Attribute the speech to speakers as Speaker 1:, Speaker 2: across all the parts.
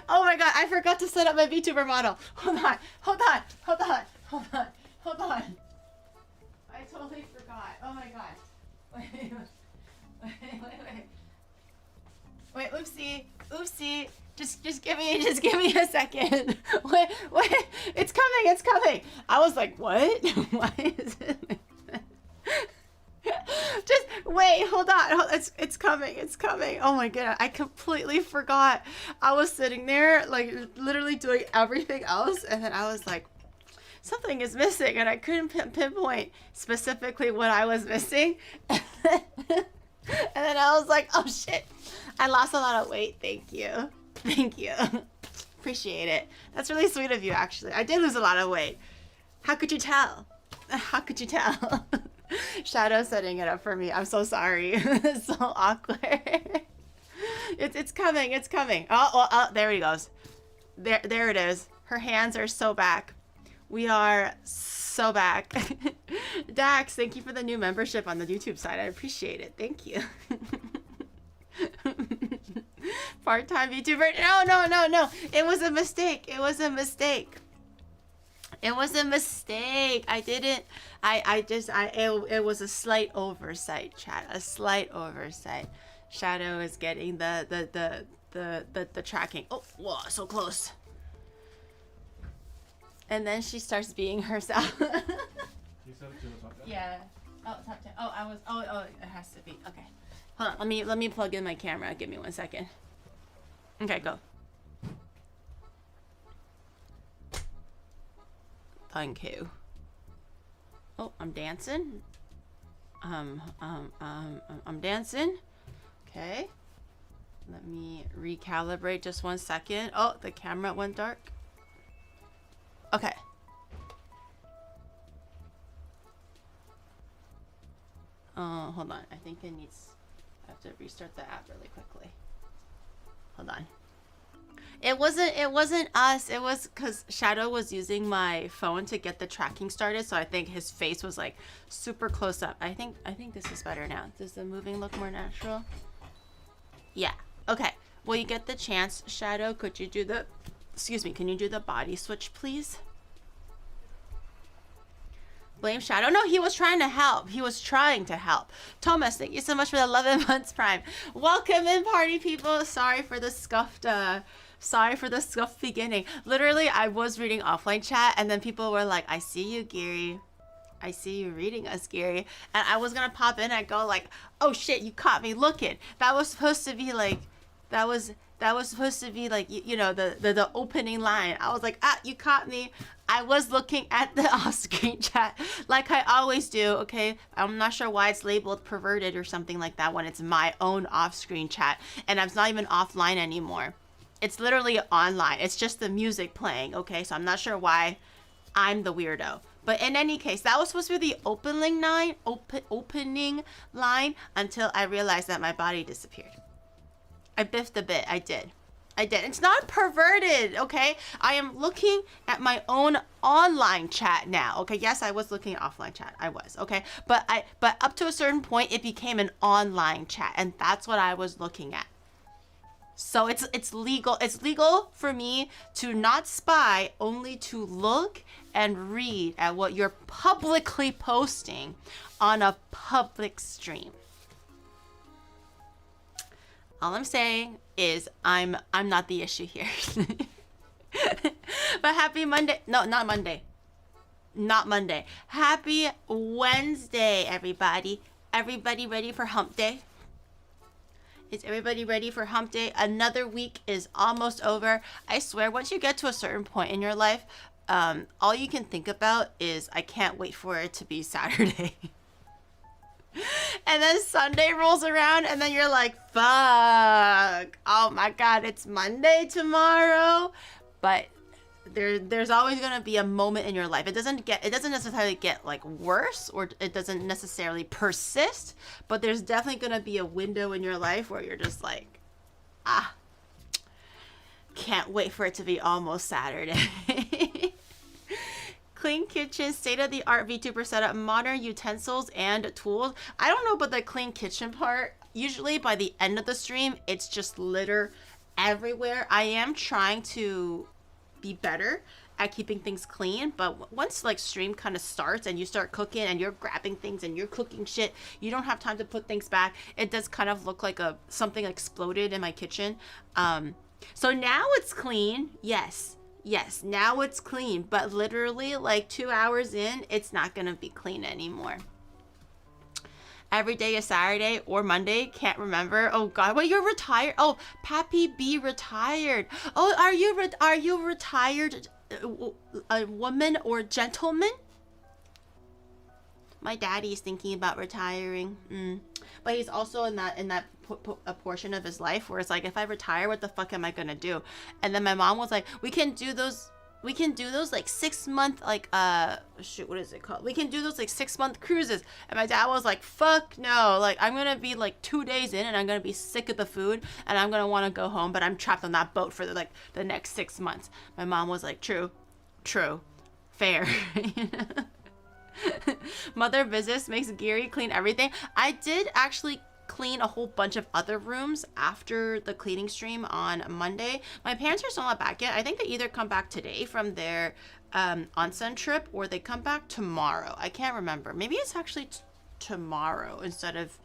Speaker 1: Oh my god, I forgot to set up my VTuber model. Hold on, hold on, hold on, hold on, hold on. I totally forgot. Oh my god. Wait, wait, oopsie, oopsie. Just give me a second. Wait, it's coming. I was like, what? Why is it? Just wait, hold on. It's coming. Oh my god, I completely forgot. I was sitting there, like, literally doing everything else, and then I was like, something is missing, and I couldn't pinpoint specifically what I was missing. And then I was like, oh shit, I lost a lot of weight. Thank you. Appreciate it. That's really sweet of you, actually. I did lose a lot of weight. How could you tell? Shadow setting it up for me. I'm so sorry. It's so awkward. It's coming. Oh, there he goes. There it is. Her hands are so back. We are so back. Dax, thank you for the new membership on the YouTube side. I appreciate it. Thank you. Part-time YouTuber. No. It was a mistake. It was a mistake. It was a slight oversight, chat. A slight oversight. Shadow is getting the tracking. Oh, whoa, so close. And then she starts being herself. Yeah. Oh, top 10. Oh, it has to be. Okay. Hold on. Let me plug in my camera. Give me 1 second. Okay, go. Thank you. Oh, I'm dancing. I'm dancing. Okay. Let me recalibrate just 1 second. Oh, the camera went dark. Okay. Hold on. I think I have to restart the app really quickly. Hold on. It wasn't us. It was because Shadow was using my phone to get the tracking started, so I think his face was like super close up. I think this is better now. Does the moving look more natural? Yeah. Okay. Will you get the chance, Shadow? Could you do the can you do the body switch, please? Blame Shadow. No, he was trying to help. Thomas, thank you so much for the 11 months prime. Welcome in, party people. Sorry for the scuffed beginning. Literally, I was reading offline chat, and then people were like, I see you, Giri. I see you reading us, Giri. And I was gonna pop in and go like, oh shit, you caught me looking. That was supposed to be like, you know, the opening line. I was like, you caught me. I was looking at the off-screen chat like I always do, okay? I'm not sure why it's labeled perverted or something like that when it's my own off-screen chat, and I'm not even offline anymore. It's literally online. It's just the music playing, okay? So I'm not sure why I'm the weirdo. But in any case, that was supposed to be the opening line until I realized that my body disappeared. I biffed a bit. I did. It's not perverted, okay? I am looking at my own online chat now, okay? Yes, I was looking at offline chat. I was, okay? But up to a certain point, it became an online chat, and that's what I was looking at. So it's legal. It's legal for me to not spy, only to look and read at what you're publicly posting on a public stream. All I'm saying is I'm not the issue here. But happy Monday. No, not Monday. Not Monday. Happy Wednesday, everybody. Everybody ready for hump day? Is everybody ready for hump day? Another week is almost over. I swear, once you get to a certain point in your life, all you can think about is, I can't wait for it to be Saturday. And then Sunday rolls around, and then you're like, fuck. Oh my God, it's Monday tomorrow. But there's always gonna be a moment in your life. It doesn't necessarily get like worse, or it doesn't necessarily persist, but there's definitely gonna be a window in your life where you're just like, can't wait for it to be almost Saturday. Clean kitchen, state-of-the-art VTuber setup, modern utensils and tools. I don't know about the clean kitchen part. Usually by the end of the stream, it's just litter everywhere. I am trying to be better at keeping things clean, but once like stream kind of starts and you start cooking and you're grabbing things and you're cooking shit, you don't have time to put things back. It does kind of look like something exploded in my kitchen. So now it's clean. Yes, now it's clean, but literally like 2 hours in, it's not gonna be clean anymore. Every day is Saturday or Monday. Can't remember. Oh God, well, you're retired. Oh, Pappy B retired. Oh, are you retired, a woman or gentleman? My daddy's thinking about retiring. But he's also in that a portion of his life where it's like, if I retire, what the fuck am I gonna do? And then my mom was like, we can do those like 6 month, like shoot, what is it called? We can do those like 6 month cruises. And my dad was like, fuck no, like I'm gonna be like 2 days in and I'm gonna be sick of the food and I'm gonna want to go home, but I'm trapped on that boat for the next 6 months. My mom was like, true, fair. Mother visits, makes Giri clean everything. I did actually clean a whole bunch of other rooms after the cleaning stream on Monday. My parents are still not back yet. I think they either come back today from their onsen trip or they come back tomorrow. I can't remember. Maybe it's actually tomorrow instead of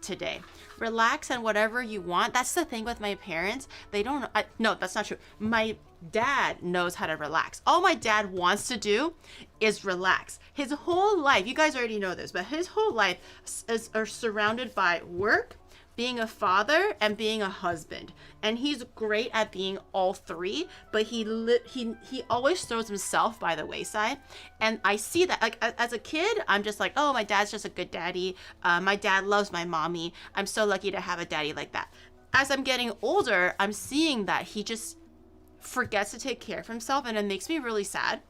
Speaker 1: today. Relax and whatever you want. That's the thing with my parents. They don't. No, that's not true. My dad knows how to relax. All my dad wants to do is relax. His whole life, you guys already know this, but his whole life are surrounded by work, being a father, and being a husband. And he's great at being all three, but he always throws himself by the wayside. And I see that, like, as a kid, I'm just like, oh, my dad's just a good daddy. My dad loves my mommy. I'm so lucky to have a daddy like that. As I'm getting older, I'm seeing that he just forgets to take care of himself, and it makes me really sad.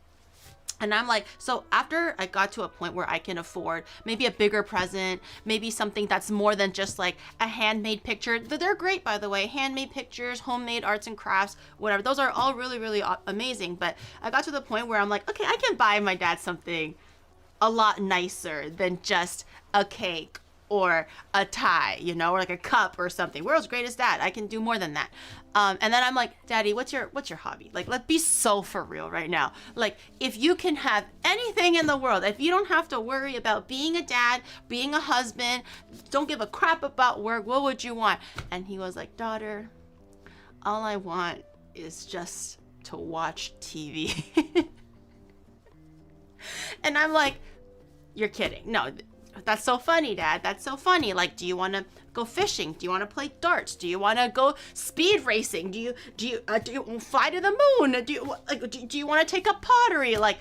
Speaker 1: And I'm like, so after I got to a point where I can afford maybe a bigger present, maybe something that's more than just like a handmade picture. They're great, by the way. Handmade pictures, homemade arts and crafts, whatever. Those are all really, really amazing. But I got to the point where I'm like, okay, I can buy my dad something a lot nicer than just a cake or a tie, you know, or like a cup or something. World's greatest dad. I can do more than that. And then I'm like, Daddy, what's your hobby? Like, let's be so for real right now. Like, if you can have anything in the world, if you don't have to worry about being a dad, being a husband, don't give a crap about work, what would you want? And he was like, daughter, all I want is just to watch TV. And I'm like, you're kidding. No, that's so funny, Dad. That's so funny. Like, do you want to go fishing? Do you want to play darts? Do you want to go speed racing? Do you fly to the moon? Do you want to take up pottery? Like,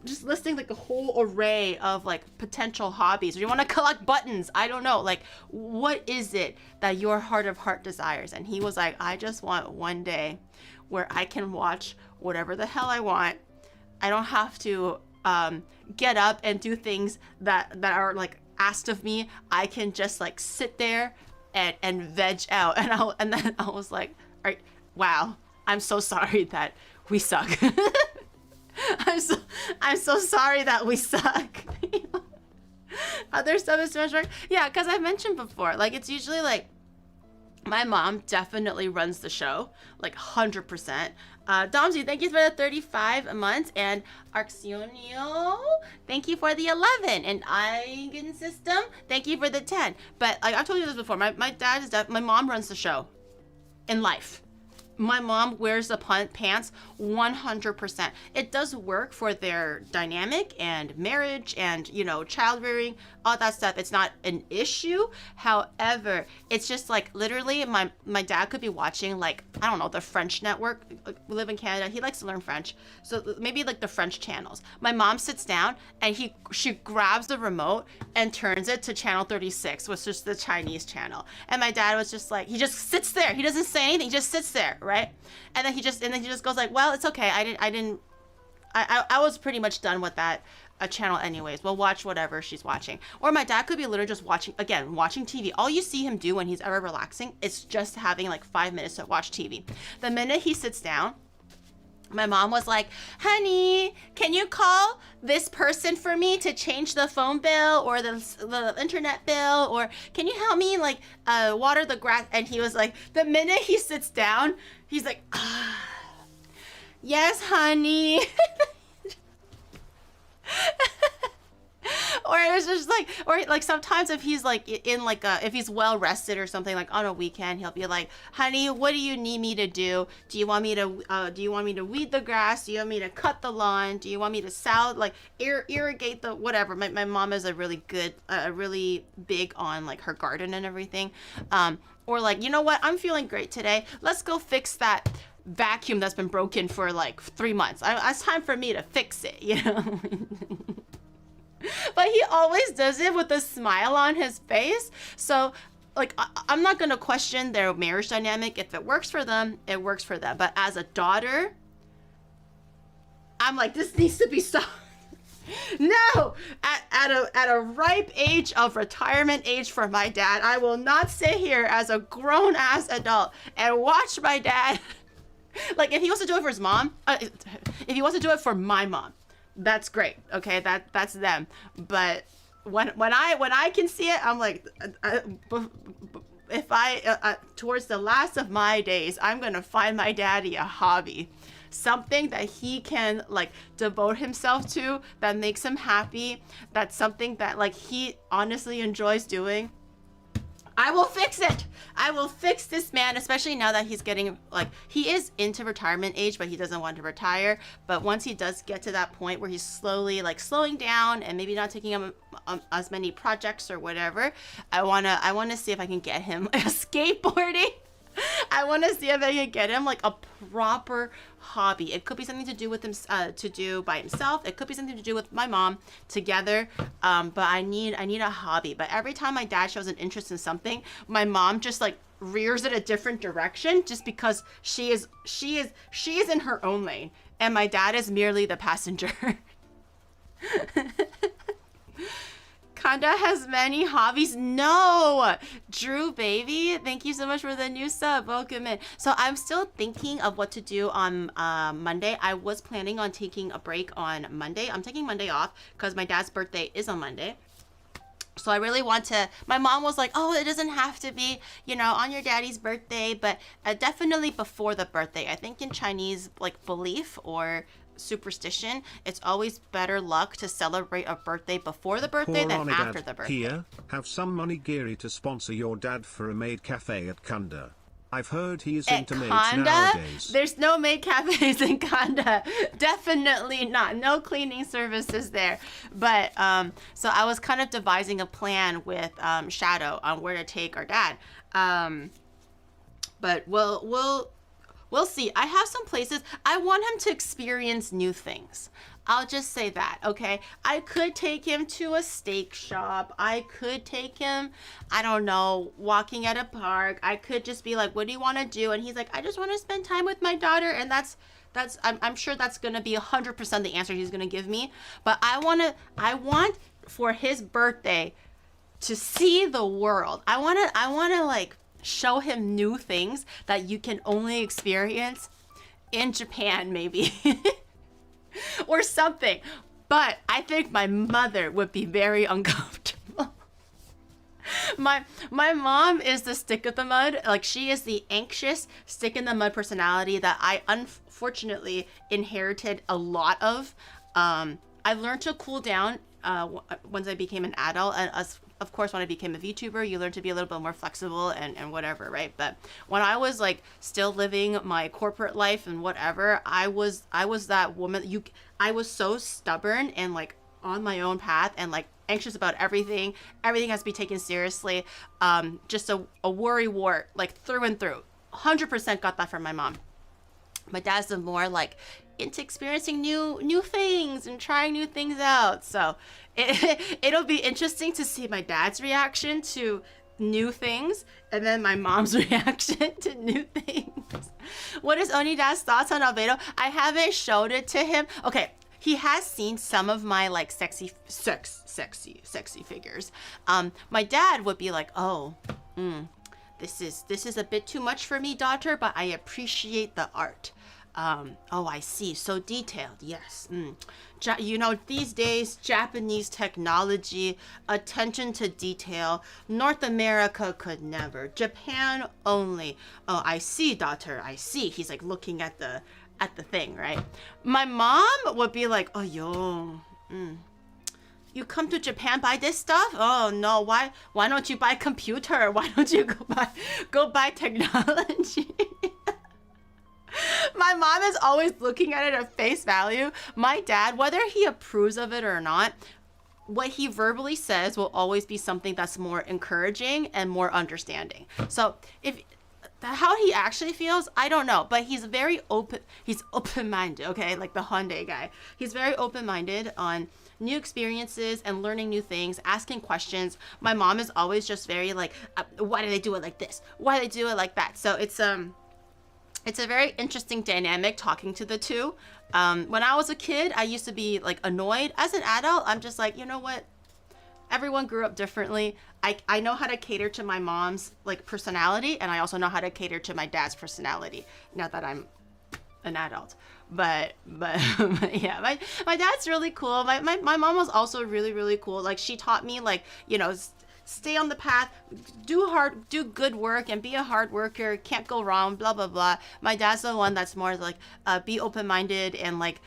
Speaker 1: just listing like a whole array of like potential hobbies. Do you want to collect buttons? I don't know. Like, what is it that your heart of heart desires? And he was like, I just want one day where I can watch whatever the hell I want. I don't have to get up and do things that are like asked of me. I can just like sit there and veg out. And then I was like, all right, wow, I'm so sorry that we suck. I'm so sorry that we suck. Other stuff is so much work. Yeah, because I've mentioned before, like, it's usually like my mom definitely runs the show, like 100%. Domsy, thank you for the 35 months, and Arxionio, thank you for the 11, and Eigen System, thank you for the 10. But like I've told you this before, my mom runs the show in life. My mom wears the pants 100%. It does work for their dynamic and marriage and, you know, child rearing, all that stuff. It's not an issue. However, it's just like literally my dad could be watching, like, I don't know, the French network. We live in Canada. He likes to learn French. So maybe like the French channels. My mom sits down and she grabs the remote and turns it to channel 36, which is the Chinese channel. And my dad was just like, he just sits there. He doesn't say anything. He just sits there. Right? And then he just goes like, well, it's okay. I was pretty much done with that channel anyways. We'll watch whatever she's watching. Or my dad could be literally just watching TV. All you see him do when he's ever relaxing is just having like 5 minutes to watch TV. The minute he sits down, My mom was like, honey, can you call this person for me to change the phone bill or the internet bill? Or can you help me like water the grass? And he was like, the minute he sits down, he's like, yes, honey. Or it was just like, or like sometimes if he's like in like if he's well rested or something, like on a weekend, he'll be like, honey, what do you need me to do? Do you want me to weed the grass? Do you want me to cut the lawn? Do you want me to like irrigate the whatever? My mom is a really good, really big on like her garden and everything. Or like, you know what? I'm feeling great today. Let's go fix that vacuum that's been broken for like 3 months. It's time for me to fix it, you know? But he always does it with a smile on his face. So like, I'm not going to question their marriage dynamic. If it works for them, it works for them. But as a daughter, I'm like, this needs to be stopped. No, at a ripe age of retirement age for my dad, I will not sit here as a grown ass adult and watch my dad. Like, if he wants to do it for his mom, if he wants to do it for my mom, that's great. Okay, that's them. But when I can see it, I'm like, if I towards the last of my days, I'm gonna find my daddy a hobby, something that he can like devote himself to, that makes him happy. That's something that like he honestly enjoys doing. I will fix it. I will fix this man, especially now that he's getting like, he is into retirement age, but he doesn't want to retire. But once he does get to that point where he's slowly like slowing down and maybe not taking up as many projects or whatever, I wanna see if I can get him a skateboarding. I want to see if I can get him like a proper hobby. It could be something to do with him, to do by himself. It could be something to do with my mom together. But I need a hobby. But every time my dad shows an interest in something, my mom just like rears it a different direction, just because she is in her own lane, and my dad is merely the passenger. Kanda has many hobbies. No, Drew baby, thank you so much for the new sub. Welcome in. So I'm still thinking of what to do on Monday. I was planning on taking a break on Monday. I'm taking Monday off because my dad's birthday is on Monday. So I really want to, my mom was like, oh, it doesn't have to be, you know, on your daddy's birthday, but definitely before the birthday. I think in Chinese like belief or superstition, it's always better luck to celebrate a birthday before the birthday than after the birthday.
Speaker 2: Here, have some OniGiri to sponsor your dad for a maid cafe at Kanda. I've heard he is into maids nowadays.
Speaker 1: There's no maid cafes in Kanda. Definitely not. No cleaning services there. But so I was kind of devising a plan with Shadow on where to take our dad. But we'll see. I have some places. I want him to experience new things. I'll just say that, okay? I could take him to a steak shop. I could take him, I don't know, walking at a park. I could just be like, what do you want to do? And he's like, I just want to spend time with my daughter. And I'm sure that's going to be 100% the answer he's going to give me. But I want for his birthday to see the world. I want to like show him new things that you can only experience in Japan, maybe. Or something. But I think my mother would be very uncomfortable. My mom is the stick of the mud. Like, she is the anxious stick in the mud personality that I unfortunately inherited a lot of. I learned to cool down once I became an adult, and of course, when I became a VTuber, you learn to be a little bit more flexible and whatever, right? But when I was like still living my corporate life and whatever, I was that woman. I was so stubborn and like on my own path and like anxious about everything. Everything has to be taken seriously. Just a worry wart, like through and through. 100% got that from my mom. My dad's the more like into experiencing new things and trying new things out. So it'll be interesting to see my dad's reaction to new things and then my mom's reaction to new things. What is Oni Dad's thoughts on Albedo? I haven't showed it to him. Okay, he has seen some of my like sexy figures. My dad would be like, oh, this is a bit too much for me, daughter, but I appreciate the art. Oh, I see. So detailed. Yes. You know, these days, Japanese technology, attention to detail, North America could never. Japan only. Oh, I see, daughter. I see. He's like looking at the thing, right? My mom would be like, oh, yo, you come to Japan buy this stuff? Oh no, why don't you buy computer? Why don't you go buy technology? My mom is always looking at it at face value. My dad, whether he approves of it or not, what he verbally says will always be something that's more encouraging and more understanding. So if how he actually feels, I don't know, but he's very open. He's open-minded, okay? Like the Hyundai guy. He's very open-minded on new experiences and learning new things, asking questions. My mom is always just very like, why do they do it like this? Why do they do it like that? So it's a very interesting dynamic talking to the two. When I was a kid, I used to be like annoyed. As an adult, I'm just like, you know what? Everyone grew up differently. I know how to cater to my mom's like personality, and I also know how to cater to my dad's personality now that I'm an adult. But yeah, my dad's really cool. My mom was also really, really cool. Like she taught me like, you know, stay on the path, do good work and be a hard worker, can't go wrong, blah, blah, blah. My dad's the one that's more like, be open-minded and like,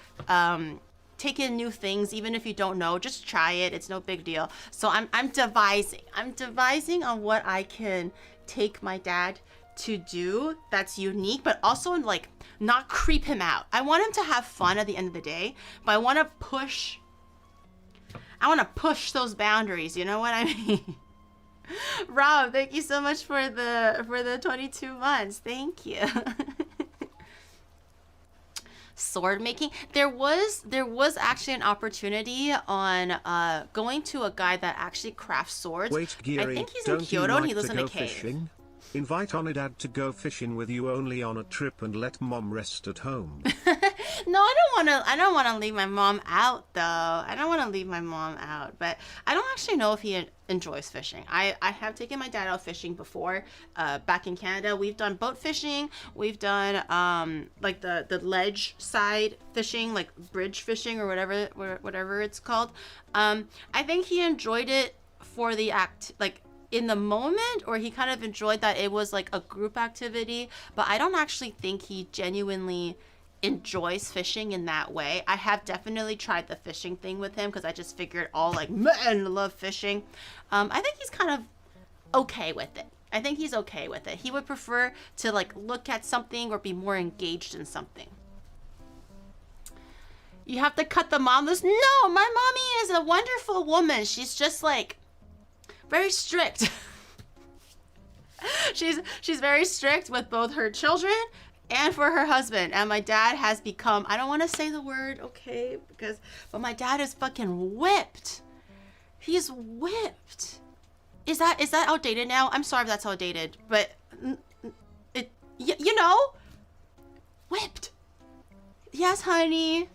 Speaker 1: take in new things, even if you don't know, just try it. It's no big deal. So I'm devising on what I can take my dad to do that's unique, but also like not creep him out. I want him to have fun at the end of the day, but I want to push those boundaries. You know what I mean? Rob, thank you so much for the 22 months. Thank you. Sword making. There was actually an opportunity on going to a guy that actually crafts swords.
Speaker 2: Wait, Giri,
Speaker 1: I think he's in Kyoto and he lives in a cave.
Speaker 2: Fishing? Invite Onidad to go fishing with you only on a trip and let mom rest at home.
Speaker 1: No, I don't wanna leave my mom out though. I don't wanna leave my mom out, but I don't actually know if he enjoys fishing. I have taken my dad out fishing before. Back in Canada, we've done boat fishing. We've done like the ledge side fishing, like bridge fishing or whatever it's called. I think he enjoyed it for the act, like in the moment, or he kind of enjoyed that it was like a group activity, but I don't actually think he genuinely enjoys fishing in that way. I have definitely tried the fishing thing with him because I just figured all like men love fishing. I think he's kind of okay with it. I think he's okay with it. He would prefer to like look at something or be more engaged in something. You have to cut the mom loose. No, my mommy is a wonderful woman. She's just like very strict. she's very strict with both her children and for her husband. And my dad has become, I don't want to say the word, okay, but my dad is fucking whipped. He's whipped. Is that outdated now? I'm sorry if that's outdated, but you know, whipped. Yes, honey.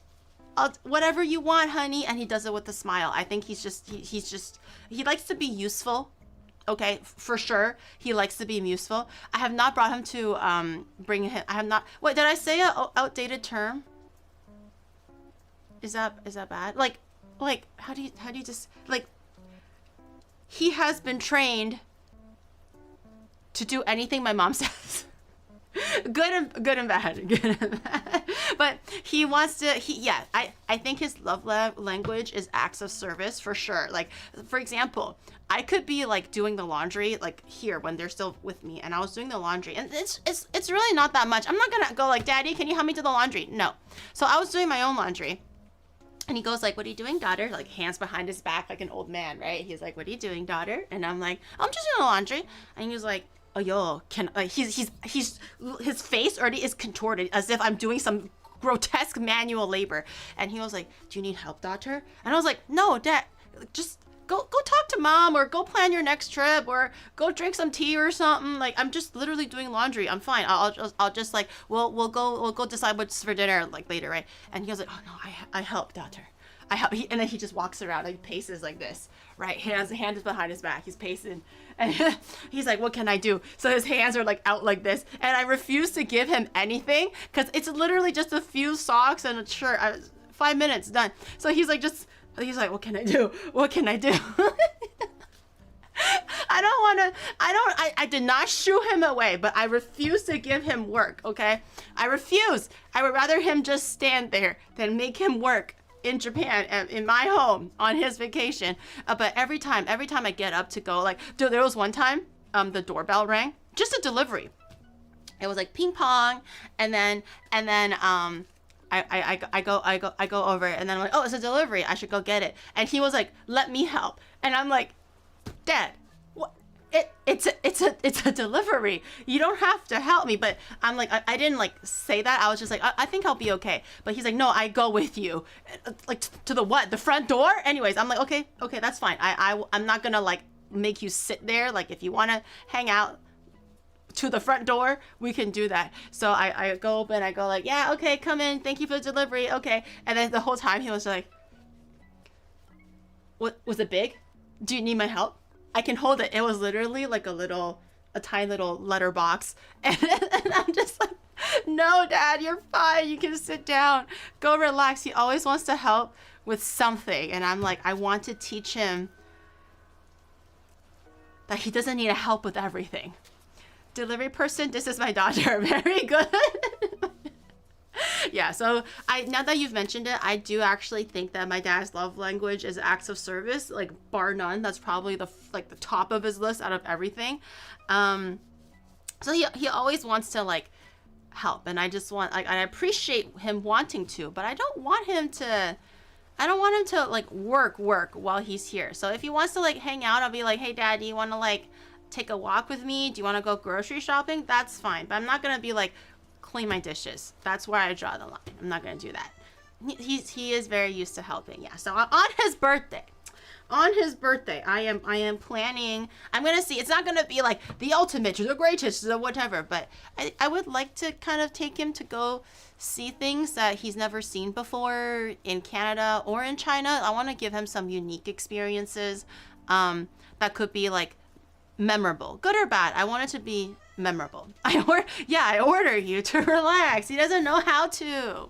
Speaker 1: Whatever you want, honey. And he does it with a smile. I think he likes to be useful. Okay, for sure. He likes to be useful. I have not brought him to bring him. I have not. Wait, did I say a outdated term? Is that bad? Like how do you just like? He has been trained to do anything my mom says. Good and bad. But he wants to, I think his love language is acts of service for sure. Like, for example, I could be like doing the laundry, like here when they're still with me, and I was doing the laundry, and it's really not that much. I'm not gonna go like, Daddy, can you help me do the laundry? No. So I was doing my own laundry. And he goes like, what are you doing, daughter? Like hands behind his back like an old man, right? He's like, what are you doing, daughter? And I'm like, I'm just doing the laundry. And he was like, oh yo, his face already is contorted as if I'm doing some grotesque manual labor. And he was like, do you need help, daughter? And I was like, no, Dad, just go talk to mom, or go plan your next trip, or go drink some tea or something. Like, I'm just literally doing laundry. I'm fine. I'll just like, we'll go decide what's for dinner like later, right? And he was like, oh no, I help, daughter. And then he just walks around and paces like this, right? Hand is behind his back. He's pacing. And he's like, what can I do? So his hands are like out like this. And I refuse to give him anything because it's literally just a few socks and a shirt. 5 minutes, done. So he's like, what can I do? What can I do? I did not shoo him away, but I refuse to give him work, okay? I refuse. I would rather him just stand there than make him work in Japan, in my home, on his vacation. But every time I get up to go, like, dude, there was one time, the doorbell rang, just a delivery. It was like ping pong, and then I go over, and then I'm like, oh, it's a delivery. I should go get it. And he was like, let me help. And I'm like, Dad, what? It's a delivery. You don't have to help me. But I'm like, I didn't like say that. I was just like, I think I'll be okay. But he's like, no, I go with you. Like to the what? The front door? Anyways, I'm like, okay, that's fine. I'm not gonna like make you sit there. Like if you wanna hang out to the front door, we can do that. So I go open, I go like, yeah, okay, come in. Thank you for the delivery. Okay. And then the whole time he was like, what was it big? Do you need my help? I can hold it. It was literally like a tiny little letter box. And I'm just like, no, Dad, you're fine. You can sit down. Go relax. He always wants to help with something. And I'm like, I want to teach him that he doesn't need help with everything. Delivery person, this is my daughter. Very good. Yeah, so now that you've mentioned it, I do actually think that my dad's love language is acts of service, like bar none. That's probably the top of his list out of everything. So he always wants to like help, and I just want I appreciate him wanting to, but I don't want him to like work while he's here. So if he wants to like hang out, I'll be like, hey, Dad, do you want to like take a walk with me? Do you want to go grocery shopping? That's fine, but I'm not gonna be like, clean my dishes. That's where I draw the line. I'm not gonna do that. He is very used to helping. Yeah. So on his birthday, I am planning. I'm gonna see. It's not gonna be like the ultimate or the greatest or whatever, but I would like to kind of take him to go see things that he's never seen before in Canada or in China. I want to give him some unique experiences that could be like memorable, good or bad. I want it to be memorable. I order you to relax. He doesn't know how to.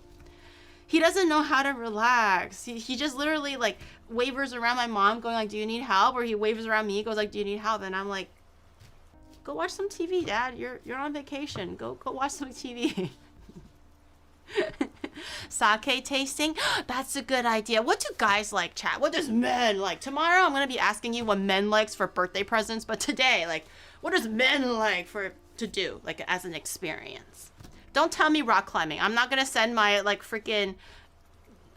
Speaker 1: He doesn't know how to relax. He just literally like wavers around my mom going like, do you need help? Or he wavers around me, goes like, do you need help? And I'm like, go watch some TV, Dad. You're on vacation. Go watch some TV. Sake tasting. That's a good idea. What do guys like, chat? What does men like? Tomorrow I'm gonna be asking you what men likes for birthday presents, but today, like, what does men like to do, like, as an experience? Don't tell me rock climbing. I'm not gonna send my like freaking,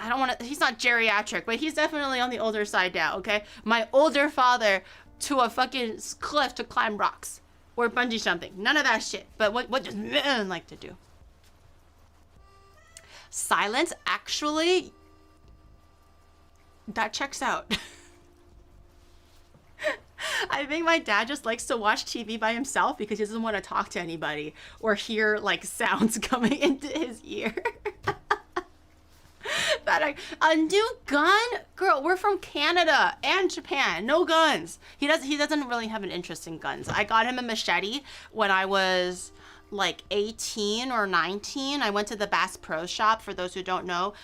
Speaker 1: I don't want to, he's not geriatric, but he's definitely on the older side now, okay? My older father to a fucking cliff to climb rocks or bungee jumping. None of that shit. But what does men like to do? Silence, actually, that checks out. I think my dad just likes to watch TV by himself because he doesn't want to talk to anybody or hear like sounds coming into his ear. A new gun? Girl, we're from Canada and Japan. No guns. He doesn't really have an interest in guns. I got him a machete when I was like 18 or 19. I went to the Bass Pro Shop. For those who don't know,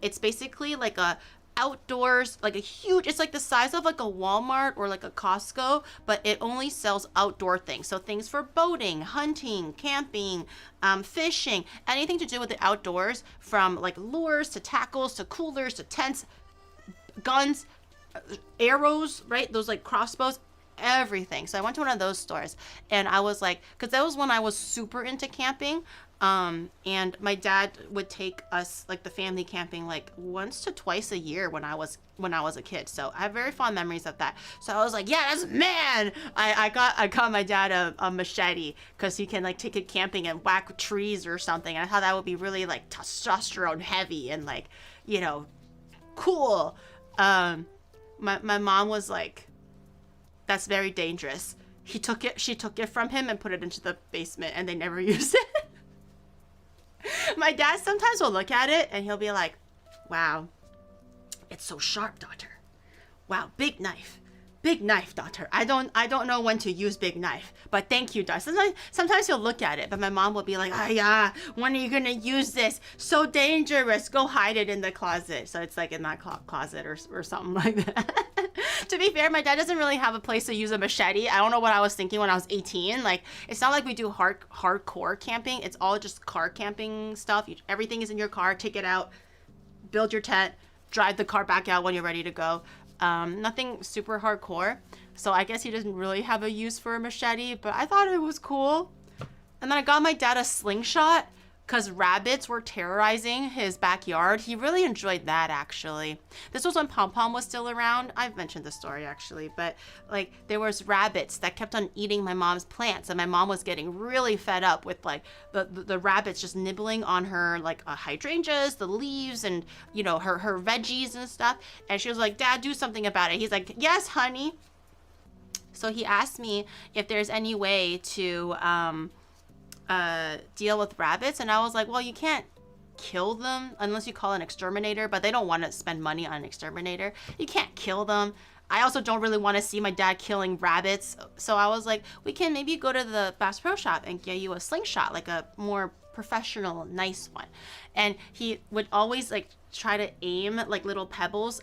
Speaker 1: it's basically like a outdoors, like a huge, it's like the size of like a Walmart or like a Costco, but it only sells outdoor things. So things for boating, hunting, camping, fishing, anything to do with the outdoors, from like lures to tackles to coolers to tents, guns, arrows, right? Those like crossbows, everything. So I went to one of those stores and I was like, because that was when I was super into camping. And my dad would take us, like the family camping, like once to twice a year when I was a kid. So I have very fond memories of that. So I was like, yeah, that's man. I got my dad a machete because he can like take it camping and whack trees or something. And I thought that would be really like testosterone heavy and like, you know, cool. My mom was like, that's very dangerous. She took it from him and put it into the basement and they never used it. My dad sometimes will look at it and he'll be like, wow, It's so sharp, daughter. Wow, big knife. Big knife, daughter. I don't know when to use big knife, but thank you, daughter. Sometimes you'll look at it, but my mom will be like, "Ah, yeah, when are you gonna use this? So dangerous. Go hide it in the closet." So it's like in that closet or something like that. To be fair, my dad doesn't really have a place to use a machete. I don't know what I was thinking when I was 18. Like, it's not like we do hardcore camping. It's all just car camping stuff. Everything is in your car. Take it out, build your tent, drive the car back out when you're ready to go. Nothing super hardcore. So I guess he doesn't really have a use for a machete, but I thought it was cool. And then I got my dad a slingshot because rabbits were terrorizing his backyard. He really enjoyed that, actually. This was when Pom Pom was still around. I've mentioned the story, actually, but like there was rabbits that kept on eating my mom's plants, and my mom was getting really fed up with like the rabbits just nibbling on her like hydrangeas, the leaves, and you know her veggies and stuff. And she was like, "Dad, do something about it." He's like, "Yes, honey." So he asked me if there's any way to deal with rabbits, and I was like, well, you can't kill them unless you call an exterminator, but they don't want to spend money on an exterminator. You can't kill them. I also don't really want to see my dad killing rabbits, so I was like, we can maybe go to the Bass Pro Shop and get you a slingshot, like a more professional, nice one. And he would always like try to aim like little pebbles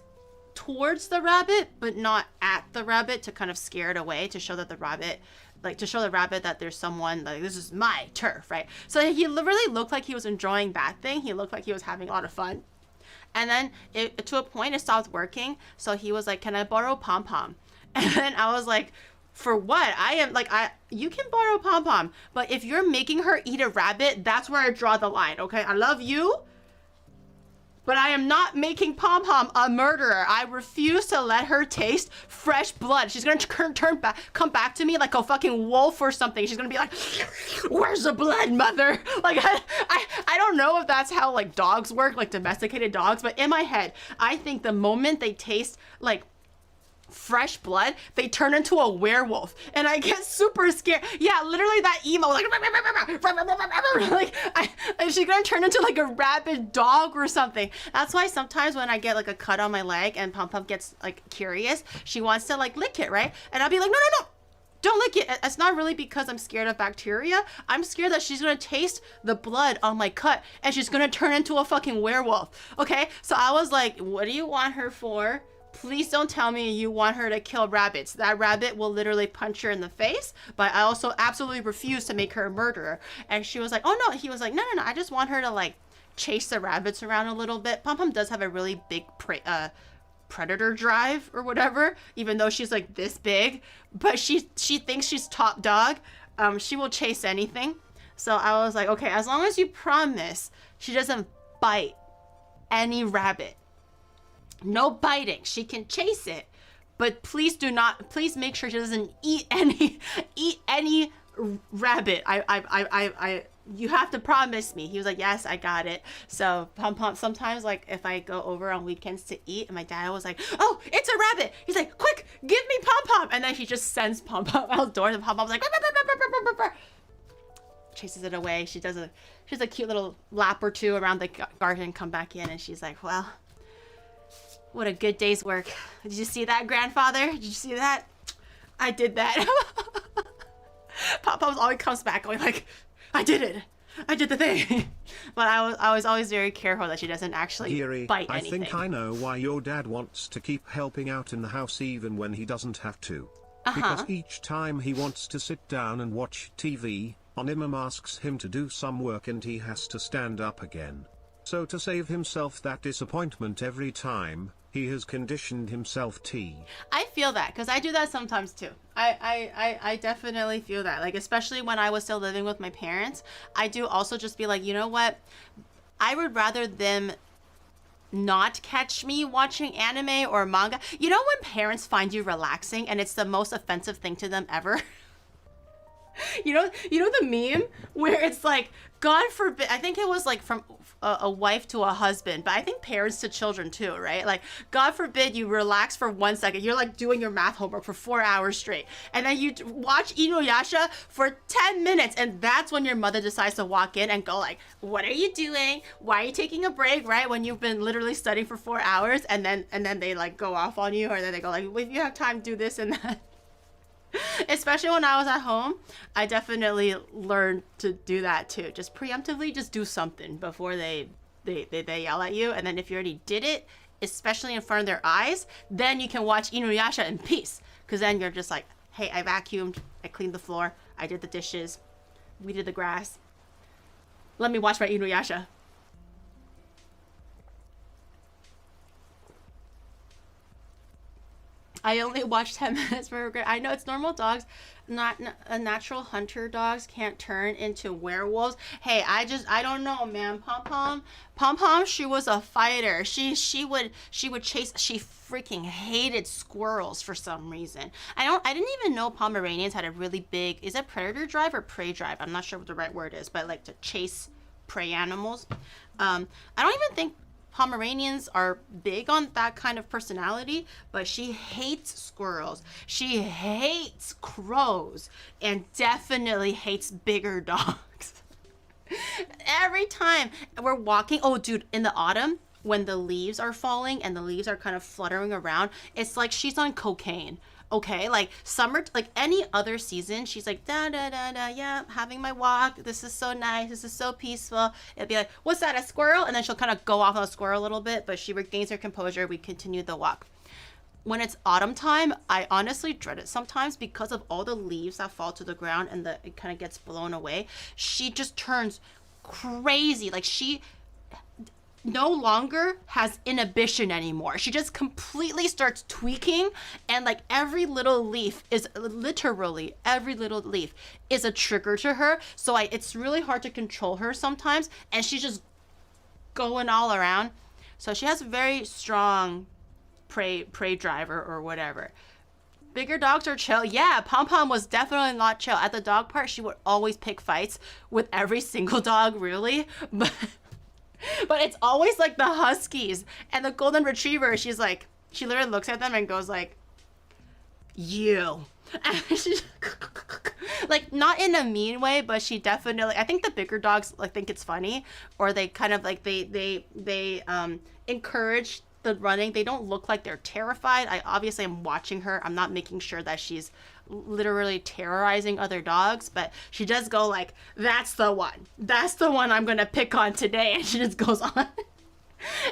Speaker 1: towards the rabbit, but not at the rabbit, to kind of scare it away, to show that the rabbit that there's someone, like, this is my turf, right? So he really looked like he was enjoying that thing. He looked like he was having a lot of fun. And then to a point, it stopped working. So he was like, "Can I borrow Pom Pom?" And then I was like, "For what?" You can borrow Pom Pom, but if you're making her eat a rabbit, that's where I draw the line, okay? I love you, but I am not making Pom Pom a murderer. I refuse to let her taste fresh blood. She's gonna come back to me like a fucking wolf or something. She's gonna be like, "Where's the blood, mother?" Like, I don't know if that's how like dogs work, like domesticated dogs, but in my head, I think the moment they taste like fresh blood, they turn into a werewolf, and I get super scared. Yeah, literally that emo, like and she's gonna turn into like a rabid dog or something. That's why sometimes when I get like a cut on my leg and Pom Pom gets like curious, she wants to like lick it, right? And I'll be like, no, don't lick it. It's not really because I'm scared of bacteria. I'm scared that she's gonna taste the blood on my cut and she's gonna turn into a fucking werewolf. Okay, so I was like, what do you want her for? Please don't tell me you want her to kill rabbits. That rabbit will literally punch her in the face, but I also absolutely refuse to make her a murderer. And she was like, oh no. He was like, no, I just want her to like chase the rabbits around a little bit. Pom Pom does have a really big predator drive or whatever, even though she's like this big, but she thinks she's top dog. She will chase anything. So I was like, okay, as long as you promise she doesn't bite any rabbit. No biting. She can chase it, but please make sure she doesn't eat any rabbit. You have to promise me. He was like, yes, I got it. So Pom Pom, sometimes like if I go over on weekends to eat, and my dad was like, oh, it's a rabbit. He's like, quick, give me Pom Pom. And then he just sends Pom Pom outdoors, and Pom Pom's like, chases it away. She's a cute little lap or two around the garden, come back in, and she's like, well, what a good day's work. Did you see that, grandfather? Did you see that? I did that. Pom Pom always comes back going like, I did it. I did the thing. But I was always very careful that she doesn't actually bite anything.
Speaker 2: I think I know why your dad wants to keep helping out in the house even when he doesn't have to. Because each time he wants to sit down and watch TV, Onimart asks him to do some work and he has to stand up again. So to save himself that disappointment every time, he has conditioned himself tea. I
Speaker 1: feel that, because I do that sometimes too. I definitely feel that. Like, especially when I was still living with my parents, I do also just be like, you know what? I would rather them not catch me watching anime or manga. You know when parents find you relaxing and it's the most offensive thing to them ever? You know the meme where it's like, God forbid, I think it was like from a wife to a husband, but I think parents to children too, right? Like, God forbid you relax for 1 second. You're like doing your math homework for 4 hours straight. And then you watch Inuyasha for 10 minutes. And that's when your mother decides to walk in and go like, what are you doing? Why are you taking a break, right? When you've been literally studying for 4 hours, and then they like go off on you, or then they go like, well, if you have time, do this and that. Especially when I was at home, I definitely learned to do that too. Just preemptively, just do something before they yell at you. And then if you already did it, especially in front of their eyes, then you can watch Inuyasha in peace. Because then you're just like, hey, I vacuumed, I cleaned the floor, I did the dishes, weeded the grass. Let me watch my Inuyasha. I only watched 10 minutes for regret. I know it's normal dogs, not a natural hunter dogs can't turn into werewolves. Hey, I don't know, man. Pom Pom, she was a fighter. She would chase. She freaking hated squirrels for some reason. I didn't even know Pomeranians had a really big, is it predator drive or prey drive? I'm not sure what the right word is, but like to chase prey animals. I don't even think Pomeranians are big on that kind of personality, but she hates squirrels. She hates crows and definitely hates bigger dogs. Every time we're walking, oh dude, in the autumn, when the leaves are falling and the leaves are kind of fluttering around, it's like she's on cocaine. Okay, like summer, like any other season, she's like, da da da da, yeah, having my walk. This is so nice. This is so peaceful. It'd be like, what's that, a squirrel? And then she'll kind of go off on a squirrel a little bit, but she regains her composure. We continue the walk. When it's autumn time, I honestly dread it sometimes because of all the leaves that fall to the ground and it kind of gets blown away. She just turns crazy. Like she no longer has inhibition anymore. She just completely starts tweaking, and like every little leaf is literally every little leaf is a trigger to her. So it's really hard to control her sometimes, and she's just going all around. So she has a very strong prey driver or whatever. Bigger dogs are chill. Yeah, Pom Pom was definitely not chill. At the dog park, she would always pick fights with every single dog, really. But it's always like the Huskies and the Golden Retriever. She's like, she literally looks at them and goes like, you. And she's like, not in a mean way, but she definitely, I think the bigger dogs like think it's funny, or they kind of like, they encourage the running. They don't look like they're terrified. I obviously am watching her. I'm not making sure that she's literally terrorizing other dogs, but she does go like, that's the one I'm gonna pick on today, and she just goes on.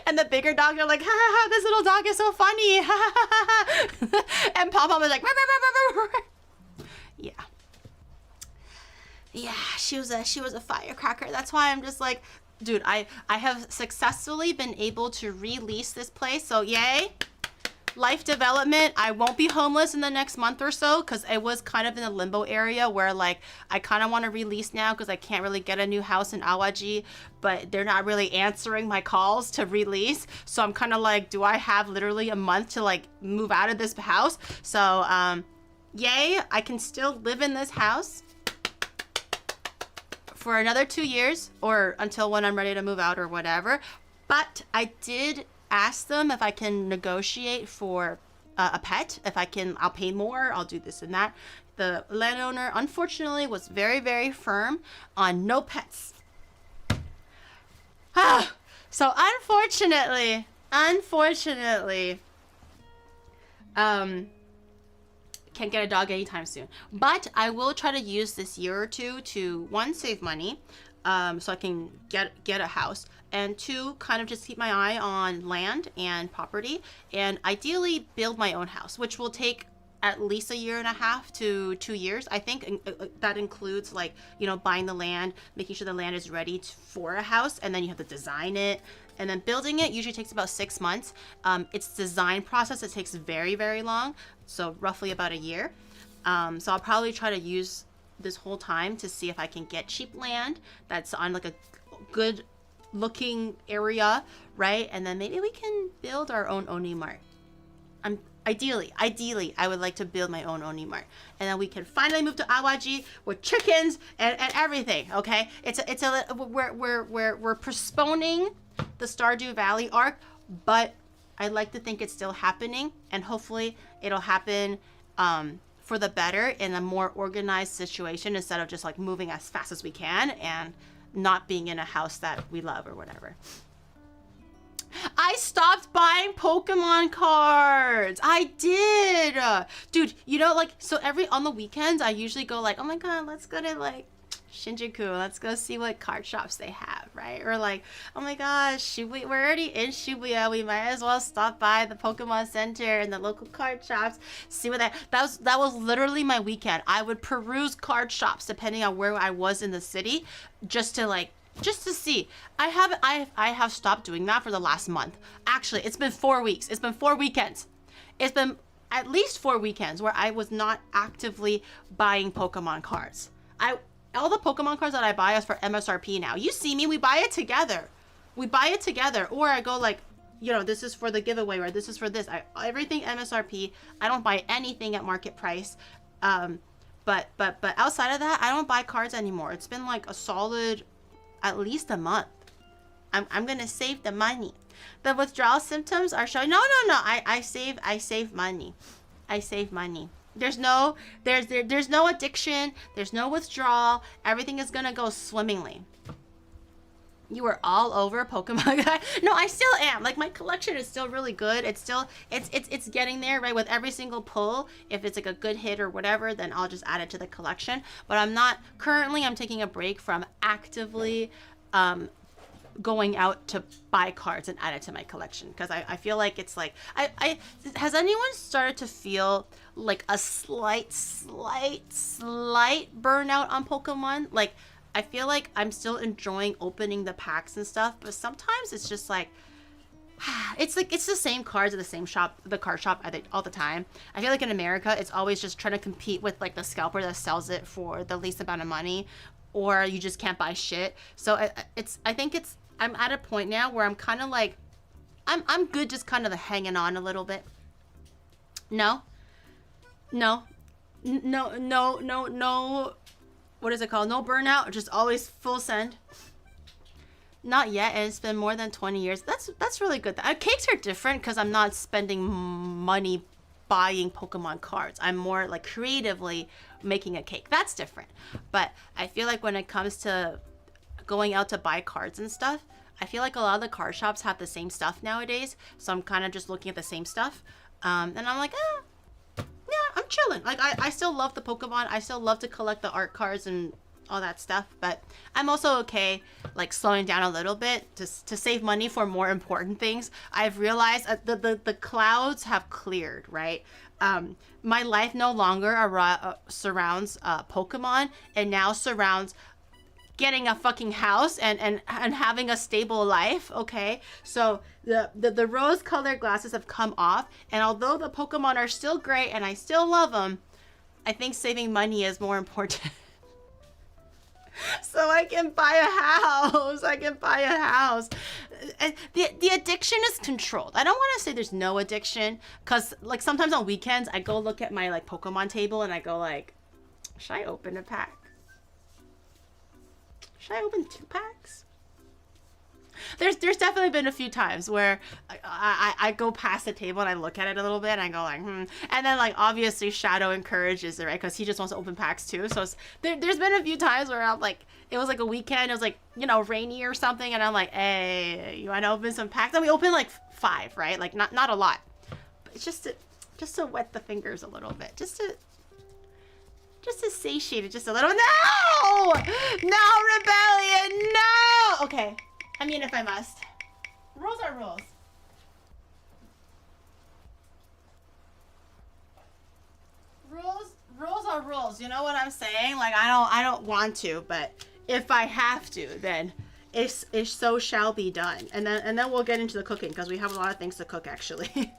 Speaker 1: And the bigger dogs are like, ha ha ha, this little dog is so funny, ha ha ha ha. And Pom Pom is like, yeah, she was a firecracker. That's why I'm just like, dude, I have successfully been able to release this place, so yay. Life development. I won't be homeless in the next month or so, because it was kind of in a limbo area where like I kind of want to release now because I can't really get a new house in Awaji, but they're not really answering my calls to release. So I'm kind of like, do I have literally a month to like move out of this house? So yay, I can still live in this house for another 2 years, or until when I'm ready to move out or whatever. But I did ask them if I can negotiate for a pet. If I can, I'll pay more, I'll do this and that. The landowner, unfortunately, was very, very firm on no pets. So unfortunately, can't get a dog anytime soon. But I will try to use this year or two to, one, save money, so I can get a house, and two, kind of just keep my eye on land and property, and ideally build my own house, which will take at least 1.5 to 2 years. I think that includes like, buying the land, making sure the land is ready for a house, and then you have to design it, and then building it usually takes about 6 months. Its design process, it takes very, very long, so roughly about a year. So I'll probably try to use this whole time to see if I can get cheap land that's on like a good looking area, right? And then maybe we can build our own Onimart. Ideally, I would like to build my own Onimart, and then we can finally move to Awaji with chickens and everything. Okay, we're postponing the Stardew Valley arc, but I'd like to think it's still happening, and hopefully it'll happen for the better in a more organized situation instead of just like moving as fast as we can and not being in a house that we love or whatever. I stopped buying Pokemon cards. I did. Dude, you know, like, so on the weekends, I usually go like, oh my God, let's go to like Shinjuku. Let's go see what card shops they have, right? Or like, oh my gosh, we're already in Shibuya. We might as well stop by the Pokemon Center and the local card shops. See what that was literally my weekend. I would peruse card shops depending on where I was in the city, just to see. I have stopped doing that for the last month. Actually, it's been 4 weeks. It's been 4 weekends. It's been at least 4 weekends where I was not actively buying Pokemon cards. All the Pokemon cards that I buy is for MSRP now. You see me, we buy it together. Or I go like, you know, this is for the giveaway, or this is for this. Everything MSRP. I don't buy anything at market price. But outside of that, I don't buy cards anymore. It's been like a solid at least a month. I'm gonna save the money. The withdrawal symptoms are showing. No. I save money. I save money. There's no addiction. There's no withdrawal. Everything is gonna go swimmingly. You were all over Pokemon guy. No, I still am. Like, my collection is still really good. It's getting there, right? With every single pull, if it's like a good hit or whatever, then I'll just add it to the collection. But I'm taking a break from actively going out to buy cards and add it to my collection, because I feel like it's like, has anyone started to feel like a slight burnout on Pokemon? Like, I feel like I'm still enjoying opening the packs and stuff, but sometimes it's just like, it's the same cards at the same shop, the card shop, I think, all the time. I feel like in America, it's always just trying to compete with like the scalper that sells it for the least amount of money, or you just can't buy shit. So I'm at a point now where I'm kind of like, I'm good just kind of hanging on a little bit. No. What is it called? No burnout, just always full send. Not yet, and it's been more than 20 years. That's really good. Cakes are different because I'm not spending money buying Pokemon cards. I'm more like creatively making a cake. That's different. But I feel like when it comes to going out to buy cards and stuff, I feel like a lot of the card shops have the same stuff nowadays. So I'm kind of just looking at the same stuff. And I'm like, yeah, I'm chilling. Like, I still love the Pokemon. I still love to collect the art cards and all that stuff. But I'm also okay, like, slowing down a little bit to save money for more important things. I've realized the clouds have cleared, right? My life no longer surrounds Pokemon. It now surrounds getting a fucking house and having a stable life. Okay, so the rose colored glasses have come off, and although the Pokemon are still great and I still love them, I think saving money is more important. So I can buy a house. The addiction is controlled. I don't want to say there's no addiction, because like sometimes on weekends I go look at my like Pokemon table and I go like, should I open a pack? Should I open 2 packs? There's definitely been a few times where I go past the table and I look at it a little bit and I go like, and then like obviously Shadow encourages it, right? Because he just wants to open packs too. So there's been a few times where I'm like, it was like a weekend, it was like, you know, rainy or something, and I'm like, hey, you want to open some packs? And we open like 5, right? Like not a lot, but it's just to wet the fingers a little bit, just to satiate it just a little. No, rebellion, no. Okay. I mean, if I must. Rules are rules. Rules are rules. You know what I'm saying? Like, I don't want to, but if I have to, then it so shall be done. And then we'll get into the cooking, because we have a lot of things to cook actually.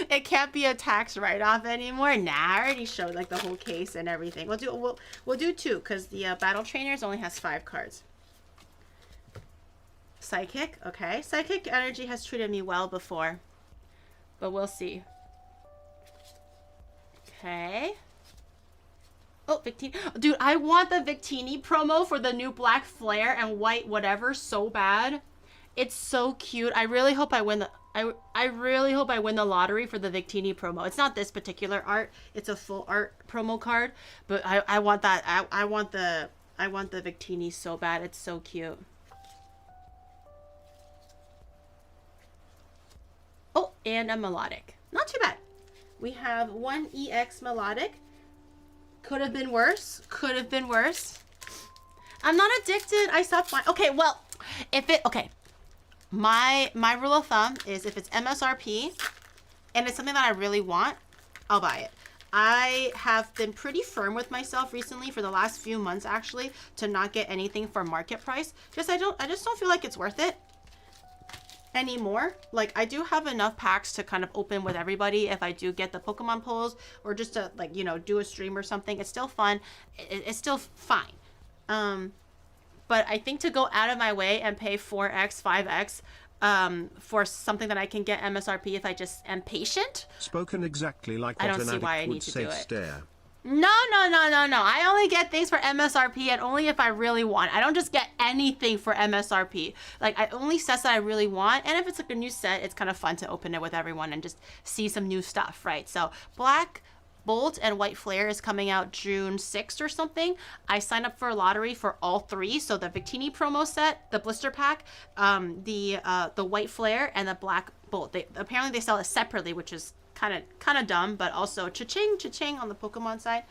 Speaker 1: It can't be a tax write-off anymore. Nah, I already showed like the whole case and everything. We'll do 2, because the battle trainers only has 5 cards. Psychic, okay. Psychic energy has treated me well before. but we'll see. Okay. Oh, Victini. Dude, I want the Victini promo for the new black flare and white whatever so bad. It's so cute. I really hope I win the I really hope I win the lottery for the Victini promo. It's not this particular art. It's a full art promo card, but I want that. I want the Victini so bad. It's so cute. Oh, and a melodic. Not too bad. We have one EX melodic. Could have been worse. Could have been worse. I'm not addicted. I stopped buying. Okay, well, okay. My rule of thumb is if it's MSRP and it's something that I really want, I'll buy it. I have been pretty firm with myself recently for the last few months actually to not get anything for market price. Just I just don't feel like it's worth it anymore. Like I do have enough packs to kind of open with everybody if I do get the Pokemon polls or just to like, you know, do a stream or something. It's still fun. It's still fine. But I think to go out of my way and pay 4x, 5x for something that I can get MSRP if I just am patient.
Speaker 2: Spoken exactly like what an addict would say stare.
Speaker 1: No. I only get things for MSRP and only if I really want. I don't just get anything for MSRP. Like, I only sets that I really want. And if it's like a new set, it's kind of fun to open it with everyone and just see some new stuff, right? So, Black Bolt and White Flare is coming out June 6th or something. I signed up for a lottery for all three. So, the Victini promo set, the blister pack, the White Flare, and the Black Bolt. Apparently, they sell it separately, which is kind of dumb, but also cha-ching on the Pokemon side.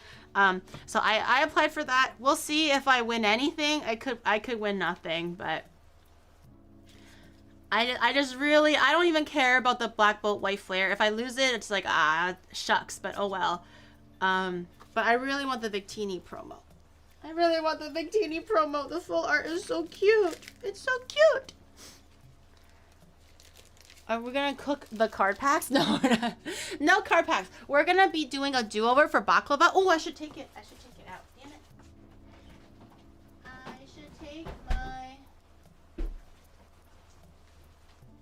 Speaker 1: So I applied for that. We'll see if I win anything. I could win nothing, but I don't even care about the Black Bolt White Flare. If I lose it, it's like shucks, but oh well. But I really want the Victini promo. The full art is so cute. It's so cute. Are we gonna cook the card packs? No, we're not. No card packs. We're gonna be doing a do-over for Baklava. Oh, I should take it out. Damn it. I should take my...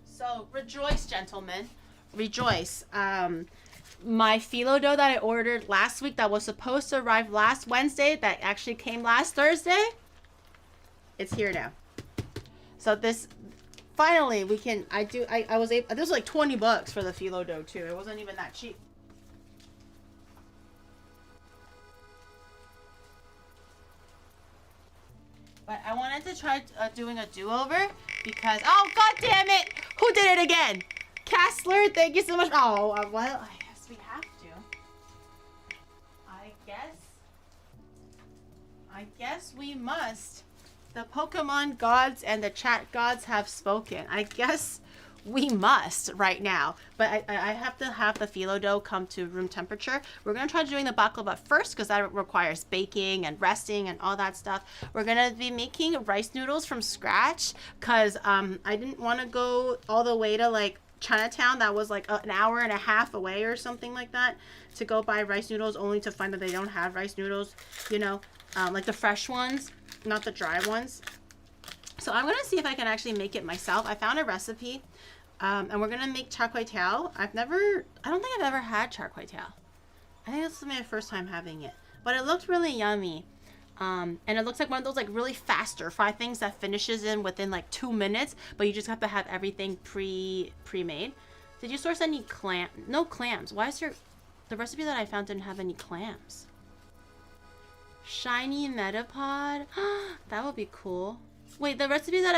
Speaker 1: So, rejoice, gentlemen. Rejoice. My phyllo dough that I ordered last week that was supposed to arrive last Wednesday, that actually came last Thursday, it's here now. So this... Finally, we can, I was able, this was like $20 for the phyllo dough too. It wasn't even that cheap. But I wanted to try doing a do-over because, oh, god damn it! Who did it again? Castler, thank you so much. Oh, well, I guess we have to. I guess we must. The Pokemon gods and the chat gods have spoken. I guess we must right now. But I have to have the phyllo dough come to room temperature. We're going to try doing the baklava first because that requires baking and resting and all that stuff. We're going to be making rice noodles from scratch because I didn't want to go all the way to like Chinatown. That was like an hour and a half away or something like that to go buy rice noodles only to find that they don't have rice noodles, you know, like the fresh ones. Not the dry ones. So I'm gonna see if I can actually make it myself. I found a recipe, and we're gonna make Char Kway Teow. I don't think I've ever had Char Kway Teow. I think this is my first time having it, but it looked really yummy. And it looks like one of those like really faster fry things that finishes within like 2 minutes, but you just have to have everything pre-made. Did you source any no clams? Why is the recipe that I found didn't have any clams? Shiny Metapod? That would be cool. Wait, the recipe that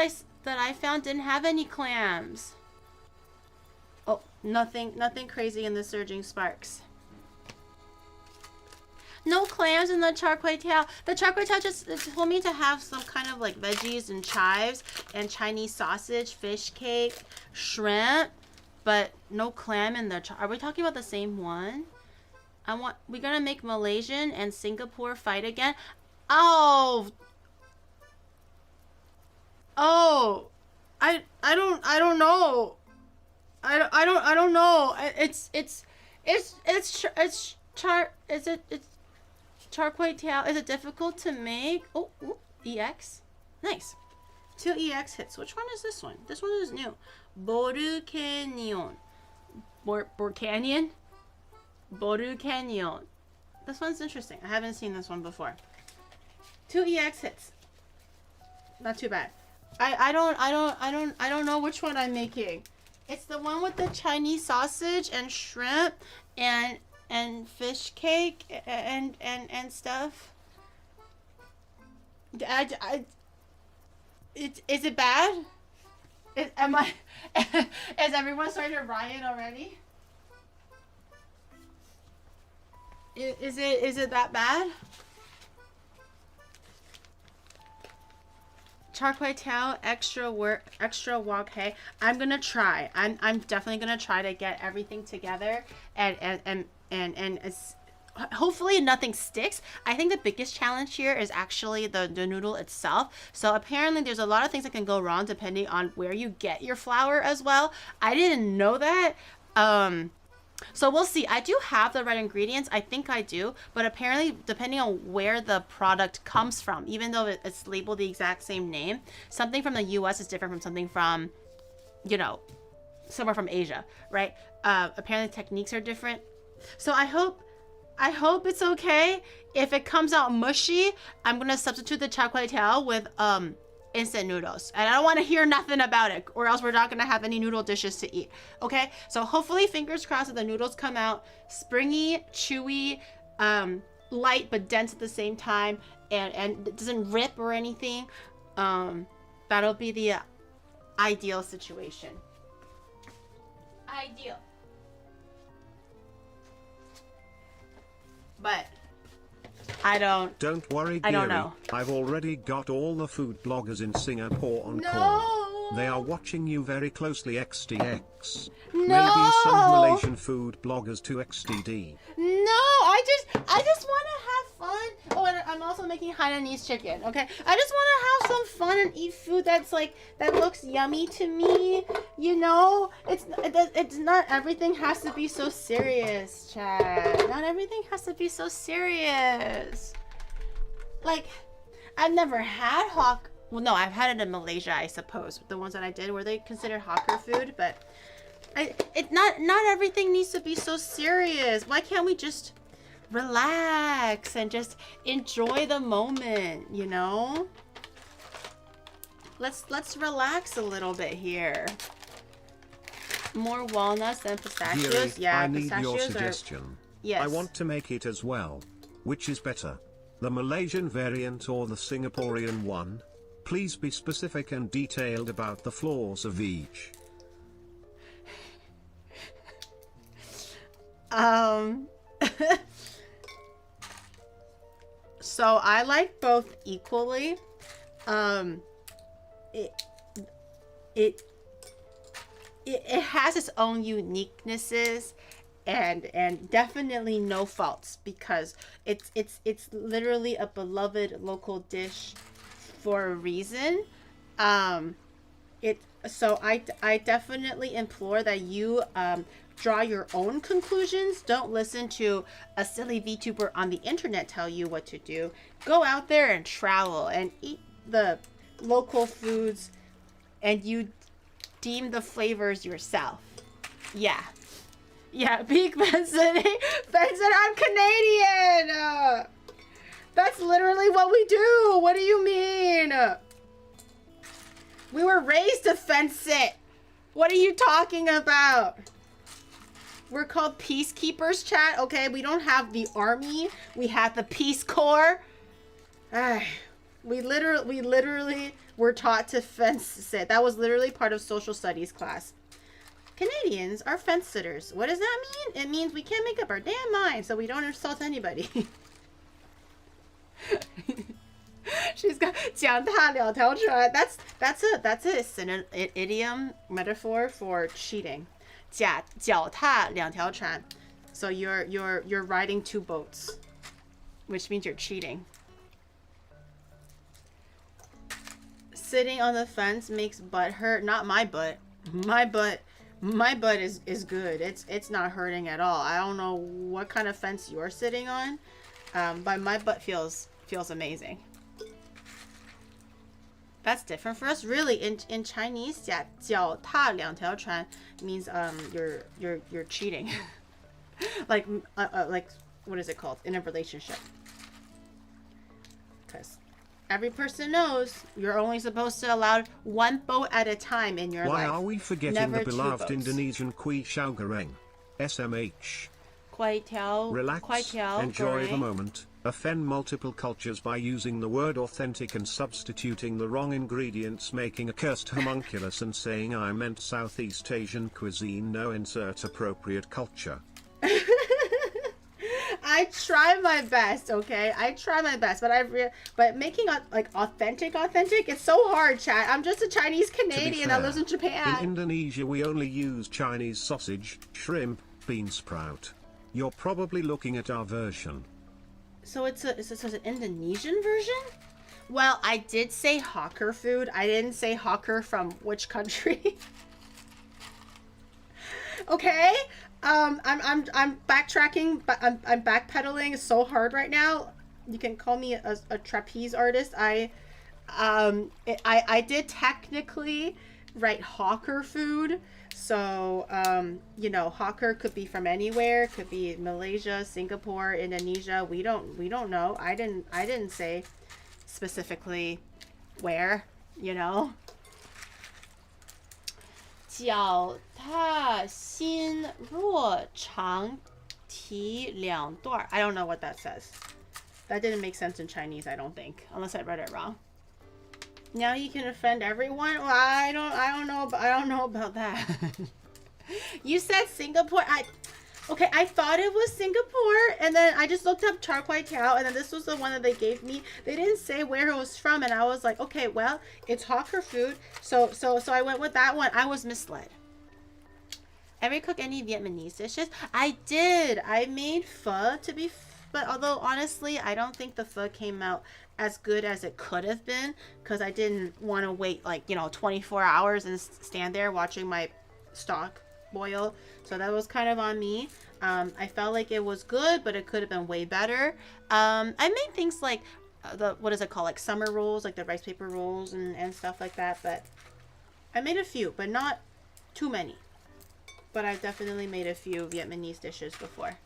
Speaker 1: I found didn't have any clams. Oh, nothing crazy in the Surging Sparks. No clams in the Char Kway Teow. The Char Kway Teow just told me to have some kind of like veggies and chives and Chinese sausage, fish cake, shrimp, but no clam in the Are we talking about the same one? We're gonna make Malaysian and Singapore fight again. Oh, I don't know. I don't know. It's Char Kway Teow. Is it difficult to make? Oh, EX, nice. 2 EX hits. Which one is this one? This one is new. Boru Canyon. Canyon. Boru Canyon. This one's interesting. I haven't seen this one before. 2 EX hits. Not too bad. I don't know which one I'm making. It's the one with the Chinese sausage and shrimp and fish cake and stuff. Is it bad? Is everyone starting to riot already? Is it that bad? Char Kway Teow, extra wok hei. I'm gonna try. I'm definitely gonna try to get everything together and hopefully nothing sticks. I think the biggest challenge here is actually the noodle itself. So apparently there's a lot of things that can go wrong depending on where you get your flour as well. I didn't know that. So we'll see. I do have the right ingredients. I think I do. But apparently, depending on where the product comes from, even though it's labeled the exact same name, something from the US is different from something from, you know, somewhere from Asia, right? Apparently, techniques are different. So I hope it's okay. If it comes out mushy, I'm going to substitute the Char Kway Teow with instant noodles, and I don't want to hear nothing about it, or else we're not going to have any noodle dishes to eat. Okay, so hopefully, fingers crossed, that the noodles come out springy, chewy, light but dense at the same time, and it doesn't rip or anything. That'll be the ideal situation. Ideal. But
Speaker 2: Don't worry,
Speaker 1: I don't
Speaker 2: Giri.
Speaker 1: know.
Speaker 2: I've already got all the food bloggers in Singapore on
Speaker 1: No!
Speaker 2: call. They are watching you very closely, XDX.
Speaker 1: No!
Speaker 2: Maybe some Malaysian food bloggers to XDD.
Speaker 1: No, I just want to have fun. Oh, and I'm also making Hainanese chicken. Okay, I just want to have some fun and eat food that looks yummy to me. You know, it's not everything has to be so serious, Chad. Not everything has to be so serious. Like, I've never had hawk. Well, no, I've had it in Malaysia, I suppose. The ones that I did, were they considered hawker food? But not everything needs to be so serious. Why can't we just relax and just enjoy the moment, you know? Let's relax a little bit here. More walnuts than pistachios.
Speaker 2: Giri,
Speaker 1: Yeah,
Speaker 2: I need your
Speaker 1: pistachios
Speaker 2: suggestion.
Speaker 1: Yes.
Speaker 2: I want to make it as well. Which is better? The Malaysian variant or the Singaporean one? Please be specific and detailed about the flaws of each.
Speaker 1: So I like both equally. It has its own uniquenesses and definitely no faults, because it's literally a beloved local dish for a reason. So I definitely implore that you draw your own conclusions. Don't listen to a silly VTuber on the internet tell you what to do. Go out there and travel and eat the local foods, and you deem the flavors yourself. Yeah, Peak Benson. Benson, I'm Canadian. That's literally what we do. What do you mean? We were raised to fence it. What are you talking about? We're called peacekeepers, chat. Okay, we don't have the army. We have the Peace Corps. We literally were taught to fence it. That was literally part of social studies class. Canadians are fence sitters. What does that mean? It means we can't make up our damn mind, so we don't insult anybody. She's got 脚踏两条船. That's an idiom metaphor for cheating. 脚踏两条船. So you're riding two boats, which means you're cheating. Sitting on the fence makes butt hurt. Not my butt. My butt is good. It's not hurting at all. I don't know what kind of fence you're sitting on, but my butt feels amazing. That's different for us. Really, in Chinese, 脚踏两条船 means you're cheating. like what is it called in a relationship? Because every person knows you're only supposed to allow one boat at a time in your life.
Speaker 2: Why are we forgetting
Speaker 1: Never
Speaker 2: the beloved
Speaker 1: 2 boats.
Speaker 2: Indonesian Kway Teow goreng? SMH.
Speaker 1: Kway Teow,
Speaker 2: Relax,
Speaker 1: Kway Teow,
Speaker 2: enjoy the
Speaker 1: goreng.
Speaker 2: moment, offend multiple cultures by using the word authentic and substituting the wrong ingredients, making a cursed homunculus and saying I meant Southeast Asian cuisine, no insert appropriate culture.
Speaker 1: I try my best, okay? I try my best, but making like authentic, it's so hard, chat. I'm just a Chinese Canadian that lives in Japan.
Speaker 2: In Indonesia, we only use Chinese sausage, shrimp, bean sprout. You're probably looking at our version.
Speaker 1: So it's an Indonesian version? Well, I did say hawker food. I didn't say hawker from which country. Okay? I'm backtracking, but I'm backpedaling so hard right now. You can call me a trapeze artist. I did technically write hawker food. So, you know, hawker could be from anywhere. Could be Malaysia, Singapore, Indonesia. We don't know. I didn't say specifically where, you know. 脚踏心若长提两段. I don't know what that says. That didn't make sense in Chinese, I don't think, unless I read it wrong. Now you can offend everyone. Well, I don't know about that. You said Singapore. Okay, I thought it was Singapore, and then I just looked up Char Kway Teow, and then this was the one that they gave me. They didn't say where it was from, and I was like, okay, well, it's hawker food, so I went with that one. I was misled. Ever cook any Vietnamese dishes? I did. I made pho but although honestly, I don't think the pho came out as good as it could have been, because I didn't want to wait 24 hours and stand there watching my stock boil. So that was kind of on me. I felt like it was good, but it could have been way better. I made things like what is it called? Like summer rolls, like the rice paper rolls and stuff like that. But I made a few, but not too many. But I've definitely made a few Vietnamese dishes before.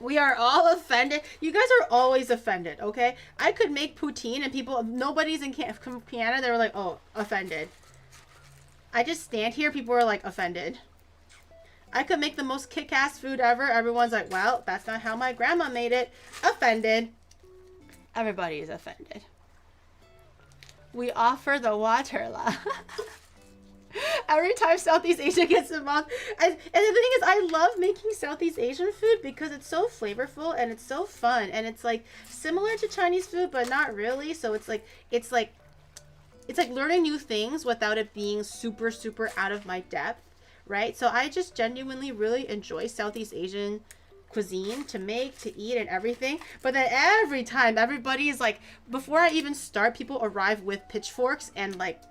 Speaker 1: We are all offended. You guys are always offended, okay? I could make poutine and nobody's in Canada, they were like, oh, offended. I just stand here, people are like offended. I could make the most kick-ass food ever. Everyone's like, well, that's not how my grandma made it. Offended. Everybody is offended. We offer the water la. Every time Southeast Asia gets involved. And the thing is, I love making Southeast Asian food because it's so flavorful and it's so fun. And it's like similar to Chinese food, but not really. So it's like learning new things without it being super, super out of my depth, right? So I just genuinely really enjoy Southeast Asian cuisine to make, to eat, and everything. But then every time, everybody is like, before I even start, people arrive with pitchforks and like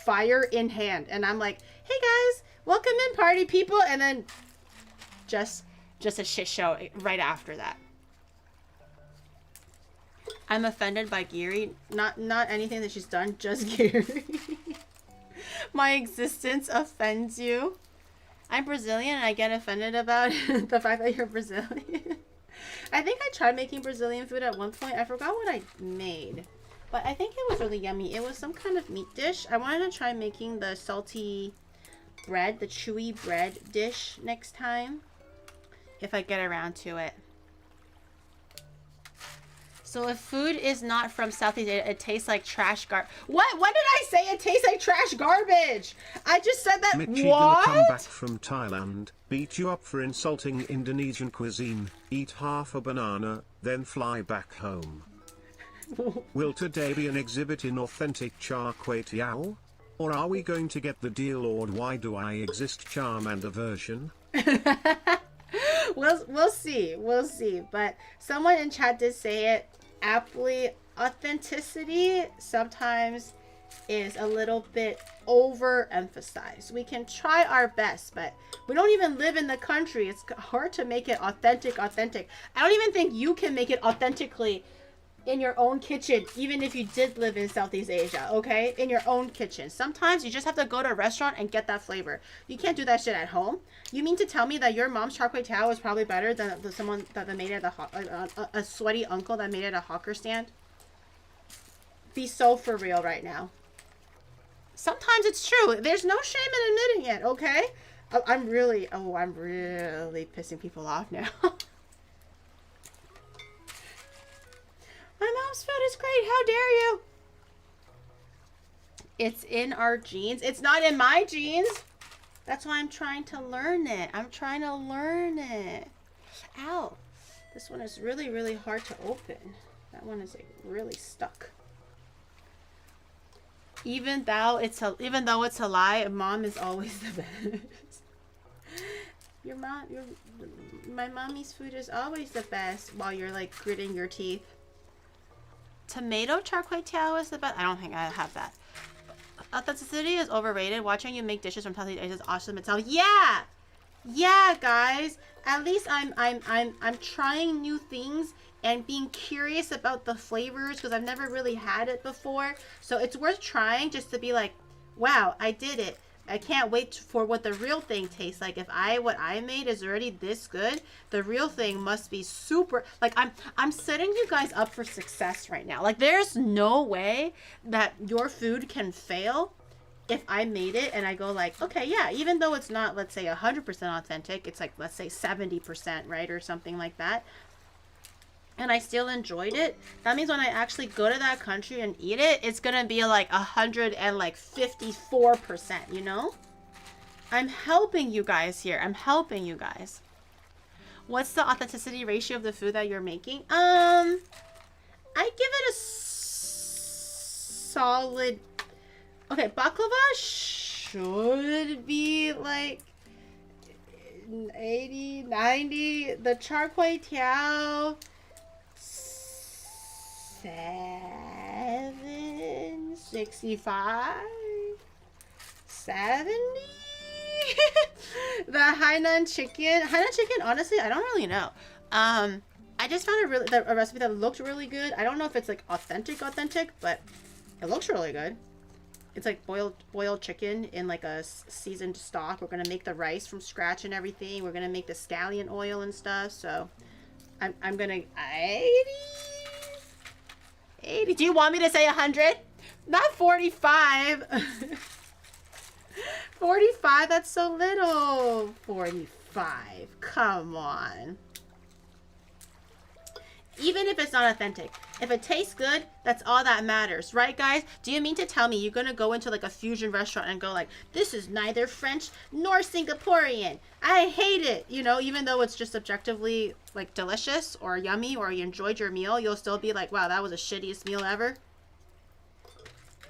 Speaker 1: fire in hand. And I'm like, hey guys, welcome in, party people. And then just a shit show right after that. I'm offended by Giri. Not anything that she's done, just Giri. My existence offends you. I'm Brazilian and I get offended about the fact that you're Brazilian. I think I tried making Brazilian food at one point. I forgot what I made. But I think it was really yummy. It was some kind of meat dish. I wanted to try making the salty bread, the chewy bread dish next time. If I get around to it. So if food is not from Southeast Asia, it tastes like trash What? When did I say it tastes like trash garbage? I just said that.
Speaker 2: Mitchie gonna come back from Thailand, beat you up for insulting Indonesian cuisine, eat half a banana, then fly back home. Will today be an exhibit in authentic Char Kway Teow? Or are we going to get the deal or why do I exist Charmander version?
Speaker 1: We'll see. We'll see. But someone in chat did say it aptly. Authenticity sometimes is a little bit overemphasized. We can try our best, but we don't even live in the country. It's hard to make it authentic. I don't even think you can make it authentically in your own kitchen, even if you did live in Southeast Asia, okay? In your own kitchen. Sometimes you just have to go to a restaurant and get that flavor. You can't do that shit at home. You mean to tell me that your mom's Char Kway Teow is probably better than someone that made it at a sweaty uncle that made it at a hawker stand? Be so for real right now. Sometimes it's true. There's no shame in admitting it, okay? I'm really pissing people off now. My mom's food is great. How dare you? It's in our genes. It's not in my genes. That's why I'm trying to learn it. I'm trying to learn it. Ow. This one is really, really hard to open. That one is like really stuck. Even though it's a lie, mom is always the best. My mommy's food is always the best while you're like gritting your teeth. Tomato Char Kway Teow is the best. I don't think I have that. Authenticity is overrated. Watching you make dishes from Southeast Asia is awesome itself. Yeah, yeah, guys. At least I'm trying new things and being curious about the flavors because I've never really had it before. So it's worth trying just to be like, wow, I did it. I can't wait for what the real thing tastes like. If what I made is already this good, the real thing must be super. Like I'm setting you guys up for success right now. Like there's no way that your food can fail if I made it and I go like, okay, yeah, even though it's not, let's say 100% authentic, it's like, let's say 70%, right? Or something like that. And I still enjoyed it. That means when I actually go to that country and eat it, it's gonna be like 154%, you know? I'm helping you guys here. I'm helping you guys. What's the authenticity ratio of the food that you're making? I give it a solid. Okay, baklava should be like 80, 90. The Char Kway Teow 65, 70. The Hainan chicken, honestly, I don't really know. I just found a recipe that looked really good. I don't know if it's like authentic, but it looks really good. It's like boiled chicken in like a seasoned stock. We're gonna make the rice from scratch and everything. We're gonna make the scallion oil and stuff. So I'm gonna 80. Do you want me to say 100? Not 45. 45, that's so little. 45, come on. Even if it's not authentic, if it tastes good, that's all that matters, right, guys? Do you mean to tell me you're gonna go into like a fusion restaurant and go like, this is neither French nor Singaporean, I hate it, you know? Even though it's just objectively like delicious or yummy or you enjoyed your meal, you'll still be like, wow, that was the shittiest meal ever.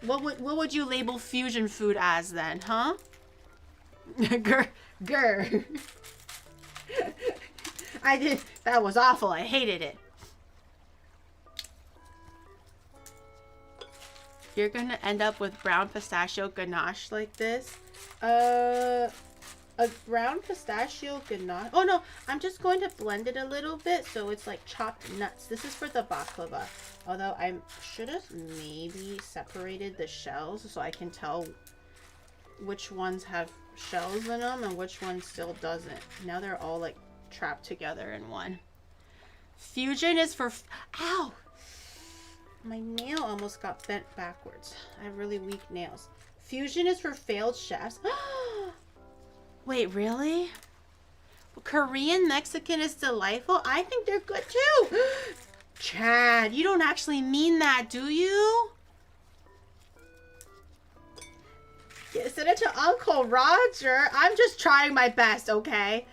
Speaker 1: What would you label fusion food as then, huh? Grr. That was awful, I hated it. You're gonna end up with brown pistachio ganache like this. A brown pistachio ganache. Oh no, I'm just going to blend it a little bit so it's like chopped nuts. This is for the baklava. Although I should have maybe separated the shells so I can tell which ones have shells in them and which one still doesn't. Now they're all like trapped together in one. Fusion is for... Ow! My nail almost got bent backwards. I have really weak nails. Fusion is for failed chefs. Wait, really? Korean Mexican is delightful? I think they're good too. Chad, you don't actually mean that, do you? Yeah, send it to Uncle Roger. I'm just trying my best, okay?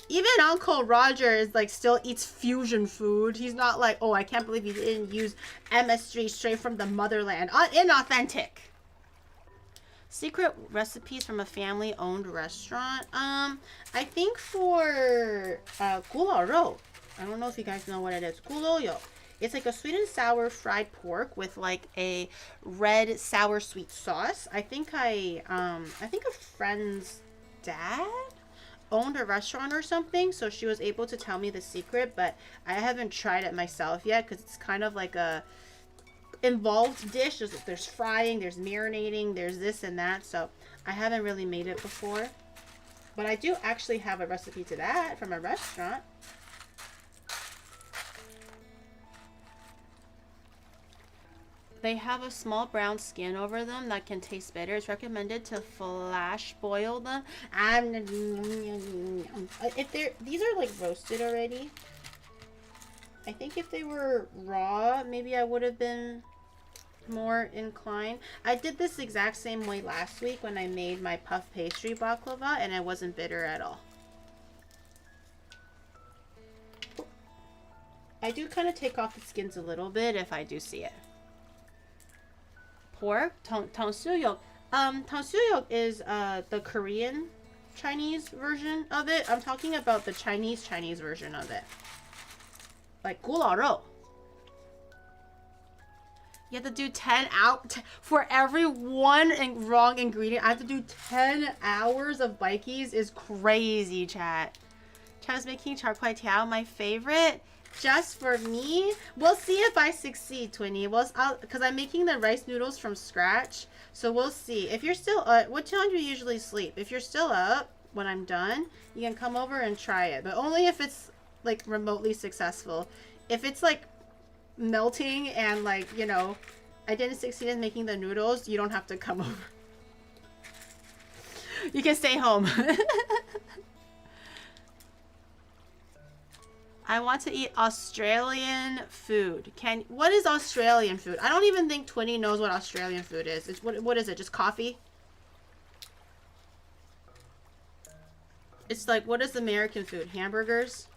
Speaker 1: Even Uncle Roger is like still eats fusion food. He's not like, oh, I can't believe he didn't use MSG straight from the motherland. Inauthentic. Secret recipes from a family-owned restaurant. I think for gularo. I don't know if you guys know what it is. Guloyo. It's like a sweet and sour fried pork with like a red sour sweet sauce. I think a friend's dad owned a restaurant or something, so she was able to tell me the secret, but I haven't tried it myself yet because it's kind of like a involved dish. There's frying, there's marinating, there's this and that, so I haven't really made it before. But I do actually have a recipe to that from a restaurant. They have a small brown skin over them that can taste bitter. It's recommended to flash boil them. If these are like roasted already. I think if they were raw, maybe I would have been more inclined. I did this exact same way last week when I made my puff pastry baklava, and it wasn't bitter at all. I do kind of take off the skins a little bit if I do see it. Pork, tonsuryok. Tonsuryok is the Korean Chinese version of it. I'm talking about the Chinese version of it. Like gularo. You have to do 10 out for every one wrong ingredient. I have to do 10 hours of bikies is crazy, chat. Chat's making Char Kway Teow my favorite. Just for me. We'll see if I succeed, Twinnie. Well, because I'm making the rice noodles from scratch. So we'll see. If you're still up, what time do you usually sleep? If you're still up when I'm done, you can come over and try it. But only if it's like remotely successful. If it's like melting and like, you know, I didn't succeed in making the noodles, you don't have to come over. You can stay home. I want to eat Australian food. What is Australian food? I don't even think Twinnie knows what Australian food is. What is it? Just coffee? It's like, what is American food? Hamburgers?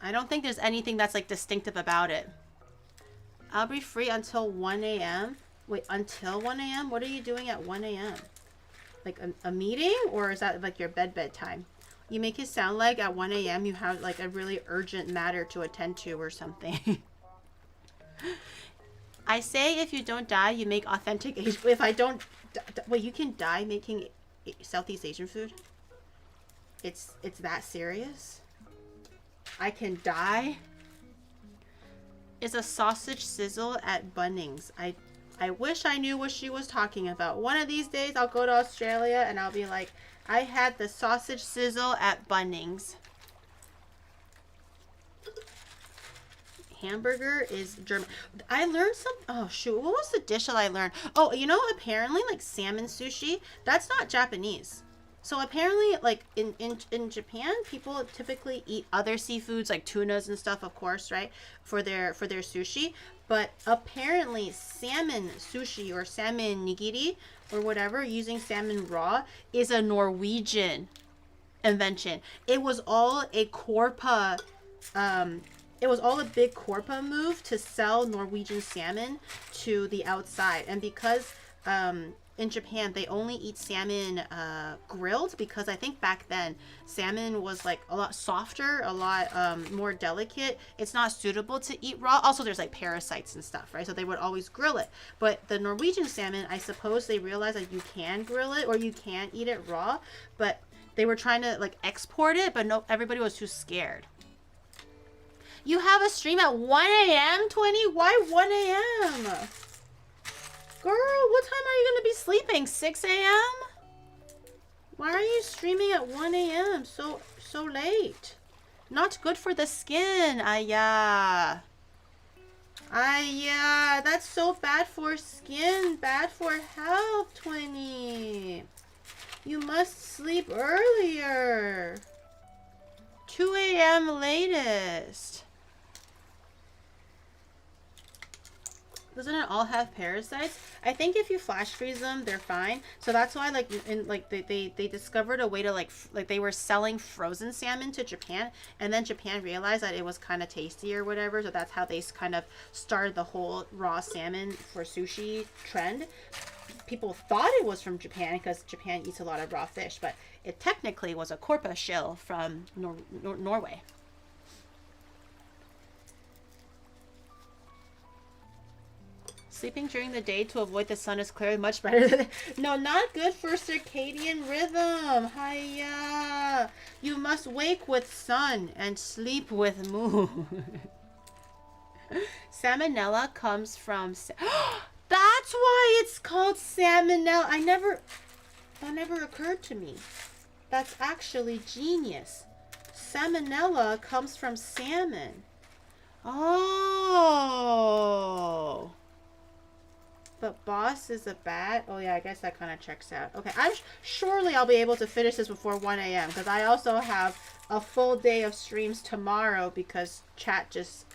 Speaker 1: I don't think there's anything that's like distinctive about it. I'll be free until 1 a.m. Wait, until 1 a.m.? What are you doing at 1 a.m.? Like a meeting? Or is that like your bedtime? You make it sound like at 1 a.m. you have like a really urgent matter to attend to or something. I say if you don't die, you make authentic Asian. If I don't... Wait, you can die making Southeast Asian food? It's that serious? I can die? It's a sausage sizzle at Bunnings. I wish I knew what she was talking about. One of these days I'll go to Australia and I'll be like, I had the sausage sizzle at Bunnings. Hamburger is German. I learned some... Oh, shoot. What was the dish that I learned? Oh, you know, apparently, like, salmon sushi, that's not Japanese. So, apparently, like, in Japan, people typically eat other seafoods, like tunas and stuff, of course, right? For their sushi. But apparently, salmon sushi or salmon nigiri or whatever, using salmon raw, is a Norwegian invention. It was all a Korpa... it was all a big Korpa move to sell Norwegian salmon to the outside. And because in Japan, they only eat salmon grilled, because I think back then, salmon was like a lot softer, a lot more delicate. It's not suitable to eat raw. Also, there's like parasites and stuff, right? So they would always grill it. But the Norwegian salmon, I suppose they realized that you can grill it or you can eat it raw. But they were trying to like export it, but no, everybody was too scared. You have a stream at 1 a.m., Twinnie? Why 1 a.m.? Girl, what time are you going to be sleeping? 6 a.m.? Why are you streaming at 1 a.m. so late? Not good for the skin. Ayah. Ayah. That's so bad for skin. Bad for health, Twinnie. You must sleep earlier. 2 a.m. latest. Doesn't it all have parasites? I think if you flash freeze them, they're fine. So that's why, like, they discovered a way to like they were selling frozen salmon to Japan, and then Japan realized that it was kind of tasty or whatever. So that's how they kind of started the whole raw salmon for sushi trend. People thought it was from Japan because Japan eats a lot of raw fish, but it technically was a Korpa shill from Norway. Sleeping during the day to avoid the sun is clearly much better. No, not good for circadian rhythm. Hiya. You must wake with sun and sleep with moon. Salmonella comes from... That's why it's called salmonella. That never occurred to me. That's actually genius. Salmonella comes from salmon. Oh. But boss is a bat. Oh yeah, I guess that kind of checks out. Okay, surely I'll be able to finish this before 1 a.m. because I also have a full day of streams tomorrow because chat just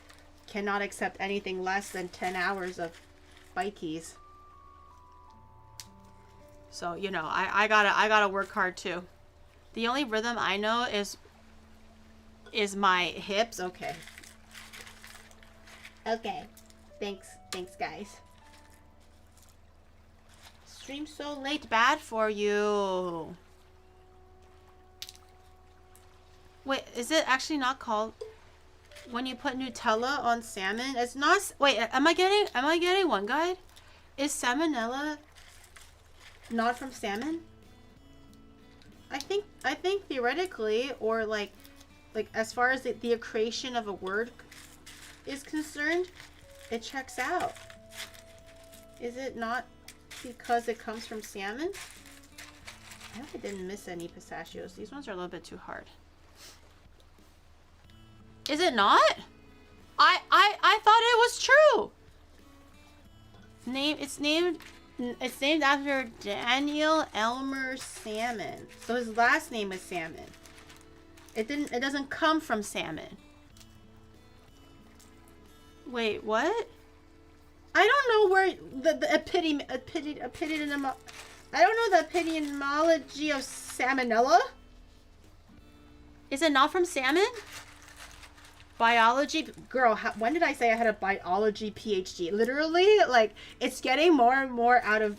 Speaker 1: cannot accept anything less than 10 hours of bikies. So, you know, I gotta work hard too. The only rhythm I know is my hips. Okay. Okay. Thanks, guys. Stream so late, bad for you. Wait, is it actually not called when you put Nutella on salmon? It's not. Wait, am I getting one guide? Is salmonella not from salmon? I think theoretically, or like as far as the creation of a word is concerned, it checks out. Is it not because it comes from salmon? I hope I didn't miss any pistachios. These ones are a little bit too hard. Is it not? I thought it was true. It's named after Daniel Elmer Salmon. So his last name is Salmon. It doesn't come from salmon. Wait, what? I don't know where the I don't know the epidemiology of salmonella. Is it not from salmon? Biology, girl, when did I say I had a biology PhD? Literally, like, it's getting more and more out of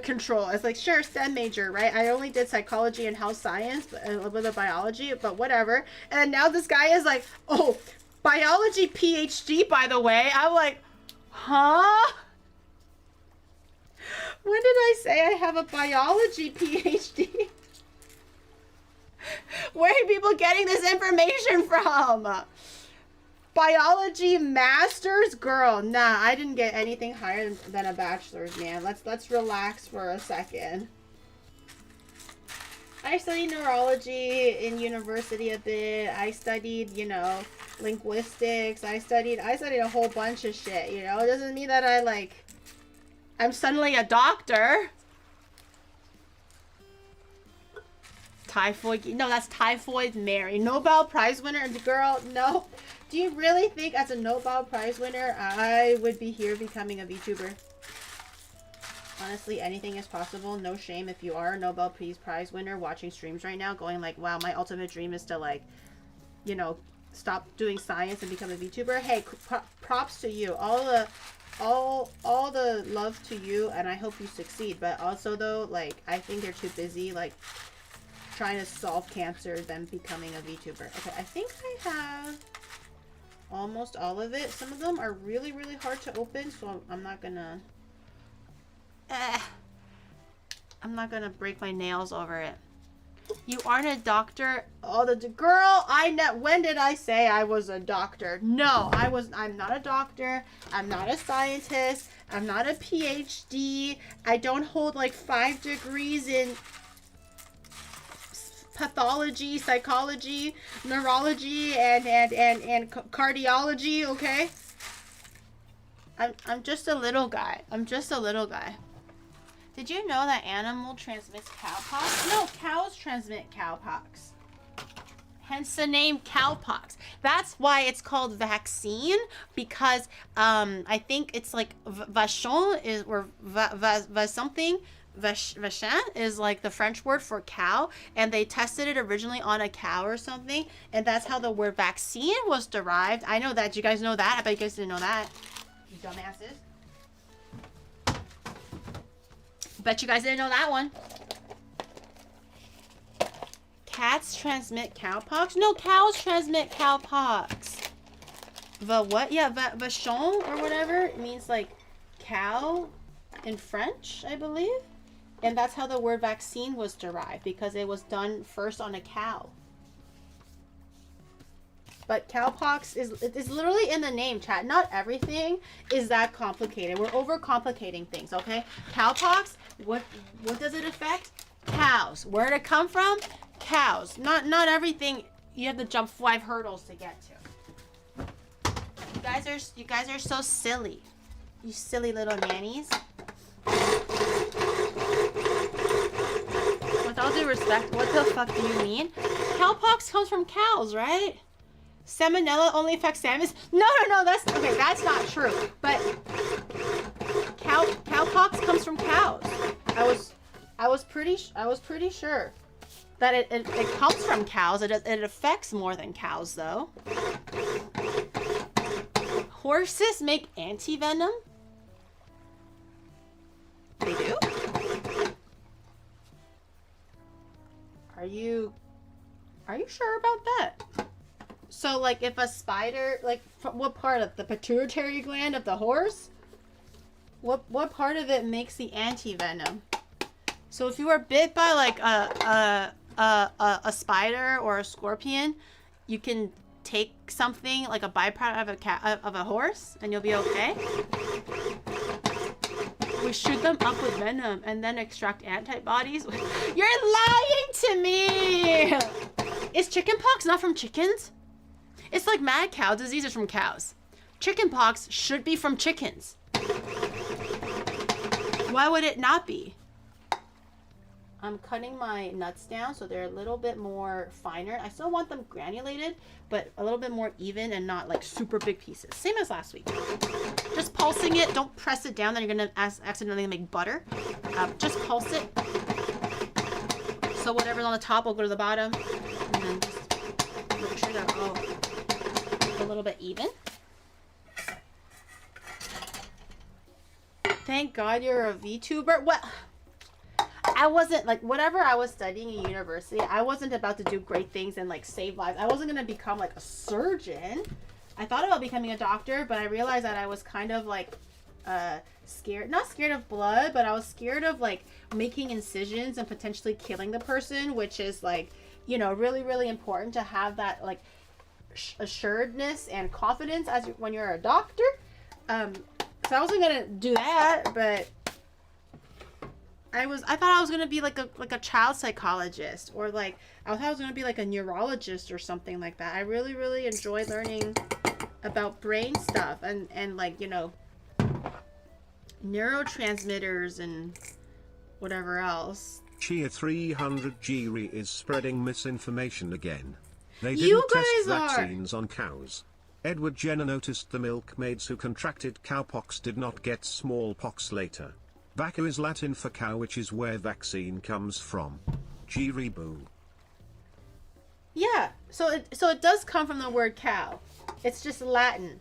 Speaker 1: control. It's like, sure, STEM major, right? I only did psychology and health science, but a little bit of biology, but whatever. And now this guy is like, oh, biology PhD, by the way. I'm like, huh? When did I say I have a biology PhD? Where are people getting this information from? Biology masters? Girl, nah, I didn't get anything higher than a bachelor's, man. Let's relax for a second. I studied neurology in university a bit. I studied, you know, linguistics. I studied a whole bunch of shit, you know? It doesn't mean that I'm suddenly a doctor. Typhoid, no, that's Typhoid Mary. Nobel Prize winner, girl, no. Do you really think as a Nobel Prize winner, I would be here becoming a VTuber? Honestly, anything is possible. No shame if you are a Nobel Peace Prize winner watching streams right now going like, wow, my ultimate dream is to, like, you know, stop doing science and become a VTuber. Hey, props to you. All the love to you, and I hope you succeed. But also, though, like, I think they're too busy, like, trying to solve cancer than becoming a VTuber. Okay, I think I have almost all of it. Some of them are really, really hard to open, so I'm not gonna... I'm not gonna break my nails over it. You aren't a doctor. Oh, girl, when did I say I was a doctor? No, I'm not a doctor. I'm not a scientist. I'm not a PhD. I don't hold like 5 degrees in pathology, psychology, neurology, and cardiology, okay? I'm just a little guy. Did you know that animal transmits cowpox? No, cows transmit cowpox. Hence the name cowpox. That's why it's called vaccine, because I think it's like vachon is, or something. Vachin is like the French word for cow, and they tested it originally on a cow or something, and that's how the word vaccine was derived. I know that. You guys know that? I bet you guys didn't know that. You dumbasses. Bet you guys didn't know that one. Cats transmit cowpox? No, cows transmit cowpox. what? Yeah, vachon or whatever. It means like cow in French, I believe. And that's how the word vaccine was derived, because it was done first on a cow. But cowpox is literally in the name, chat. Not everything is that complicated. We're overcomplicating things, okay? Cowpox, what does it affect? Cows. Where did it come from? Cows. Not everything you have to jump 5 hurdles to get to. You guys are so silly. You silly little nannies. With all due respect, what the fuck do you mean? Cowpox comes from cows, right? Salmonella only affects salmons? No, that's okay, that's not true. But cowpox comes from cows. I was pretty sure that it comes from cows. It affects more than cows though. Horses make anti-venom? They do? Are you sure about that? So, like, if a spider, like, what part of the pituitary gland of the horse? What part of it makes the anti-venom? So, if you were bit by, like, a spider or a scorpion, you can take something, like a byproduct of a horse, and you'll be okay? We shoot them up with venom and then extract antibodies. You're lying to me! Is chickenpox not from chickens? It's like mad cow disease is from cows. Chickenpox should be from chickens. Why would it not be? I'm cutting my nuts down so they're a little bit more finer. I still want them granulated, but a little bit more even and not like super big pieces. Same as last week. Just pulsing it. Don't press it down, then you're gonna accidentally make butter. Just pulse it. So whatever's on the top will go to the bottom. And then just make sure they're all a little bit even. Thank God you're a VTuber. What? I wasn't like, whatever I was studying in university, I wasn't about to do great things and like save lives. I wasn't going to become like a surgeon. I thought about becoming a doctor, but I realized that I was kind of like scared, not scared of blood, but I was scared of like making incisions and potentially killing the person, which is like, you know, really, really important to have that like assuredness and confidence as when you're a doctor. So I wasn't going to do that, but I thought I was gonna be like a child psychologist, or like I thought I was gonna be like a neurologist or something like that. I really, really enjoy learning about brain stuff and like, you know, neurotransmitters and whatever else.
Speaker 2: Cheer 300 Giri is spreading misinformation again. They didn't test vaccines on cows. Edward Jenner noticed the milkmaids who contracted cowpox did not get smallpox later. Vacca is Latin for cow, which is where vaccine comes from. Giri boo.
Speaker 1: Yeah, so it does come from the word cow. It's just Latin,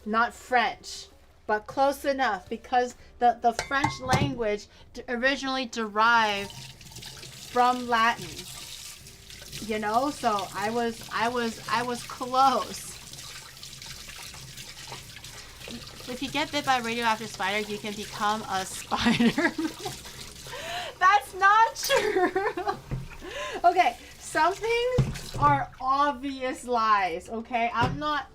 Speaker 1: not French, but close enough, because the French language originally derived from Latin. You know, so I was close. If you get bit by radioactive spiders, you can become a spider. That's not true. Okay, some things are obvious lies, okay? I'm not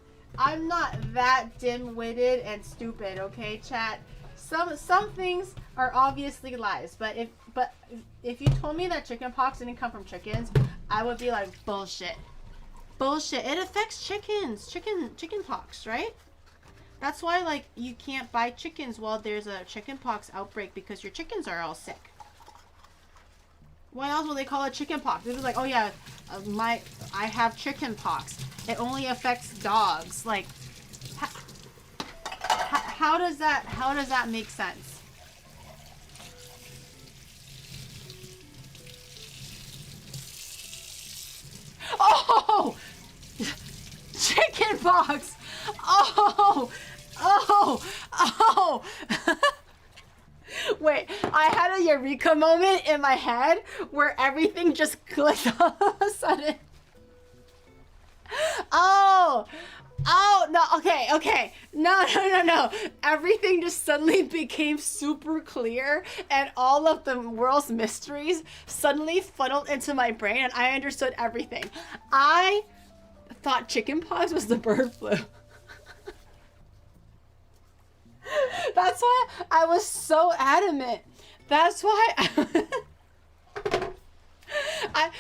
Speaker 1: that dim-witted and stupid, okay, chat? Some things are obviously lies, but if you told me that chickenpox didn't come from chickens, I would be like, bullshit. Bullshit. It affects chickens. Chickenpox, right? That's why, like, you can't buy chickens while there's a chickenpox outbreak, because your chickens are all sick. What else will they call it chickenpox? It was like, oh yeah, I have chickenpox. It only affects dogs. Like, how does that make sense? Oh, chickenpox. Oh. Wait, I had a eureka moment in my head where everything just clicked all of a sudden. Oh, Okay. No. Everything just suddenly became super clear, and all of the world's mysteries suddenly funneled into my brain, and I understood everything. I thought chickenpox was the bird flu. That's why I was so adamant. That's why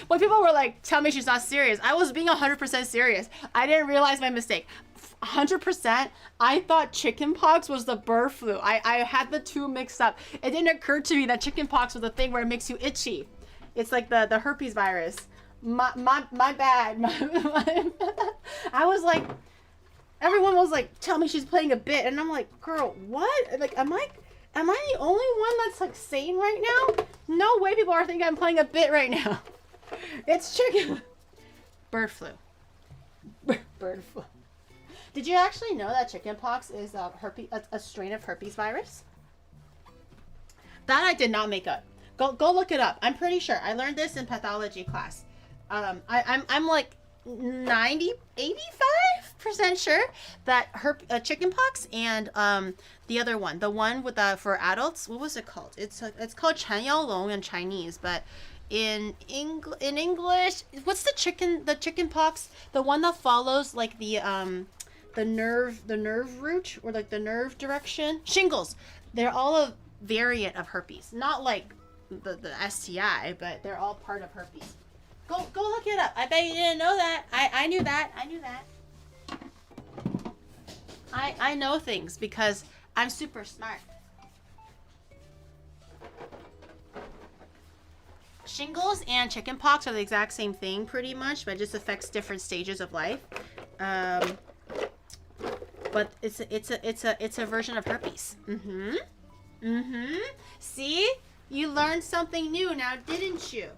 Speaker 1: when people were like, tell me she's not serious, I was being 100% serious. I didn't realize my mistake. 100%, I thought chickenpox was the bird flu. I had the two mixed up. It didn't occur to me that chickenpox was the thing where it makes you itchy. It's like the herpes virus. My bad. I was like, everyone was like, tell me she's playing a bit. And I'm like, girl, what? Like, am I the only one that's like sane right now? No way people are thinking I'm playing a bit right now. It's chicken. Bird flu. Bird flu. Did you actually know that chickenpox is a strain of herpes virus? That I did not make up. Go look it up. I'm pretty sure. I learned this in pathology class. I'm like 85% sure that chickenpox and the other one, the one with for adults, what was it called? It's called 缠腰龙 in Chinese, but in English, what's the chickenpox? The one that follows like the nerve route, or like the nerve direction? Shingles. They're all a variant of herpes, not like the STI, but they're all part of herpes. Go look it up. I bet you didn't know that. I knew that. I know things because I'm super smart. Shingles and chickenpox are the exact same thing pretty much, but it just affects different stages of life. But it's a version of herpes. See? You learned something new now, didn't you?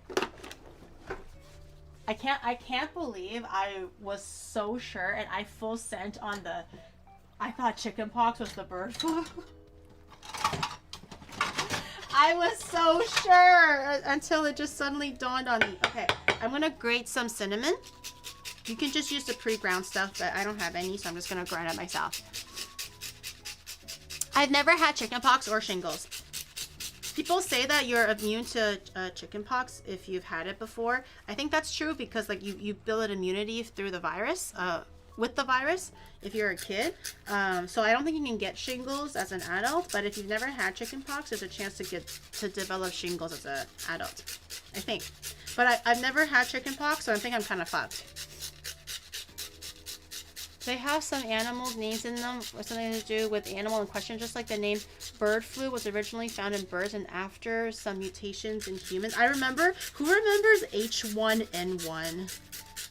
Speaker 1: I can't believe I was so sure, and I full sent on I thought chickenpox was the bird flu. I was so sure until it just suddenly dawned on me. Okay, I'm gonna grate some cinnamon. You can just use the pre-ground stuff, but I don't have any, so I'm just gonna grind it myself. I've never had chickenpox or shingles. People say that you're immune to chickenpox if you've had it before. I think that's true because like you build immunity through the virus, with the virus if you're a kid. So I don't think you can get shingles as an adult, but if you've never had chickenpox, there's a chance to develop shingles as an adult, I think. But I've never had chickenpox, so I think I'm kind of fucked. They have some animals' names in them or something to do with the animal in question, just like the name bird flu was originally found in birds and after some mutations in humans. I remember, who remembers H1N1?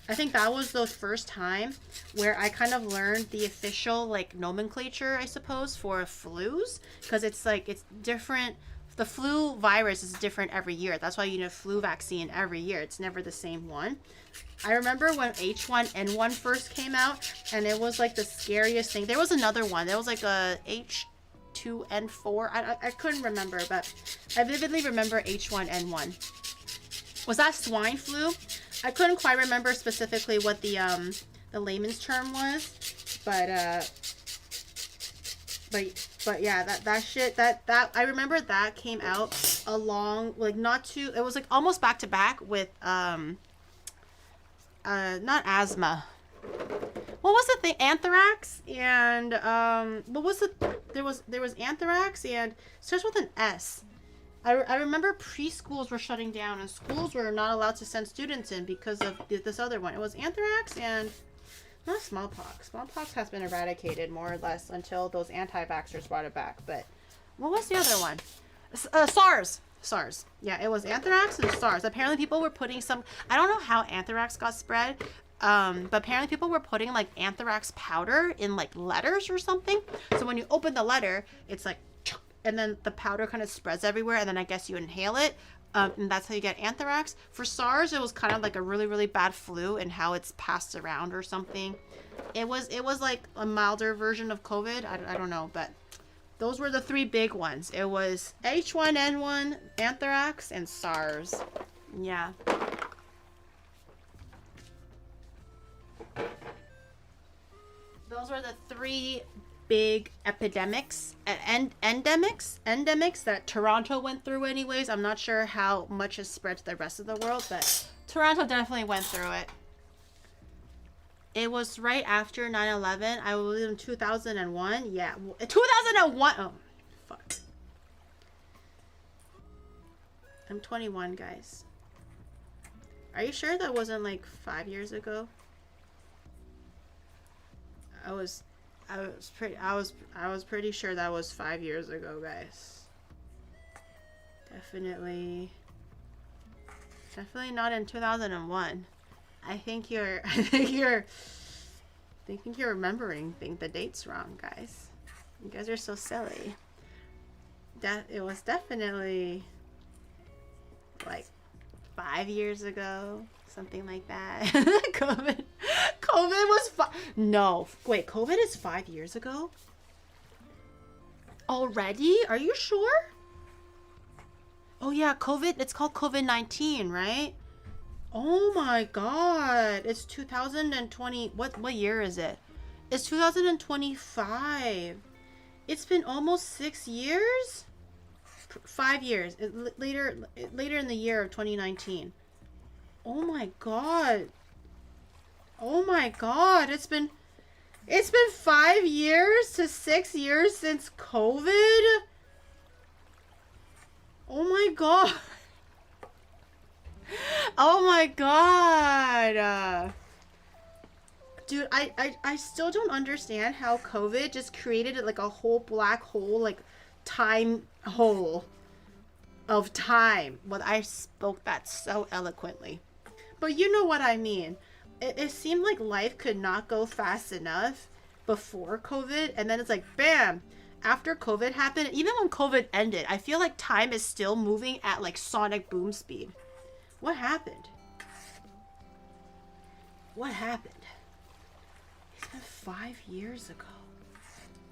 Speaker 1: I think that was the first time where I kind of learned the official like nomenclature, I suppose, for flus, because it's like, it's different. The flu virus is different every year. That's why you need a flu vaccine every year. It's never the same one. I remember when H1N1 first came out, and it was like the scariest thing. There was another one. There was like a H2N4. I couldn't remember, but I vividly remember H1N1. Was that swine flu? I couldn't quite remember specifically what the layman's term was, but yeah, that shit, that I remember that came out along, like, not too, it was like almost back to back with not asthma. What was the thing? Anthrax and what was the, there was anthrax and starts with an S. I remember preschools were shutting down and schools were not allowed to send students in because of this other one. It was anthrax and not smallpox. Smallpox has been eradicated more or less until those anti-vaxxers brought it back. But what was the other one? SARS. SARS. Yeah, it was anthrax and SARS. Apparently people were putting some, I don't know how anthrax got spread, but apparently people were putting like anthrax powder in like letters or something. So when you open the letter, it's like, and then the powder kind of spreads everywhere, and then I guess you inhale it, and that's how you get anthrax. For SARS, it was kind of like a really, really bad flu and how it's passed around or something. It was like a milder version of COVID. I don't know, but those were the three big ones. It was H1N1, anthrax, and SARS. Yeah. Those were the three big epidemics and endemics that Toronto went through anyways. I'm not sure how much has spread to the rest of the world, but Toronto definitely went through it. It was right after 9/11. I was in 2001. Yeah, 2001. Oh, fuck. I'm 21, guys. Are you sure that wasn't like 5 years ago? I was pretty sure that was 5 years ago, guys. Definitely not in 2001. I think you're remembering the dates wrong, guys. You guys are so silly. That it was definitely like 5 years ago, something like that. COVID was no, wait, COVID is 5 years ago? Already? Are you sure? Oh yeah, COVID, it's called COVID-19, right? Oh my god, it's 2020. What year is it? It's 2025. It's been almost 6 years? 5 years. Later in the year of 2019. Oh my god. Oh my god, it's been 5 years to 6 years since COVID? Oh my god. Oh my god. Dude, I still don't understand how COVID just created like a whole black hole, like time hole of time. Well, I spoke that so eloquently. But you know what I mean. It seemed like life could not go fast enough before COVID, and then it's like, bam! After COVID happened, even when COVID ended, I feel like time is still moving at like sonic boom speed. What happened? What happened? It's been 5 years ago.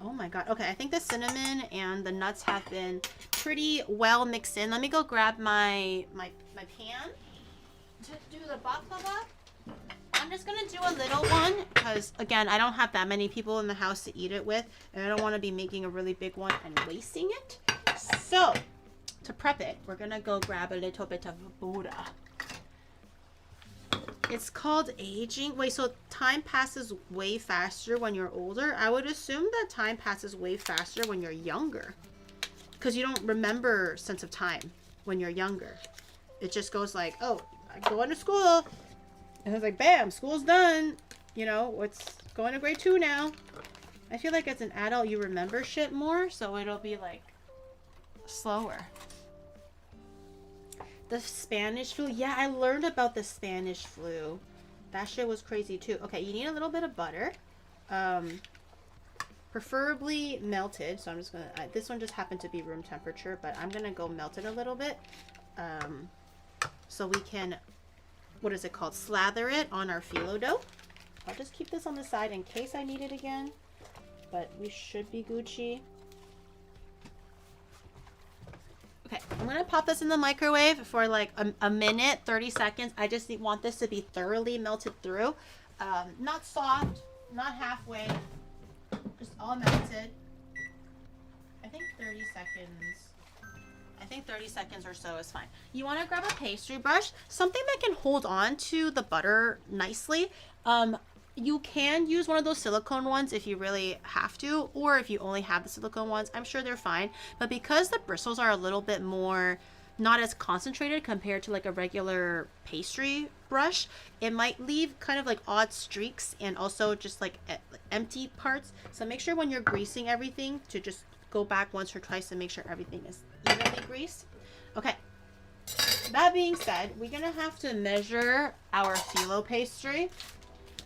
Speaker 1: Oh my god. Okay, I think the cinnamon and the nuts have been pretty well mixed in. Let me go grab my pan to do the baklava. I'm just gonna do a little one because, again, I don't have that many people in the house to eat it with, and I don't want to be making a really big one and wasting it. So, to prep it, we're gonna go grab a little bit of Buddha. It's called aging. Wait, so time passes way faster when you're older? I would assume that time passes way faster when you're younger, because you don't remember sense of time when you're younger. It just goes like, oh, I go into school, and it's like, bam, school's done. You know, it's going to grade 2 now. I feel like as an adult, you remember shit more, so it'll be like slower. The Spanish flu. Yeah, I learned about the Spanish flu. That shit was crazy too. Okay, you need a little bit of butter. Preferably melted. So I'm just gonna, this one just happened to be room temperature, but I'm gonna go melt it a little bit. So we can, what is it called? Slather it on our phyllo dough. I'll just keep this on the side in case I need it again, but we should be Gucci. Okay, I'm gonna pop this in the microwave for like a minute, 30 seconds. I just want this to be thoroughly melted through. Not soft, not halfway, just all melted. I think 30 seconds or so is fine. You wanna grab a pastry brush, something that can hold on to the butter nicely. You can use one of those silicone ones if you really have to, or if you only have the silicone ones, I'm sure they're fine. But because the bristles are a little bit more, not as concentrated compared to like a regular pastry brush, it might leave kind of like odd streaks and also just like empty parts. So make sure when you're greasing everything to just go back once or twice to make sure everything is evenly greased. Okay, that being said, we're gonna have to measure our phyllo pastry.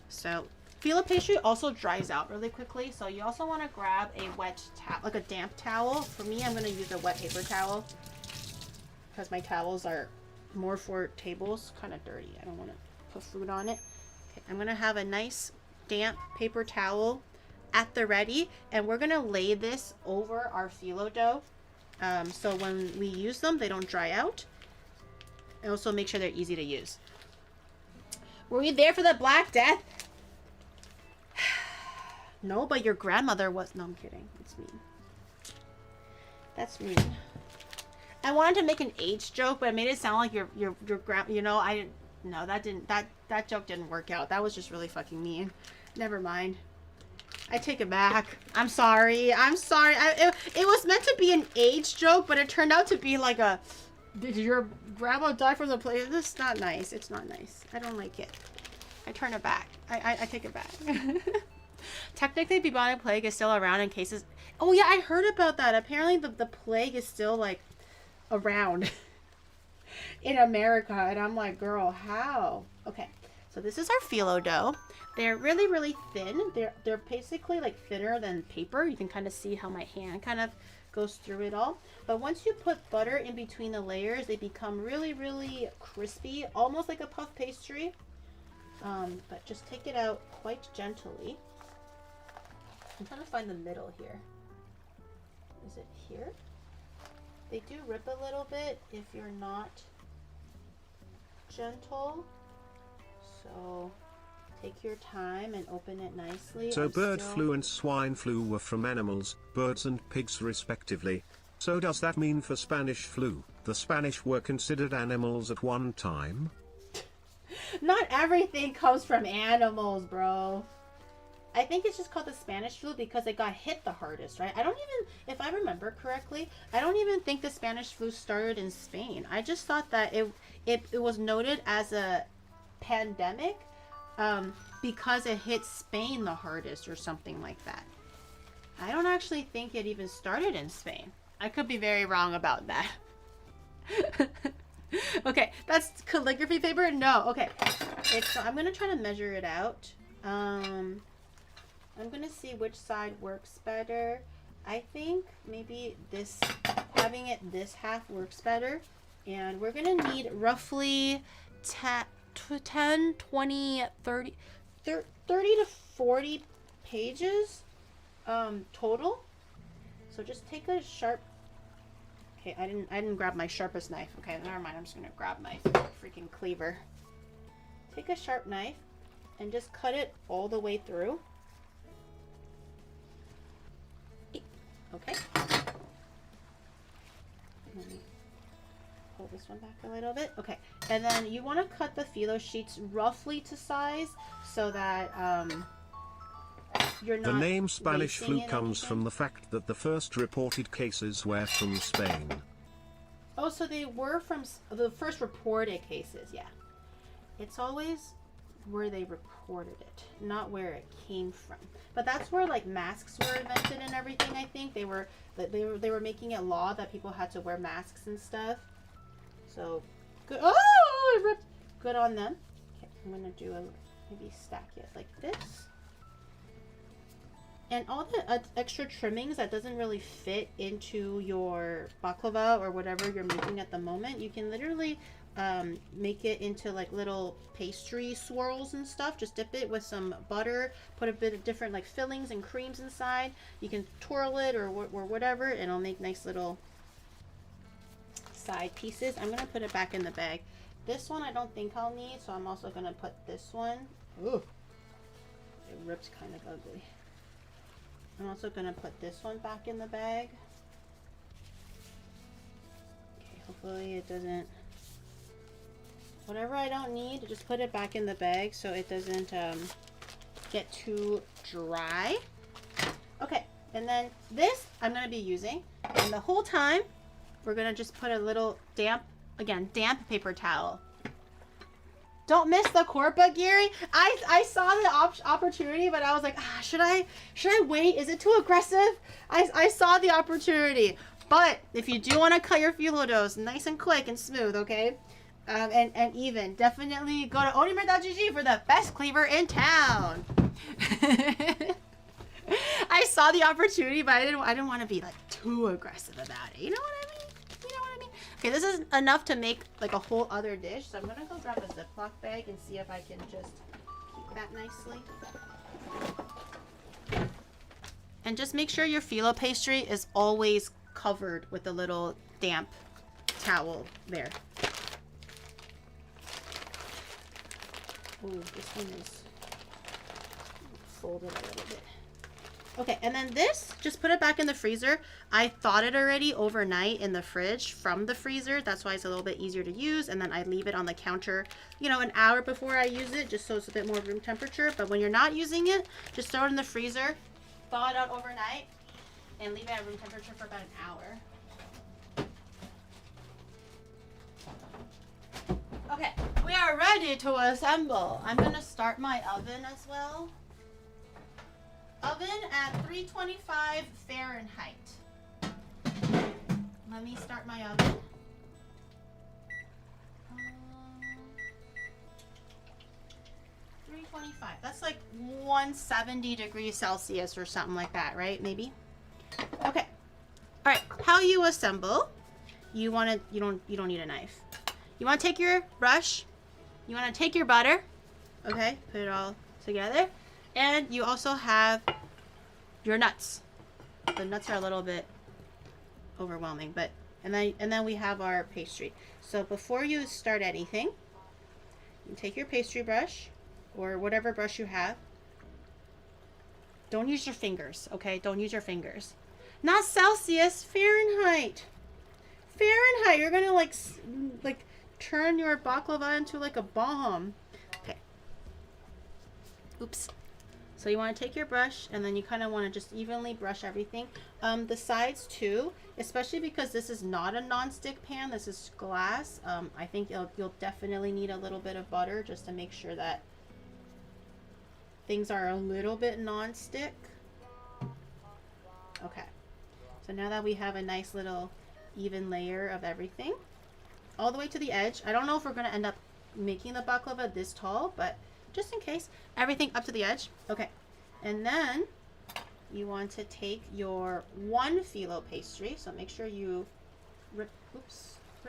Speaker 1: So phyllo pastry also dries out really quickly, so you also want to grab a wet towel, like a damp towel. For me, I'm going to use a wet paper towel because my towels are more for tables, kind of dirty. I don't want to put food on it. Okay, I'm going to have a nice damp paper towel at the ready, and we're going to lay this over our phyllo dough so when we use them, they don't dry out, and also make sure they're easy to use. Were you there for the Black Death? No, but your grandmother was. No, I'm kidding. It's mean. That's mean. I wanted to make an age joke, but it made it sound like your grand. You know, I didn't. No, that joke didn't work out. That was just really fucking mean. Never mind. I take it back. I'm sorry. I'm sorry. It was meant to be an age joke, but it turned out to be like a. Did your grandma die from the plague? This is not nice. It's not nice. I don't like it. I turn it back. I take it back. Technically, bubonic plague is still around in cases. Oh yeah, I heard about that. Apparently, the plague is still like around in America, and I'm like, girl, how? Okay, so this is our phyllo dough. They're really, really thin. They're basically like thinner than paper. You can kind of see how my hand kind of goes through it all. But once you put butter in between the layers, they become really, really crispy, almost like a puff pastry. But just take it out quite gently. I'm trying to find the middle here. Is it here? They do rip a little bit if you're not gentle. So take your time and open it nicely.
Speaker 2: So bird flu and swine flu were from animals, birds and pigs respectively. So does that mean for Spanish flu, the Spanish were considered animals at one time?
Speaker 1: Not everything comes from animals, bro. I think it's just called the Spanish flu because it got hit the hardest, right? I don't even, if I remember correctly, I don't even think the Spanish flu started in Spain. I just thought that it was noted as a pandemic because it hit Spain the hardest or something like that. I don't actually think it even started in Spain. I could be very wrong about that. Okay, that's calligraphy paper? No, okay. So I'm going to try to measure it out. I'm going to see which side works better. I think maybe this, having it this half works better. And we're going to need roughly 10, 20, 30 to 40 pages total. So just take a sharp. Okay, I didn't grab my sharpest knife. Okay, never mind. I'm just gonna grab my freaking cleaver. Take a sharp knife and just cut it all the way through. Okay. Let me pull this one back a little bit. Okay, and then you want to cut the phyllo sheets roughly to size so that you're not.
Speaker 2: The name Spanish flu comes from the fact that the first reported cases were from Spain.
Speaker 1: Oh, so they were from the first reported cases, yeah. It's always where they reported it, not where it came from. But that's where like masks were invented and everything. I think they were making it law that people had to wear masks and stuff. So good. Oh, it ripped. Good on them. Okay, I'm gonna do maybe stack it like this. And all the extra trimmings that doesn't really fit into your baklava or whatever you're making at the moment, you can literally make it into like little pastry swirls and stuff. Just dip it with some butter, put a bit of different like fillings and creams inside. You can twirl it or whatever, and it'll make nice little side pieces. I'm gonna put it back in the bag. This one I don't think I'll need, so I'm also gonna put this one. Ooh, it rips kind of ugly. I'm also going to put this one back in the bag. Okay, hopefully it doesn't... Whatever I don't need, just put it back in the bag so it doesn't get too dry. Okay, and then this I'm going to be using. And the whole time, we're going to just put a little damp paper towel. Don't miss the Corpa, Giri. I saw the opportunity, but I was like, should I wait? Is it too aggressive? I saw the opportunity. But if you do want to cut your phyllo doughs nice and quick and smooth, okay, and even, definitely go to Onimart.gg for the best cleaver in town. I saw the opportunity, but I didn't want to be like too aggressive about it. You know what I mean? Okay, this is enough to make like a whole other dish, so I'm gonna go grab a Ziploc bag and see if I can just keep that nicely. And just make sure your phyllo pastry is always covered with a little damp towel there. Ooh, this one is folded a little bit. Okay, and then this, just put it back in the freezer. I thawed it already overnight in the fridge from the freezer. That's why it's a little bit easier to use. And then I leave it on the counter, you know, an hour before I use it, just so it's a bit more room temperature. But when you're not using it, just throw it in the freezer, thaw it out overnight, and leave it at room temperature for about an hour. Okay, we are ready to assemble. I'm gonna start my oven as well. Oven at 325 Fahrenheit. Let me start my oven. 325. That's like 170 degrees Celsius or something like that, right? Maybe. Okay. All right. How you assemble? You don't need a knife. You want to take your brush. You want to take your butter. Okay. Put it all together. And you also have your nuts. The nuts are a little bit overwhelming, but and then we have our pastry. So before you start anything, you take your pastry brush or whatever brush you have. Don't use your fingers, okay? Don't use your fingers. Not Celsius, Fahrenheit. Fahrenheit. You're gonna like turn your baklava into like a bomb. Okay. Oops. So you want to take your brush and then you kind of want to just evenly brush everything. The sides too, especially because this is not a non-stick pan, this is glass. I think you'll definitely need a little bit of butter just to make sure that things are a little bit non-stick. Okay. So now that we have a nice little even layer of everything, all the way to the edge. I don't know if we're going to end up making the baklava this tall, but just in case, everything up to the edge. Okay, and then you want to take your 1 phyllo pastry. So make sure you rip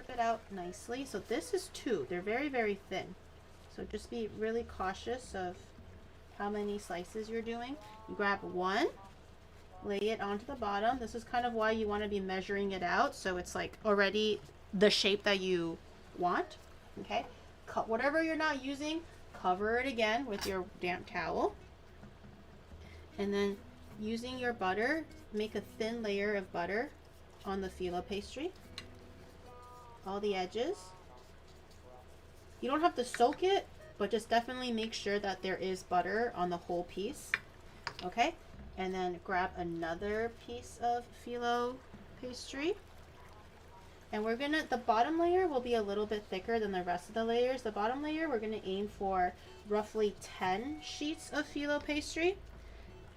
Speaker 1: it out nicely. So this is 2. They're very, very thin. So just be really cautious of how many slices you're doing. You grab 1, lay it onto the bottom. This is kind of why you want to be measuring it out, so it's like already the shape that you want. Okay, cut whatever you're not using. Cover it again with your damp towel. And then using your butter, make a thin layer of butter on the phyllo pastry. All the edges. You don't have to soak it, but just definitely make sure that there is butter on the whole piece. Okay? And then grab another piece of phyllo pastry. And we're gonna, the bottom layer will be a little bit thicker than the rest of the layers. The bottom layer, we're gonna aim for roughly 10 sheets of phyllo pastry.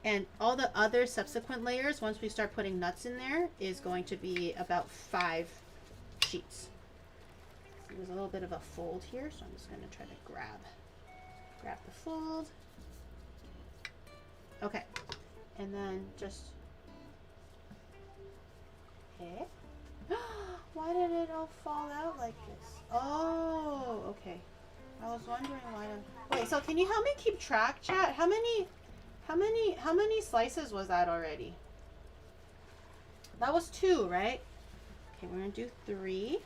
Speaker 1: And all the other subsequent layers, once we start putting nuts in there, is going to be about 5 sheets. So there's a little bit of a fold here, so I'm just gonna try to grab the fold. Okay, and then just, okay. Why did it all fall out like this? Oh, okay. I was wondering why. Wait, so can you help me keep track, chat? How many slices was that already? That was 2, right? Okay, we're gonna do 3.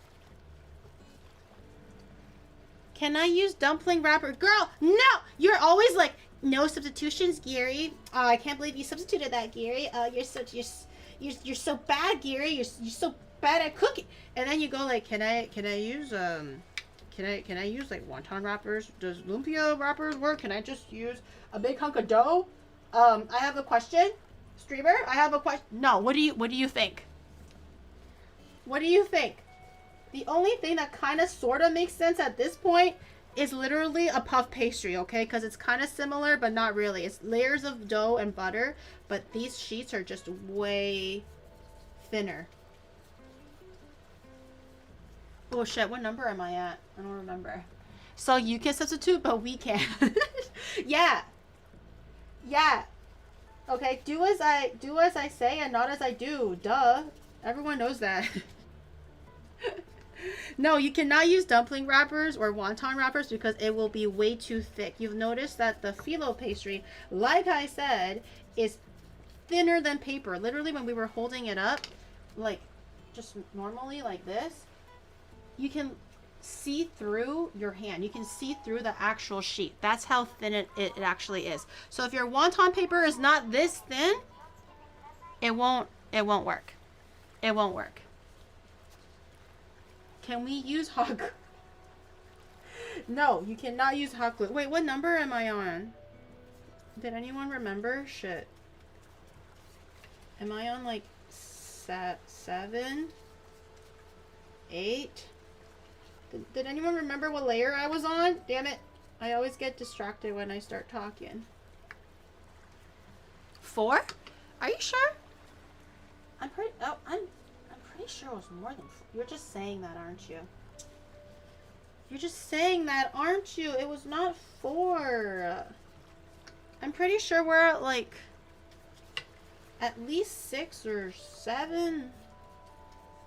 Speaker 1: Can I use dumpling wrapper? Girl, no! You're always like, no substitutions, Gary. Oh, I can't believe you substituted that, Gary. You're so bad, Gary. You're so bad at cooking. And then you go like, can I use like wonton wrappers? Does lumpia wrappers work? Can I just use a big hunk of dough? I have a question. Streamer, I have a question. No, what do you think? What do you think? The only thing that kind of sort of makes sense at this point is literally a puff pastry, okay? Because it's kind of similar, but not really. It's layers of dough and butter, but these sheets are just way thinner. Oh shit, what number am I at? I don't remember. So you can substitute, but we can't. Yeah. Yeah. Okay, do as I say and not as I do. Duh. Everyone knows that. No, you cannot use dumpling wrappers or wonton wrappers because it will be way too thick. You've noticed that the phyllo pastry, like I said, is thinner than paper. Literally, when we were holding it up, like just normally like this, you can see through your hand. You can see through the actual sheet. That's how thin it actually is. So if your wonton paper is not this thin, It won't work. It won't work. Can we use hot glue? No, you cannot use hot glue. Wait, what number am I on? Did anyone remember? Shit. Am I on like 7? 8? Did anyone remember what layer I was on? Damn it. I always get distracted when I start talking. 4? Are you sure? I'm pretty sure it was more than 4. You're just saying that, aren't you? You're just saying that, aren't you? It was not 4. I'm pretty sure we're at like at least 6 or 7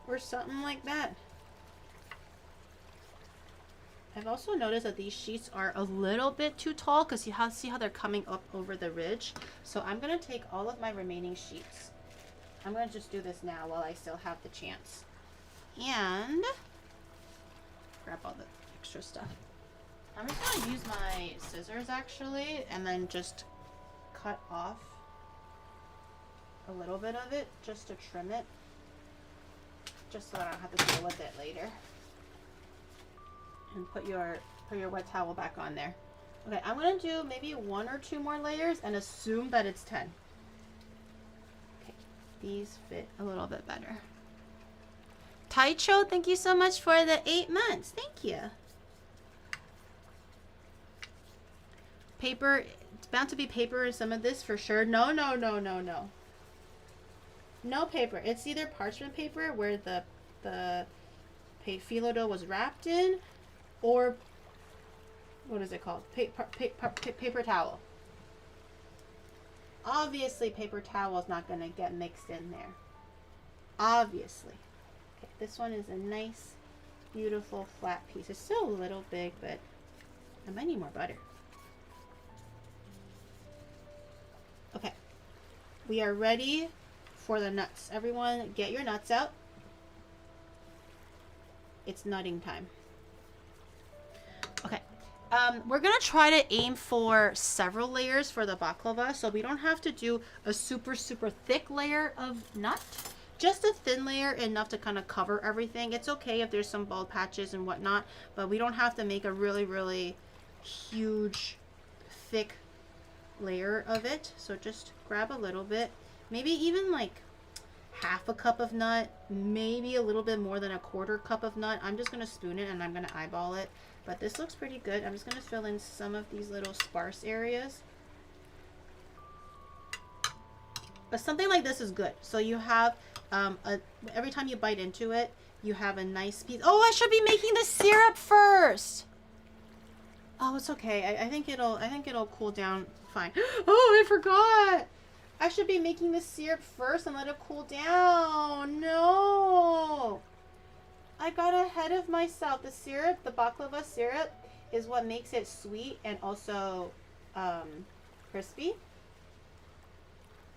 Speaker 1: or something like that. I've also noticed that these sheets are a little bit too tall because you see how they're coming up over the ridge. So I'm going to take all of my remaining sheets. I'm going to just do this now while I still have the chance. And grab all the extra stuff. I'm just going to use my scissors actually and then just cut off a little bit of it just to trim it. Just so I don't have to deal with it later. And put your wet towel back on there. Okay, I'm going to do maybe 1 or 2 more layers and assume that it's 10. Okay, these fit a little bit better. Taicho, thank you so much for the 8 months. Thank you. Paper, it's bound to be paper in some of this for sure. No. No paper. It's either parchment paper where the phyllo dough was wrapped in, or what is it called? Paper towel. Obviously, paper towel is not going to get mixed in there. Obviously. Okay, this one is a nice, beautiful, flat piece. It's still a little big, but I might need more butter. Okay. We are ready for the nuts. Everyone, get your nuts out. It's nutting time. Okay. We're gonna try to aim for several layers for the baklava, so we don't have to do a super thick layer of nut. Just a thin layer, enough to kind of cover everything. It's okay if there's some bald patches and whatnot, but we don't have to make a really huge, thick layer of it. So just grab a little bit, maybe even like half a cup of nut, maybe a little bit more than a quarter cup of nut. I'm just gonna spoon it and I'm gonna eyeball it, but this looks pretty good. I'm just gonna fill in some of these little sparse areas, but something like this is good. So you have every time you bite into it, you have a nice piece. Oh, I should be making the syrup first. Oh, it's okay. I think it'll cool down fine. Oh, I forgot. I should be making the syrup first and let it cool down. No. I got ahead of myself. The syrup, the baklava syrup, is what makes it sweet and also crispy.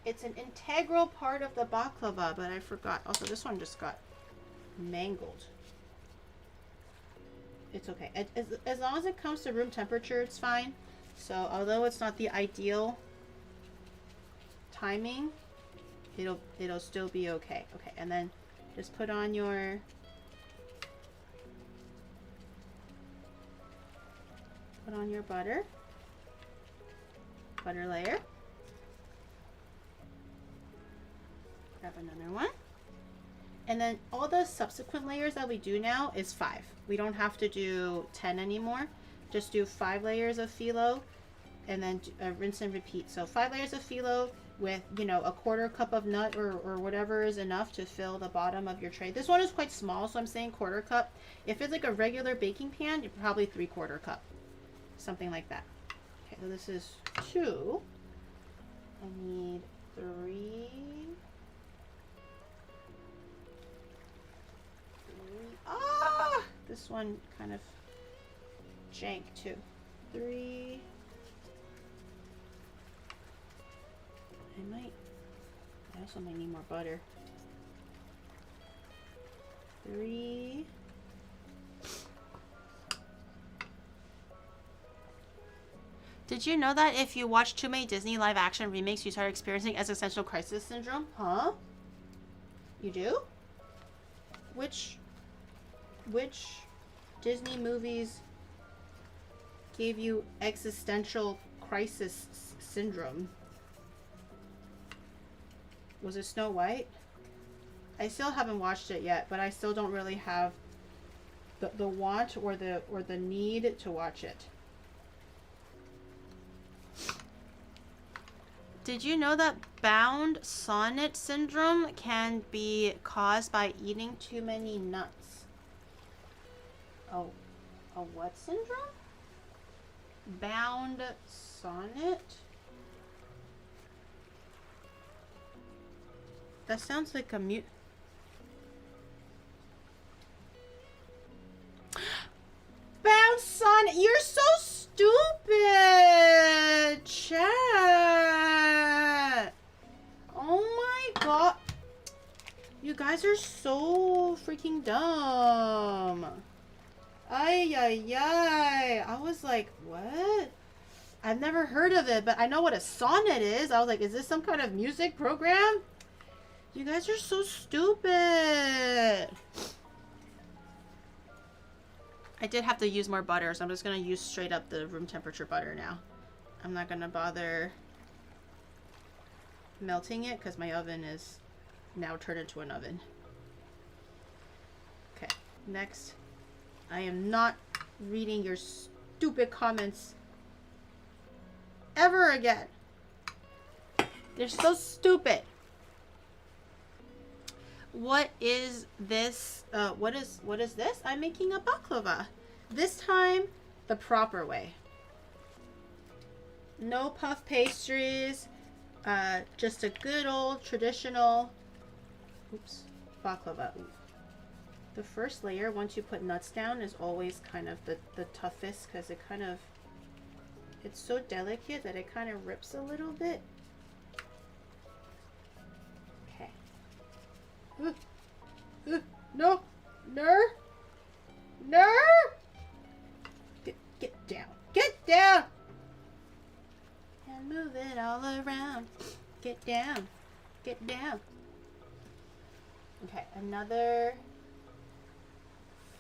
Speaker 1: It's an integral part of the baklava, but I forgot. Also, this one just got mangled. It's okay. As long as it comes to room temperature, it's fine. So, although it's not the ideal timing, it'll still be okay. Okay, and then just put on your butter layer. Grab another one. And then all the subsequent layers that we do now is 5. We don't have to do 10 anymore. Just do 5 layers of phyllo and then rinse and repeat. So 5 layers of phyllo with, you know, a quarter cup of nut or whatever is enough to fill the bottom of your tray. This one is quite small, so I'm saying quarter cup. If it's like a regular baking pan, you're probably 3/4 cup. Something like that. Okay, so this is 2. I need 3. Ah! This one kind of jank too. 3. I also might need more butter. 3. Did you know that if you watch too many Disney live action remakes, you start experiencing existential crisis syndrome? Huh? You do? Which Disney movies gave you existential crisis syndrome? Was it Snow White? I still haven't watched it yet, but I still don't really have the want or the need to watch it. Did you know that bound sonnet syndrome can be caused by eating too many nuts? Oh, a what syndrome? Bound sonnet? That sounds like a Bound sonnet. You're so stupid, chat. Oh my god. You guys are so freaking dumb. Ay, ay, ay. I was like, what? I've never heard of it, but I know what a sonnet is. I was like, is this some kind of music program? You guys are so stupid. I did have to use more butter, so I'm just going to use straight up the room temperature butter now. I'm not going to bother melting it because my oven is now turned into an oven. Okay, next. I am not reading your stupid comments ever again. They're so stupid. What is this? What is this? I'm making a baklava. This time, the proper way. No puff pastries. Just a good old traditional, baklava. The first layer, once you put nuts down, is always kind of the toughest because it's so delicate that it kind of rips a little bit. Okay. No. Get down. Get down. And move it all around. Get down. Get down. Okay, another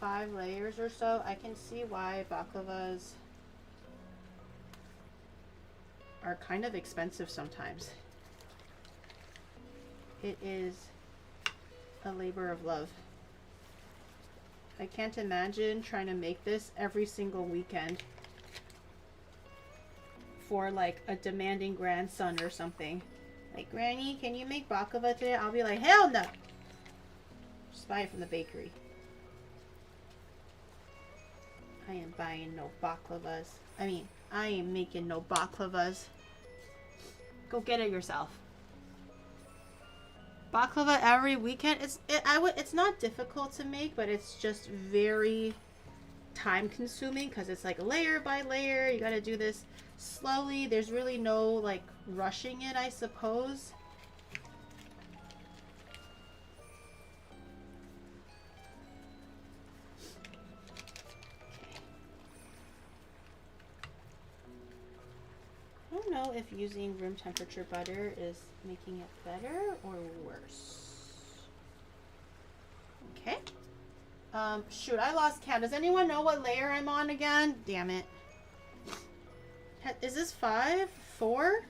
Speaker 1: 5 layers or so. I can see why baklavas are kind of expensive sometimes. It is a labor of love. I can't imagine trying to make this every single weekend for like a demanding grandson or something. Like, Granny, can you make baklava today? I'll be like, hell no! Just buy it from the bakery. I am buying no baklavas. I mean, I ain't making no baklavas. Go get it yourself. Baklava every weekend. It's not difficult to make, but it's just very time consuming because it's like layer by layer. You got to do this slowly. There's really no like rushing it, I suppose. I don't know if using room temperature butter is making it better or worse. Okay. Shoot, I lost count. Does anyone know what layer I'm on again? Damn it. Is this 5? 4?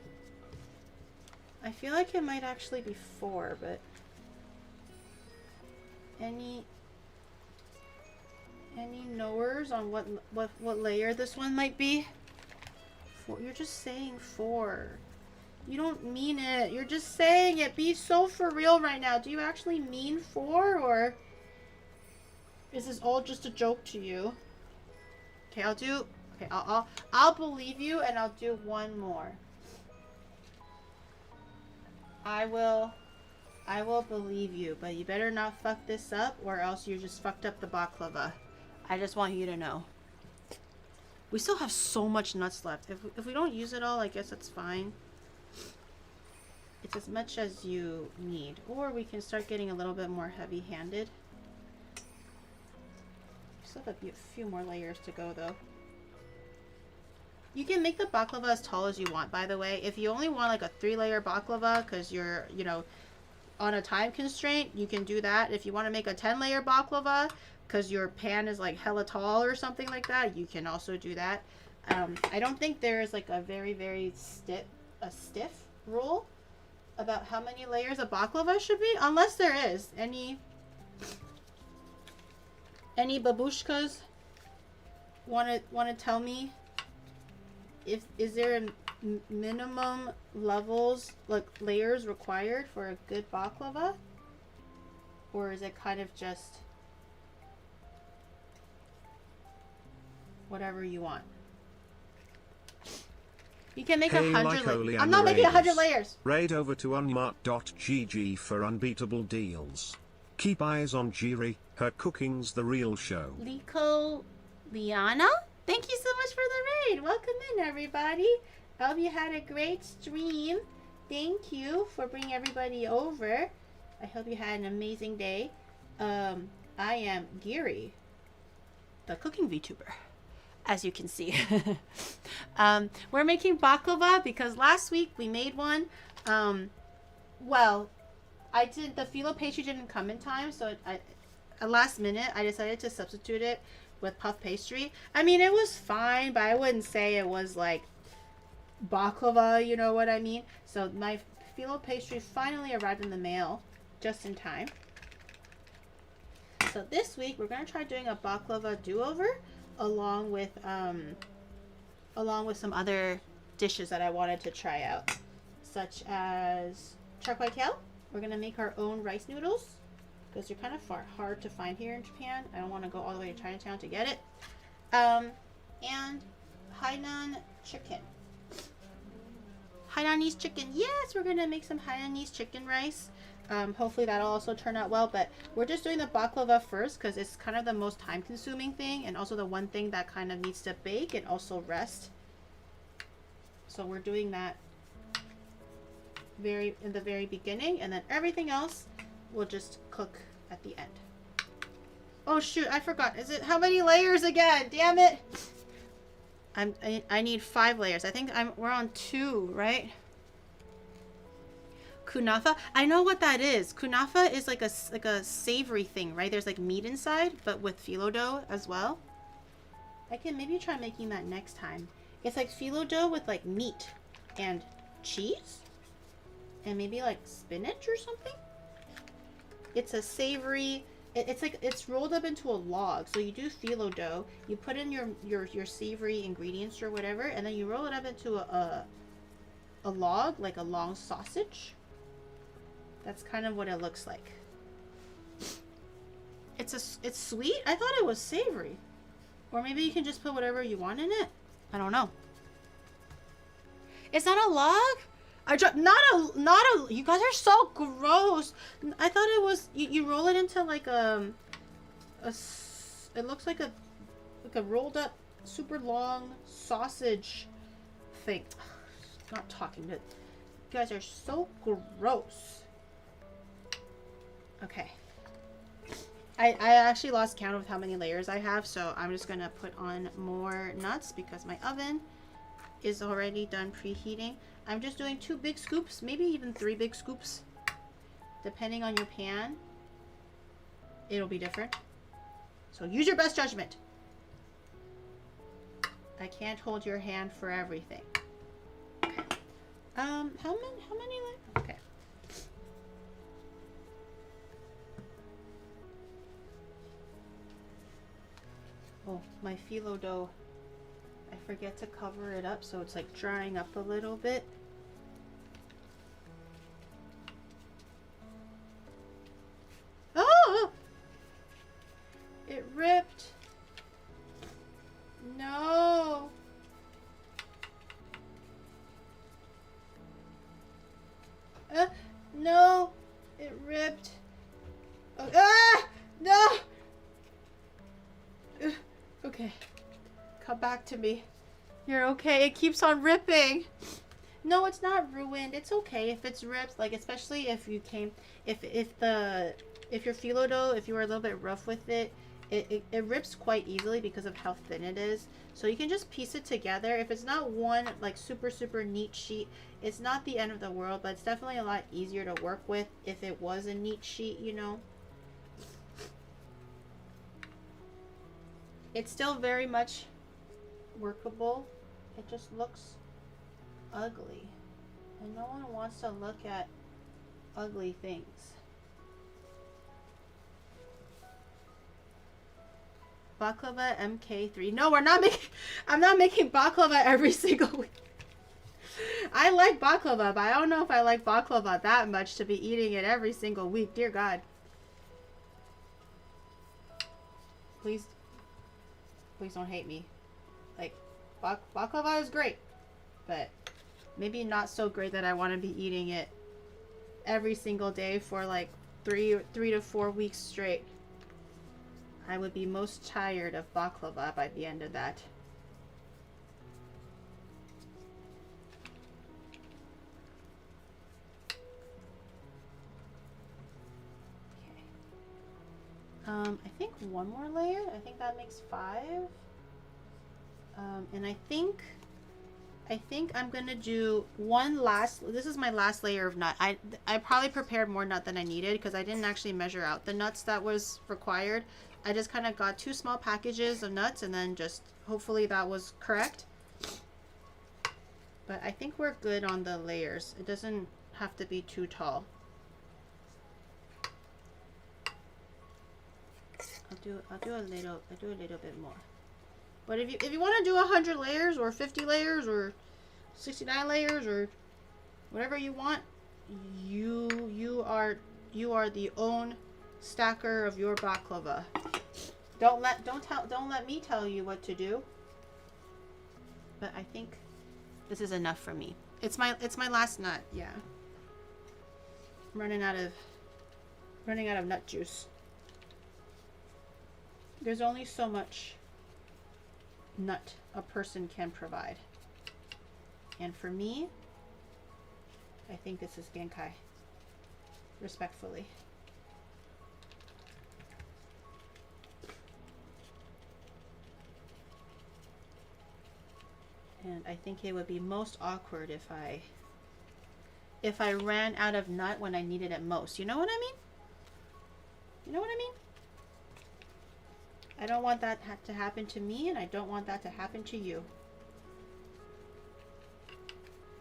Speaker 1: I feel like it might actually be 4, but any knowers on what layer this one might be? You're just saying 4. You don't mean it. You're just saying it. Be so for real right now. Do you actually mean 4, or is this all just a joke to you? Okay, I'll believe you, and I'll do one more. I will believe you, but you better not fuck this up, or else you just fucked up the baklava. I just want you to know. We still have so much nuts left. If we don't use it all, I guess that's fine. It's as much as you need. Or we can start getting a little bit more heavy-handed. Still have a few more layers to go, though. You can make the baklava as tall as you want, by the way. If you only want like a 3-layer baklava because you're, you know, on a time constraint, you can do that. If you want to make a 10-layer baklava because your pan is like hella tall or something like that, you can also do that. I don't think there is like a very stiff rule about how many layers a baklava should be, unless there is any babushkas want to tell me if is there a minimum levels, like layers required for a good baklava, or is it kind of just whatever you want? You can make 100 layers. I'm not making 100 layers.
Speaker 2: Raid over to onimart.gg for unbeatable deals. Keep eyes on Giri, her cooking's the real show.
Speaker 1: Liana? Thank you so much for the raid. Welcome in, everybody. I hope you had a great stream. Thank you for bringing everybody over. I hope you had an amazing day. I am Giri, the cooking VTuber, as you can see. We're making baklava because last week we made one. Well, the phyllo pastry didn't come in time, so at last minute I decided to substitute it with puff pastry. I mean, it was fine, but I wouldn't say it was like baklava, you know what I mean? So my phyllo pastry finally arrived in the mail just in time. So this week we're gonna try doing a baklava do-over along with some other dishes that I wanted to try out, such as Char Kway Teow. We're gonna make our own rice noodles because they're kind of hard to find here in Japan. I don't want to go all the way to Chinatown to get it. And Hainan chicken. Hainanese chicken. Yes, we're gonna make some Hainanese chicken rice. Hopefully that'll also turn out well, but we're just doing the baklava first because it's kind of the most time consuming thing and also the one thing that kind of needs to bake and also rest. So we're doing that in the very beginning, and then everything else we'll just cook at the end. Oh shoot, I forgot. Is it how many layers again? Damn it. I need 5 layers. I think we're on 2, right? Kunafa? I know what that is. Kunafa is like a savory thing, right? There's like meat inside, but with phyllo dough as well. I can maybe try making that next time. It's like phyllo dough with like meat and cheese and maybe like spinach or something. It's a savory. It's like it's rolled up into a log. So you do phyllo dough, you put in your savory ingredients or whatever, and then you roll it up into a log, like a long sausage. That's kind of what it looks like. It's sweet. I thought it was savory, or maybe you can just put whatever you want in it. I don't know. It's not a log. Not a. You guys are so gross. I thought it was. You roll it into like it looks like a rolled up super long sausage thing. Not talking to. You guys are so gross. Okay. I actually lost count of how many layers I have, so I'm just gonna put on more nuts because my oven is already done preheating. I'm just doing 2 big scoops, maybe even 3 big scoops. Depending on your pan, it'll be different. So use your best judgment. I can't hold your hand for everything. Okay. How many okay. Oh, my phyllo dough. I forget to cover it up, so it's like drying up a little bit. Oh! It ripped. No. No. It ripped. Oh, ah! No! Okay. Come back to me. You're okay. It keeps on ripping. No, it's not ruined. It's okay if it's ripped. Like, especially if you came, if your phyllo dough, if you were a little bit rough with it, it rips quite easily because of how thin it is. So you can just piece it together. If it's not one like super neat sheet, it's not the end of the world, but it's definitely a lot easier to work with if it was a neat sheet, you know. It's still very much workable. It just looks ugly. And no one wants to look at ugly things. Baklava MK3. No, we're not making... I'm not making baklava every single week. I like baklava, but I don't know if I like baklava that much to be eating it every single week. Dear God. Please don't hate me. Like, baklava is great, but maybe not so great that I want to be eating it every single day for like three to 4 weeks straight. I would be most tired of baklava by the end of that. Okay. I think one more layer. I think that makes 5. And I think I'm gonna do one last. This is my last layer of nut. I probably prepared more nut than I needed because I didn't actually measure out the nuts that was required. I just kind of got 2 small packages of nuts and then just hopefully that was correct. But I think we're good on the layers. It doesn't have to be too tall. I'll do a little bit more. But if you want to do 100 layers or 50 layers or 69 layers or whatever you want, you are the own stacker of your baklava. Don't let me tell you what to do. But I think this is enough for me. It's my last nut. Yeah. I'm running out of nut juice. There's only so much nut a person can provide. And for me, I think this is Genkai. Respectfully. And I think it would be most awkward if I ran out of nut when I needed it most. You know what I mean? You know what I mean? I don't want that to happen to me, and I don't want that to happen to you.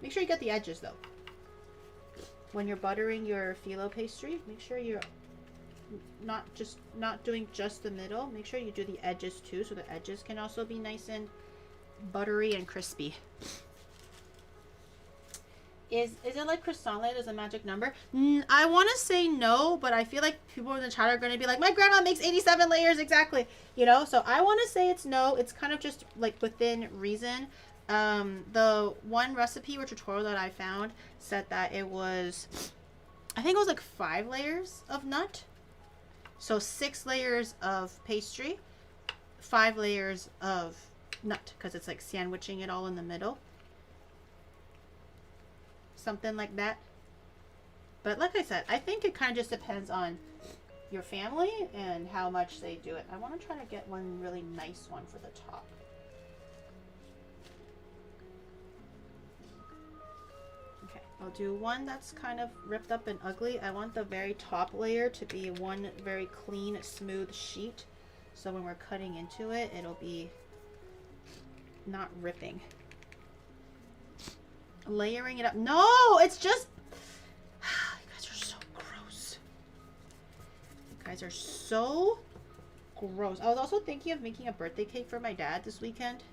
Speaker 1: Make sure you get the edges, though. When you're buttering your phyllo pastry, make sure you're not doing just the middle. Make sure you do the edges too, so the edges can also be nice and buttery and crispy. Is it like croissant layer is a magic number? I want to say no, but I feel like people in the chat are going to be like, my grandma makes 87 layers exactly, you know? So I want to say it's no. It's kind of just like within reason. The one recipe or tutorial that I found said that it was, I think it was like 5 layers of nut. So 6 layers of pastry, 5 layers of nut, because it's like sandwiching it all in the middle. Something like that. But like I said, I think it kind of just depends on your family and how much they do it. I want to try to get one really nice one for the top. Okay, I'll do one that's kind of ripped up and ugly. I want the very top layer to be one very clean, smooth sheet. So when we're cutting into it, it'll be not ripping. Layering it up. No, it's just... You guys are so gross. You guys are so gross. I was also thinking of making a birthday cake for my dad this weekend.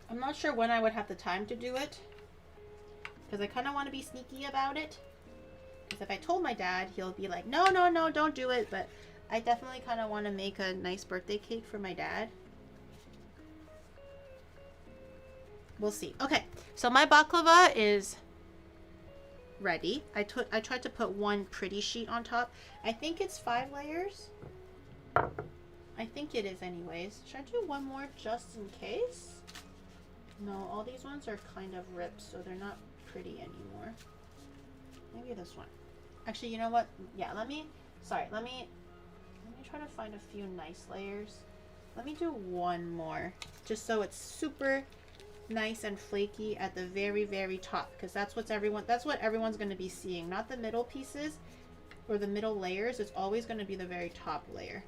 Speaker 1: I'm not sure when I would have the time to do it, because I kind of want to be sneaky about it. Because if I told my dad, he'll be like, no, don't do it. But I definitely kind of want to make a nice birthday cake for my dad. We'll see. Okay, so my baklava is ready. I tried to put one pretty sheet on top. I think it's 5 layers. I think it is anyways. Should I do one more just in case? No, all these ones are kind of ripped, so they're not pretty anymore. Maybe this one. Actually, you know what? Yeah, let me me try to find a few nice layers. Let me do one more, just so it's super nice and flaky at the very, very top, because that's what everyone's going to be seeing, not the middle pieces or the middle layers. It's always going to be the very top layer.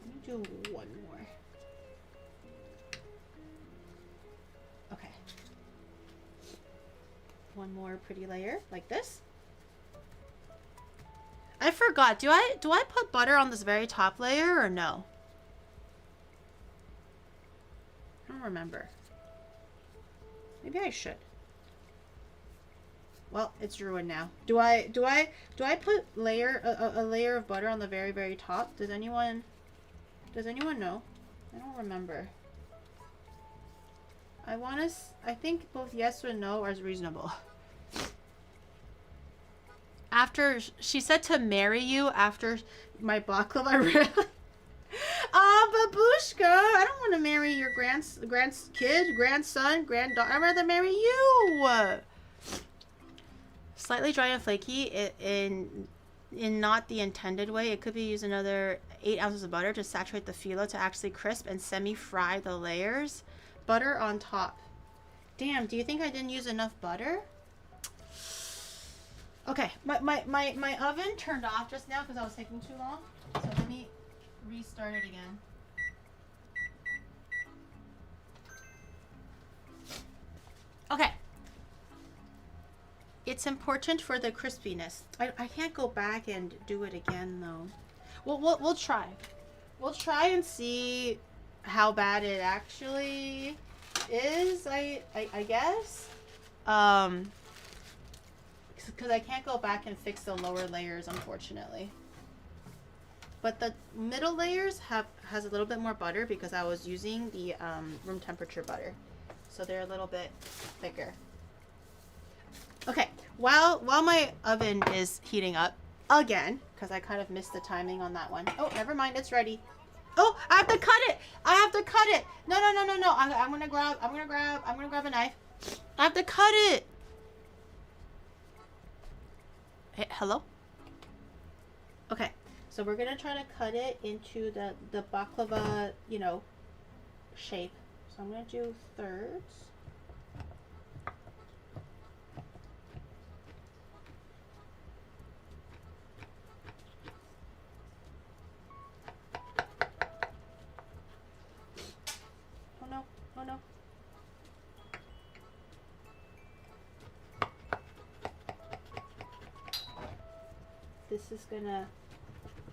Speaker 1: Let me do one more. Okay. One more pretty layer like this. I forgot. Do I put butter on this very top layer or no? I don't remember. Maybe I should. Well, it's ruined now. Do I put a layer of butter on the very, very top? Does anyone know? I don't remember. I think both yes or no are reasonable. After she said to marry you after my baklava. Babushka, I don't want to marry your grandson, granddaughter. I'd rather marry you. Slightly dry and flaky in not the intended way. It could be use another 8 ounces of butter to saturate the phyllo to actually crisp and semi-fry the layers. Butter on top. Damn, do you think I didn't use enough butter? Okay, my oven turned off just now because I was taking too long. So let me restart it again. Okay. It's important for the crispiness. I can't go back and do it again though. We'll try. We'll try and see how bad it actually is. I guess. Because I can't go back and fix the lower layers, unfortunately. But the middle layers has a little bit more butter because I was using the room temperature butter, so they're a little bit thicker. Okay, while my oven is heating up again, because I kind of missed the timing on that one. Oh, never mind, it's ready. Oh, I have to cut it. I have to cut it. No. I'm gonna grab a knife. I have to cut it. Hey, hello? Okay, so we're gonna try to cut it into the baklava, shape. So I'm gonna do thirds. Oh no. This is gonna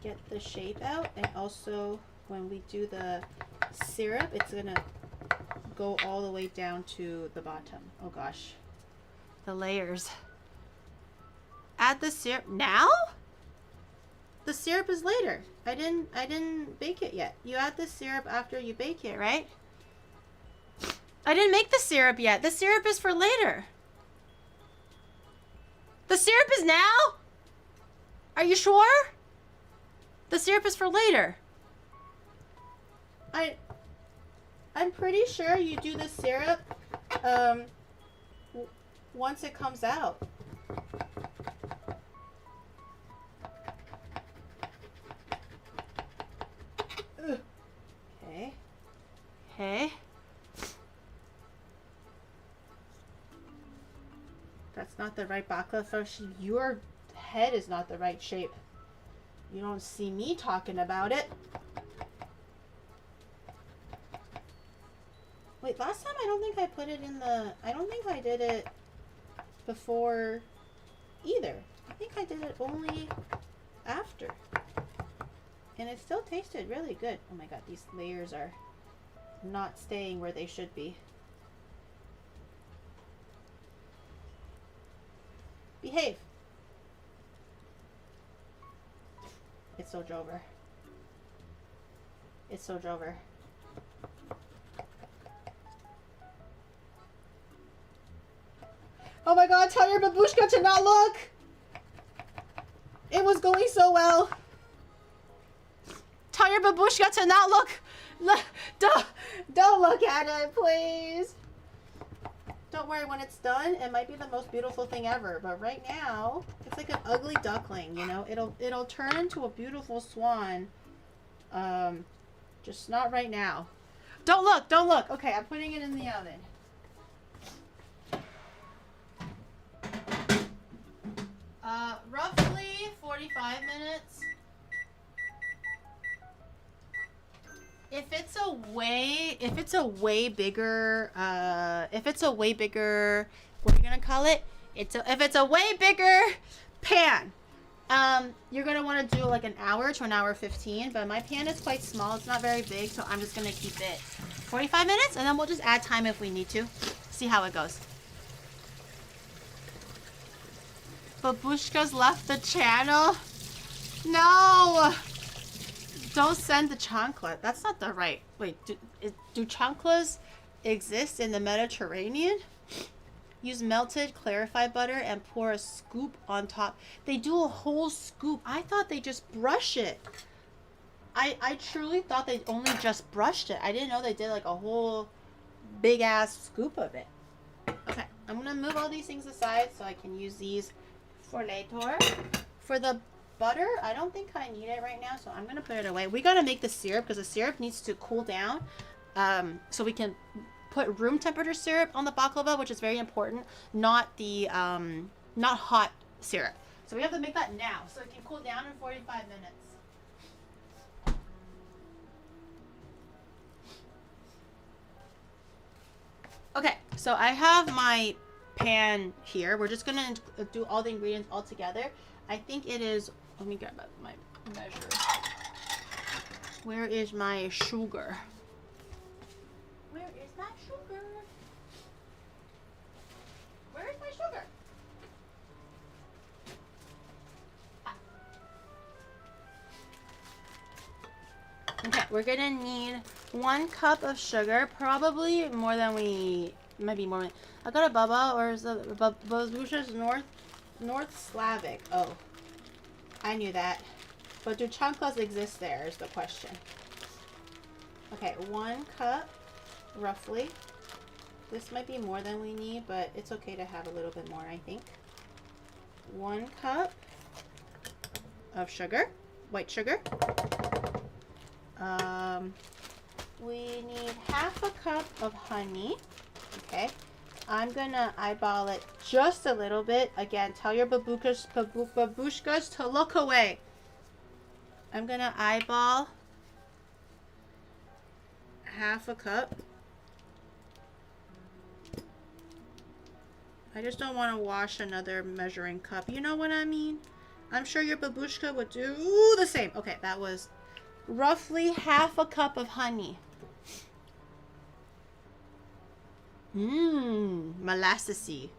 Speaker 1: get the shape out, and also when we do the syrup, it's gonna go all the way down to the bottom. Oh gosh. The layers. Add the syrup now? The syrup is later. I didn't bake it yet. You add the syrup after you bake it, right? I didn't make the syrup yet. The syrup is for later. The syrup is now? Are you sure? The syrup is for later. I'm pretty sure you do the syrup once it comes out. Okay. Okay. That's not the right baklava. Your head is not the right shape. You don't see me talking about it. Wait, last time I don't think I put it in the... I don't think I did it before either. I think I did it only after. And it still tasted really good. Oh my god, these layers are not staying where they should be. Behave. It's so drover. It's so drover. Oh my god, tell your babushka to not look! It was going so well. Tell your babushka to not look! Don't look at it, please! Don't worry, when it's done, it might be the most beautiful thing ever. But right now, it's like an ugly duckling, you know? It'll turn into a beautiful swan Just not right now. Don't look, don't look. Okay, I'm putting it in the oven. Roughly 45 minutes. If it's a way bigger, what are you gonna call it? If it's a way bigger pan, you're gonna want to do like an hour to an hour 15. But my pan is quite small; it's not very big, so I'm just gonna keep it 45 minutes, and then we'll just add time if we need to. See how it goes. Babushka's left the channel. No. Don't send the chancla. That's not the right. Wait, do chanclas exist in the Mediterranean? Use melted clarified butter and pour a scoop on top. They do a whole scoop. I thought they just brush it. I truly thought they only just brushed it. I didn't know they did like a whole big ass scoop of it. Okay, I'm gonna move all these things aside so I can use these for later. For the butter, I don't think I need it right now, so I'm gonna put it away. We gotta make the syrup because the syrup needs to cool down, so we can put room temperature syrup on the baklava, which is very important, not the not hot syrup. So we have to make that now so it can cool down in 45 minutes. Okay, so I have my pan here. We're just gonna do all the ingredients all together. I think it is, let me grab my measure. Where is my sugar? Where is my sugar? Where is my sugar? Okay, we're gonna need 1 cup of sugar, probably more than maybe more. I got a baba, or is the Babusha's North Slavic. Oh, I knew that. But do chanclas exist there is the question. Okay, 1 cup, roughly. This might be more than we need, but it's okay to have a little bit more, I think. 1 cup of sugar, white sugar. We need 1/2 cup of honey. Okay, I'm gonna eyeball it just a little bit. Again, tell your babushkas to look away. I'm gonna eyeball 1/2 cup. I just don't want to wash another measuring cup. You know what I mean? I'm sure your babushka would do the same. Okay, that was roughly 1/2 cup of honey. Molassesy.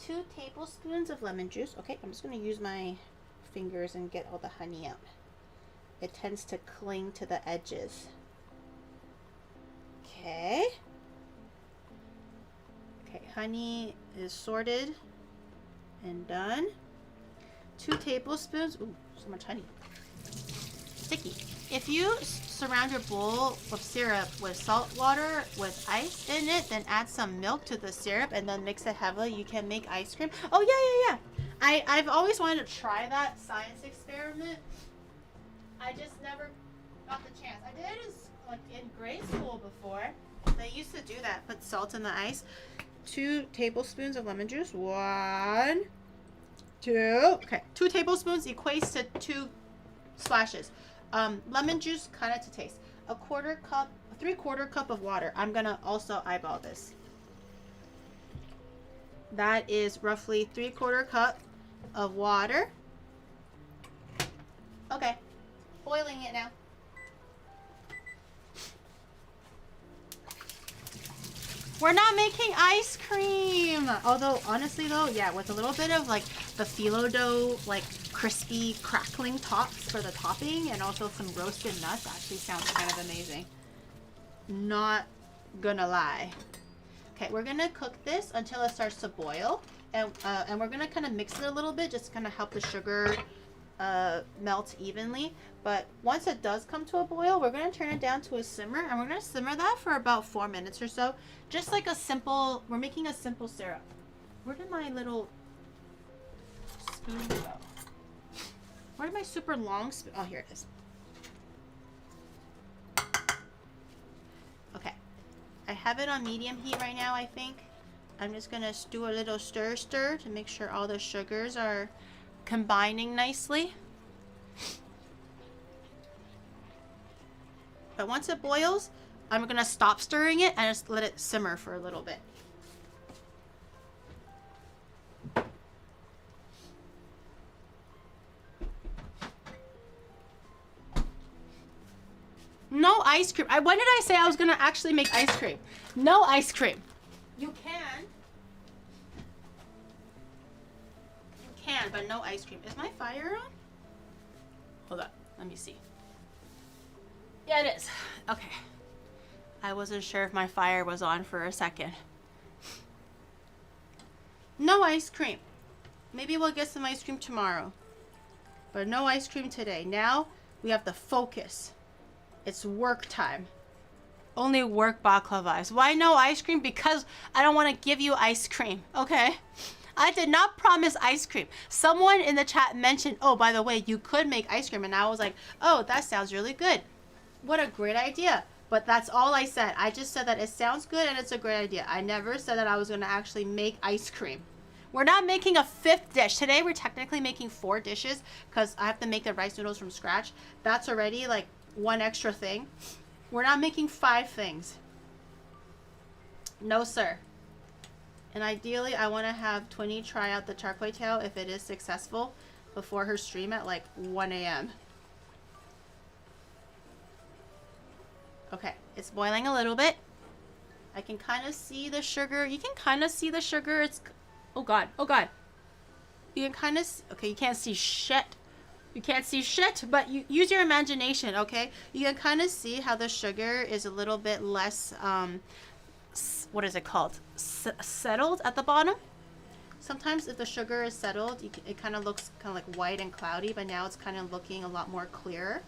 Speaker 1: 2 tablespoons of lemon juice. Okay, I'm just going to use my fingers and get all the honey out. It tends to cling to the edges. Okay. Okay, honey is sorted and done. 2 tablespoons. Ooh, so much honey. Sticky. If you surround your bowl of syrup with salt water with ice in it, then add some milk to the syrup and then mix it heavily, you can make ice cream. Oh, yeah. I've always wanted to try that science experiment. I just never got the chance. I did it in grade school before. They used to do that. Put salt in the ice. 2 tablespoons of lemon juice. 1, 2. Okay, 2 tablespoons equates to 2 splashes. Lemon juice, kind of to taste. 1/4 cup, 3/4 cup of water. I'm gonna also eyeball this. That is roughly 3/4 cup of water. Okay, boiling it now. We're not making ice cream. Although, honestly though, yeah, with a little bit of like the phyllo dough, like crispy crackling tops for the topping and also some roasted nuts actually sounds kind of amazing. Not gonna lie. Okay, we're gonna cook this until it starts to boil. And we're gonna kind of mix it a little bit just to kind of help the sugar melt evenly. But once it does come to a boil, we're going to turn it down to a simmer, and we're going to simmer that for about 4 minutes or so. Just like we're making a simple syrup. Where did my little spoon go? Where did my super long spoon? Oh, here it is. Okay. I have it on medium heat right now, I think. I'm just gonna do a little stir to make sure all the sugars are combining nicely. But once it boils, I'm gonna stop stirring it and just let it simmer for a little bit. No ice cream. When did I say I was gonna actually make ice cream? No ice cream. You can. You can, but no ice cream. Is my fire on? Hold on. Let me see. Yeah, it is. Okay. I wasn't sure if my fire was on for a second. No ice cream. Maybe we'll get some ice cream tomorrow. But no ice cream today. Now we have to focus. It's work time. Only work baklavas. Why no ice cream? Because I don't want to give you ice cream. Okay? I did not promise ice cream. Someone in the chat mentioned, oh, by the way, you could make ice cream. And I was like, oh, that sounds really good. What a great idea. But that's all I said. I just said that it sounds good and it's a great idea. I never said that I was going to actually make ice cream. We're not making a 5th dish. Today we're technically making 4 dishes because I have to make the rice noodles from scratch. That's already like one extra thing. We're not making 5 things. No, sir. And ideally, I want to have Twinny try out the Char Kway Teow if it is successful before her stream at like 1 a.m. Okay, it's boiling a little bit. I can kind of see the sugar. You can kind of see the sugar. It's, oh God, oh God. You can kind of, okay, you can't see shit. You can't see shit, but you use your imagination, okay? You can kind of see how the sugar is a little bit less, what is it called? Settled at the bottom. Sometimes if the sugar is settled, it kind of looks kind of like white and cloudy, but now it's kind of looking a lot more clearer.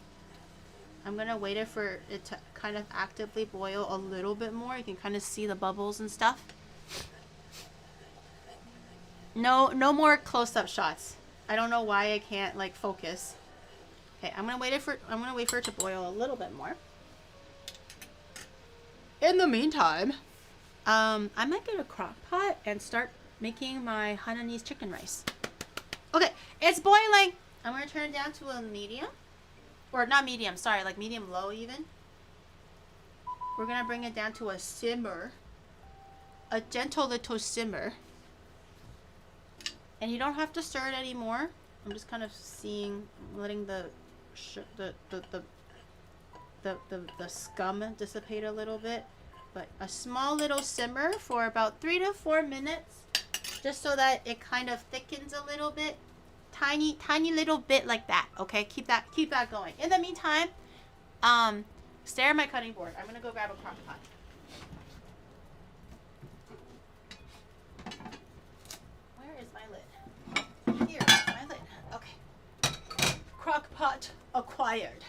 Speaker 1: I'm going to wait for it to kind of actively boil a little bit more. You can kind of see the bubbles and stuff. No more close-up shots. I don't know why I can't like focus. Okay, I'm gonna wait for it to boil a little bit more. In the meantime, I might get a crock pot and start making my Hainanese chicken rice. Okay, it's boiling. I'm gonna turn it down to a medium, or not medium. Sorry, like medium low even. We're gonna bring it down to a simmer, a gentle little simmer. And you don't have to stir it anymore. I'm just kind of letting the scum dissipate a little bit. But a small little simmer for about 3 to 4 minutes, just so that it kind of thickens a little bit. Tiny little bit like that. Okay, keep that going. In the meantime, stare at my cutting board. I'm gonna go grab a crock pot. Here, my lid. Okay. Crock pot acquired.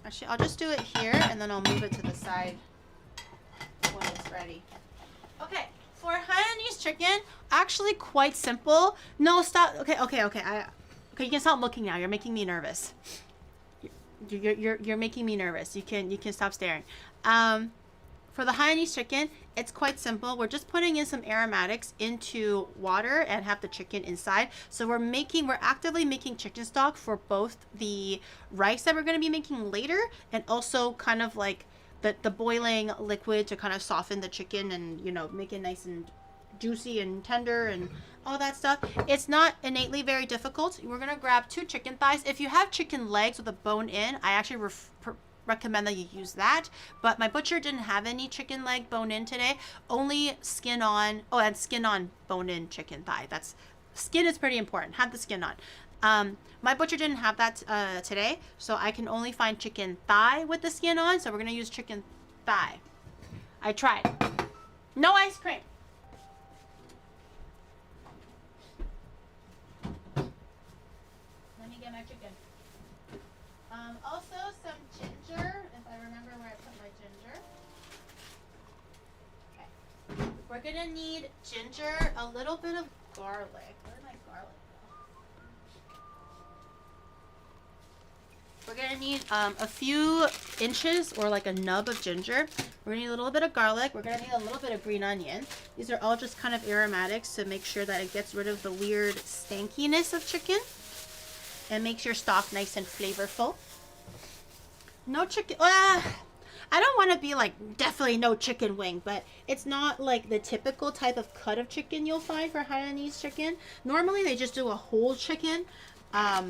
Speaker 1: Actually, I'll just do it here and then I'll move it to the side when it's ready. Okay, for Hainanese chicken, actually quite simple. No, stop. Okay. Okay, you can stop looking now. You're making me nervous. You're making me nervous. You can stop staring. For the Hainanese chicken, it's quite simple. We're just putting in some aromatics into water and have the chicken inside. So we're actively making chicken stock for both the rice that we're going to be making later and also kind of like the boiling liquid to kind of soften the chicken and, you know, make it nice and juicy and tender and all that stuff. It's not innately very difficult. We're going to grab 2 chicken thighs. If you have chicken legs with a bone in, I actually recommend that you use that, but my butcher didn't have any chicken leg bone in today, only skin on. Oh, and skin on bone in chicken thigh. That's skin is pretty important. Have the skin on. My butcher didn't have that today, so I can only find chicken thigh with the skin on, so we're gonna use chicken thigh. I tried. No ice cream. Let me get my chicken. Also some ginger, if I remember where I put my ginger. Okay. We're gonna need ginger, a little bit of garlic. Where did my garlic go? We're gonna need a few inches or like a nub of ginger. We're gonna need a little bit of garlic. We're gonna need a little bit of green onion. These are all just kind of aromatics to make sure that it gets rid of the weird stankiness of chicken and makes your stock nice and flavorful. No chicken. I don't want to be like definitely no chicken wing, but it's not like the typical type of cut of chicken you'll find for Hainanese chicken. Normally they just do a whole chicken. I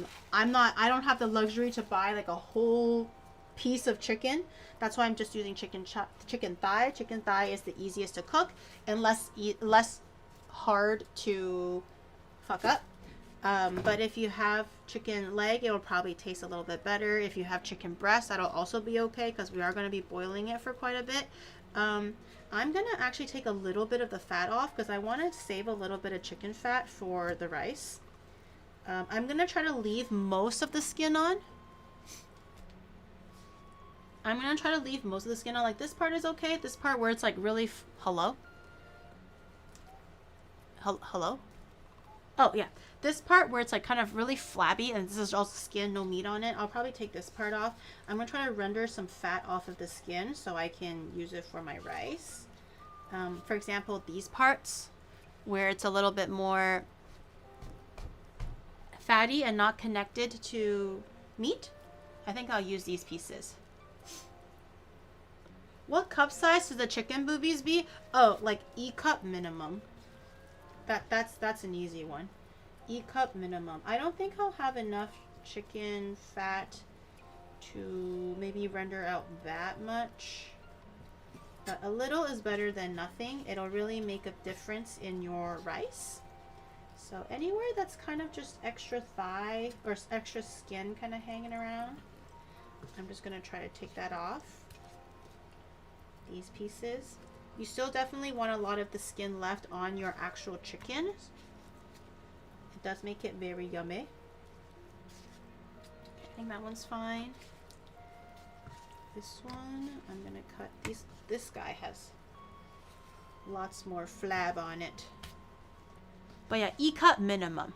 Speaker 1: don't have the luxury to buy like a whole piece of chicken. That's why I'm just using chicken thigh. Chicken thigh is the easiest to cook and less hard to fuck up. But if you have chicken leg, it will probably taste a little bit better. If you have chicken breast, that'll also be okay because we are going to be boiling it for quite a bit. I'm going to actually take a little bit of the fat off because I want to save a little bit of chicken fat for the rice. I'm going to try to leave most of the skin on. I'm going to try to leave most of the skin on. Like this part is okay. This part where it's like really... Hello? Hello? Oh, yeah. This part where it's like kind of really flabby and this is all skin, no meat on it, I'll probably take this part off. I'm going to try to render some fat off of the skin so I can use it for my rice. For example, these parts where it's a little bit more fatty and not connected to meat, I think I'll use these pieces. What cup size should the chicken boobies be? Oh, like E-cup minimum. That's an easy one. E-cup minimum. I don't think I'll have enough chicken fat to maybe render out that much. But a little is better than nothing. It'll really make a difference in your rice. So anywhere that's kind of just extra thigh or extra skin kind of hanging around, I'm just going to try to take that off. These pieces. You still definitely want a lot of the skin left on your actual chicken. It does make it very yummy. I think that one's fine. This one, I'm gonna cut these. This guy has lots more flab on it. But yeah, E-cup minimum.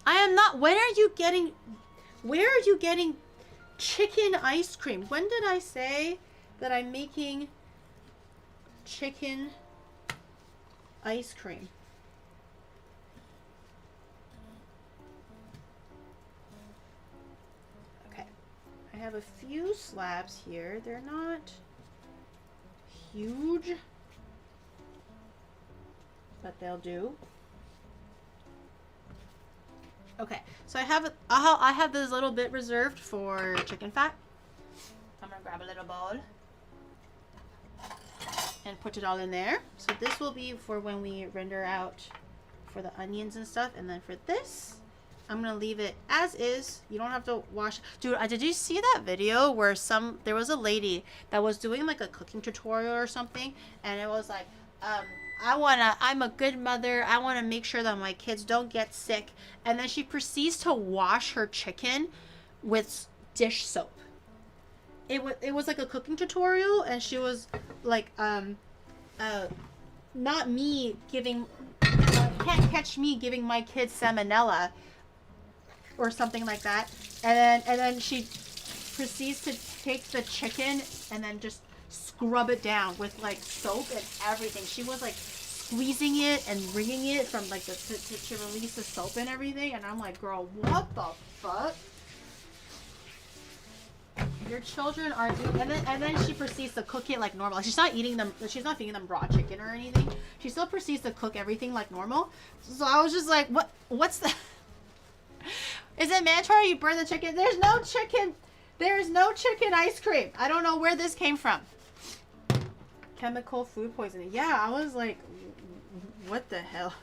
Speaker 1: I am not. Where are you getting chicken ice cream? When did I say that I'm making chicken ice cream? Okay, I have a few slabs here. They're not huge, but they'll do. Okay, so I have this little bit reserved for chicken fat. I'm gonna grab a little bowl and put it all in there. So this will be for when we render out for the onions and stuff. And then for this, I'm gonna leave it as is. You don't have to wash. Dude, did you see that video where there was a lady that was doing like a cooking tutorial or something, and it was like, I'm a good mother. I want to make sure that my kids don't get sick. And then she proceeds to wash her chicken with dish soap. It was like a cooking tutorial, and she was like, not me giving, can't catch me giving my kids salmonella or something like that. And then she proceeds to take the chicken and then just scrub it down with like soap and everything. She was like squeezing it and wringing it from like to release the soap and everything. And I'm like, girl, what the fuck? Your children are doing, and then she proceeds to cook it like normal. She's not eating them. She's not feeding them raw chicken or anything. She still proceeds to cook everything like normal. So I was just like, what's that? Is it mandatory you burn the chicken? There's no chicken. There's no chicken ice cream. I don't know where this came from. Chemical food poisoning. Yeah, I was like, what the hell?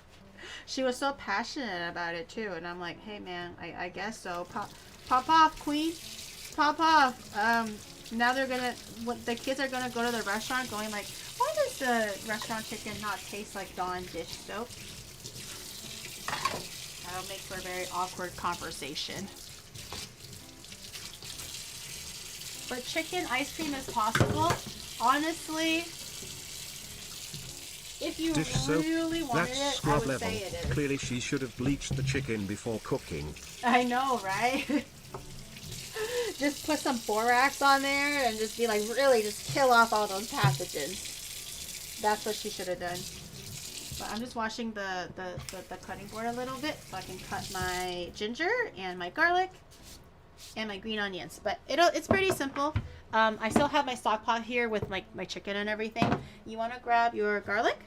Speaker 1: She was so passionate about it too, and I'm like, hey man, I guess so. Pop off, queen. Pop off. Now the kids are gonna go to the restaurant going like, why does the restaurant chicken not taste like Dawn dish soap? That'll make for a very awkward conversation. But chicken ice cream is possible. Honestly, if you
Speaker 2: dish
Speaker 1: really
Speaker 2: soap,
Speaker 1: wanted
Speaker 2: that's
Speaker 1: it,
Speaker 2: scrub
Speaker 1: I would
Speaker 2: level.
Speaker 1: say it is.
Speaker 2: Clearly she should have bleached the chicken before cooking.
Speaker 1: I know, right? just put some borax on there and just be like, really just kill off all those pathogens. That's what she should have done. But I'm just washing the cutting board a little bit so I can cut my ginger and my garlic and my green onions. But it's pretty simple. I still have my stock pot here with my chicken and everything. You want to grab your garlic.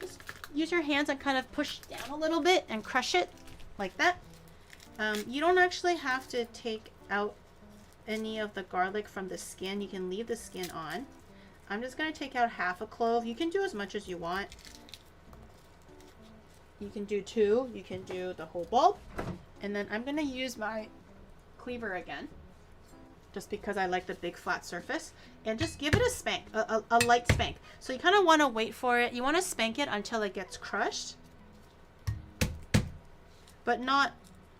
Speaker 1: Just use your hands and kind of push down a little bit and crush it like that. You don't actually have to take out any of the garlic from the skin. You can leave the skin on. I'm just going to take out half a clove. You can do as much as you want. You can do 2. You can do the whole bulb. And then I'm going to use my cleaver again, just because I like the big flat surface, and just give it a spank, a light spank. So you kind of want to wait for it. You want to spank it until it gets crushed, but not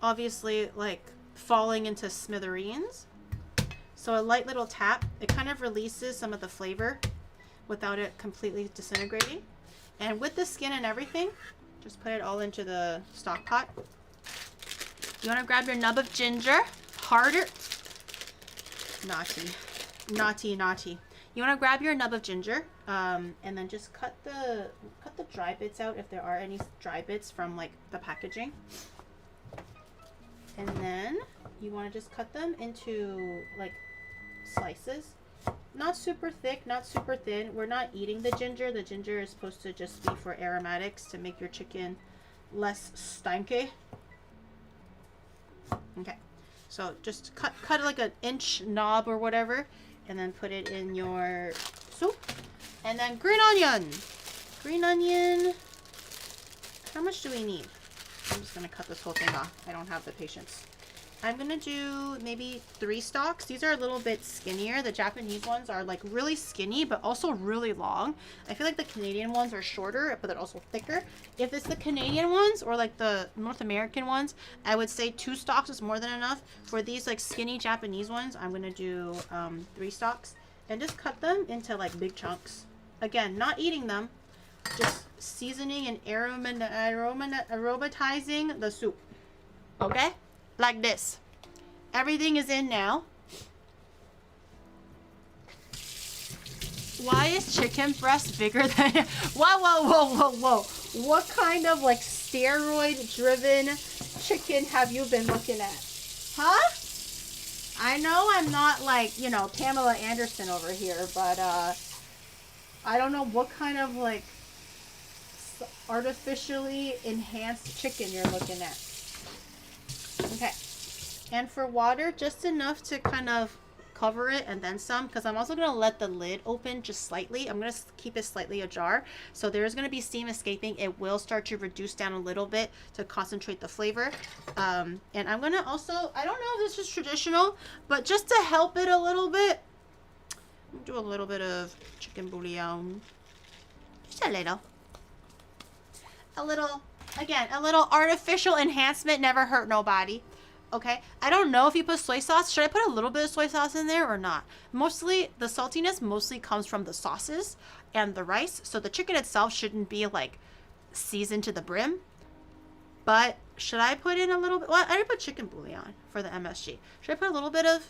Speaker 1: obviously like falling into smithereens. So a light little tap, it kind of releases some of the flavor without it completely disintegrating. And with the skin and everything, just put it all into the stock pot. You want to grab your nub of ginger, harder. Naughty. You want to grab your nub of ginger, and then just cut the dry bits out if there are any dry bits from like the packaging. And then you want to just cut them into like slices. Not super thick, not super thin. We're not eating the ginger. The ginger is supposed to just be for aromatics to make your chicken less stinky. Okay, so just cut like an inch knob or whatever, and then put it in your soup. And then green onion. Green onion. How much do we need? I'm just gonna cut this whole thing off. I don't have the patience. I'm gonna do maybe 3 stalks. These are a little bit skinnier. The Japanese ones are like really skinny, but also really long. I feel like the Canadian ones are shorter, but they're also thicker. If it's the Canadian ones or like the North American ones, I would say 2 stalks is more than enough. For these like skinny Japanese ones, I'm gonna do 3 stalks and just cut them into like big chunks. Again, not eating them, just seasoning and aromatizing the soup. Okay? Like this. Everything is in now. Why is chicken breast bigger than... Whoa. What kind of like steroid driven chicken have you been looking at? Huh? I know I'm not like, you know, Pamela Anderson over here, but I don't know what kind of like artificially enhanced chicken you're looking at. Okay, and for water, just enough to kind of cover it and then some, because I'm also going to let the lid open just slightly. I'm going to keep it slightly ajar, so there's going to be steam escaping. It will start to reduce down a little bit to concentrate the flavor. And I'm going to also, I don't know if this is traditional, but just to help it a little bit, do a little bit of chicken bouillon. Just a little, again, a little artificial enhancement never hurt nobody. Okay, I don't know if you put soy sauce. Should I put a little bit of soy sauce in there or not? Mostly, the saltiness mostly comes from the sauces and the rice. So the chicken itself shouldn't be like seasoned to the brim. But should I put in a little bit? Well, I already put chicken bouillon for the MSG. Should I put a little bit of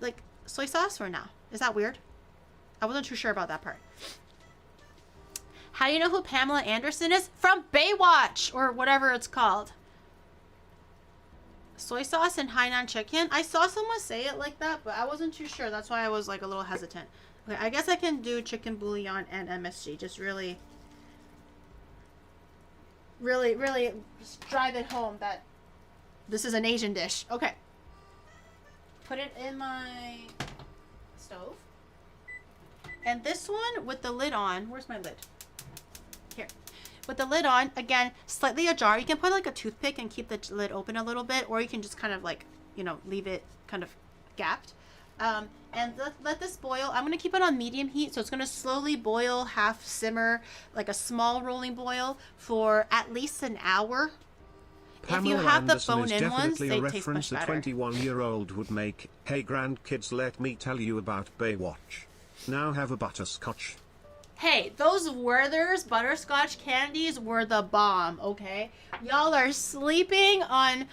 Speaker 1: like soy sauce or not? Is that weird? I wasn't too sure about that part. How do you know who Pamela Anderson is? From Baywatch or whatever it's called. Soy sauce and Hainan chicken. I saw someone say it like that, but I wasn't too sure. That's why I was like a little hesitant. Okay, I guess I can do chicken bouillon and MSG. Just really just drive it home that this is an Asian dish. Okay. Put it in my stove. And this one with the lid on. Where's my lid? Here. With the lid on, again, slightly ajar. You can put like a toothpick and keep the lid open a little bit, or you can just kind of like, you know, leave it kind of gapped. And let this boil. I'm going to keep it on medium heat, so it's going to slowly boil, half simmer, like a small rolling boil for at least an hour.
Speaker 2: Pamela
Speaker 1: if you have
Speaker 2: Anderson
Speaker 1: the bone-in ones,
Speaker 2: a
Speaker 1: they taste
Speaker 2: reference
Speaker 1: much
Speaker 2: a
Speaker 1: better.
Speaker 2: 21-year-old would make. Hey grandkids, let me tell you about Baywatch. Now have a butterscotch.
Speaker 1: Hey, those Werther's butterscotch candies were the bomb, okay? Y'all are sleeping on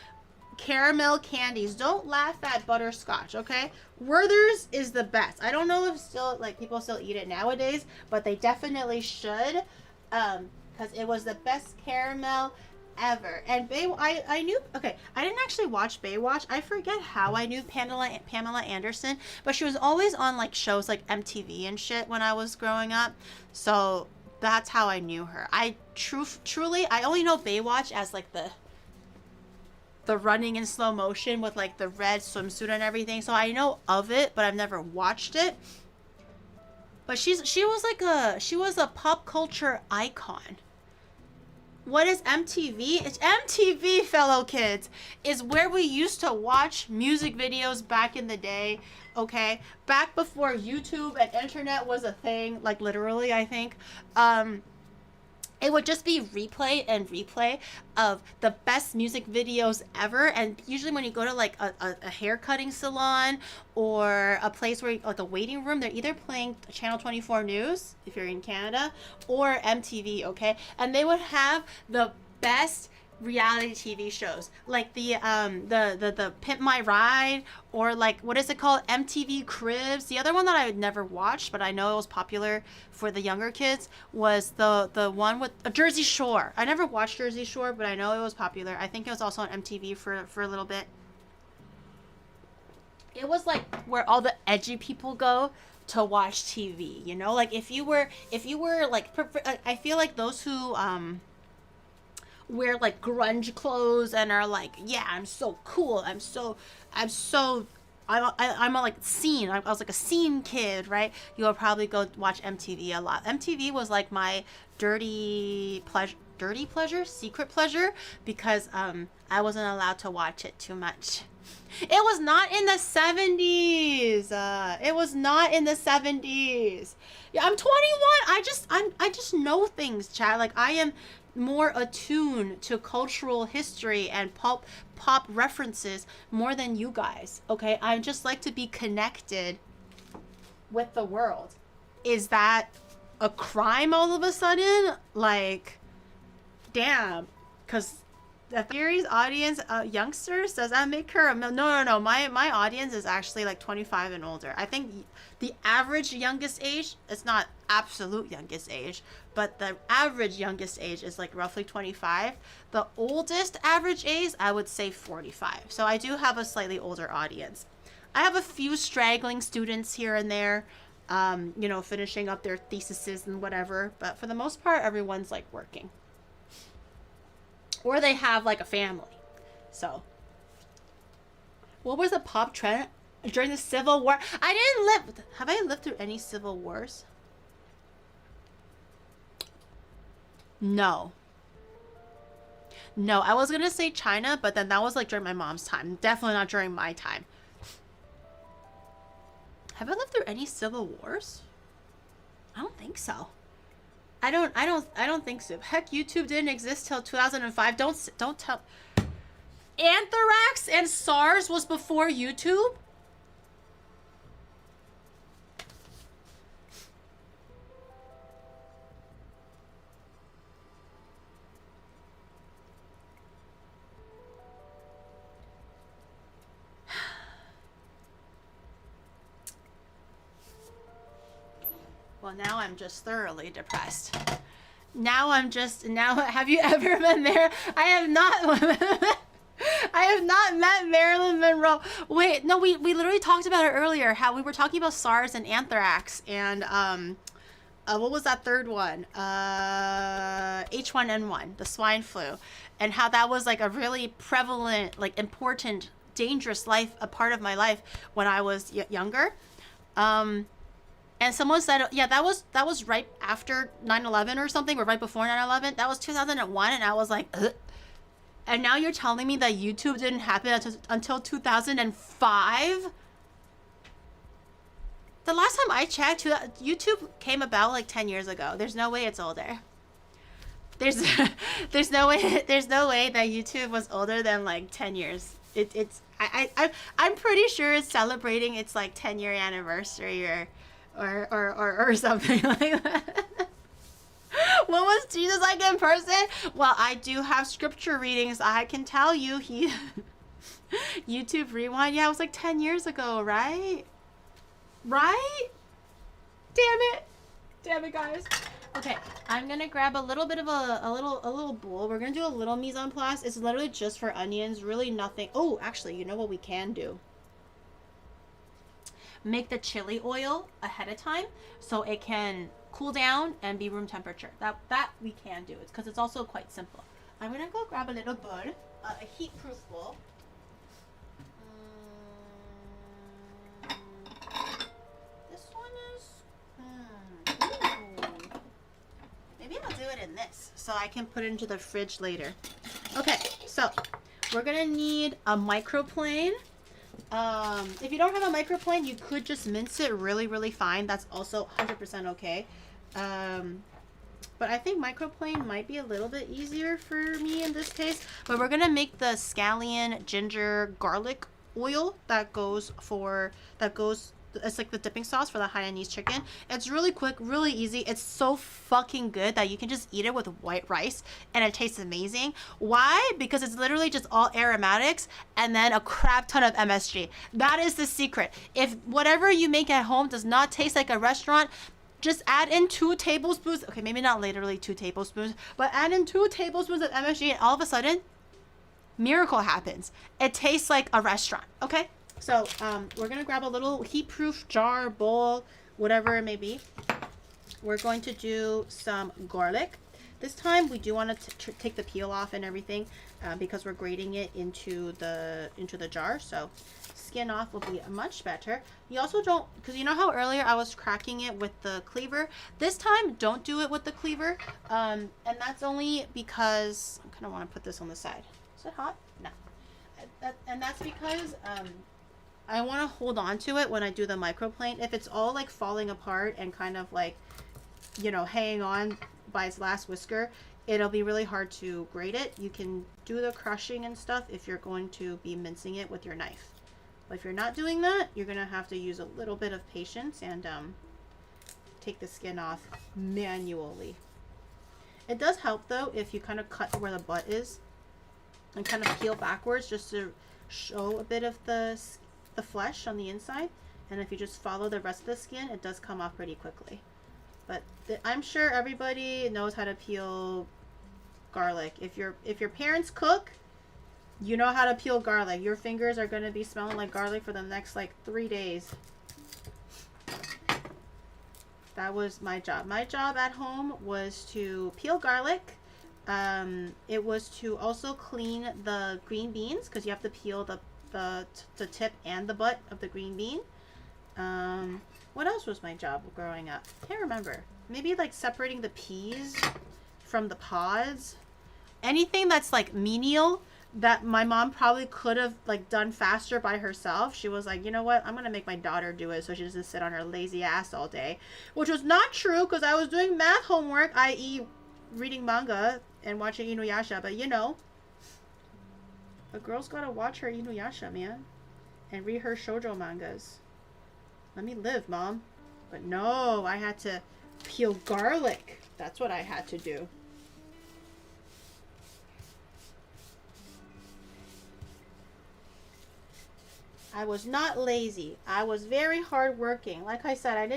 Speaker 1: caramel candies. Don't laugh at butterscotch, okay? Werther's is the best. I don't know if still like people still eat it nowadays, but they definitely should, because it was the best caramel ever. And I knew, okay, I didn't actually watch Baywatch. I forget how I knew Pamela Anderson, but she was always on like shows like MTV and shit when I was growing up. So that's how I knew her. I truly I only know Baywatch as like the running in slow motion with like the red swimsuit and everything. So I know of it, but I've never watched it. But she was a pop culture icon. What is MTV? It's MTV, fellow kids, is where we used to watch music videos back in the day, okay? Back before YouTube and internet was a thing, like literally, I think. It would just be replay and replay of the best music videos ever. And usually when you go to like a hair cutting salon or a place where like a waiting room, they're either playing Channel 24 News if you're in Canada or MTV, okay? And they would have the best reality TV shows like the Pimp My Ride, or like what is it called, MTV Cribs. The other one that I had never watched, but I know it was popular for the younger kids, was the one with Jersey Shore. I never watched Jersey Shore, but I know it was popular. I think it was also on MTV for a little bit. It was like where all the edgy people go to watch TV, you know, like if you were like, I feel like those who wear like grunge clothes and are like, yeah, I'm so cool, I'm a like scene. I was like a scene kid, right? You'll probably go watch MTV a lot. MTV was like my dirty pleasure, secret pleasure, because I wasn't allowed to watch it too much. It was not in the 70s. It was not in the 70s. Yeah, I'm 21. I just know things, Chad. Like I am more attuned to cultural history and pop references more than you guys, okay? I just like to be connected with the world. Is that a crime all of a sudden? Like, damn, because the theory's audience, youngsters, does that make her no, my audience is actually like 25 and older. I think the average youngest age, it's not absolute youngest age, but the average youngest age is like roughly 25. The oldest average age, I would say 45. So I do have a slightly older audience. I have a few straggling students here and there, you know, finishing up their theses and whatever, but for the most part, everyone's like working. Or they have like a family. So, what was the pop trend during the Civil War? Have I lived through any civil wars? No, I was gonna say China, but then that was like during my mom's time. Definitely not during my time. Have I lived through any civil wars? I don't think so. I don't think so. Heck, YouTube didn't exist till 2005. Don't tell. Anthrax and SARS was before YouTube? Well, now I'm just thoroughly depressed. Now have you ever been there? I have not met Marilyn Monroe. Wait, no, we literally talked about it earlier, how we were talking about SARS and anthrax and what was that third one? H1N1, the swine flu, and how that was like a really prevalent, like important, dangerous a part of my life when I was younger. And someone said, yeah, that was right after 9/11 or something, or right before 9/11. That was 2001, and I was like, ugh. And now you're telling me that YouTube didn't happen until 2005? The last time I checked, YouTube came about like 10 years ago. There's no way it's older. There's no way that YouTube was older than like 10 years. I'm pretty sure it's celebrating its like 10-year anniversary or something like that. What was Jesus like in person? Well, I do have scripture readings. I can tell you YouTube Rewind. Yeah, it was like 10 years ago, right? Right? Damn it, guys. Okay, I'm gonna grab a little bit of a little bowl. We're gonna do a little mise en place. It's literally just for onions, really nothing. Oh, actually, you know what we can do? Make the chili oil ahead of time so it can cool down and be room temperature. That we can do. It's because it's also quite simple. I'm gonna go grab a little bowl, a heat-proof bowl. This one is. Maybe I'll do it in this so I can put it into the fridge later. Okay, so we're gonna need a microplane. If you don't have a microplane, you could just mince it really fine. That's also 100% okay. But I think microplane might be a little bit easier for me in this case. But we're gonna make the scallion, ginger, garlic oil it's like the dipping sauce for the Hainanese chicken. It's really quick, really easy. It's so fucking good that you can just eat it with white rice and it tastes amazing. Why? Because it's literally just all aromatics and then a crap ton of MSG. That is the secret. If whatever you make at home does not taste like a restaurant, just add in 2 tablespoons. Okay, maybe not literally 2 tablespoons, but add in 2 tablespoons of MSG and all of a sudden, miracle happens. It tastes like a restaurant, okay? So we're going to grab a little heat-proof jar, bowl, whatever it may be. We're going to do some garlic. This time we do want to take the peel off and everything because we're grating it into the jar. So skin off will be much better. You also don't, because you know how earlier I was cracking it with the cleaver? This time, don't do it with the cleaver. And that's only because, I kind of want to put this on the side. Is it hot? No. And that's because I want to hold on to it when I do the microplane. If it's all like falling apart and kind of like, you know, hanging on by its last whisker, it'll be really hard to grate it. You can do the crushing and stuff if you're going to be mincing it with your knife. But if you're not doing that, you're going to have to use a little bit of patience and take the skin off manually. It does help though if you kind of cut where the butt is and kind of peel backwards just to show a bit of the flesh on the inside. And if you just follow the rest of the skin, it does come off pretty quickly. But I'm sure everybody knows how to peel garlic. If your parents cook, you know how to peel garlic. Your fingers are going to be smelling like garlic for the next like 3 days. That was my job. My job at home was to peel garlic. It was to also clean the green beans because you have to peel the tip and the butt of the green bean. What else was my job growing up? Can't remember. Maybe like separating the peas from the pods. Anything that's like menial that my mom probably could have like done faster by herself. She was like, you know what? I'm going to make my daughter do it so she doesn't sit on her lazy ass all day. Which was not true because I was doing math homework, i.e. reading manga and watching Inuyasha. But you know, a girl's got to watch her Inuyasha, man. And read her shoujo mangas. Let me live, Mom. But no, I had to peel garlic. That's what I had to do. I was not lazy. I was very hardworking. Like I said,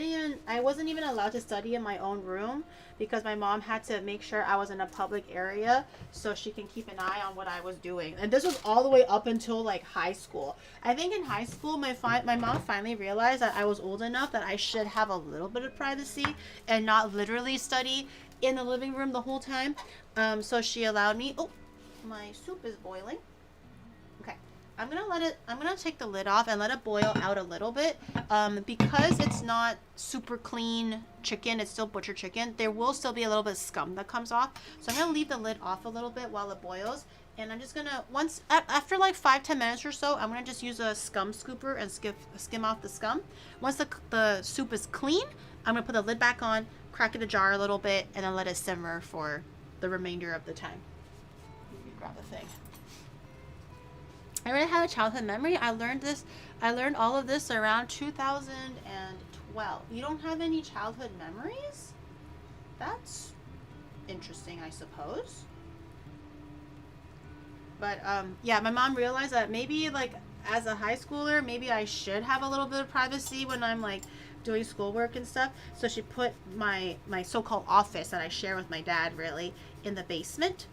Speaker 1: I wasn't even allowed to study in my own room because my mom had to make sure I was in a public area so she can keep an eye on what I was doing. And this was all the way up until like high school. I think in high school, my mom finally realized that I was old enough that I should have a little bit of privacy and not literally study in the living room the whole time. So she allowed me. Oh, my soup is boiling. I'm gonna take the lid off and let it boil out a little bit. Because it's not super clean chicken, it's still butcher chicken, there will still be a little bit of scum that comes off. So I'm gonna leave the lid off a little bit while it boils. And I'm just gonna, after like 5-10 minutes or so, I'm gonna just use a scum scooper and skim off the scum. Once the soup is clean, I'm gonna put the lid back on, crack it a jar a little bit, and then let it simmer for the remainder of the time. Let me grab the thing. I really had a childhood memory. I learned all of this around 2012. You don't have any childhood memories? That's interesting, I suppose. But yeah, my mom realized that maybe like as a high schooler, maybe I should have a little bit of privacy when I'm like doing schoolwork and stuff. So she put my so-called office that I share with my dad really in the basement.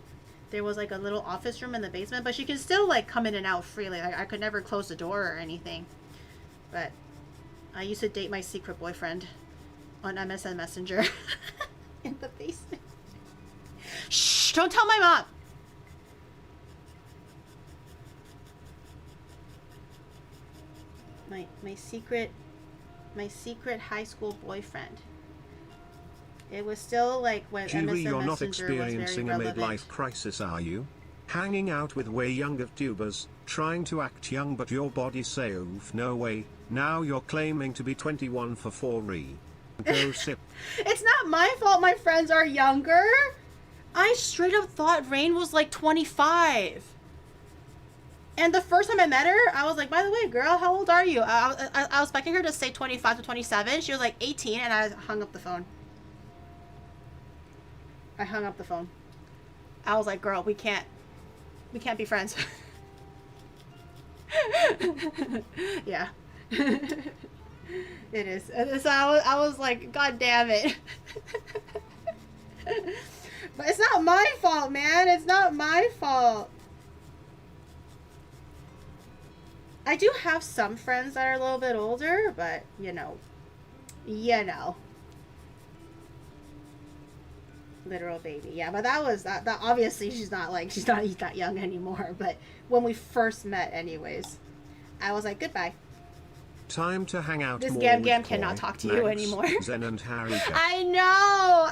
Speaker 1: There was like a little office room in the basement, but she can still like come in and out freely. Like I could never close the door or anything. But I used to date my secret boyfriend on MSN Messenger in the basement. Shh! Don't tell my mom. My secret high school boyfriend. It was still like when
Speaker 2: Giri,
Speaker 1: MSN
Speaker 2: you're
Speaker 1: Messenger
Speaker 2: not experiencing a
Speaker 1: was very
Speaker 2: midlife crisis, are you? Hanging out with way younger tubers, trying to act young but your body say oof no way, now you're claiming to be 21 for 4 Go sip.
Speaker 1: It's not my fault my friends are younger. I straight up thought Rain was like 25. And the first time I met her, I was like, by the way, girl, how old are you? I was expecting her to say 25 to 27. She was like 18, and I hung up the phone. I was like, girl, we can't be friends. Yeah. It is. So I was like, God damn it. But it's not my fault, man. It's not my fault. I do have some friends that are a little bit older, but you know. Literal baby. Yeah, but that was that obviously she's not that young anymore, but when we first met anyways, I was like, goodbye.
Speaker 2: Time to hang out
Speaker 1: This
Speaker 2: more
Speaker 1: Gam
Speaker 2: with
Speaker 1: Gam
Speaker 2: Koi,
Speaker 1: cannot talk to
Speaker 2: Max,
Speaker 1: you anymore.
Speaker 2: Zen and Harika.
Speaker 1: I know.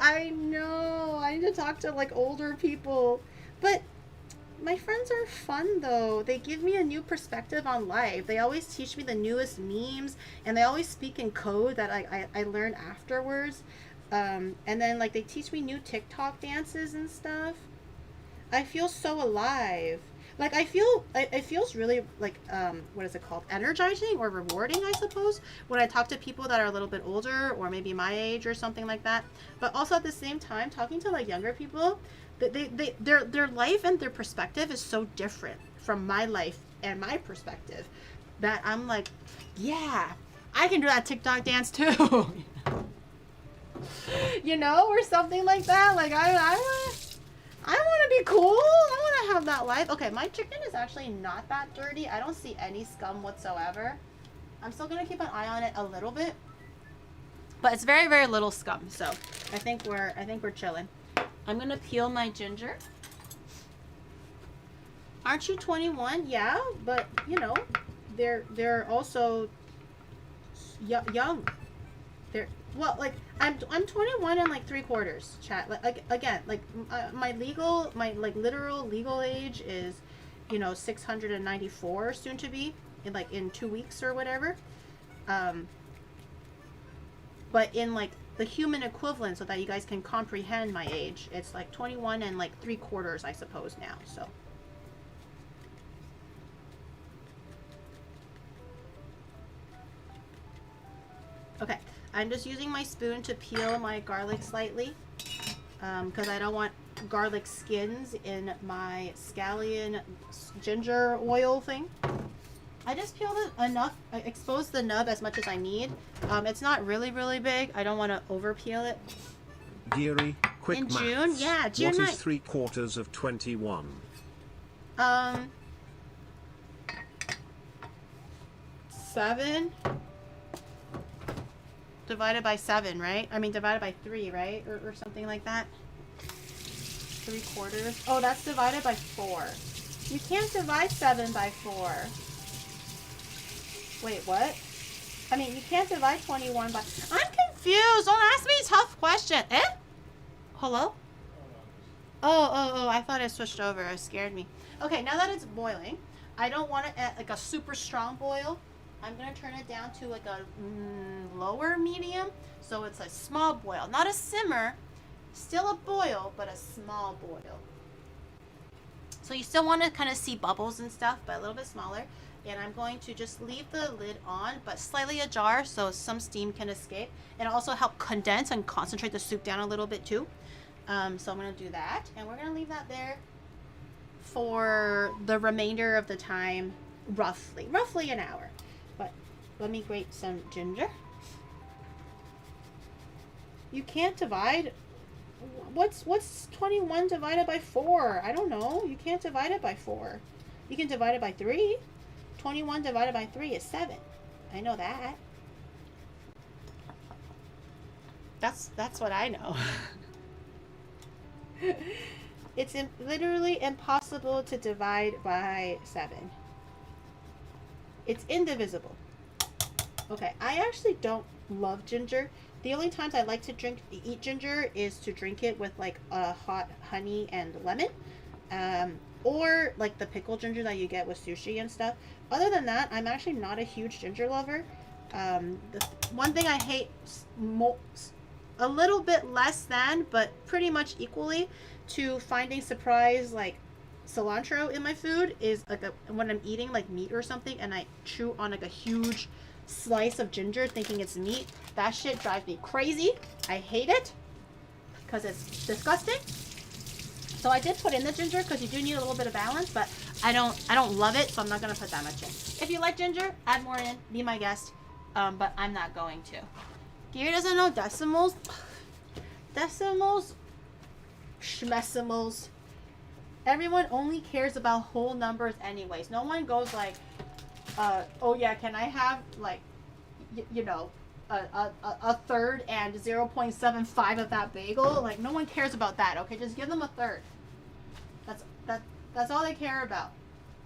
Speaker 1: I need to talk to like older people. But my friends are fun though. They give me a new perspective on life. They always teach me the newest memes, and they always speak in code that I learn afterwards. And then like they teach me new TikTok dances and stuff. I feel so alive. Like I feel it feels really like what is it called? Energizing or rewarding, I suppose, when I talk to people that are a little bit older or maybe my age or something like that. But also at the same time, talking to like younger people, their life and their perspective is so different from my life and my perspective that I'm like, yeah, I can do that TikTok dance too. You know, or something like that. Like I want to be cool. I want to have that life. Okay, my chicken is actually not that dirty. I don't see any scum whatsoever. I'm still gonna keep an eye on it a little bit, but it's very, very little scum. So I think we're chilling. I'm gonna peel my ginger. Aren't you 21? Yeah, but you know, they're also young. They're well, like I'm 21 and like 3/4, chat. Like again, like my literal legal age is, you know, 694 soon to be in 2 weeks or whatever. But in like the human equivalent, so that you guys can comprehend my age, it's like 21 and like 3/4, I suppose now. So. Okay, I'm just using my spoon to peel my garlic slightly, because I don't want garlic skins in my scallion ginger oil thing. I just peeled it enough. I exposed the nub as much as I need. It's not really, really big. I don't want to over peel it.
Speaker 2: Giri, quick
Speaker 1: in
Speaker 2: maths.
Speaker 1: June? Yeah, June.
Speaker 2: What is 3/4 of 21?
Speaker 1: 7 divided by 7, right? I mean, divided by 3, right? Or something like that. 3/4. Oh, that's divided by 4. You can't divide 7 by 4. Wait, what? I mean, you can't divide 21 by... I'm confused. Don't ask me a tough question. Eh? Hello? Oh, I thought it switched over. It scared me. Okay, now that it's boiling, I don't want it at like a super strong boil. I'm going to turn it down to like a lower medium. So it's a small boil. Not a simmer. Still a boil, but a small boil. So you still want to kind of see bubbles and stuff, but a little bit smaller. And I'm going to just leave the lid on, but slightly ajar so some steam can escape. And also help condense and concentrate the soup down a little bit too. So I'm going to do that. And we're going to leave that there for the remainder of the time, roughly an hour. But let me grate some ginger. You can't divide. What's 21 divided by 4? I don't know. You can't divide it by 4. You can divide it by 3. 21 divided by 3 is 7. I know that. That's what I know. It's literally impossible to divide by 7. It's indivisible. Okay, I actually don't love ginger. The only times I like to eat ginger is to drink it with like a hot honey and lemon. Or like the pickled ginger that you get with sushi and stuff. Other than that, I'm actually not a huge ginger lover. The one thing I hate a little bit less than, but pretty much equally to finding surprise like cilantro in my food is like when I'm eating like meat or something and I chew on like a huge slice of ginger thinking it's meat. That shit drives me crazy. I hate it because it's disgusting. So I did put in the ginger because you do need a little bit of balance, but I don't love it, so I'm not gonna put that much in. If you like ginger, add more in. Be my guest, but I'm not going to. Gary doesn't know decimals. Decimals, schmesimals. Everyone only cares about whole numbers anyways. No one goes like, oh yeah, can I have like, you know, a third and 0.75 of that bagel? Like no one cares about that. Okay, just give them a third. That's all they care about.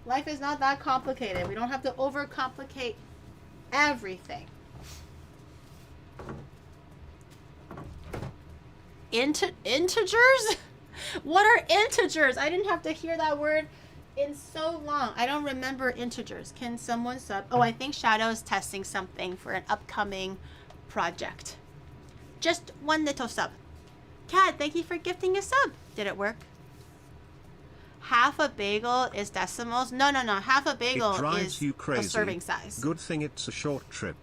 Speaker 1: Life is not that complicated. We don't have to overcomplicate everything. Integers? What are integers? I didn't have to hear that word in so long. I don't remember integers. Can someone sub? Oh, I think Shadow is testing something for an upcoming project. Just one little sub. Kat, thank you for gifting a sub. Did it work? Half a bagel is decimals? No. Half a bagel is
Speaker 2: you crazy.
Speaker 1: A serving size.
Speaker 2: Good thing it's a short trip.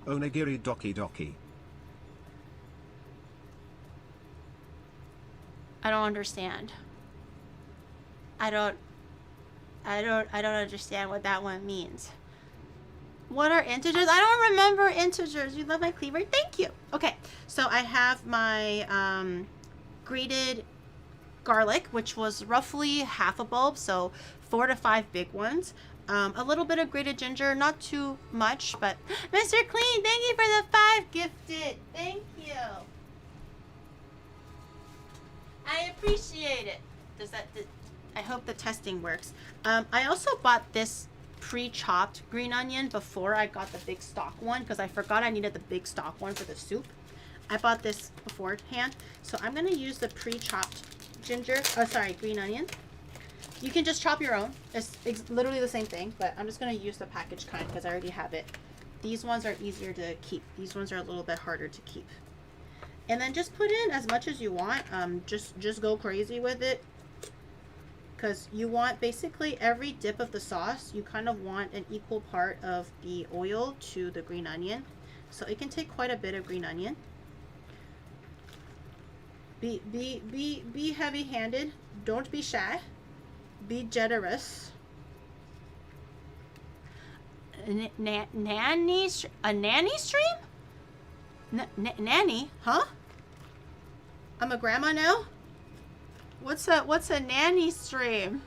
Speaker 2: Onigiri doki doki.
Speaker 1: I don't understand. I don't understand what that one means. What are integers? I don't remember integers. You love my cleaver? Thank you. Okay, so I have my grated garlic, which was roughly half a bulb, so 4 to 5 big ones. A little bit of grated ginger, not too much, but Mr. Clean, thank you for the 5 gifted. Thank you. I appreciate it. I hope the testing works. I also bought this pre-chopped green onion before I got the big stock one because I forgot I needed the big stock one for the soup. I bought this beforehand, so I'm gonna use the pre-chopped green onion. You can just chop your own. It's literally the same thing, but I'm just gonna use the packaged kind because I already have it. These ones are easier to keep. These ones are a little bit harder to keep. And then just put in as much as you want. Just go crazy with it. Because you want basically every dip of the sauce, you kind of want an equal part of the oil to the green onion. So it can take quite a bit of green onion. Be heavy-handed. Don't be shy. Be generous. A nanny stream? Nanny? Huh? I'm a grandma now? What's a nanny stream?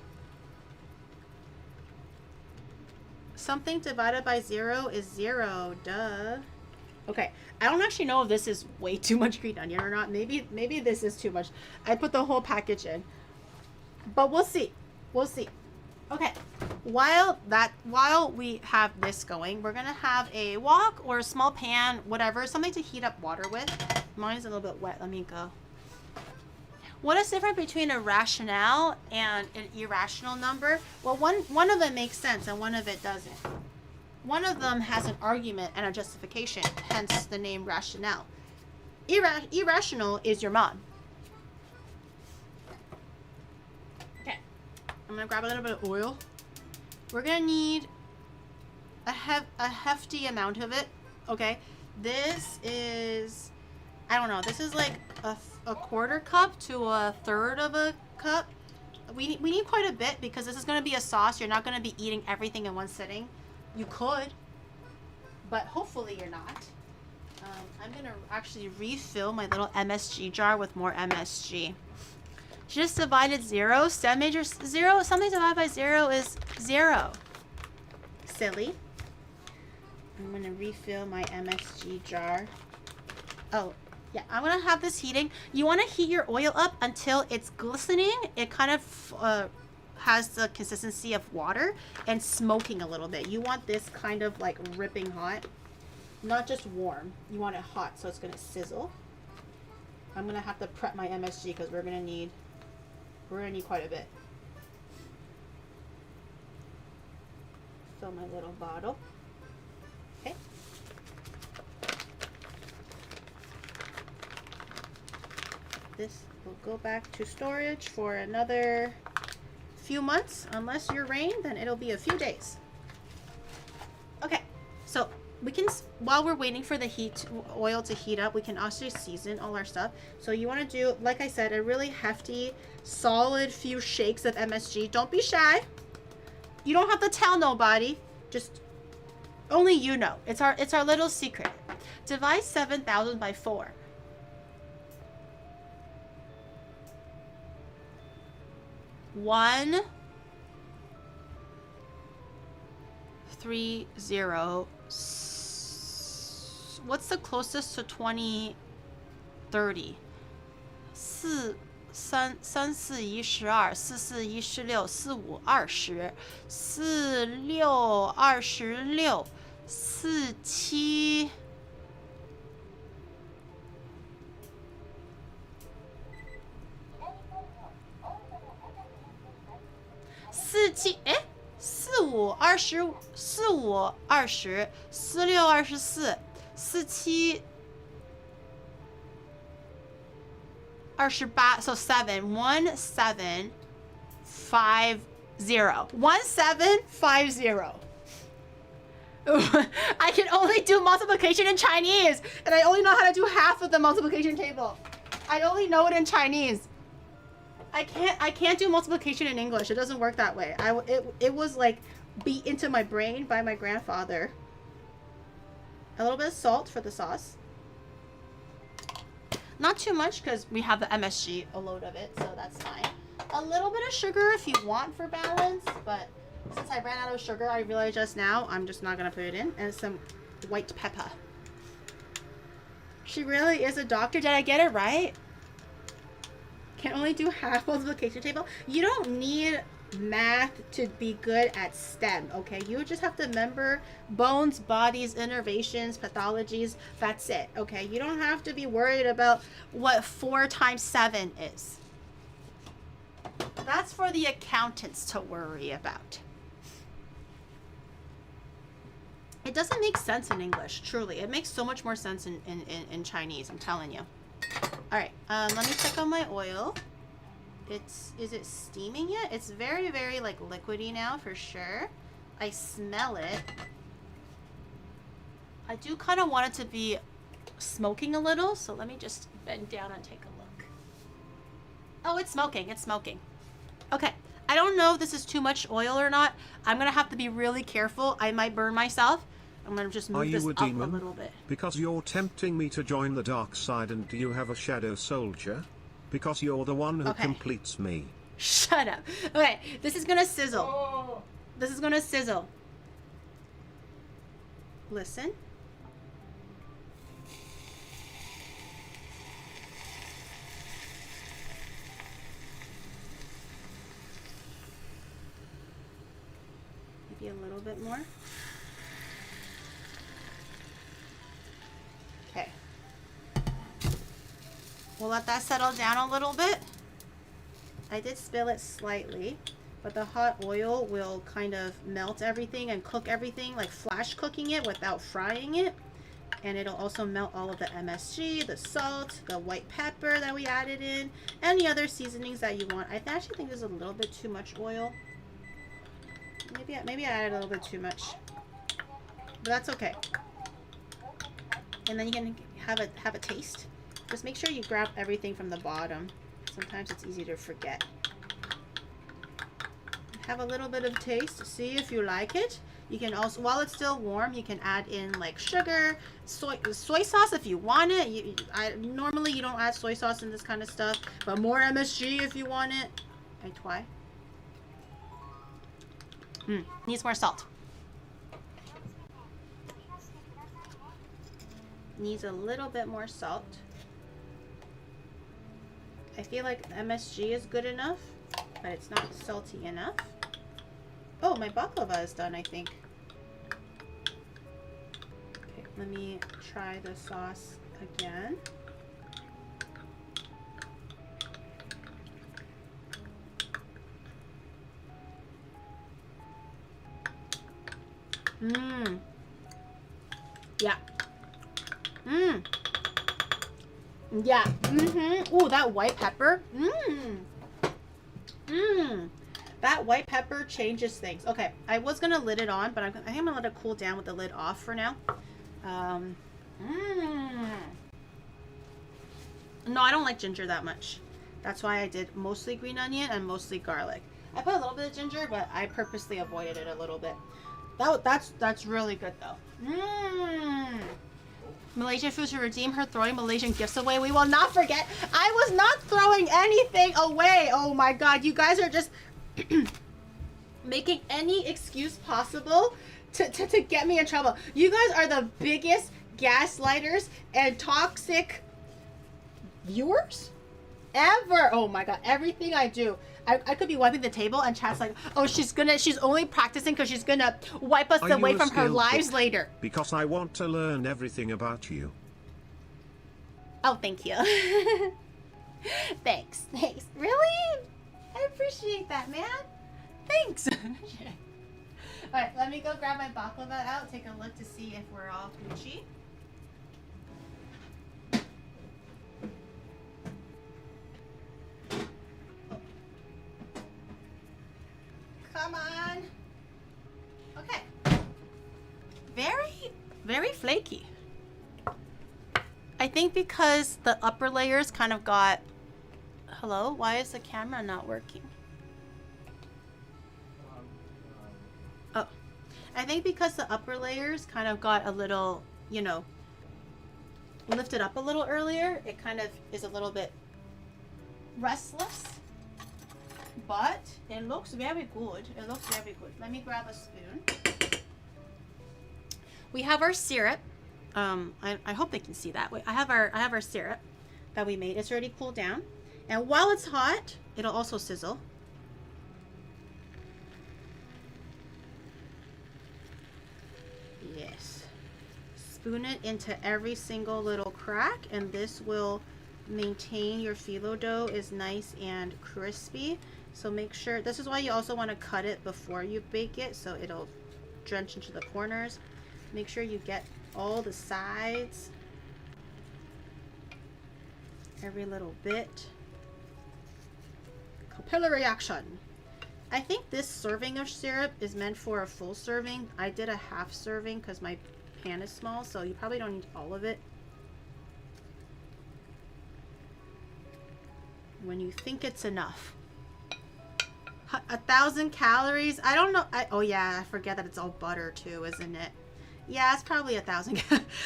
Speaker 1: Something divided by 0 is 0. Duh. Okay. I don't actually know if this is way too much green onion or not. Maybe this is too much. I put the whole package in. But we'll see. We'll see. Okay. While we have this going, we're gonna have a wok or a small pan, whatever, something to heat up water with. Mine is a little bit wet. Let me go. What is different between a rationale and an irrational number? Well, one of them makes sense and one of it doesn't. One of them has an argument and a justification, hence the name rationale. Irrational is your mom. Okay, I'm gonna grab a little bit of oil. We're gonna need a hefty amount of it. Okay, this is, I don't know, this is like a quarter cup to a third of a cup. we need quite a bit because this is going to be a sauce. You're not going to be eating everything in one sitting. You could, but hopefully you're not. I'm going to actually refill my little MSG jar with more MSG. Just divided 0. Stem major 0. Something divided by 0 is 0. Silly. I'm going to refill my MSG jar. Oh, yeah. I'm going to have this heating. You want to heat your oil up until it's glistening. It kind of has the consistency of water and smoking a little bit. You want this kind of like ripping hot. Not just warm. You want it hot so it's going to sizzle. I'm going to have to prep my MSG because we're going to need quite a bit. Fill my little bottle. Okay. This will go back to storage for another few months. Unless you're rain, then it'll be a few days. Okay, so we can, while we're waiting for the oil to heat up, we can also season all our stuff. So you want to do, like I said, a really hefty, solid few shakes of MSG. Don't be shy. You don't have to tell nobody. Just only you know. It's our little secret. Divide 7,000 by 4. One, 3, 0. What's the closest to 20, 30? 4, 3, 3, 4, 1, 12, 4, 4, 1, 16, 4, 5, 20, 4, 6, 26, 4, 7 47，哎，4、5、20，4、5、20，4、6、24，4、7、28。So 7, 1, 7, 5, 0. 1, 7, 5, 0. I can only do multiplication in Chinese, and I only know how to do half of the multiplication table. I only know it in Chinese. I can't do multiplication in English. It doesn't work that way. It was like beat into my brain by my grandfather. A little bit of salt for the sauce. Not too much because we have the MSG, a load of it, so that's fine. A little bit of sugar if you want for balance, but since I ran out of sugar, I realized just now, I'm just not going to put it in. And some white pepper. She really is a doctor. Did I get it right? Can only do half multiplication table. You don't need math to be good at STEM, okay? You just have to remember bones, bodies, innervations, pathologies. That's it, okay? You don't have to be worried about what 4 times 7 is. That's for the accountants to worry about. It doesn't make sense in English, truly. It makes so much more sense in Chinese, I'm telling you. All right, let me check on my oil. Is it steaming yet? It's very, very like liquidy now for sure. I smell it. I do kind of want it to be smoking a little, so let me just bend down and take a look. Oh, it's smoking, it's smoking. Okay, I don't know if this is too much oil or not. I'm gonna have to be really careful. I might burn myself. I'm gonna just move this up a little bit.
Speaker 2: Because you're tempting me to join the dark side, and do you have a shadow soldier? Because you're the one who completes me.
Speaker 1: Shut up. Okay, this is gonna sizzle. Oh. This is gonna sizzle. Listen. Maybe a little bit more. Okay. We'll let that settle down a little bit. I did spill it slightly, but the hot oil will kind of melt everything and cook everything, like flash cooking it without frying it. And it'll also melt all of the MSG, the salt, the white pepper that we added in, and the other seasonings that you want. I actually think there's a little bit too much oil. Maybe I added a little bit too much, but that's okay. And then you can have a taste. Just make sure you grab everything from the bottom. Sometimes it's easy to forget. have a little bit of taste. See if you like it. You can also, while it's still warm, you can add in like sugar, soy sauce if you want it. Normally you don't add soy sauce in this kind of stuff, but more MSG if you want it. I try. Needs more salt. Needs a little bit more salt. I feel like MSG is good enough, but it's not salty enough. Oh, my baklava is done, I think. Okay, let me try the sauce again. Yeah. Yeah. Ooh, that white pepper. That white pepper changes things. Okay, I was gonna lid it on, but I think I'm gonna let it cool down with the lid off for now. No, I don't like ginger that much. That's why I did mostly green onion and mostly garlic. I put a little bit of ginger, but I purposely avoided it a little bit. That's really good though. Malaysian food to redeem her throwing Malaysian gifts away. We will not forget. I was not throwing anything away. Oh my god, you guys are just making any excuse possible to get me in trouble. You guys are the biggest gaslighters and toxic viewers ever. Oh my god, everything I do. I could be wiping the table and chat's like, oh, she's only practicing because she's gonna wipe us away from her lives later.
Speaker 2: Because I want to learn everything about you.
Speaker 1: Oh, thank you. Thanks. Really? I appreciate that, man. Thanks. Alright, let me go grab my baklava out, take a look to see if we're all Gucci. Come on. Okay. Very flaky. I think because the upper layers kind of got... Hello? Why is the camera not working? Oh. I think because the upper layers kind of got a little, you know, lifted up a little earlier, it kind of is a little bit restless. But it looks very good. It looks very good. Let me grab a spoon. We have our syrup. I hope they can see that. Wait, I have our syrup that we made. It's already cooled down. And while it's hot, it'll also sizzle. Yes. Spoon it into every single little crack, and this will maintain your phyllo dough is nice and crispy. So make sure, this is why you also want to cut it before you bake it, so it'll drench into the corners. Make sure you get all the sides, every little bit. Capillary action. I think this serving of syrup is meant for a full serving. I did a half serving because my pan is small, so you probably don't need all of it. When you think it's enough. 1,000 calories. I don't know. Oh yeah, I forget that it's all butter too, isn't it? Yeah, it's probably 1,000.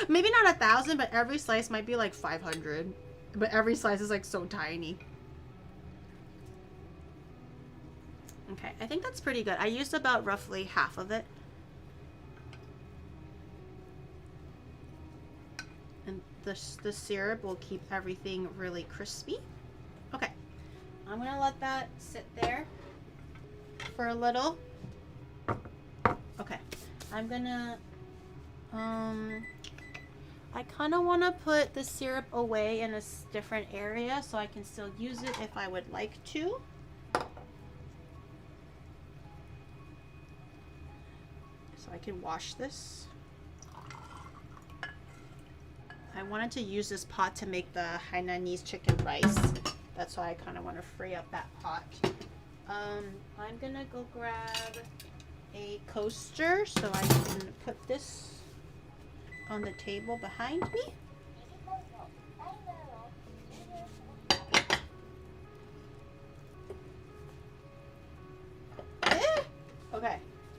Speaker 1: Maybe not 1,000, but every slice might be like 500. But every slice is like so tiny. Okay, I think that's pretty good. I used about roughly half of it. And the syrup will keep everything really crispy. Okay, I'm gonna let that sit there for a little. Okay, I'm gonna I kind of want to put the syrup away in a different area so I can still use it if I would like to. So I can wash this. I wanted to use this pot to make the Hainanese chicken rice. That's why I kind of want to free up that pot. I'm gonna go grab a coaster so I can put this on the table behind me. Okay.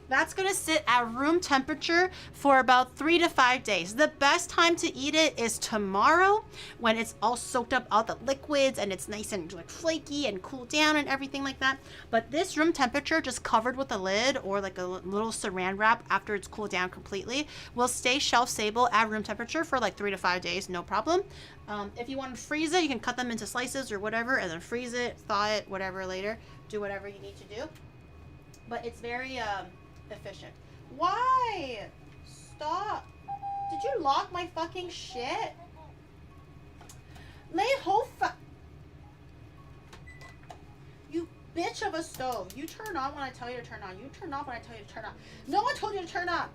Speaker 1: That's gonna sit at room temperature for about 3 to 5 days. The best time to eat it is tomorrow when it's all soaked up all the liquids and it's nice and like flaky and cooled down and everything like that. But this room temperature, just covered with a lid or like a little saran wrap after it's cooled down completely, will stay shelf stable at room temperature for like 3 to 5 days, no problem. If you want to freeze it, you can cut them into slices or whatever and then freeze it, thaw it, whatever later. Do whatever you need to do. But it's very efficient. Why? Stop. Did you lock my fucking shit? Lay whole You bitch of a stove. You turn on when I tell you to turn on. You turn off when I tell you to turn on. No one told you to turn on.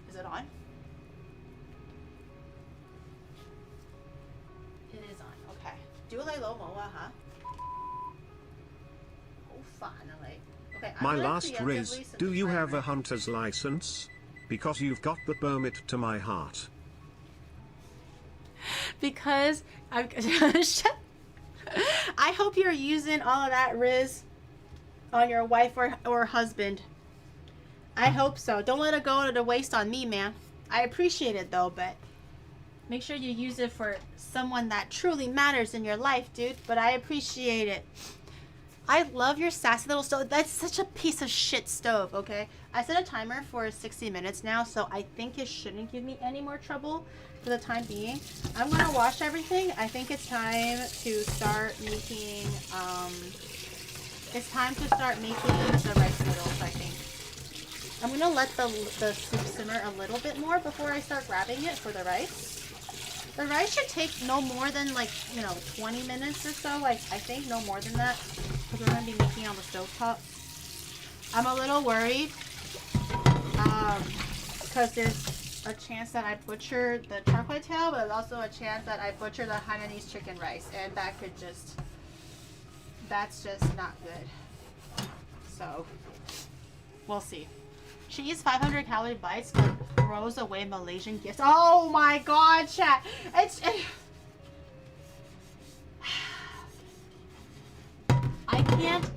Speaker 1: Is it on? It is on. Okay. Do like low moa, huh? Oh, finally. Okay.
Speaker 2: My last Riz, do you have a hunter's license? Because you've got the permit to my heart.
Speaker 1: Because I hope you're using all of that Riz on your wife or husband. I hope so. Don't let it go to waste on me, man. I appreciate it though, but make sure you use it for someone that truly matters in your life, dude. But I appreciate it. I love your sassy little stove. That's such a piece of shit stove, okay? I set a timer for 60 minutes now, so I think it shouldn't give me any more trouble for the time being. I'm gonna wash everything. I think it's time to start making, the rice noodles, I think. I'm gonna let the soup simmer a little bit more before I start grabbing it for the rice. The rice should take no more than 20 minutes or so. I think no more than that, because we're gonna be making on the stovetop. I'm a little worried, because there's a chance that I butcher the Char Kway Teow, but there's also a chance that I butcher the Hainanese chicken rice, and that's just not good. So, we'll see. She eats 500 calorie bites but throws away Malaysian gifts. Oh my god, chat. I can't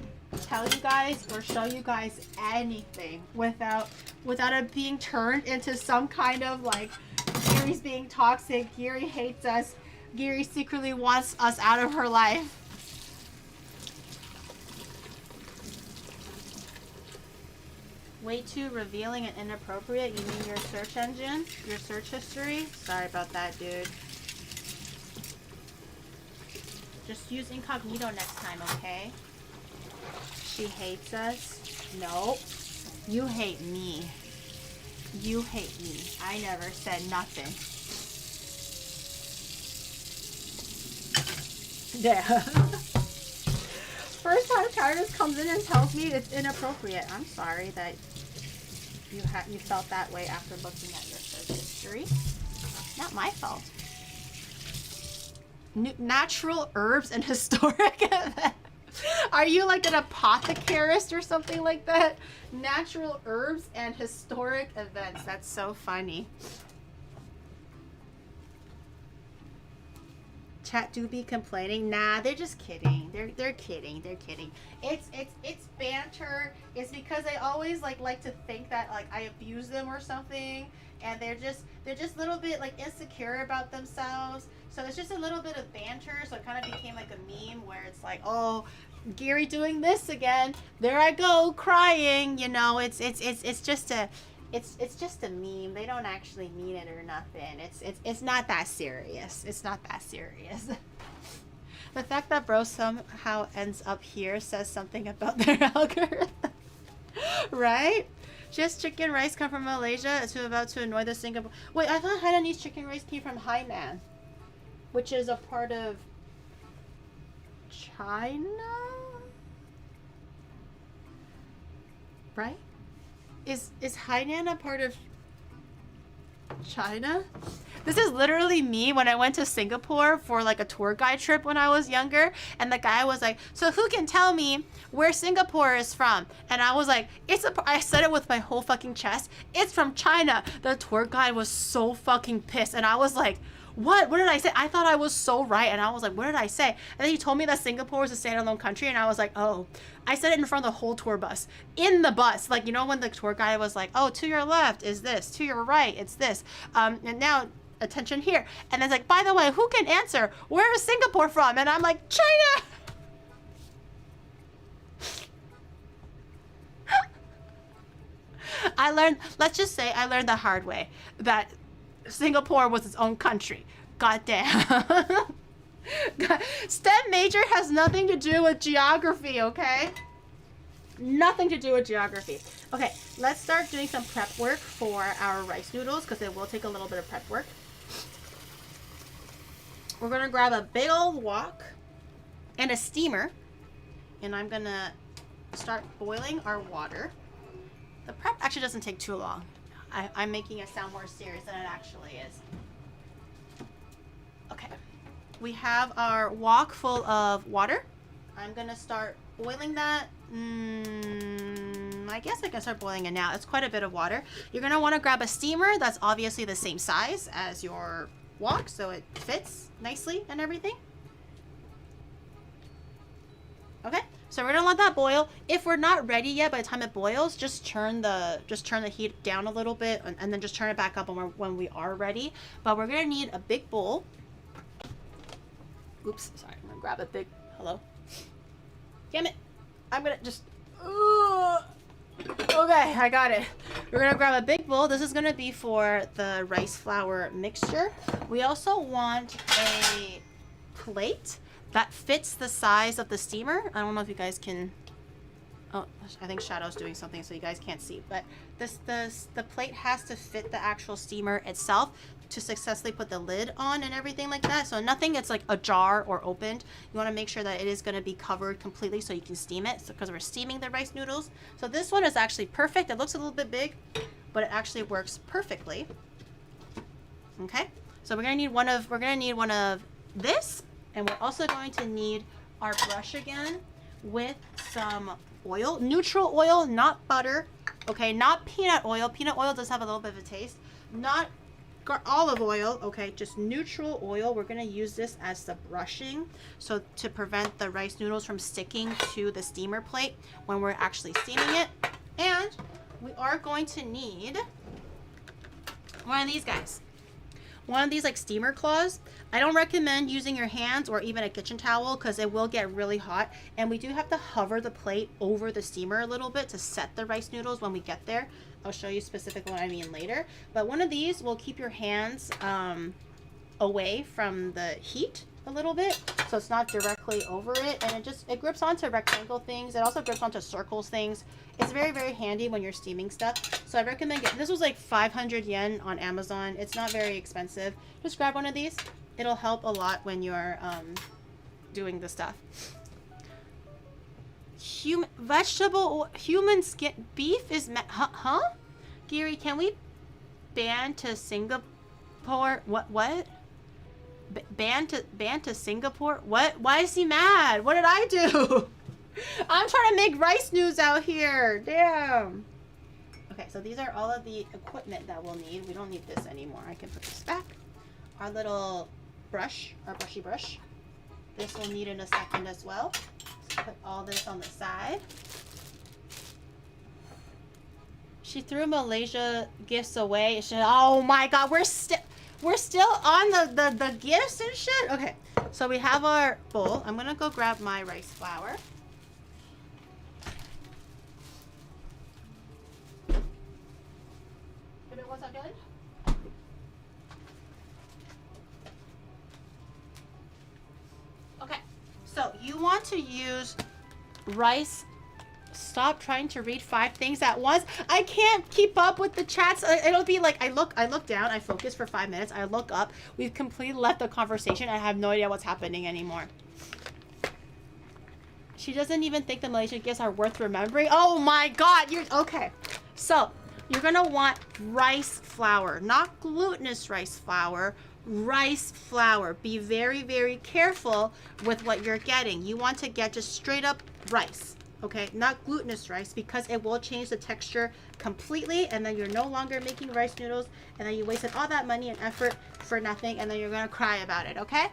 Speaker 1: tell you guys or show you guys anything without it being turned into some kind of like, Giri's being toxic, Giri hates us, Giri secretly wants us out of her life. Way too revealing and inappropriate. You mean your search engine? Your search history? Sorry about that, dude. Just use incognito next time, okay? She hates us? Nope. You hate me. You hate me. I never said nothing. Yeah. First time Tyrus comes in and tells me it's inappropriate. I'm sorry that you felt that way after looking at your search history. Not my fault. Natural herbs and historic events. Are you like an apothecarist or something like that? Natural herbs and historic events. That's so funny. Chat do be complaining. Nah, they're just kidding. They're kidding. They're kidding. It's banter. It's because they always like to think that like I abuse them or something, and they're just a little bit like insecure about themselves. So it's just a little bit of banter. So it kind of became like a meme where it's like, oh, Giri doing this again. There I go crying. You know, it's just a meme. They don't actually mean it or nothing. It's not that serious. It's not that serious. The fact that bro somehow ends up here says something about their algorithm. Right? Just chicken rice come from Malaysia. It's about to annoy the Singapore. Wait, I thought Hainanese chicken rice came from Hainan, which is a part of China? Right? Is Hainan a part of China? This is literally me when I went to Singapore for like a tour guide trip when I was younger, and the guy was like, so who can tell me where Singapore is from? And I was like, I said it with my whole fucking chest, it's from China. The tour guide was so fucking pissed, and I was like, what did I say? I thought I was so right. And I was like, what did I say? And then he told me that Singapore was a standalone country. And I was like, oh, I said it in front of the whole tour bus. In the bus. Like, you know, when the tour guide was like, oh, to your left is this. To your right, it's this. And now, attention here. And it's like, by the way, who can answer? Where is Singapore from? And I'm like, China! Let's just say I learned the hard way that Singapore was its own country. Goddamn. STEM major has nothing to do with geography, okay? Nothing to do with geography. Okay, let's start doing some prep work for our rice noodles because it will take a little bit of prep work. We're gonna grab a big old wok and a steamer, and I'm gonna start boiling our water. The prep actually doesn't take too long. I'm making it sound more serious than it actually is. Okay, we have our wok full of water. I'm gonna start boiling that. I guess I can start boiling it now. It's quite a bit of water. You're gonna wanna grab a steamer that's obviously the same size as your wok, so it fits nicely and everything. Okay, so we're gonna let that boil. If we're not ready yet by the time it boils, just turn the heat down a little bit and then just turn it back up when we are ready. But we're gonna need a big bowl. Oops, sorry, I'm gonna grab a big, hello. Damn it, I'm gonna just, okay, I got it. We're gonna grab a big bowl. This is gonna be for the rice flour mixture. We also want a plate that fits the size of the steamer. I don't know if you guys can, oh, I think Shadow's doing something so you guys can't see, but the plate has to fit the actual steamer itself to successfully put the lid on and everything like that. So nothing that's like ajar or opened. You wanna make sure that it is gonna be covered completely so you can steam it, because we're steaming the rice noodles. So this one is actually perfect. It looks a little bit big, but it actually works perfectly. Okay, so we're gonna need one of this. And we're also going to need our brush again with some oil, neutral oil, not butter, okay, not peanut oil. Peanut oil does have a little bit of a taste. Not olive oil, okay, just neutral oil. We're gonna use this as the brushing, so to prevent the rice noodles from sticking to the steamer plate when we're actually steaming it. And we are going to need one of these guys. One of these like steamer claws. I don't recommend using your hands or even a kitchen towel because it will get really hot. And we do have to hover the plate over the steamer a little bit to set the rice noodles when we get there. I'll show you specifically what I mean later. But one of these will keep your hands away from the heat a little bit, so it's not directly over it, and it grips onto rectangle things. It also grips onto circles things. It's very, very handy when you're steaming stuff. So I recommend this was like 500 yen on Amazon. It's not very expensive. Just grab one of these. It'll help a lot when you're doing the stuff. Human skin beef is huh? Giri, can we ban to Singapore? What? Ban to Singapore? What? Why is he mad? What did I do? I'm trying to make rice news out here. Damn. Okay, so these are all of the equipment that we'll need. We don't need this anymore. I can put this back. Our little brush, our brushy brush. This we'll need in a second as well. So put all this on the side. She threw Malaysia gifts away. Oh my God, we're still on the gifts and shit. Okay, so we have our bowl. I'm gonna go grab my rice flour. Give it 1 second. Okay, so you want to use rice. Stop trying to read 5 things at once. I can't keep up with the chats. It'll be like I look down, I focus for 5 minutes, I look up, we've completely left the conversation. I have no idea what's happening anymore. She doesn't even think the Malaysian gifts are worth remembering. Oh my God, you're okay. So you're gonna want rice flour, not glutinous rice flour. Rice flour. Be very, very careful with what you're getting. You want to get just straight up rice. Okay, not glutinous rice, because it will change the texture completely, and then you're no longer making rice noodles, and then you wasted all that money and effort for nothing, and then you're gonna cry about it, okay?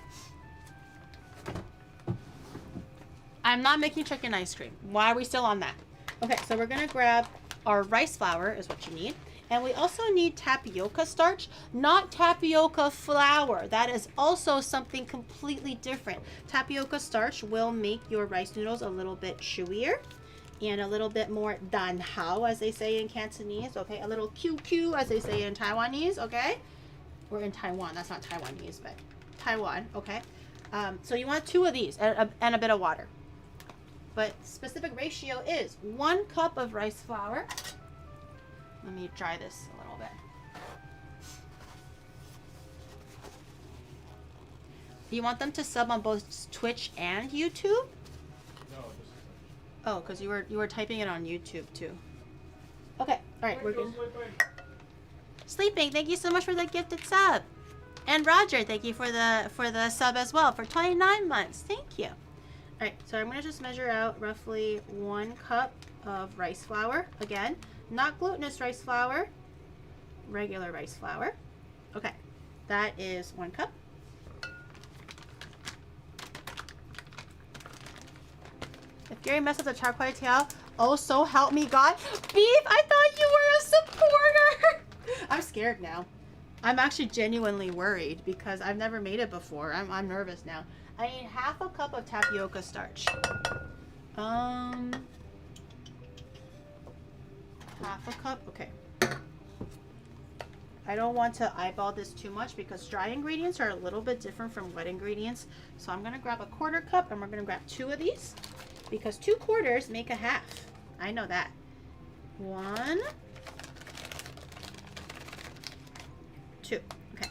Speaker 1: I'm not making chicken ice cream. Why are we still on that? Okay, so we're gonna grab our rice flour is what you need. And we also need tapioca starch, not tapioca flour. That is also something completely different. Tapioca starch will make your rice noodles a little bit chewier and a little bit more dan hao, as they say in Cantonese, okay? A little QQ, as they say in Taiwanese, okay? Or in Taiwan, that's not Taiwanese, but Taiwan, okay? So you want 2 of these and a bit of water. But specific ratio is 1 cup of rice flour. Let me dry this a little bit. You want them to sub on both Twitch and YouTube?
Speaker 3: No, just Twitch.
Speaker 1: Oh, because you were typing it on YouTube too. Okay, all right, we're good. Sleeping, thank you so much for the gifted sub. And Roger, thank you for the sub as well for 29 months. Thank you. All right, so I'm gonna just measure out roughly 1 cup of rice flour. Again, not glutinous rice flour, regular rice flour. Okay, that is 1 cup. If Gary messed up the Char Kway Teow, oh, so help me God. Beef, I thought you were a supporter. I'm scared now. I'm actually genuinely worried because I've never made it before. I'm nervous now. I need half a cup of tapioca starch. Half a cup, okay. I don't want to eyeball this too much because dry ingredients are a little bit different from wet ingredients. So I'm gonna grab a 1/4 cup and we're gonna grab 2 of these because 2 quarters make a half. I know that. 1, 2, okay.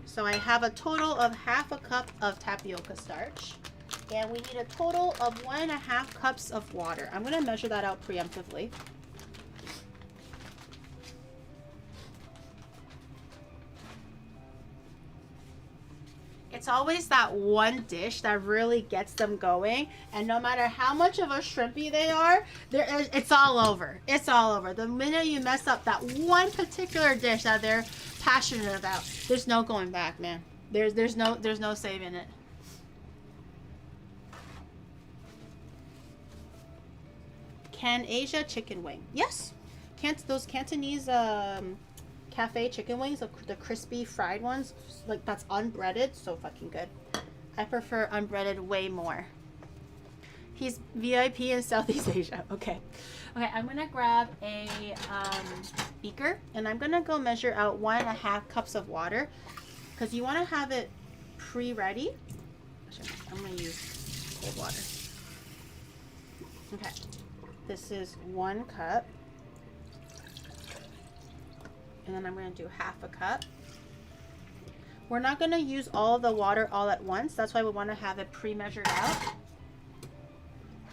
Speaker 1: So I have a total of half a cup of tapioca starch. And we need a total of 1.5 cups of water. I'm gonna measure that out preemptively. It's always that one dish that really gets them going, and no matter how much of a shrimpy they are, it's all over. It's all over. The minute you mess up that one particular dish that they're passionate about, there's no going back, man. There's no saving it. Can Asia chicken wing? Yes. Those Cantonese cafe chicken wings, the crispy fried ones, like that's unbreaded, so fucking good. I prefer unbreaded way more. He's VIP in Southeast Asia. Okay, I'm gonna grab a beaker and I'm gonna go measure out 1.5 cups of water because you want to have it pre-ready. I'm gonna use cold water. Okay, this is 1 cup. And then I'm going to do half a cup. We're not going to use all the water all at once. That's why we want to have it pre-measured out.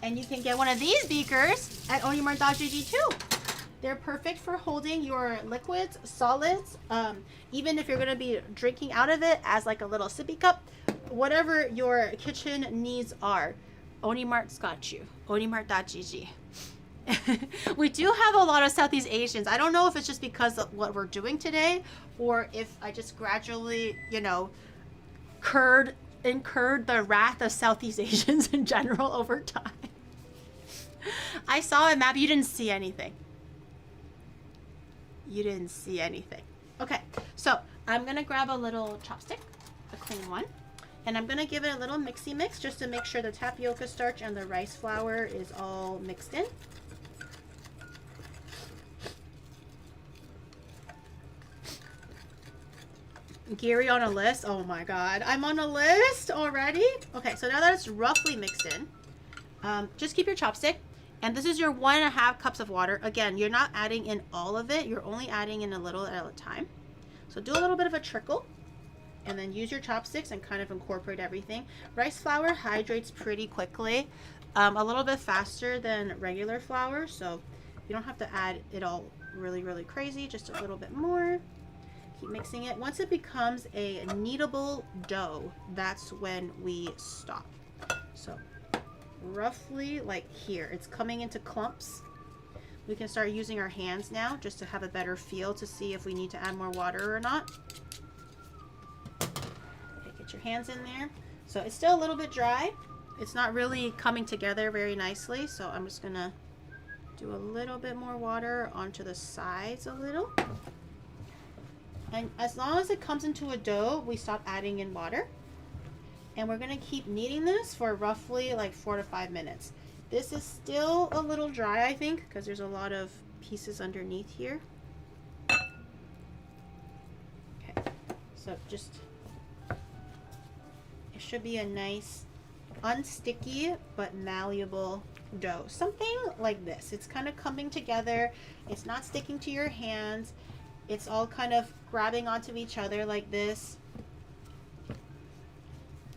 Speaker 1: And you can get one of these beakers at Onimart.gg too. They're perfect for holding your liquids, solids, even if you're going to be drinking out of it as like a little sippy cup. Whatever your kitchen needs are, Onimart's got you. Onimart.gg. We do have a lot of Southeast Asians. I don't know if it's just because of what we're doing today or if I just gradually, incurred the wrath of Southeast Asians in general over time. I saw it, Mab. You didn't see anything. You didn't see anything. Okay, so I'm going to grab a little chopstick, a clean one, and I'm going to give it a little mixy mix just to make sure the tapioca starch and the rice flour is all mixed in. Gary on a list. Oh my god, I'm on a list already. Okay, so now that it's roughly mixed in, just keep your chopstick, and this is your 1.5 cups of water. Again, you're not adding in all of it, you're only adding in a little at a time. So do a little bit of a trickle and then use your chopsticks and kind of incorporate everything. Rice flour hydrates pretty quickly, a little bit faster than regular flour, so you don't have to add it all really crazy, just a little bit more. Keep mixing it. Once it becomes a kneadable dough, that's when we stop. So roughly like here, it's coming into clumps. We can start using our hands now just to have a better feel to see if we need to add more water or not. Get your hands in there. So it's still a little bit dry. It's not really coming together very nicely. So I'm just gonna do a little bit more water onto the sides a little. And as long as it comes into a dough, we stop adding in water. And we're gonna keep kneading this for roughly like 4 to 5 minutes. This is still a little dry, I think, because there's a lot of pieces underneath here. Okay, so just, it should be a nice, unsticky, but malleable dough. Something like this. It's kind of coming together. It's not sticking to your hands. It's all kind of grabbing onto each other like this.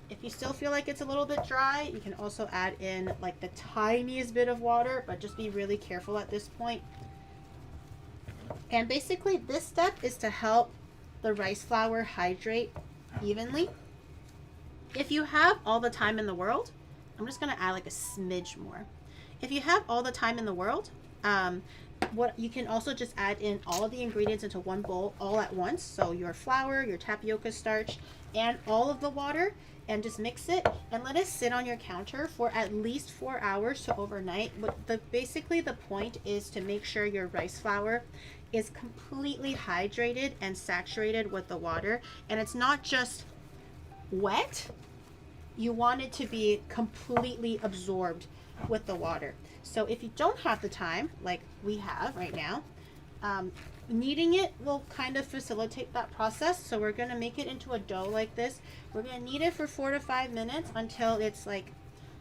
Speaker 1: If you still feel like it's a little bit dry, you can also add in like the tiniest bit of water, but just be really careful at this point. And basically this step is to help the rice flour hydrate evenly. If you have all the time in the world, I'm just gonna add like a smidge more. If you have all the time in the world, what you can also just add in all of the ingredients into one bowl all at once. So your flour, your tapioca starch, and all of the water, and just mix it and let it sit on your counter for at least 4 hours to overnight. But basically the point is to make sure your rice flour is completely hydrated and saturated with the water, and it's not just wet. You want it to be completely absorbed with the water. So if you don't have the time, like we have right now, kneading it will kind of facilitate that process. So we're going to make it into a dough like this. We're going to knead it for 4 to 5 minutes until it's like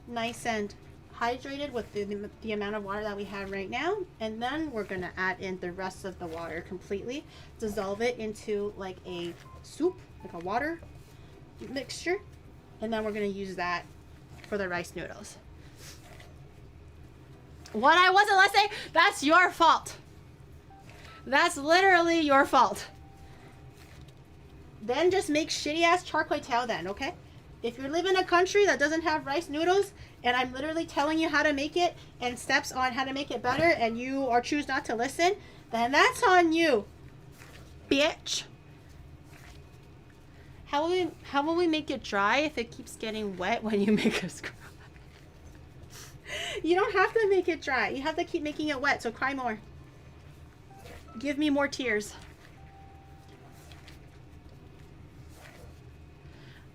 Speaker 1: nice and hydrated with the amount of water that we have right now. And then we're going to add in the rest of the water completely, dissolve it into like a soup, like a water mixture. And then we're going to use that for the rice noodles. What I wasn't listening, that's your fault. That's literally your fault. Then just make shitty ass char kway teow then, okay? If you live in a country that doesn't have rice noodles and I'm literally telling you how to make it and steps on how to make it better and you or choose not to listen, then that's on you, bitch. How will we make it dry if it keeps getting wet when you make us cry? You don't have to make it dry. You have to keep making it wet, so cry more. Give me more tears.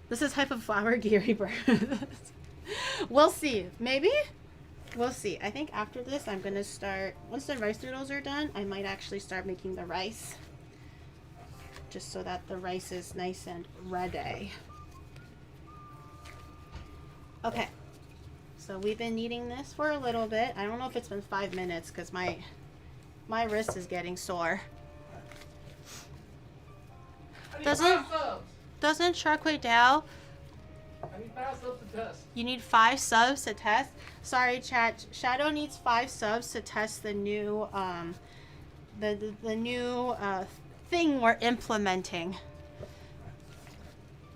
Speaker 1: This is type of flour giri burgers. We'll see. Maybe? We'll see. I think after this, I'm going to start... Once the rice noodles are done, I might actually start making the rice. Just so that the rice is nice and ready. Okay. So we've been kneading this for a little bit. I don't know if it's been 5 minutes because my wrist is getting sore. Doesn't Char Kway Teow?
Speaker 3: I need 5 subs to test.
Speaker 1: You need 5 subs to test? Sorry, chat. Shadow needs 5 subs to test the new the new thing we're implementing.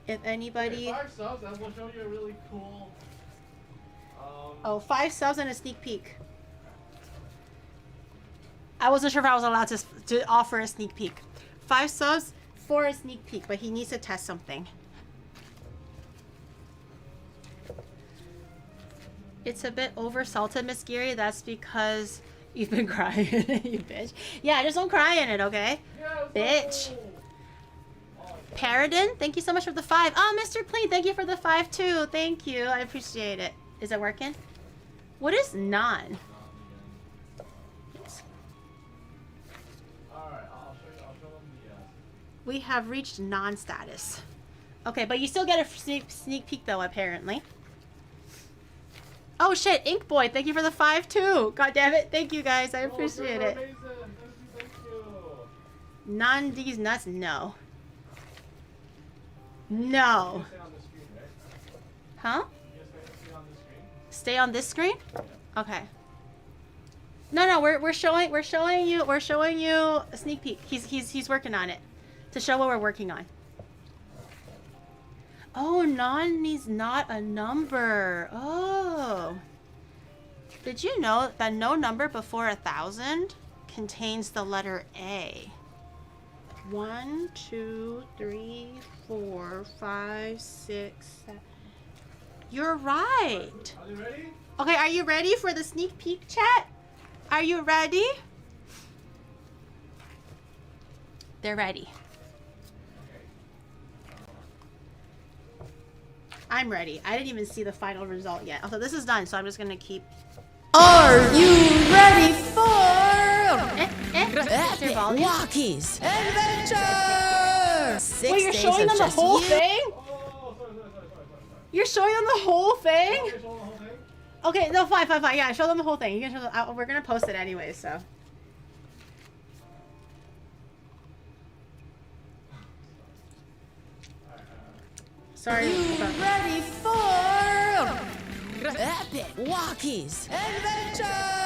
Speaker 1: If anybody...
Speaker 3: 5 subs, I will show you a really cool...
Speaker 1: Oh, 5 subs and a sneak peek. I wasn't sure if I was allowed to offer a sneak peek. 5 subs for a sneak peek, but he needs to test something. It's a bit over salted, Miss Giri. That's because you've been crying, you bitch. Yeah, just don't cry in it, okay? Bitch. Paradin, thank you so much for the 5. Oh, Mr. Clean, thank you for the 5 too. Thank you. I appreciate it. Is it working? What is naan?
Speaker 3: Alright, I'll show them the...
Speaker 1: We have reached naan status. Okay, but you still get a sneak peek though, apparently. Oh shit, Ink Boy, thank you for the 5 too. God damn it, thank you guys, I appreciate it.
Speaker 3: Amazing. Thank you.
Speaker 1: Naan these nuts, no. No. Huh? Stay on this screen? Okay. No, we're showing you a sneak peek. He's working on it to show what we're working on. Oh, naan is not a number. Oh. Did you know that no number before 1,000 contains the letter A? 1, 2, 3, 4, 5, 6, 7. You're right.
Speaker 3: Are you ready?
Speaker 1: Okay, are you ready for the sneak peek, chat? Are you ready? They're ready. I'm ready. I didn't even see the final result yet. Also, this is done, so I'm just gonna keep.
Speaker 4: Are you ready for
Speaker 1: Is there volume?
Speaker 4: Walkies Adventure? 6
Speaker 1: Wait, you're
Speaker 4: days
Speaker 1: showing
Speaker 4: of
Speaker 1: them the
Speaker 4: just
Speaker 1: whole
Speaker 4: you.
Speaker 1: thing?
Speaker 3: Oh, sorry.
Speaker 1: You're showing them the whole thing?
Speaker 3: Okay, show the whole thing.
Speaker 1: Okay, no, fine. Yeah, show them the whole thing. You can show them. We're gonna post it anyway, so. Sorry.
Speaker 4: You
Speaker 1: about-
Speaker 4: ready for epic Walkies Adventure?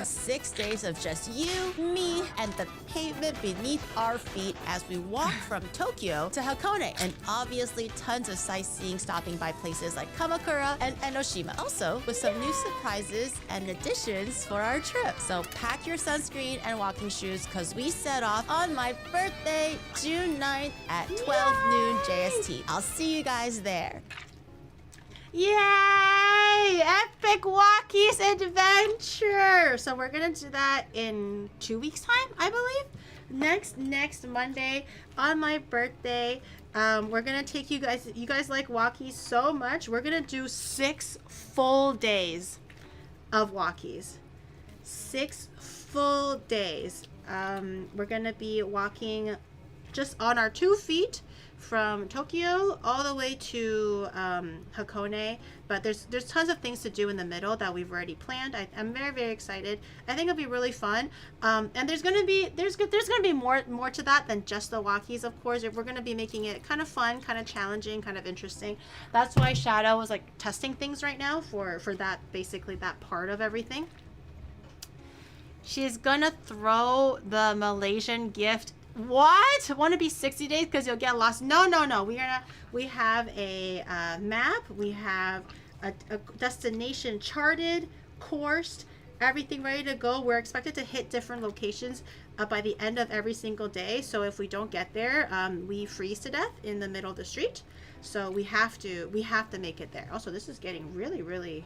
Speaker 4: 6 days of just you, me, and the pavement beneath our feet as we walk from Tokyo to Hakone. And obviously tons of sightseeing, stopping by places like Kamakura and Enoshima. Also with some new surprises and additions for our trip. So pack your sunscreen and walking shoes because we set off on my birthday, June 9th at 12 noon JST. I'll see you guys there.
Speaker 1: Yay! Epic Walkies Adventure! So we're gonna do that in 2 weeks' time, I believe. Next Monday on my birthday. We're gonna take you guys like walkies so much. We're gonna do 6 full days of walkies. 6 full days. We're gonna be walking just on our 2 feet from Tokyo all the way to Hakone, but there's tons of things to do in the middle that we've already planned. I'm very excited. I think it'll be really fun, and there's gonna be more to that than just the walkies. Of course, we're gonna be making it kind of fun, kind of challenging, kind of interesting. That's why Shadow was like testing things right now for that, basically that part of everything. She's gonna throw the Malaysian gift. What? Want to be 60 days because you'll get lost? No. We have a map. We have a destination charted, coursed, everything ready to go. We're expected to hit different locations by the end of every single day. So if we don't get there, we freeze to death in the middle of the street. So we have to make it there. Also, this is getting really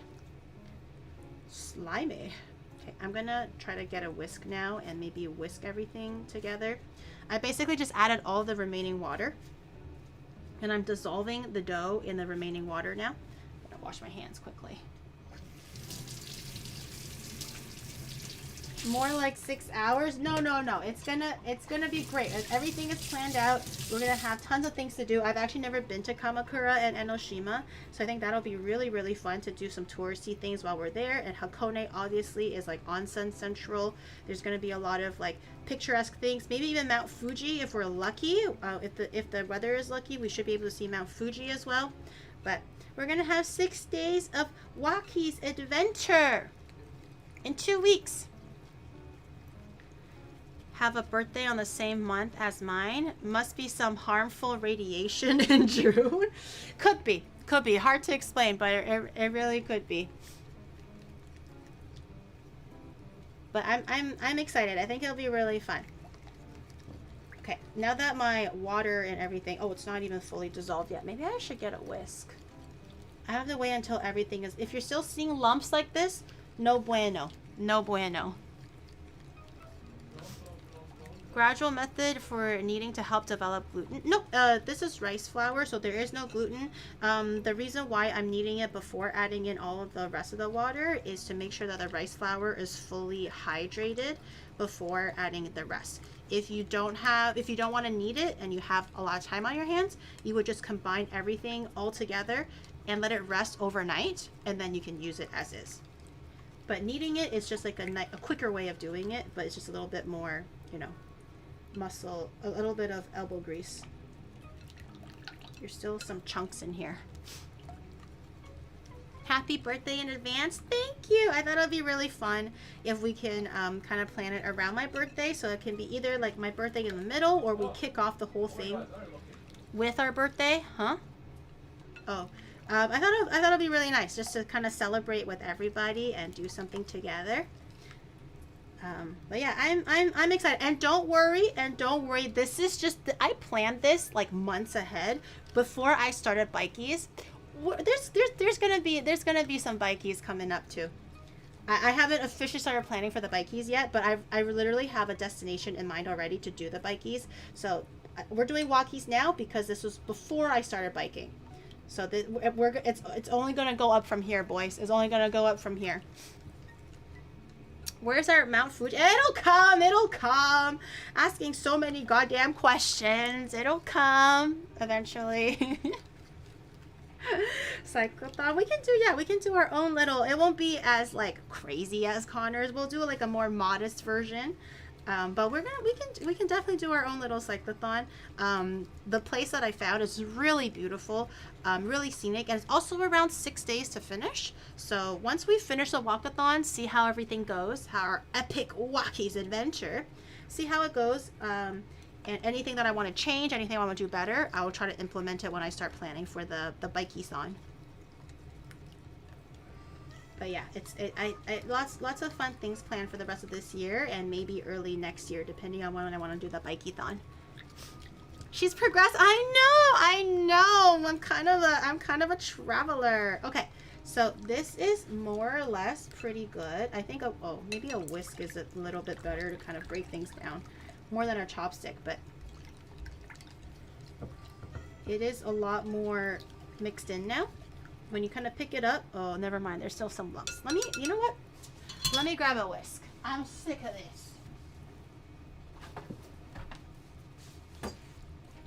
Speaker 1: slimy. Okay, I'm gonna try to get a whisk now and maybe whisk everything together. I basically just added all the remaining water and I'm dissolving the dough in the remaining water now. I'm gonna wash my hands quickly. More like 6 hours? No. It's gonna be great. Everything is planned out. We're gonna have tons of things to do. I've actually never been to Kamakura and Enoshima, so I think that'll be really fun to do some touristy things while we're there. And Hakone obviously is like onsen central. There's gonna be a lot of like picturesque things. Maybe even Mount Fuji if we're lucky. If the weather is lucky, we should be able to see Mount Fuji as well. But we're gonna have 6 days of Walkies Adventure in 2 weeks. Have a birthday on the same month as mine. Must be some harmful radiation in June. Could be hard to explain, but it really could be. But I'm excited. I think it'll be really fun. Okay, now that my water and everything, oh, it's not even fully dissolved yet. Maybe I should get a whisk. I have to wait until everything is. If you're still seeing lumps like this, no bueno. Gradual method for needing to help develop gluten. No, this is rice flour, so there is no gluten. The reason why I'm kneading it before adding in all of the rest of the water is to make sure that the rice flour is fully hydrated before adding the rest. If you don't want to knead it and you have a lot of time on your hands, you would just combine everything all together and let it rest overnight, and then you can use it as is. But kneading it is just like a quicker way of doing it, but it's just a little bit more, muscle, a little bit of elbow grease. There's still some chunks in here. Happy birthday in advance. Thank you. I thought it'd be really fun if we can kind of plan it around my birthday, so it can be either like my birthday in the middle or we kick off the whole thing with our birthday. Huh? Oh, I thought it'd be really nice just to kind of celebrate with everybody and do something together. But yeah, I'm excited. And don't worry, this is just I planned this like months ahead before I started bikies. There's gonna be some bikies coming up too. I haven't officially started planning for the bikies yet, but I literally have a destination in mind already to do the bikies. So we're doing walkies now because this was before I started biking. So it's only gonna go up from here, boys. It's only gonna go up from here. Where's our Mount Fuji? It'll come. Asking so many goddamn questions. It'll come eventually. Cyclothon. We can do our own little. It won't be as like crazy as Connor's. We'll do like a more modest version. But we can definitely do our own little cyclothon. The place that I found is really beautiful, really scenic, and it's also around 6 days to finish. So once we finish the walkathon, see how everything goes, how our epic walkies adventure, see how it goes. And anything that I want to change, anything I want to do better, I will try to implement it when I start planning for the bikie-thon. But yeah, lots of fun things planned for the rest of this year and maybe early next year, depending on when I want to do the bikie-thon. She's progressed. I know. I'm kind of a traveler. Okay, so this is more or less pretty good. I think maybe a whisk is a little bit better to kind of break things down. More than a chopstick, but it is a lot more mixed in now. When you kind of pick it up, oh, never mind. There's still some lumps. You know what? Let me grab a whisk. I'm sick of this.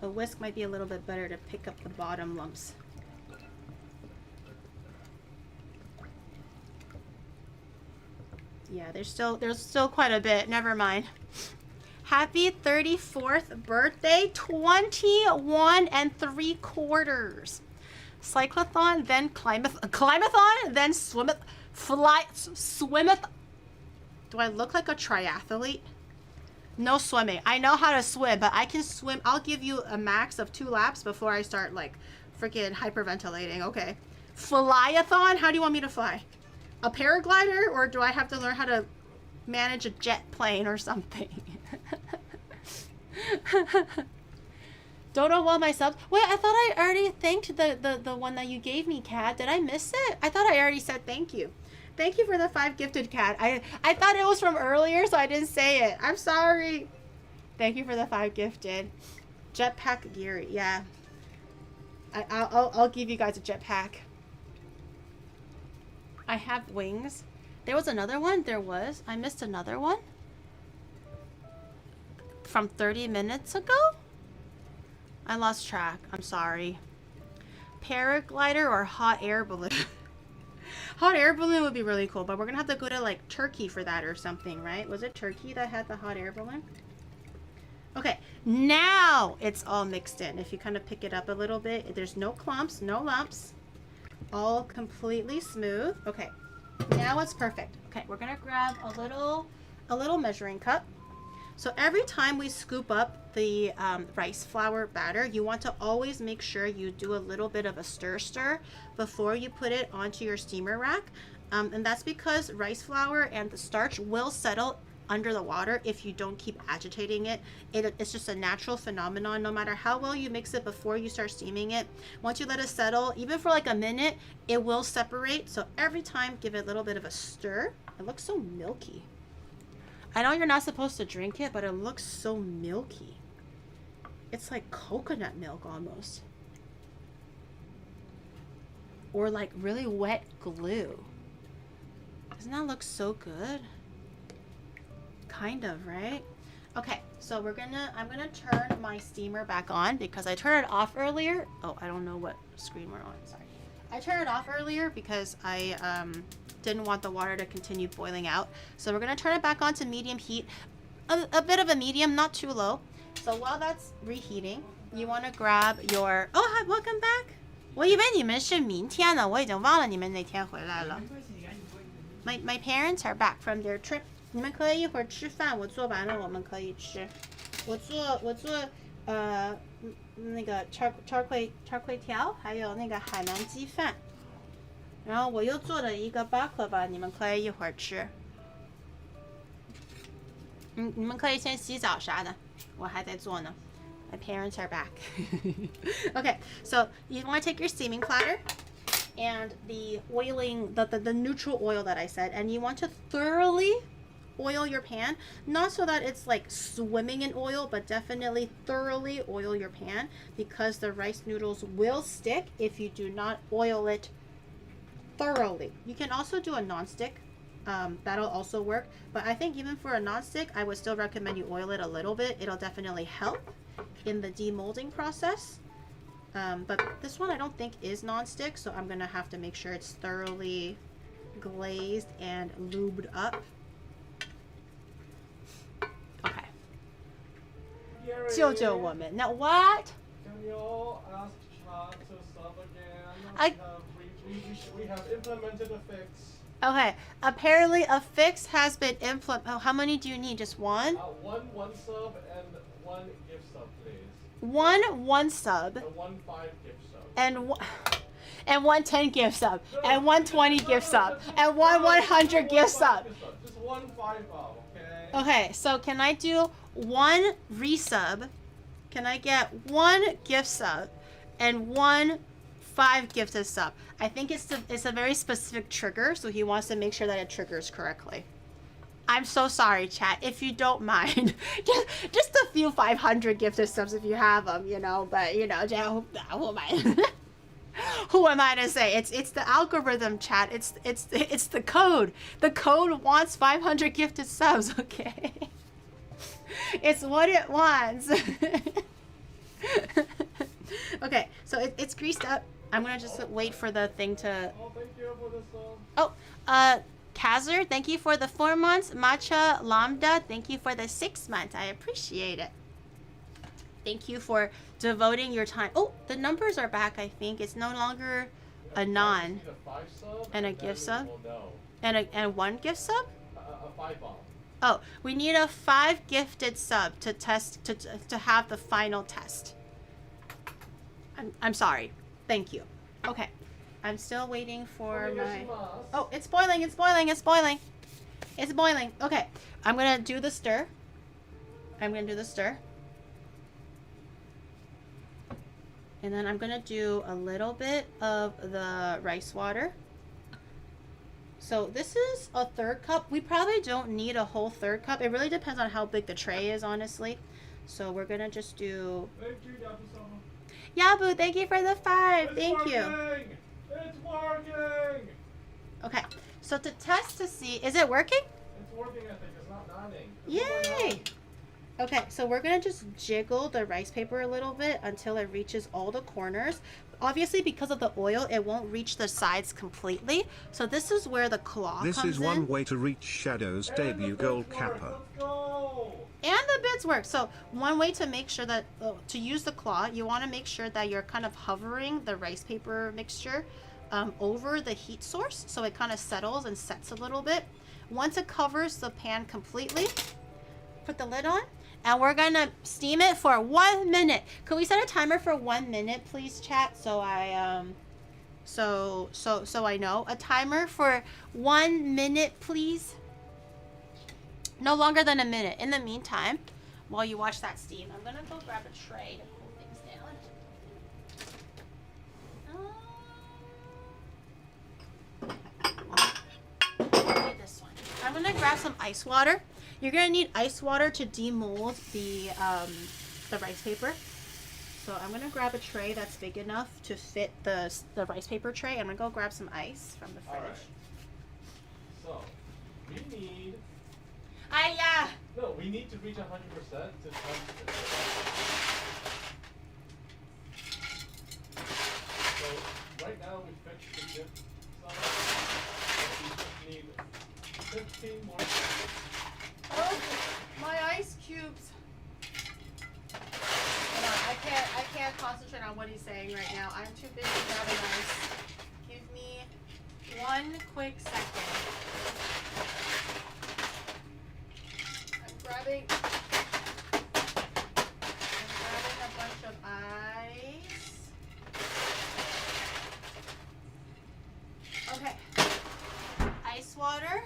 Speaker 1: A whisk might be a little bit better to pick up the bottom lumps. Yeah, there's still quite a bit. Never mind. Happy 34th birthday, 21 3/4. Cyclothon, then climathon, then swimeth. Do I look like a triathlete? No swimming. I know how to swim, but I can swim. I'll give you a max of 2 laps before I start like freaking hyperventilating. Okay. Flyathon, how do you want me to fly? A paraglider, or do I have to learn how to manage a jet plane or something? Don't know all my subs. Wait, I thought I already thanked the one that you gave me, Kat. Did I miss it? I thought I already said thank you. Thank you for the 5 gifted, Kat. I thought it was from earlier, so I didn't say it. I'm sorry. Thank you for the 5 gifted. Jetpack gear, yeah. I'll give you guys a jetpack. I have wings. There was another one? I missed another one? From 30 minutes ago? I lost track. I'm sorry. Paraglider or hot air balloon? Hot air balloon would be really cool, but we're gonna have to go to like Turkey for that or something, right? Was it Turkey that had the hot air balloon? Okay, now it's all mixed in. If you kind of pick it up a little bit, there's no clumps, no lumps. All completely smooth. Okay, now it's perfect. Okay, we're gonna grab a little measuring cup. So every time we scoop up the rice flour batter, you want to always make sure you do a little bit of a stir before you put it onto your steamer rack. And that's because rice flour and the starch will settle under the water if you don't keep agitating it. It's just a natural phenomenon. No matter how well you mix it before you start steaming it, once you let it settle, even for like a minute, it will separate. So every time, give it a little bit of a stir. It looks so milky. I know you're not supposed to drink it, but it looks so milky. It's like coconut milk almost. Or like really wet glue. Doesn't that look so good? Kind of, right? Okay, so I'm gonna turn my steamer back on because I turned it off earlier. Oh, I don't know what screen we're on, sorry. I turned it off earlier because I didn't want the water to continue boiling out. So we're gonna turn it back on to medium heat. A bit of a medium, not too low. So while that's reheating, you wanna grab your... Oh, hi, welcome back. 我以为你们是明天呢，我已经忘了你们哪天回来了。My parents are back from their trip. 你们可以一会儿吃饭，我做完了我们可以吃。我做那个 char kway teow 还有那个海南鸡饭。然后我又做了一个 baklava，你们可以一会儿吃。你们可以先洗澡啥的，我还在做呢。My parents are back. Okay, so you want to take your steaming platter and the oiling, the neutral oil that I said, and you want to thoroughly oil your pan, not so that it's like swimming in oil, but definitely thoroughly oil your pan, because the rice noodles will stick if you do not oil it thoroughly. You can also do a non-stick. That'll also work, but I think even for a non-stick, I would still recommend you oil it a little bit. It'll definitely help in the demolding process. But this one I don't think is non-stick, so I'm gonna have to make sure it's thoroughly glazed and lubed up. Okay.
Speaker 3: Gary,
Speaker 1: 救救我们. Now what?
Speaker 3: Can you all ask Char to sub again?
Speaker 1: I-
Speaker 3: We have implemented a fix.
Speaker 1: Okay, apparently a fix has been implemented. Oh, how many do you need? Just one?
Speaker 3: One sub and one gift sub, please.
Speaker 1: One sub.
Speaker 3: A 1-5 gift sub.
Speaker 1: And one 10 gift sub. And one 20 gift sub. And one 100 gift sub.
Speaker 3: Just 1-5, okay?
Speaker 1: Okay, so can I do one resub? Can I get one gift sub and one 5 gifted sub? I think it's a very specific trigger, so he wants to make sure that it triggers correctly. I'm so sorry, chat. If you don't mind, just a few 500 gifted subs if you have them, you know. But you know, who am I? Who am I to say? It's the algorithm, chat. It's the code. The code wants 500 gifted subs. Okay. It's what it wants. Okay, so it's greased up. I'm gonna just wait for the thing to.
Speaker 3: Oh, thank you for this sub.
Speaker 1: Oh, Kazler, thank you for the 4 months. Matcha Lambda, thank you for the 6 months. I appreciate it. Thank you for devoting your time. Oh, the numbers are back. I think it's no longer a non
Speaker 3: Need a 5 sub
Speaker 1: and a
Speaker 3: then
Speaker 1: gift
Speaker 3: we
Speaker 1: sub
Speaker 3: will know.
Speaker 1: and one gift sub.
Speaker 3: A 5 bomb.
Speaker 1: Oh, we need a 5 gifted sub to test to have the final test. I'm sorry. Thank you. Okay. I'm still waiting for my. Oh, it's boiling. It's boiling. It's boiling. It's boiling. Okay. I'm going to do the stir. I'm going to do the stir. And then I'm going to do a little bit of the rice water. So this is a 1/3 cup. We probably don't need a whole 1/3 cup. It really depends on how big the tray is, honestly. So we're going to just do.
Speaker 3: Thank you, Yabu-sama.
Speaker 1: Yabu, thank you for the 5. Thank you.
Speaker 3: It's working!
Speaker 1: Okay. So to test to see, is it working?
Speaker 3: It's working, I think. It's not nodding. It's going
Speaker 1: Yay!
Speaker 3: on.
Speaker 1: Okay, so we're gonna just jiggle the rice paper a little bit until it reaches all the corners. Obviously, because of the oil, it won't reach the sides completely. So this is where the claw
Speaker 2: This
Speaker 1: comes
Speaker 2: is one
Speaker 1: in.
Speaker 2: way to reach Shadow's
Speaker 3: And
Speaker 2: debut
Speaker 3: the
Speaker 2: gold
Speaker 3: bits work.
Speaker 2: kappa.
Speaker 3: Let's go!
Speaker 1: And the bits work. So one way to make sure that, to use the claw, you want to make sure that you're kind of hovering the rice paper mixture over the heat source, so it kind of settles and sets a little bit. Once it covers the pan completely, put the lid on, and we're gonna steam it for 1 minute. Could we set a timer for 1 minute, please, chat? So I so I know. A timer for 1 minute, please. No longer than a minute. In the meantime, while you watch that steam, I'm gonna go grab a tray to cool things down. Need this one. I'm gonna grab some ice water. You're gonna need ice water to demold the rice paper. So I'm gonna grab a tray that's big enough to fit the rice paper tray. I'm gonna go grab some ice from the fridge.
Speaker 3: Alright. So, we need... No, we need to reach 100% to test this. So, right now we fixed the dip side. We just need 15 more.
Speaker 1: Oh, my ice cubes. Hold on, I can't concentrate on what he's saying right now. I'm too busy grabbing ice. Give me 1 quick second. I'm grabbing a bunch of ice. Okay. Ice water.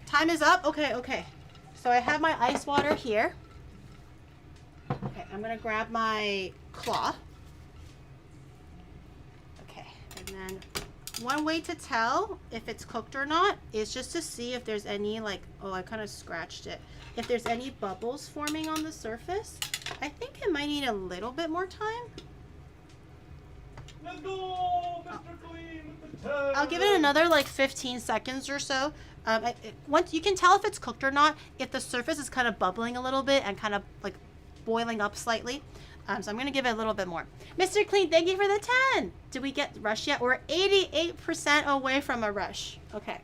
Speaker 1: Time is up. Okay. So I have my ice water here. Okay, I'm gonna grab my claw. Okay, and then one way to tell if it's cooked or not is just to see if there's any like, oh, I kind of scratched it. If there's any bubbles forming on the surface. I think it might need a little bit more time.
Speaker 3: Let's go, Mr. Clean with the tag.
Speaker 1: I'll give it another like 15 seconds or so. Once you can tell if it's cooked or not, if the surface is kind of bubbling a little bit and kind of like boiling up slightly. So I'm gonna give it a little bit more. Mr. Clean, thank you for the 10. Did we get rush yet? We're 88% away from a rush. Okay.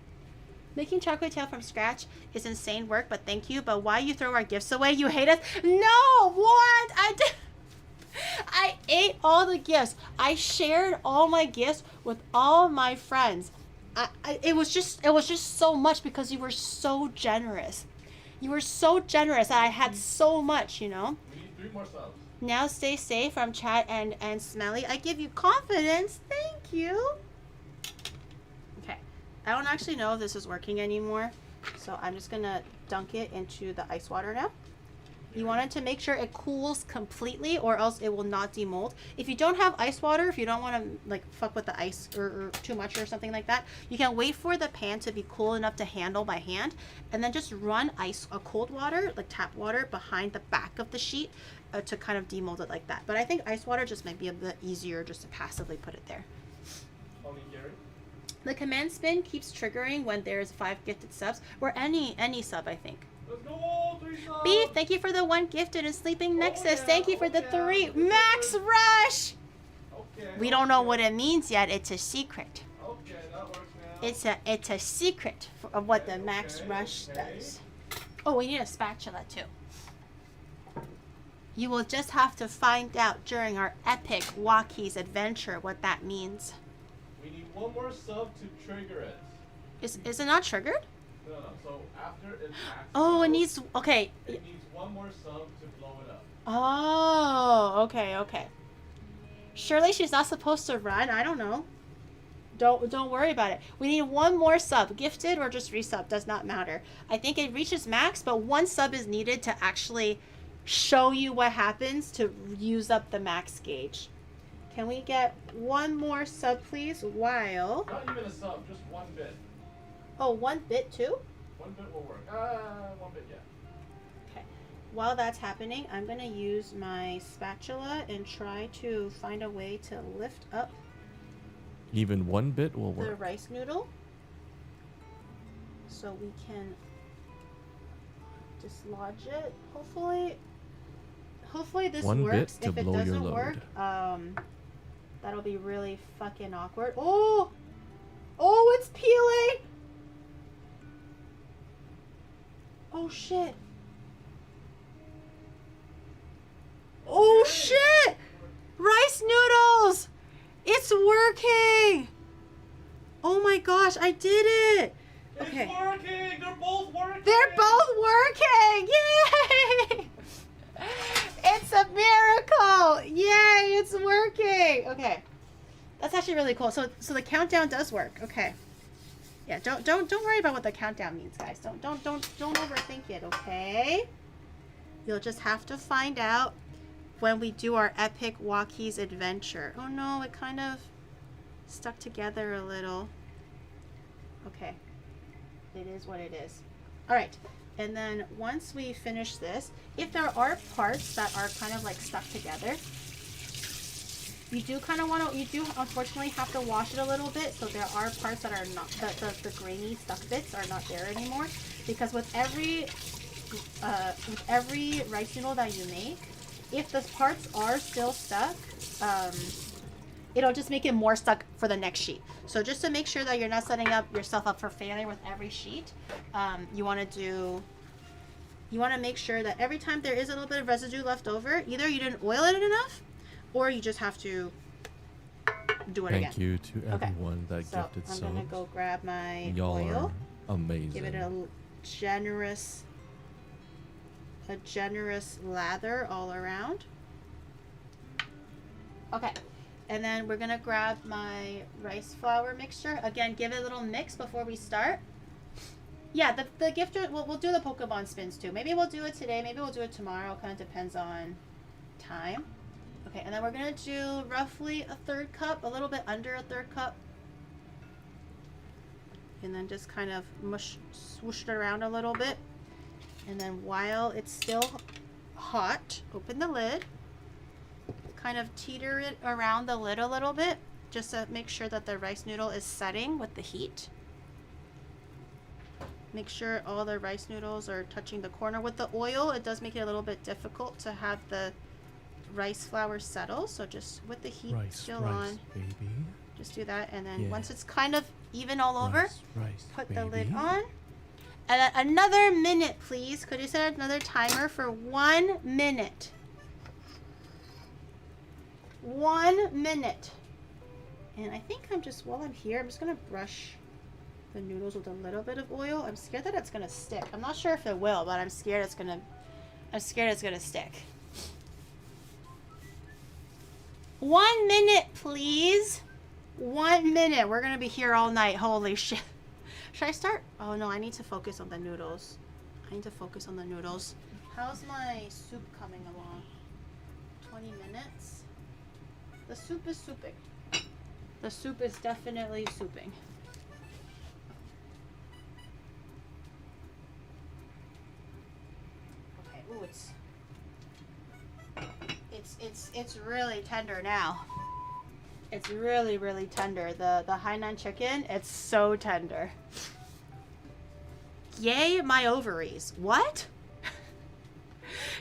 Speaker 1: Making Char Kway Teow from scratch is insane work, but thank you. But why you throw our gifts away? You hate us? No, what? I ate all the gifts. I shared all my gifts with all my friends. It was just so much because you were so generous. You were so generous. I had so much, you know.
Speaker 3: We need 3 more subs.
Speaker 1: Now stay safe from Chat and Smelly. I give you confidence. Thank you. Okay. I don't actually know if this is working anymore. So I'm just going to dunk it into the ice water now. You wanted to make sure it cools completely or else it will not demold. If you don't have ice water, if you don't want to like fuck with the ice or too much or something like that, you can wait for the pan to be cool enough to handle by hand and then just run cold water, like tap water behind the back of the sheet to kind of demold it like that. But I think ice water just might be a bit easier just to passively put it there.
Speaker 3: OniGiri.
Speaker 1: The command spin keeps triggering when there's 5 gifted subs or any sub, I think.
Speaker 3: Let's go, 3 subs.
Speaker 1: Beef, thank you for the 1 gifted and Sleeping Nexus.
Speaker 3: Yeah,
Speaker 1: Thank you for the 3. Max Rush!
Speaker 3: Okay.
Speaker 1: We don't know what it means yet. It's a secret.
Speaker 3: Okay, that works now.
Speaker 1: It's a secret of what the Max Rush does. Oh, we need a spatula too. You will just have to find out during our epic Walkies adventure what that means.
Speaker 3: We need 1 more sub to trigger it.
Speaker 1: Is it not triggered?
Speaker 3: No. So after it acts.
Speaker 1: Oh, it needs. Okay.
Speaker 3: It needs 1 more sub to blow it up.
Speaker 1: Oh, okay. Surely she's not supposed to run. I don't know. Don't worry about it. We need 1 more sub, gifted or just resub, does not matter. I think it reaches max, but 1 sub is needed to actually show you what happens to use up the max gauge. Can we get 1 more sub, please? While
Speaker 3: Not even a sub, just 1 bit.
Speaker 1: oh, 1 bit too.
Speaker 3: 1 bit will work. 1 bit, yeah.
Speaker 1: Okay. While that's happening, I'm gonna use my spatula and try to find a way to lift up
Speaker 5: Even 1 bit will
Speaker 1: the
Speaker 5: work.
Speaker 1: rice noodle so we can dislodge it. Hopefully this
Speaker 5: 1 bit
Speaker 1: works.
Speaker 5: to
Speaker 1: If it
Speaker 5: blow your
Speaker 1: doesn't
Speaker 5: load.
Speaker 1: work, that'll be really fucking awkward. Oh, it's peeling. Oh shit. Oh shit! Rice noodles! It's working! Oh my gosh, I did it! Okay.
Speaker 3: It's working! They're both working!
Speaker 1: They're both working! Yay! It's a miracle! Yay, it's working! Okay. That's actually really cool. So the countdown does work. Okay. Yeah, don't worry about what the countdown means, guys. Don't overthink it, okay? You'll just have to find out when we do our epic Walkies adventure. Oh no, it kind of stuck together a little. Okay. It is what it is. All right. And then once we finish this, if there are parts that are kind of like stuck together, you do unfortunately have to wash it a little bit. So there are parts that are not, the grainy stuck bits are not there anymore. Because with every rice noodle that you make, if the parts are still stuck, it'll just make it more stuck for the next sheet. So just to make sure that you're not setting up yourself up for failure with every sheet, you want to make sure that every time there is a little bit of residue left over, either you didn't oil it enough, or you just have to do it again.
Speaker 5: Thank you to everyone that gifted
Speaker 1: I'm
Speaker 5: subs.
Speaker 1: gonna go grab my
Speaker 5: Y'all
Speaker 1: oil.
Speaker 5: are amazing.
Speaker 1: Give it a generous lather all around. Okay. And then we're gonna grab my rice flour mixture. Again, give it a little mix before we start. Yeah, the gifter, we'll do the Pokemon spins too. Maybe we'll do it today, maybe we'll do it tomorrow. Kind of depends on time. Okay, and then we're gonna do roughly a third cup, a little bit under a third cup. And then just kind of swoosh it around a little bit. And then while it's still hot, open the lid. Kind of teeter it around the lid a little bit, just to make sure that the rice noodle is setting with the heat. Make sure all the rice noodles are touching the corner. With the oil, it does make it a little bit difficult to have the rice flour settle. So just with the heat still on,
Speaker 5: baby.
Speaker 1: just do that. And then once it's kind of even all over, put the lid on. And then another minute, please. Could you set another timer for 1 minute? 1 minute. And I think while I'm here, I'm just gonna brush the noodles with a little bit of oil. I'm scared that it's gonna stick. I'm not sure if it will, but I'm scared it's gonna stick. 1 minute, please. 1 minute. We're gonna be here all night. Holy shit. Should I start? Oh no, I need to focus on the noodles. How's my soup coming along? 20 minutes? The soup is souping. The soup is definitely souping. Okay, ooh, it's really tender now. It's really, really tender. The Hainan chicken, it's so tender. Yay, my ovaries. What?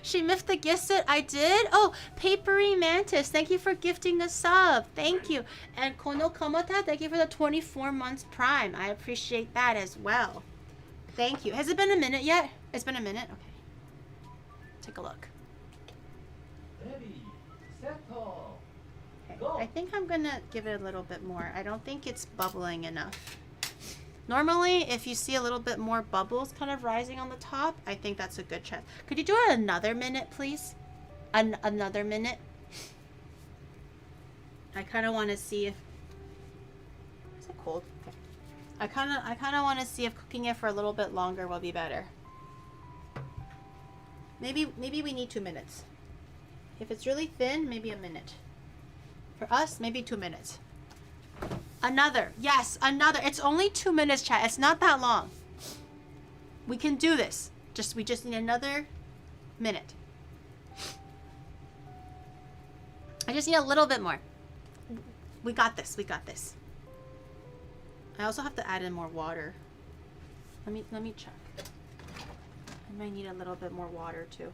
Speaker 1: She miffed the gift set. I did? Oh, Papery Mantis, thank you for gifting the sub. Thank you. And Kono Komota, thank you for the 24 months prime. I appreciate that as well. Thank you. Has it been a minute yet? It's been a minute? Okay. Take a look.
Speaker 3: Ready, settle.
Speaker 1: Okay.
Speaker 3: Go.
Speaker 1: I think I'm gonna give it a little bit more. I don't think it's bubbling enough. Normally, if you see a little bit more bubbles kind of rising on the top, I think that's a good chance. Could you do it another minute, please? Another minute? I kind of want to see if... Is it cold? Okay. I kind of want to see if cooking it for a little bit longer will be better. Maybe we need 2 minutes. If it's really thin, maybe a minute. For us, maybe 2 minutes. Another. Yes, another. It's only 2 minutes, chat. It's not that long. We can do this. We just need another minute. I just need a little bit more. We got this. We got this. I also have to add in more water. Let me check. I might need a little bit more water too.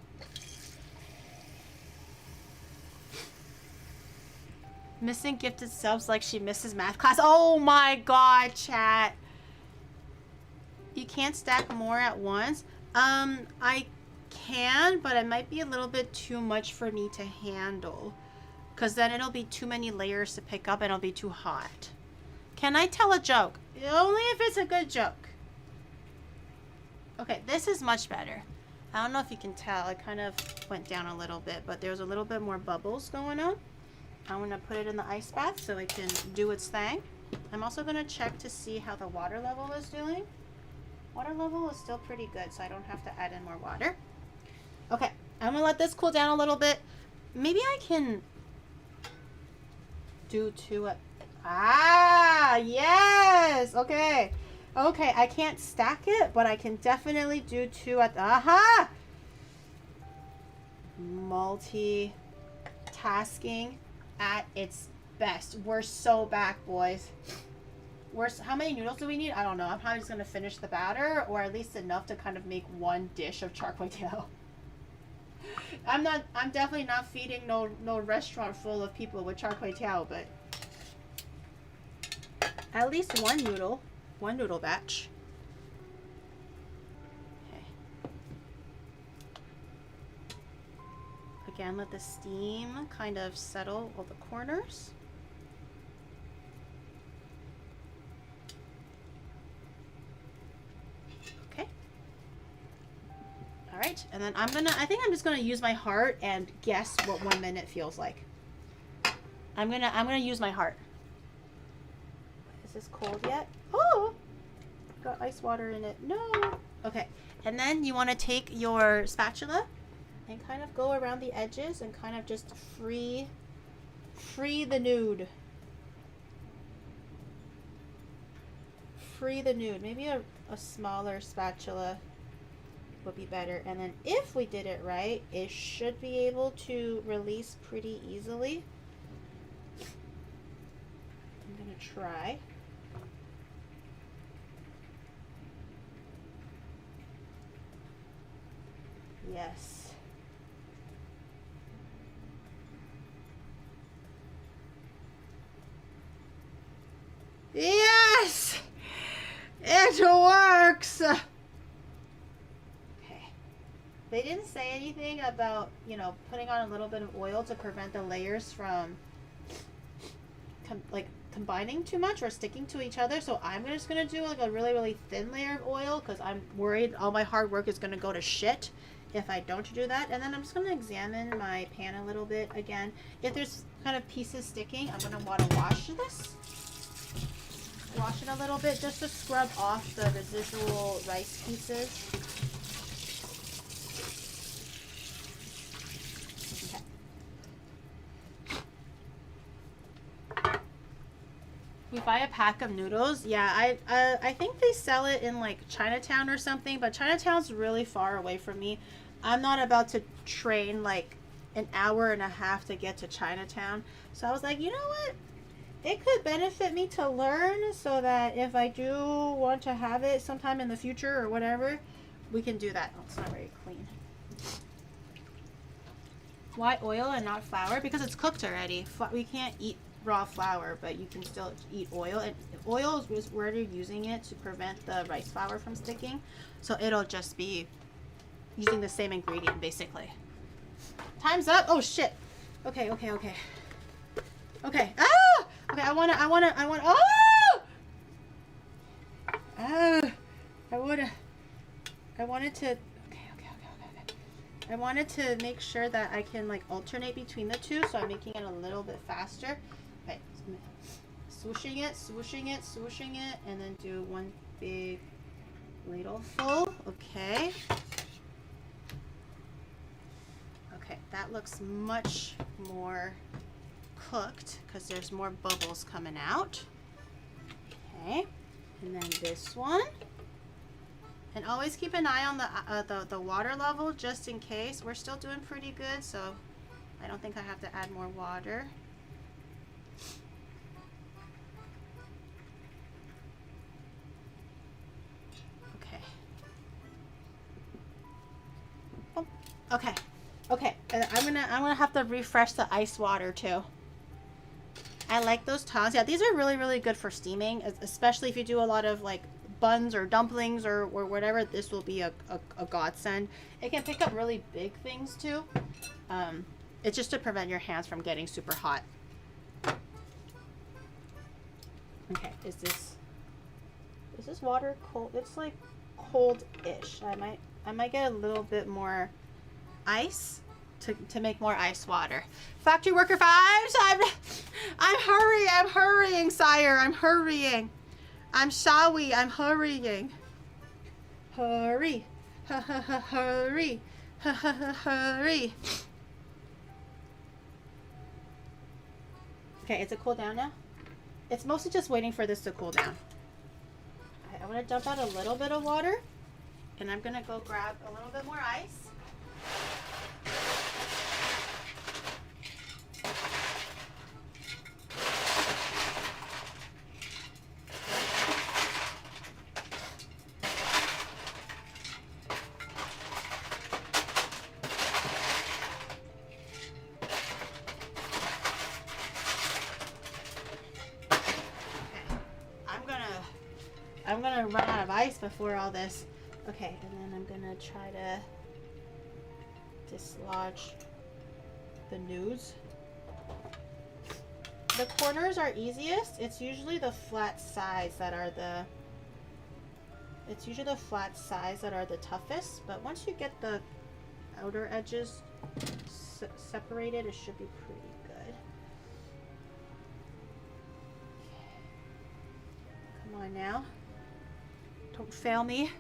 Speaker 1: Missing gifted subs like she misses math class. Oh my god, chat. You can't stack more at once. I can, but it might be a little bit too much for me to handle. Because then it'll be too many layers to pick up and it'll be too hot. Can I tell a joke? Only if it's a good joke. Okay, this is much better. I don't know if you can tell. It kind of went down a little bit, but there's a little bit more bubbles going on. I'm going to put it in the ice bath so it can do its thing. I'm also going to check to see how the water level is doing. Water level is still pretty good, so I don't have to add in more water. Okay, I'm going to let this cool down a little bit. Maybe I can do 2 at... Ah, yes! Okay. Okay, I can't stack it, but I can definitely do 2 at... Aha! Multitasking at its best. We're so back, boys. How many noodles do we need? I don't know. I'm probably just gonna finish the batter, or at least enough to kind of make 1 dish of Char Kway Teow. I'm definitely not feeding no restaurant full of people with Char Kway Teow, but at least 1 noodle batch. Okay. Again, let the steam kind of settle all the corners. Okay. All right, and then I think I'm just gonna use my heart and guess what 1 minute feels like. I'm gonna use my heart. Is this cold yet? Oh, got ice water in it. No. Okay. And then you want to take your spatula and kind of go around the edges and kind of just free the nude. Free the nude. Maybe a smaller spatula would be better. And then if we did it right, it should be able to release pretty easily. I'm gonna try. Yes. Yes! It works! Okay. They didn't say anything about, you know, putting on a little bit of oil to prevent the layers from combining too much or sticking to each other. So I'm just going to do like a really, really thin layer of oil because I'm worried all my hard work is going to go to shit if I don't do that. And then I'm just going to examine my pan a little bit again. If there's kind of pieces sticking, I'm going to want to wash this. Wash it a little bit just to scrub off the residual rice pieces. Okay. We buy a pack of noodles. Yeah, I think they sell it in like Chinatown or something, but Chinatown's really far away from me. I'm not about to train like an hour and a half to get to Chinatown. So I was like, you know what? It could benefit me to learn so that if I do want to have it sometime in the future or whatever, we can do that. Oh, it's not very clean. Why oil and not flour? Because it's cooked already. We can't eat raw flour, but you can still eat oil. And oil is where you're using it to prevent the rice flour from sticking. So it'll just be using the same ingredient, basically. Time's up. Oh, shit. Okay. Okay. Ah! Okay, I wanna, oh! I wanted to, okay. I wanted to make sure that I can like alternate between the two, so I'm making it a little bit faster. Okay, swooshing it, and then do one big ladle full. Okay. Okay, that looks much more cooked because there's more bubbles coming out. Okay, and then this one, and always keep an eye on the water level just in case. We're still doing pretty good, so I don't think I have to add more water. Okay. Oh, okay. I'm gonna have to refresh the ice water too. I like those tongs. Yeah, these are really, really good for steaming, especially if you do a lot of like buns or dumplings or whatever. This will be a godsend. It can pick up really big things too. It's just to prevent your hands from getting super hot. Okay, is this water cold? It's like cold-ish. I might get a little bit more ice to make more ice water. Factory worker vibes. I'm hurrying, sire. I'm hurrying. I'm sorry. I'm hurrying. Hurry. Hurry. Hurry. Okay, is it cool down now? It's mostly just waiting for this to cool down. Okay, I'm gonna dump out a little bit of water, and I'm gonna go grab a little bit more ice. I'm gonna run out of ice before all this. Okay, and then I'm gonna try to dislodge the noodles. The corners are easiest. It's usually the flat sides that are the toughest, but once you get the outer edges separated, it should be pretty good. Come on now. Don't fail me.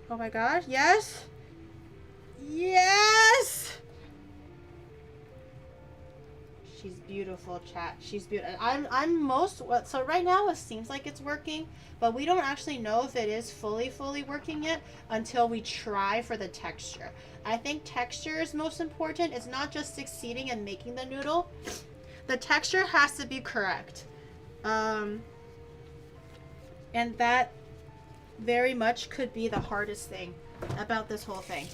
Speaker 1: Oh my god. Yes. Yes. She's beautiful, chat. She's beautiful. So right now it seems like it's working, but we don't actually know if it is fully working yet until we try for the texture. I think texture is most important. It's not just succeeding in making the noodle. The texture has to be correct. And that very much could be the hardest thing about this whole thing.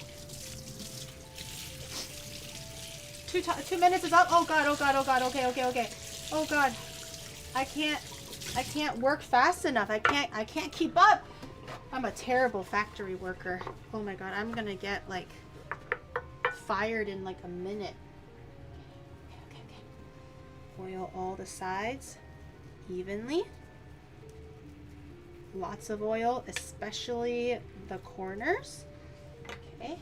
Speaker 1: 2 minutes is up. Oh god, oh god, oh god. Okay, okay, okay. Oh god. I can't work fast enough. I can't keep up. I'm a terrible factory worker. Oh my god, I'm gonna get like fired in like a minute. Okay, okay, okay. Oil all the sides evenly. Lots of oil, especially the corners. Okay.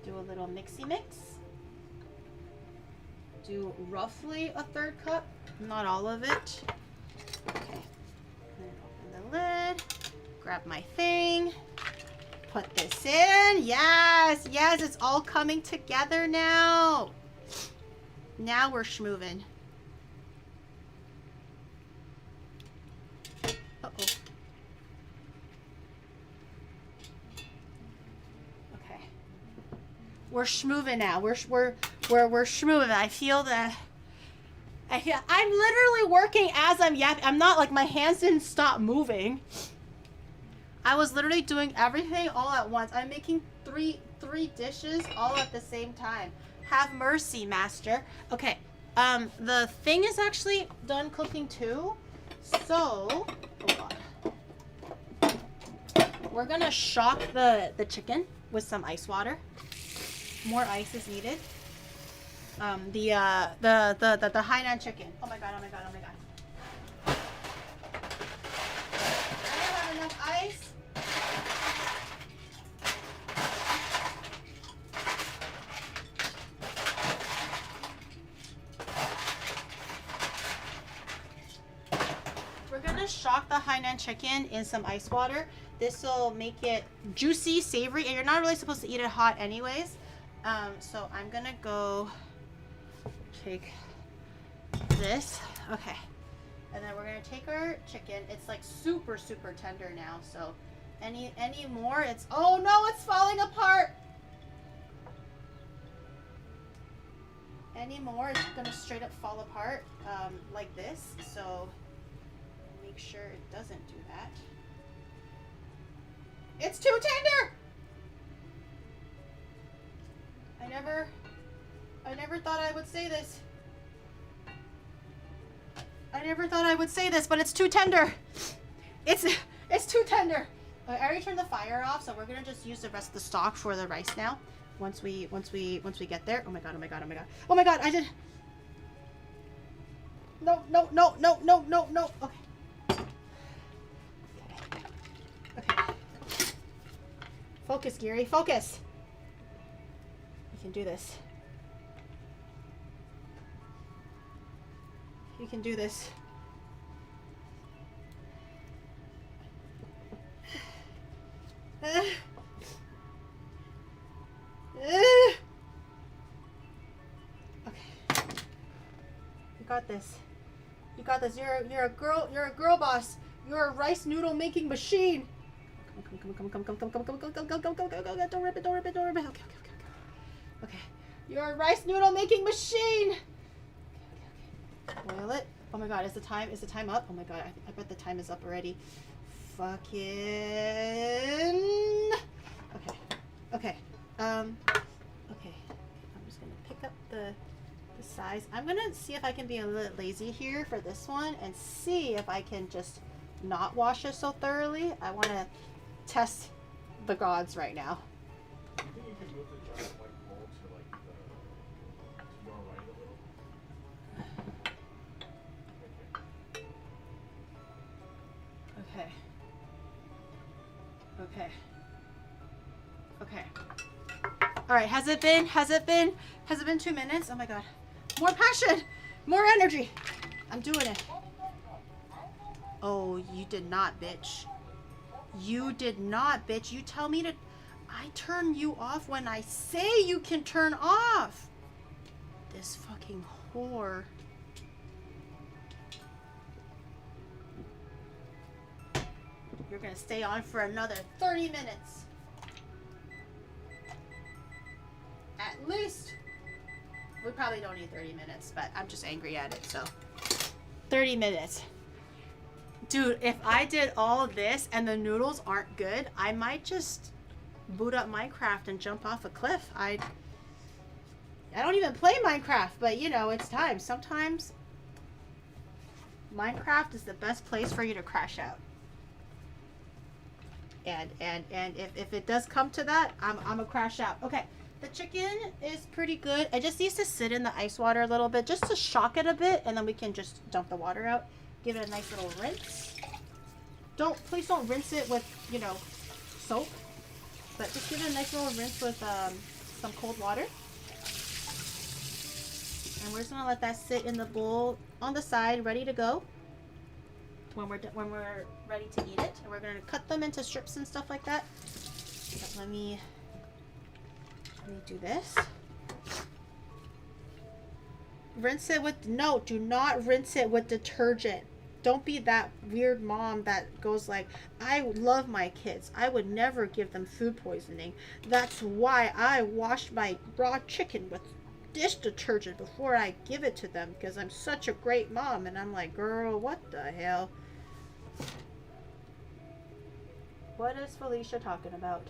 Speaker 1: Do a little mixy mix. Do roughly a 1/3 cup, not all of it. Okay. Then open the lid. Grab my thing. Put this in. Yes, yes, it's all coming together now. Now we're schmoovin'. Uh-oh. We're schmoovin' now. We're schmoovin'. I feel that. I'm literally working as I'm yapping. I'm not like my hands didn't stop moving. I was literally doing everything all at once. I'm making three dishes all at the same time. Have mercy, master. Okay. The thing is actually done cooking too. So, oh god. We're gonna shock the chicken with some ice water. More ice is needed. The Hainan chicken. Oh my god, oh my god, oh my god. I don't have enough ice. We're gonna shock the Hainan chicken in some ice water. This will make it juicy, savory, and you're not really supposed to eat it hot anyways. So I'm gonna go take this. Okay. And then we're gonna take our chicken. It's like super tender now. So any more, it's, oh no, it's falling apart. Any more, it's gonna straight up fall apart like this. So make sure it doesn't do that. It's too tender. I never thought I would say this. I never thought I would say this, but it's too tender. It's too tender. I already turned the fire off, so we're gonna just use the rest of the stock for the rice now. Once we get there. Oh my god, oh my god, oh my god. Oh my god, I did. No. Okay. Okay. Focus, Giri, focus. You can do this. You can do this. Okay. You got this. You got this. You're a girl. You're a girl boss. You're a rice noodle making machine. Come. Don't rip it. Okay. You're a rice noodle making machine. Boil it. Oh my god, is the time up? Oh my god, I bet the time is up already. Fucking. Okay. Okay. I'm just gonna pick up the size. I'm gonna see if I can be a little lazy here for this one and see if I can just not wash it so thoroughly. I want to test the gods right now.
Speaker 3: Do you think you can move the giant like bowl to like to your right a little?
Speaker 1: Okay. All right, has it been 2 minutes? Oh my god. More passion, more energy. I'm doing it. Oh, you did not, bitch. You did not, bitch. You tell me to... I turn you off when I say you can turn off. This fucking whore. You're gonna stay on for another 30 minutes. At least. We probably don't need 30 minutes, but I'm just angry at it, so. 30 minutes. Dude, if I did all this and the noodles aren't good, I might just boot up Minecraft and jump off a cliff. I don't even play Minecraft, but you know, it's time. Sometimes Minecraft is the best place for you to crash out. And if it does come to that, I'm a crash out. Okay, the chicken is pretty good. It just needs to sit in the ice water a little bit just to shock it a bit, and then we can just dump the water out. Give it a nice little rinse. Please don't rinse it with, you know, soap, but just give it a nice little rinse with some cold water. And we're just gonna let that sit in the bowl on the side, ready to go. When we're ready to eat it, and we're gonna cut them into strips and stuff like that. But let me do this. Rinse it with do not rinse it with detergent. Don't be that weird mom that goes like, I love my kids. I would never give them food poisoning. That's why I wash my raw chicken with dish detergent before I give it to them, because I'm such a great mom. And I'm like, girl, what the hell? What is Felicia talking about?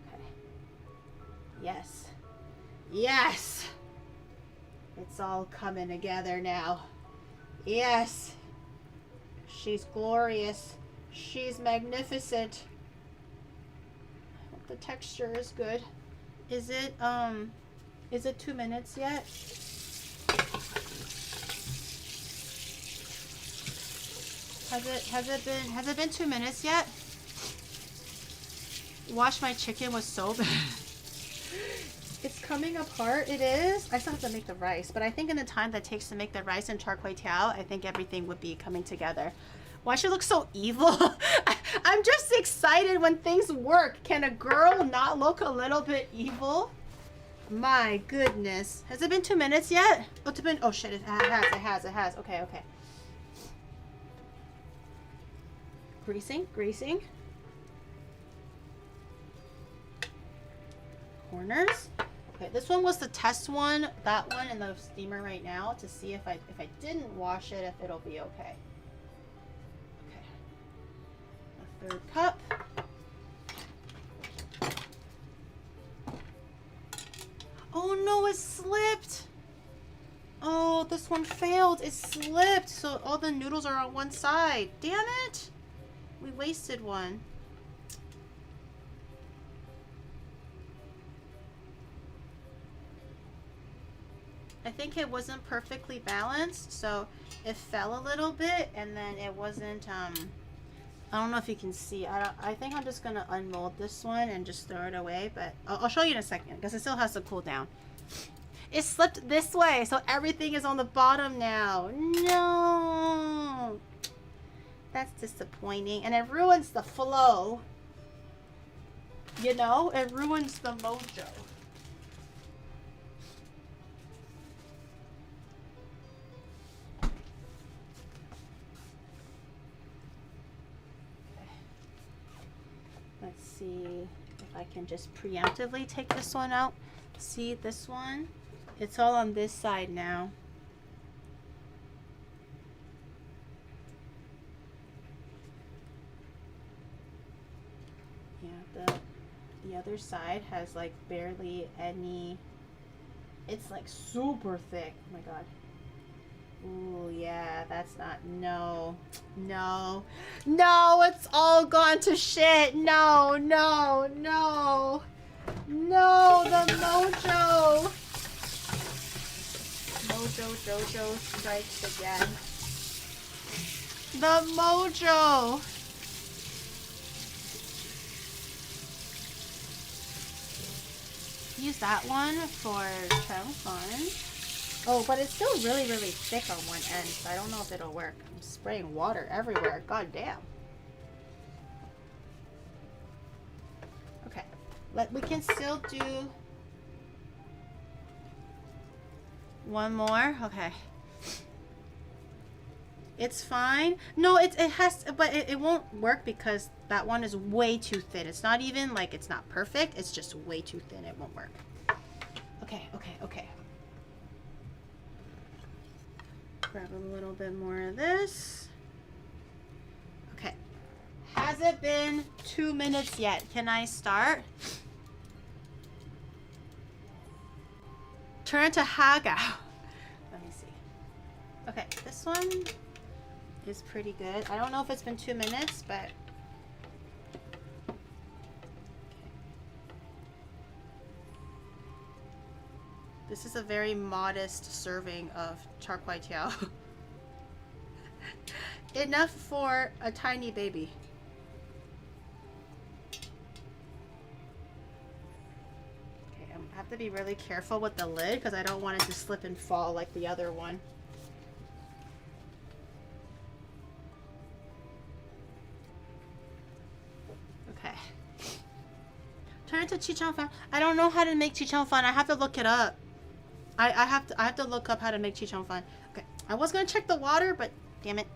Speaker 1: Okay. Yes. Yes! It's all coming together now. Yes. She's glorious. She's magnificent. I hope the texture is good. Is it 2 minutes yet? Has it been 2 minutes yet? Wash my chicken with soap. It's coming apart. It is. I still have to make the rice, but I think in the time that it takes to make the rice and Char Kway Teow, I think everything would be coming together. Why she look so evil? I'm just excited when things work. Can a girl not look a little bit evil? My goodness. Has it been 2 minutes yet? Oh shit, it has. Okay. Greasing. Corners. Okay, this one was the test one. That one in the steamer right now to see if I didn't wash it, if it'll be okay. Okay. A third cup. Oh no, it slipped. Oh, this one failed. It slipped. So all the noodles are on one side. Damn it. We wasted one. I think it wasn't perfectly balanced, so it fell a little bit, and then it wasn't, I don't know if you can see. I think I'm just gonna unmold this one and just throw it away, but I'll show you in a second, because it still has to cool down. It slipped this way, so everything is on the bottom now. No! That's disappointing, and it ruins the flow. You know, it ruins the mojo. Let's see if I can just preemptively take this one out. See this one? It's all on this side now. Yeah, the other side has like barely any. It's like super thick. Oh my god. Ooh, yeah, that's not, no, it's all gone to shit. No, the mojo. Mojo Jojo strikes again. The mojo. Use that one for some fun. Oh, but it's still really, really thick on one end, so I don't know if it'll work. I'm spraying water everywhere. God damn. We can still do one more. Okay. It's fine. No, it has, but it won't work because that one is way too thin. It's not even like it's not perfect. It's just way too thin. It won't work. Okay, okay, okay. Grab a little bit more of this. Okay. Has it been 2 minutes yet? Can I start? Turn to Haga. Let me see. Okay, this one is pretty good. I don't know if it's been 2 minutes, but this is a very modest serving of Char Kway Teow. Enough for a tiny baby. Okay, I have to be really careful with the lid because I don't want it to slip and fall like the other one. Okay. Turn it to chichon fan. I don't know how to make chichon fan. I have to look it up. I have to look up how to make chichon fan. Okay. I was gonna check the water, but damn it.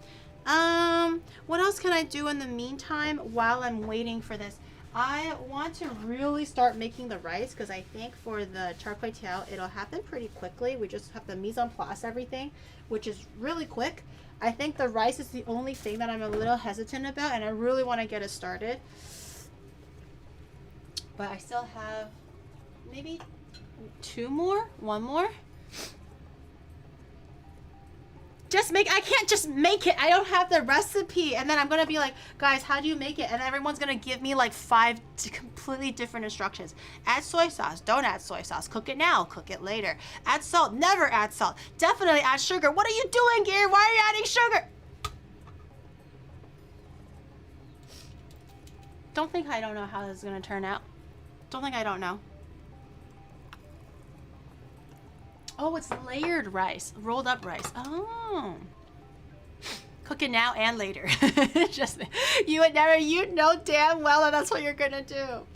Speaker 1: What else can I do in the meantime while I'm waiting for this? I want to really start making the rice because I think for the Char Kway Teow it'll happen pretty quickly. We just have to mise en place everything, which is really quick. I think the rice is the only thing that I'm a little hesitant about, and I really want to get it started. But I still have maybe one more. I can't just make it. I don't have the recipe. And then I'm going to be like, guys, how do you make it? And everyone's going to give me like 5 completely different instructions. Add soy sauce. Don't add soy sauce. Cook it now. Cook it later. Add salt. Never add salt. Definitely add sugar. What are you doing, Gary? Why are you adding sugar? Don't think I don't know how this is going to turn out. Don't think I don't know. Oh, it's layered rice, rolled up rice. Oh, cook it now and later. Just you know damn well that that's what you're gonna do.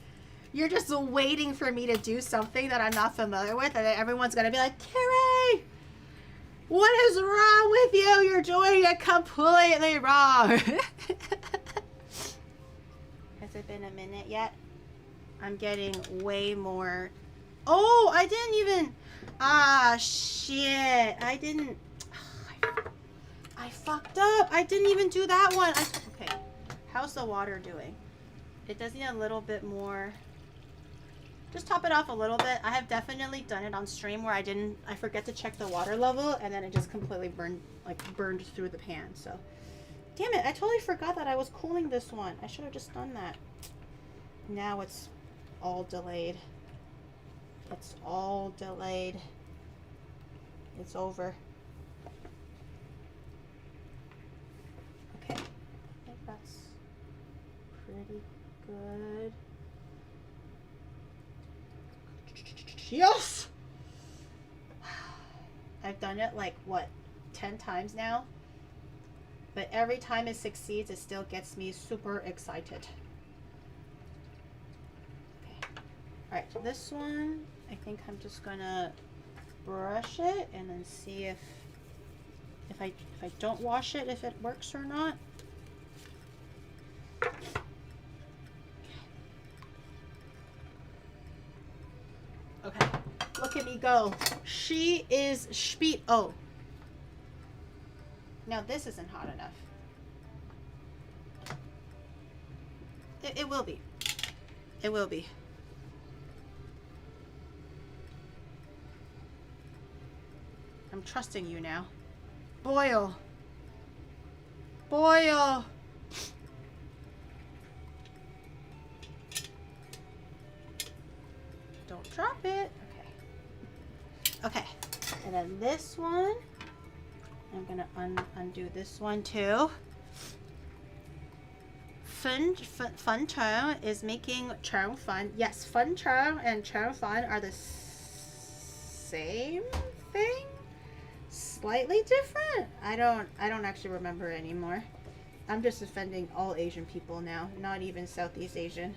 Speaker 1: You're just waiting for me to do something that I'm not familiar with, and then everyone's gonna be like, Carrie, what is wrong with you? You're doing it completely wrong. Has it been a minute yet? I'm getting way more. Oh, I didn't even. Ah, shit. I didn't. I fucked up. I didn't even do that one. Okay. How's the water doing? It does need a little bit more. Just top it off a little bit. I have definitely done it on stream where I forget to check the water level and then it just completely burned through the pan. So, damn it. I totally forgot that I was cooling this one. I should have just done that. Now it's all delayed. It's all delayed. It's over. Okay. I think that's pretty good. Yes! I've done it like, what, 10 times now? But every time it succeeds, it still gets me super excited. Alright, so this one, I think I'm just gonna brush it and then see if I don't wash it, if it works or not. Okay, look at me go. She is speed. Oh. Now this isn't hot enough. It will be. It will be. I'm trusting you now. Boil. Boil. Don't drop it. Okay. Okay. And then this one, I'm gonna undo this one too. Fun Chow is making Chow Fun. Yes, Fun Chow and Chow Fun are the same thing. Slightly different. I don't actually remember anymore. I'm just offending all Asian people now, not even Southeast Asian.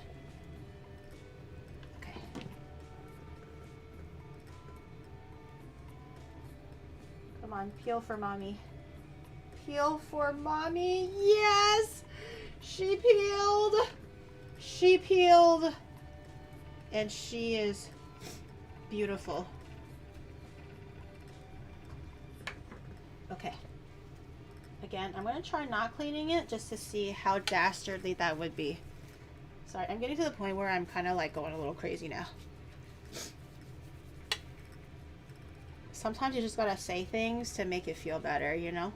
Speaker 1: Come on, peel for mommy. Peel for mommy. Yes! She peeled. She peeled. And she is beautiful. Okay. Again, I'm going to try not cleaning it just to see how dastardly that would be. Sorry, I'm getting to the point where I'm kind of like going a little crazy now. Sometimes you just gotta say things to make it feel better, you know?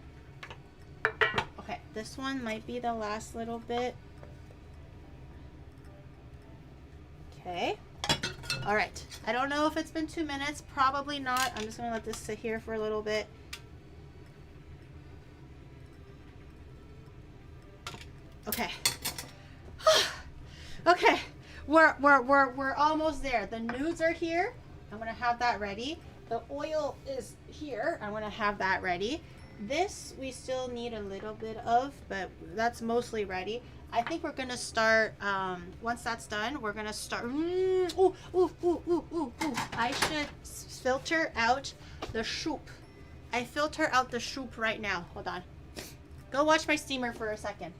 Speaker 1: Okay, this one might be the last little bit. Okay. All right. I don't know if it's been 2 minutes. Probably not. I'm just gonna let this sit here for a little bit. Okay. Okay. We're almost there. The nudes are here. I'm gonna have that ready. The oil is here. I'm gonna have that ready. This we still need a little bit of, but that's mostly ready. I think we're gonna start, once that's done, we're gonna start, I should filter out the soup. I filter out the soup right now. Hold on. Go watch my steamer for a second.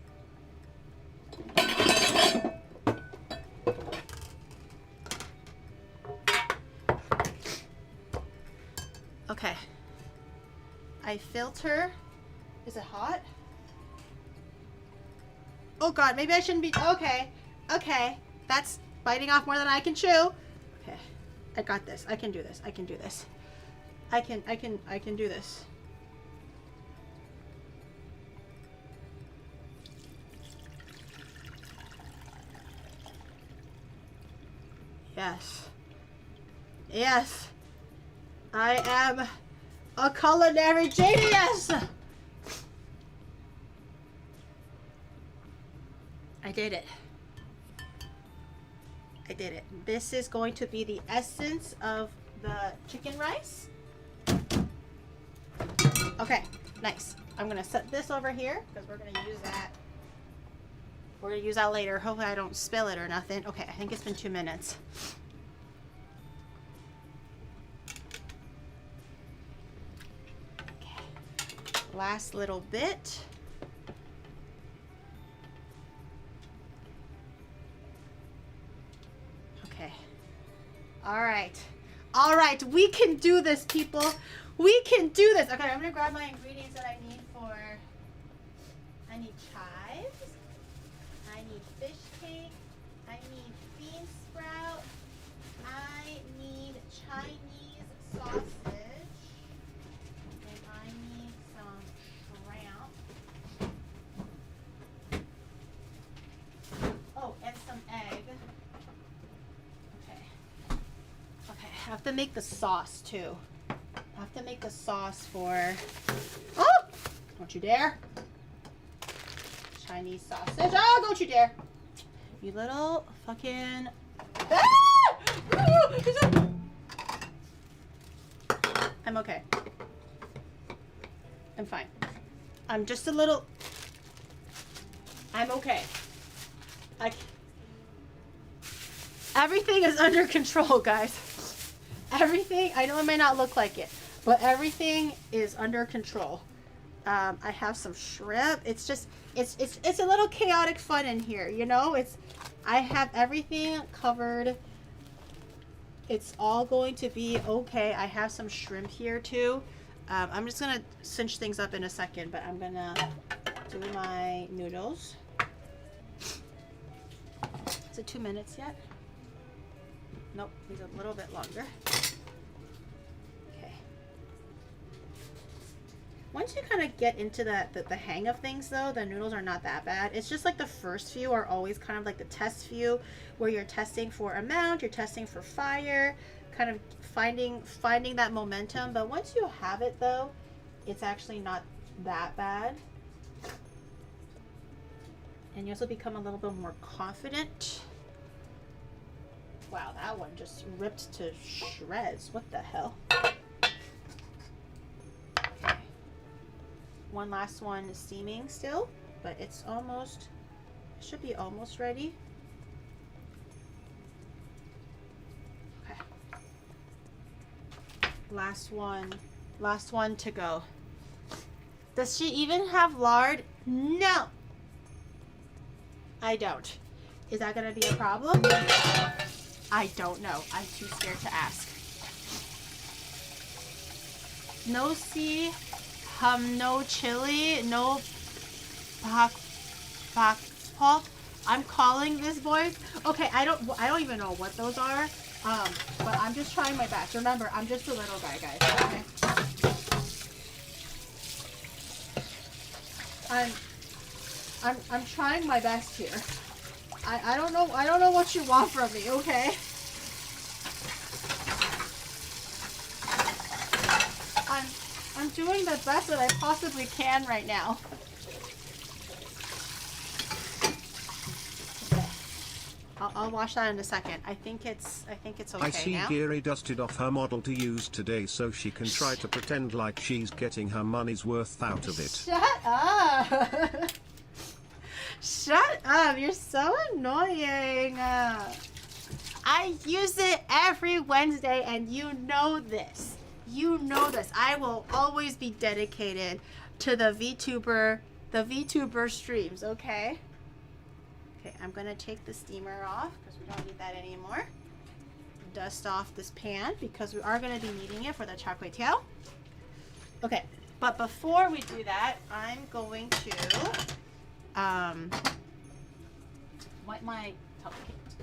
Speaker 1: Okay. I filter. Is it hot? Oh god, maybe I shouldn't be. Okay. Okay. That's biting off more than I can chew. Okay. I got this. I can do this. I can do this. I can do this. Yes. Yes. I am a culinary genius. I did it. I did it. This is going to be the essence of the chicken rice. Okay, nice. I'm gonna set this over here because we're gonna use that. We're gonna use that later. Hopefully I don't spill it or nothing. Okay, I think it's been 2 minutes. Okay. Last little bit. Okay. All right. All right. We can do this, people. We can do this. Okay, I'm gonna grab my ingredients that I need for. I need chives. I need fish cake. I need bean sprout. I need Chinese sausage. And I need some shrimp. Oh, and some egg. Okay. Okay, I have to make the sauce too. I have to make the sauce for. Oh! Don't you dare. Chinese sausage. Oh, don't you dare. You little fucking. Ah! I'm okay. I'm fine. I'm just a little. I'm okay. Everything is under control, guys. Everything. I know it may not look like it, but everything is under control. I have some shrimp. It's just, it's a little chaotic fun in here, you know? I have everything covered. It's all going to be okay. I have some shrimp here too. I'm just gonna cinch things up in a second, but I'm gonna do my noodles. Is it 2 minutes yet? Nope, needs a little bit longer. Okay. Once you kind of get into the hang of things though, the noodles are not that bad. It's just like the first few are always kind of like the test few where you're testing for amount, you're testing for fire, kind of finding that momentum. But once you have it though, it's actually not that bad. And you also become a little bit more confident. Wow, that one just ripped to shreds. What the hell? Okay. One last one is steaming still, but it's almost, it should be almost ready. Okay. Last one Last one to go. Does she even have lard? No. I don't. Is that gonna be a problem? I don't know. I'm too scared to ask. No no chili, no pak pork. I'm calling this, boys. Okay, I don't even know what those are. But I'm just trying my best. Remember, I'm just a little guy, guys. Okay. I'm trying my best here. I don't know what you want from me, okay? I'm doing the best that I possibly can right now. Okay. I'll wash that in a second. I think it's okay
Speaker 2: I see
Speaker 1: now.
Speaker 2: Giri dusted off her model to use today so she can try to pretend like she's getting her money's worth out of it.
Speaker 1: Shut up! Shut up! You're so annoying. I use it every Wednesday, and you know this. You know this. I will always be dedicated to the VTuber streams. Okay. Okay, I'm gonna take the steamer off because we don't need that anymore. Dust off this pan because we are gonna be needing it for the Char Kway Teow. Okay, but before we do that, I'm going to wipe my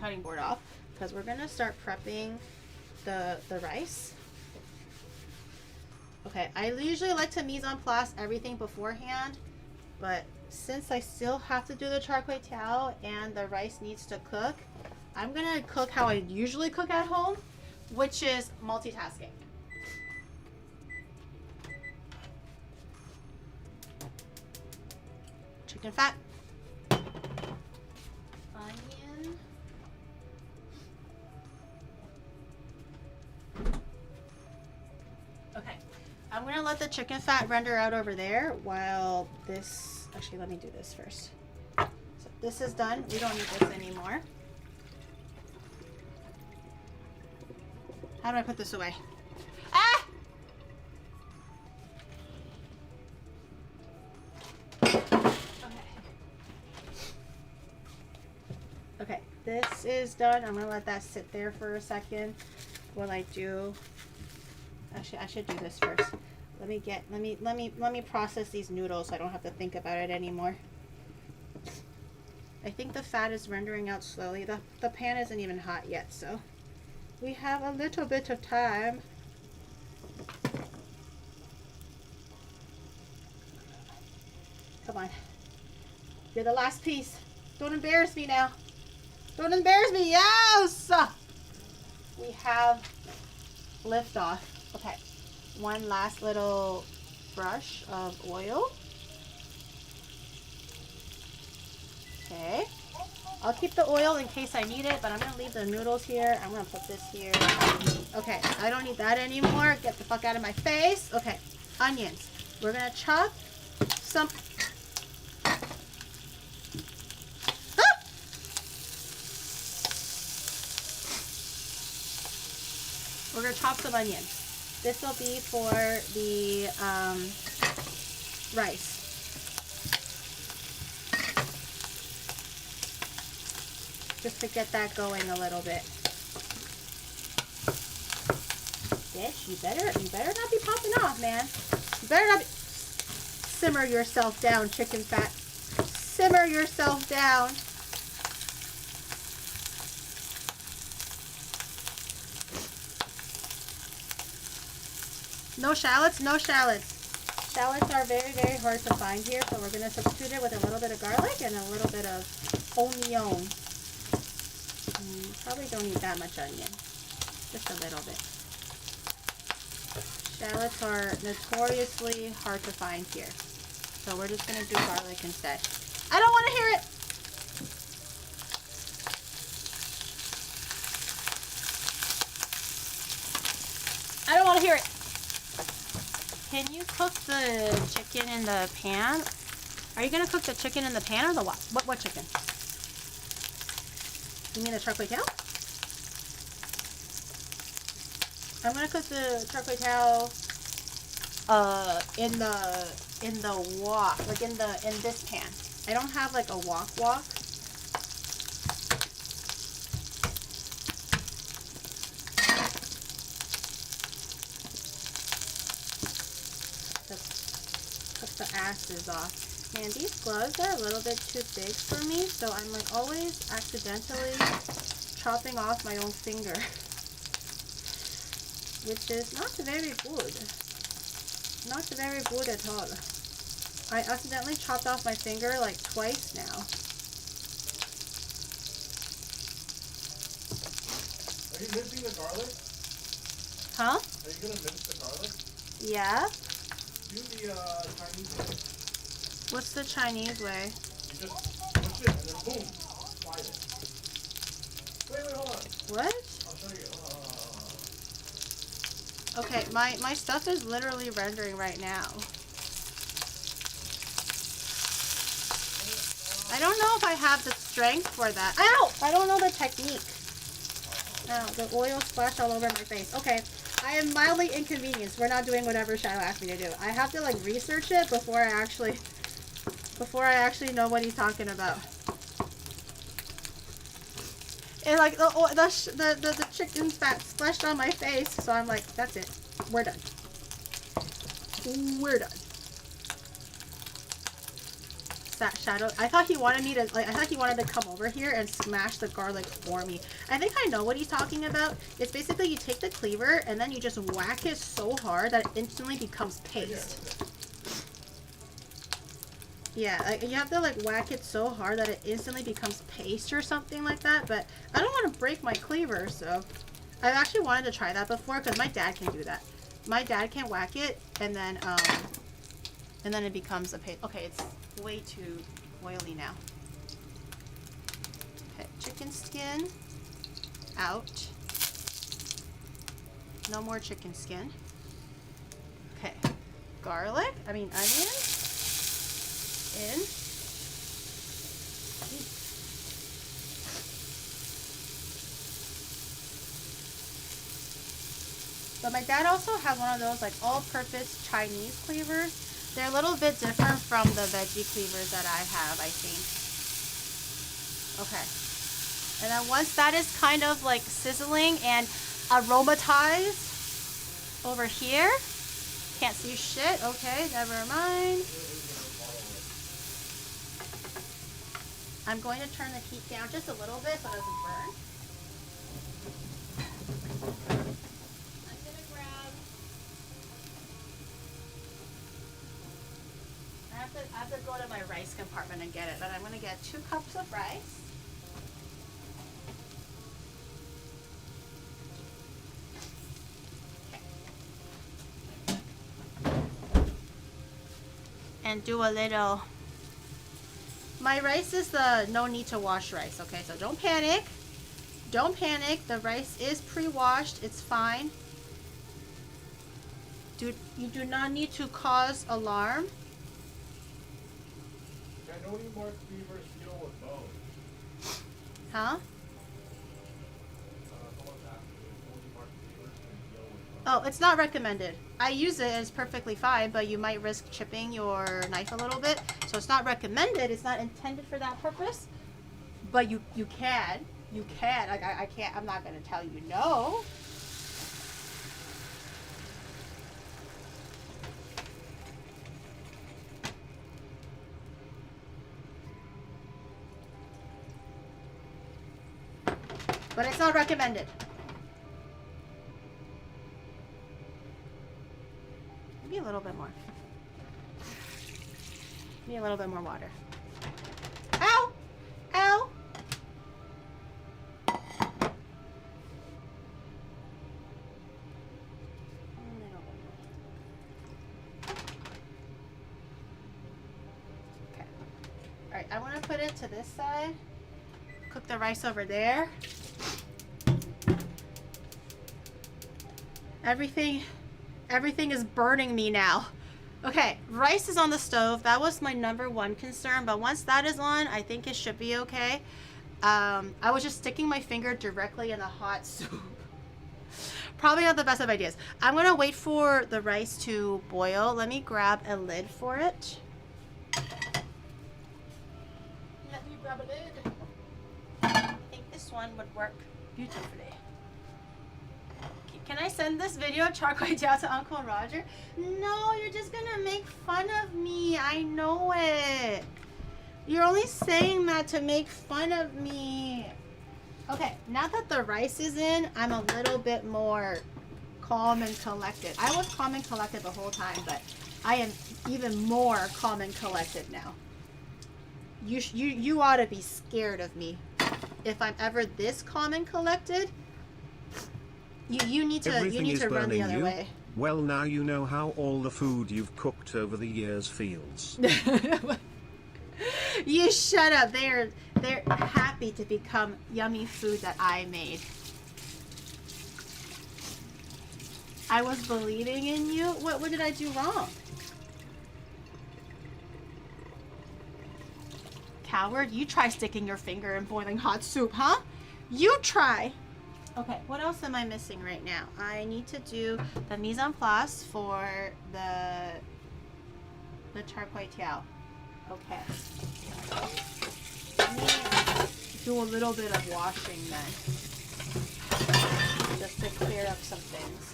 Speaker 1: cutting board off because we're gonna start prepping the rice. Okay, I usually like to mise en place everything beforehand, but since I still have to do the Char Kway Teow and the rice needs to cook, I'm gonna cook how I usually cook at home, which is multitasking. Chicken fat, onion, okay. I'm gonna let the chicken fat render out over there while this, actually let me do this first. So this is done, we don't need this anymore. How do I put this away? Ah! Okay, this is done. I'm gonna let that sit there for a second while I do. Actually, I should do this first. Let me process these noodles so I don't have to think about it anymore. I think the fat is rendering out slowly. The pan isn't even hot yet, so we have a little bit of time. Come on. You're the last piece. Don't embarrass me now. Don't embarrass me. Yes! We have liftoff. Okay. One last little brush of oil. Okay. I'll keep the oil in case I need it, but I'm going to leave the noodles here. I'm going to put this here. Okay. I don't need that anymore. Get the fuck out of my face. Okay. Onions. We're going to chop some... We're going to chop some onions. This will be for the rice. Just to get that going a little bit. Bitch, you better not be popping off, man. You better not be... Simmer yourself down, chicken fat. Simmer yourself down. No shallots? No shallots. Shallots are very, very hard to find here, so we're going to substitute it with a little bit of garlic and a little bit of onion. Probably don't need that much onion. Just a little bit. Shallots are notoriously hard to find here, so we're just going to do garlic instead. I don't want to hear it! I don't want to hear it! Can you cook the chicken in the pan? Are you gonna cook the chicken in the pan or the what? What chicken? You mean the Char Kway Teow? I'm gonna cook the Char Kway Teow in the wok, like in this pan. I don't have like a wok. Just cook the ashes off. Man, these gloves are a little bit too big for me, so I'm like always accidentally chopping off my own finger, which is not very good. Not very good at all. I accidentally chopped off my finger like twice now.
Speaker 3: Are you mincing the garlic?
Speaker 1: Huh?
Speaker 3: Are you gonna mince the garlic?
Speaker 1: Yeah?
Speaker 3: Do the Chinese way.
Speaker 1: What's the Chinese way?
Speaker 3: You just push it and then boom, slide it. Wait, hold on.
Speaker 1: What?
Speaker 3: I'll show you.
Speaker 1: Okay, my stuff is literally rendering right now. I don't know if I have the strength for that. Ow! I don't know the technique. Ow, the oil splashed all over my face. Okay, I am mildly inconvenienced. We're not doing whatever Shiloh asked me to do. I have to like research it before I actually know what he's talking about. And like the chicken fat splashed on my face, so I'm like, that's it. We're done. We're done. Shadow. I thought he wanted me to like. I thought he wanted to come over here and smash the garlic for me. I think I know what he's talking about. It's basically you take the cleaver and then you just whack it so hard that it instantly becomes paste. Yeah, like, you have to like whack it so hard that it instantly becomes paste or something like that. But I don't want to break my cleaver, so I've actually wanted to try that before because my dad can do that. My dad can whack it and then it becomes a paste. Okay, it's way too oily now. Okay, chicken skin out. No more chicken skin. Okay, garlic. I mean onion. In. But my dad also has one of those like all-purpose Chinese cleavers. They're a little bit different from the veggie cleavers that I have, I think. Okay. And then once that is kind of like sizzling and aromatized over here, can't see shit. Okay, never mind. I'm going to turn the heat down just a little bit so it doesn't burn. I'm going to grab... I have to go to my rice compartment and get it, but I'm going to get 2 cups of rice. Okay. And do a little... My rice is the no need to wash rice, okay? So don't panic. Don't panic. The rice is pre-washed. It's fine. You do not need to cause alarm.
Speaker 3: Can Onimart cleavers deal with bones?
Speaker 1: Huh? Oh, it's not recommended. I use it, it's perfectly fine, but you might risk chipping your knife a little bit. So it's not recommended. It's not intended for that purpose. But you can. You can. Like I can't. I'm not gonna tell you no. But it's not recommended. Maybe a little bit more. Maybe a little bit more water. Ow! Ow! Okay. Alright, I want to put it to this side. Cook the rice over there. Everything is burning me now. Okay, rice is on the stove. That was my #1 concern, but once that is on, I think it should be okay. I was just sticking my finger directly in the hot soup. Probably not the best of ideas. I'm gonna wait for the rice to boil. Let me grab a lid for it. Let me grab a lid. I think this one would work beautifully. Can I send this video of Char Kway Teow to Uncle Roger? No, you're just gonna make fun of me. I know it. You're only saying that to make fun of me. Okay, now that the rice is in, I'm a little bit more calm and collected. I was calm and collected the whole time, but I am even more calm and collected now. You ought to be scared of me. If I'm ever this calm and collected, you need to run the other way.
Speaker 2: Well, now you know how all the food you've cooked over the years feels.
Speaker 1: You shut up. They're happy to become yummy food that I made. I was believing in you. What did I do wrong? Coward, you try sticking your finger in boiling hot soup, huh? You try. Okay, what else am I missing right now? I need to do the mise en place for the Char Kway Teow. Okay. Let me do a little bit of washing then. Just to clear up some things.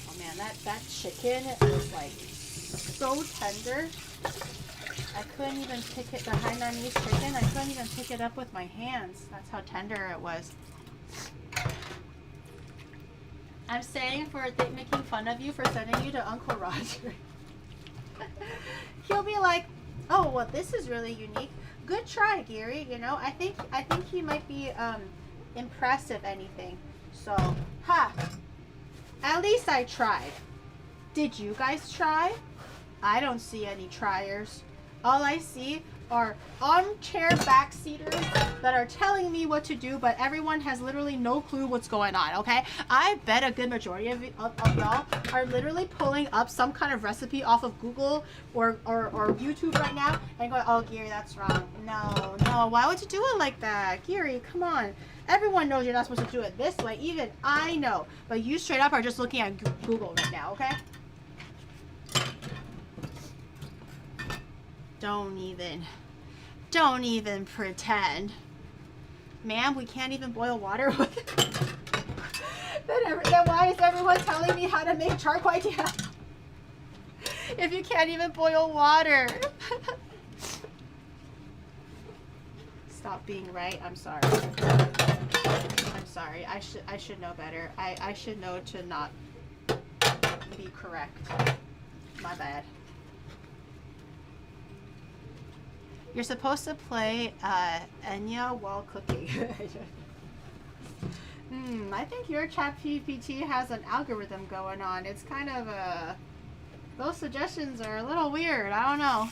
Speaker 1: Oh man, that chicken was like so tender. I couldn't even pick it, the Hainanese chicken, I couldn't even pick it up with my hands. That's how tender it was. I'm saying for making fun of you for sending you to Uncle Roger. He'll be like, oh, well, this is really unique. Good try, Giri. You know, I think he might be impressed if anything. So, at least I tried. Did you guys try? I don't see any triers. All I see are armchair backseaters that are telling me what to do, but everyone has literally no clue what's going on, okay? I bet a good majority of y'all are literally pulling up some kind of recipe off of Google or YouTube right now and going, oh, Giri, that's wrong. No, why would you do it like that? Giri, come on. Everyone knows you're not supposed to do it this way. Even I know. But you straight up are just looking at Google right now, okay? Don't even pretend. Ma'am, we can't even boil water with it. Then why is everyone telling me how to make Char Kway Teow? If you can't even boil water. Stop being right. I'm sorry. I'm sorry. I should know better. I should know to not be correct. My bad. You're supposed to play Enya while cooking. I think your ChatGPT has an algorithm going on. It's kind of those suggestions are a little weird. I don't know.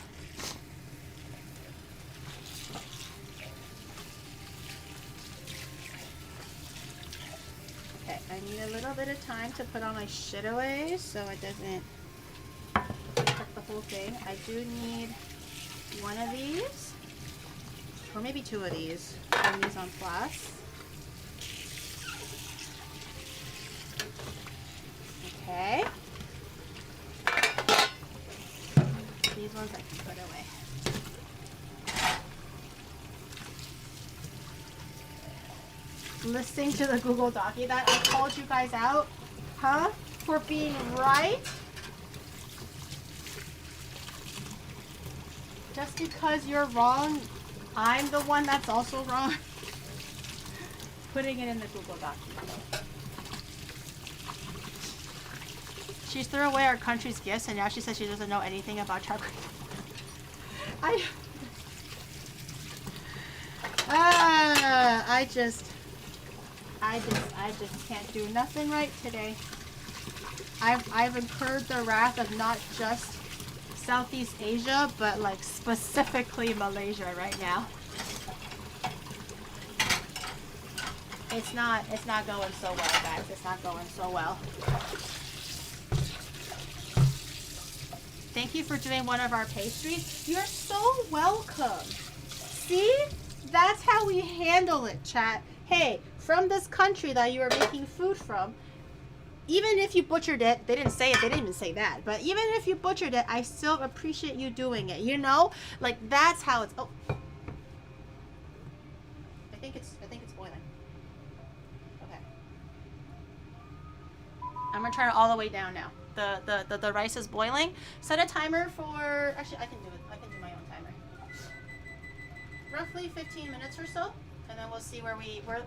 Speaker 1: Okay, I need a little bit of time to put all my shit away so it doesn't cook the whole thing. I do need one of these, or maybe two of these for mise en place. Okay. These ones I can put away. Listening to the Google Docie that I called you guys out, huh? For being right? Just because you're wrong, I'm the one that's also wrong. Putting it in the Google document. She threw away our country's gifts and now she says she doesn't know anything about Char Kway. I just can't do nothing right today. I've incurred the wrath of not just Southeast Asia, but like specifically Malaysia right now. It's not going so well, guys. It's not going so well. Thank you for doing one of our pastries. You're so welcome. See? That's how we handle it, chat. Hey, from this country that you are making food from, even if you butchered it, they didn't say it, they didn't even say that, but even if you butchered it, I still appreciate you doing it, you know? Like, that's how it's, oh. I think it's boiling. Okay. I'm gonna turn it all the way down now. The rice is boiling. Set a timer for, actually I can do it. I can do my own timer. Roughly 15 minutes or so, and then we'll see where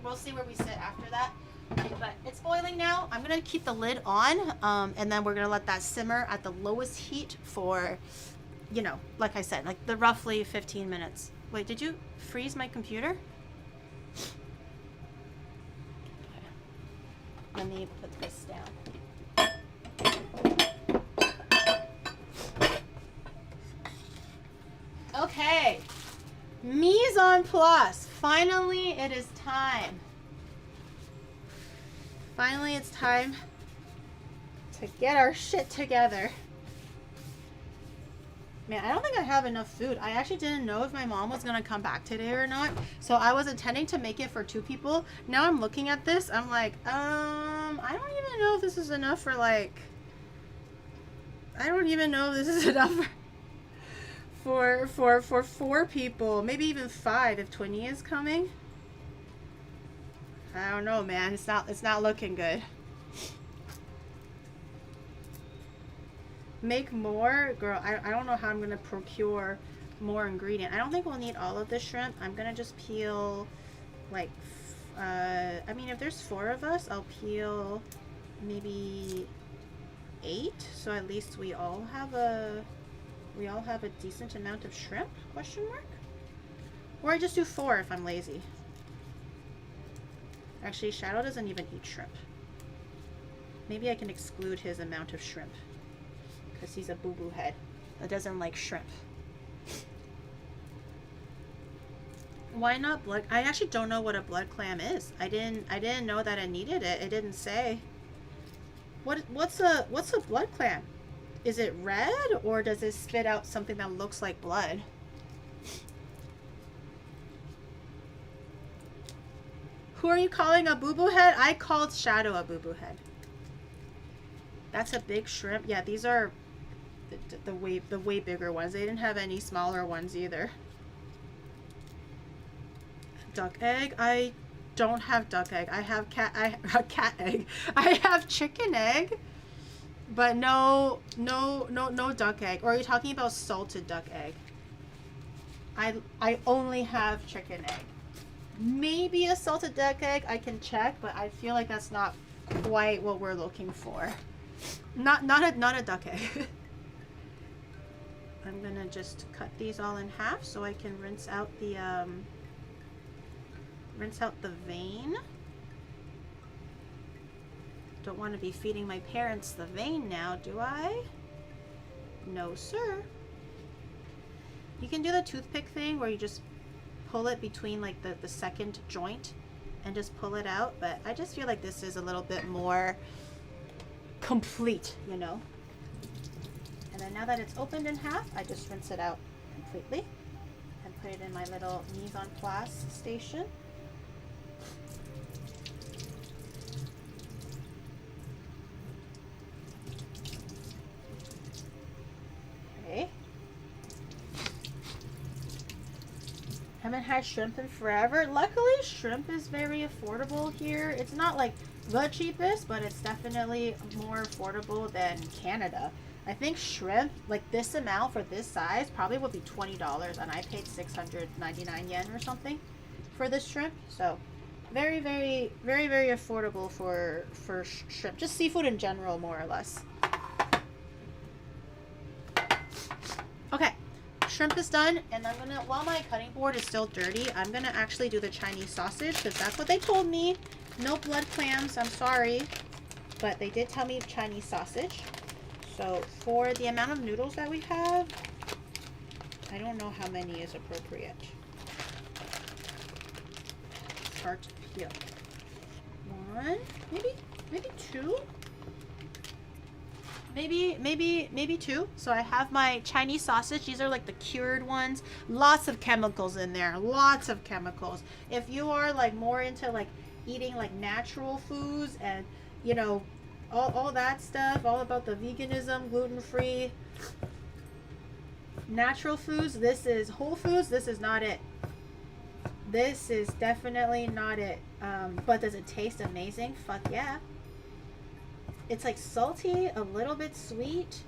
Speaker 1: we'll see where we sit after that. But it's boiling now. I'm gonna keep the lid on, and then we're gonna let that simmer at the lowest heat for, you know, like I said, like the roughly 15 minutes. Wait, did you freeze my computer? Okay. Let me put this down. Okay, mise en place. Finally, it is time. Finally, it's time to get our shit together. Man, I don't think I have enough food. I actually didn't know if my mom was gonna come back today or not. So I was intending to make it for 2 people. Now I'm looking at this. I'm like, I don't even know if this is enough for like, I don't even know if this is enough for 4 people. Maybe even 5 if Twinny is coming. I don't know, man. It's not looking good. Make more? Girl, I don't know how I'm gonna procure more ingredient. I don't think we'll need all of the shrimp. I'm gonna just peel like I mean, if there's 4 of us, I'll peel maybe 8, so at least we all have a decent amount of shrimp, question mark? Or I just do 4 if I'm lazy. Actually, Shadow doesn't even eat shrimp. Maybe I can exclude his amount of shrimp, because he's a boo-boo head that doesn't like shrimp. Why not blood? I actually don't know what a blood clam is. I didn't know that I needed it. It didn't say. What's a blood clam? Is it red, or does it spit out something that looks like blood? Who are you calling a boo-boo head? I called Shadow a boo-boo head. That's a big shrimp. Yeah, these are the way bigger ones. They didn't have any smaller ones either. Duck egg? I don't have duck egg. I have cat egg. I have chicken egg, but no duck egg. Or are you talking about salted duck egg? I only have chicken egg. Maybe a salted duck egg, I can check, but I feel like that's not quite what we're looking for. Not a duck egg. I'm gonna just cut these all in half so I can rinse out the vein. Don't want to be feeding my parents the vein now, do I? No, sir. You can do the toothpick thing where you just pull it between like the second joint and just pull it out, but I just feel like this is a little bit more complete, you know. And then now that it's opened in half, I just rinse it out completely and put it in my little mise en place station. Okay. Haven't had shrimp in forever. Luckily, shrimp is very affordable here. It's not like the cheapest, but it's definitely more affordable than Canada. I think shrimp, like this amount for this size, probably would be $20, and I paid 699 yen or something for this shrimp. So very, very, very, very affordable for shrimp. Just seafood in general, more or less. Okay. Shrimp is done, and I'm gonna, while my cutting board is still dirty, I'm gonna actually do the Chinese sausage, because that's what they told me. No blood clams, I'm sorry, but they did tell me Chinese sausage. So for the amount of noodles that we have, I don't know how many is appropriate. Start to peel. 1, maybe 2. Maybe 2. So I have my Chinese sausage. These are like the cured ones. Lots of chemicals in there. Lots of chemicals. If you are like more into like eating like natural foods and, you know, all that stuff, all about the veganism, gluten-free, natural foods. This is whole foods. This is not it. This is definitely not it. But does it taste amazing? Fuck yeah. It's like salty, a little bit sweet,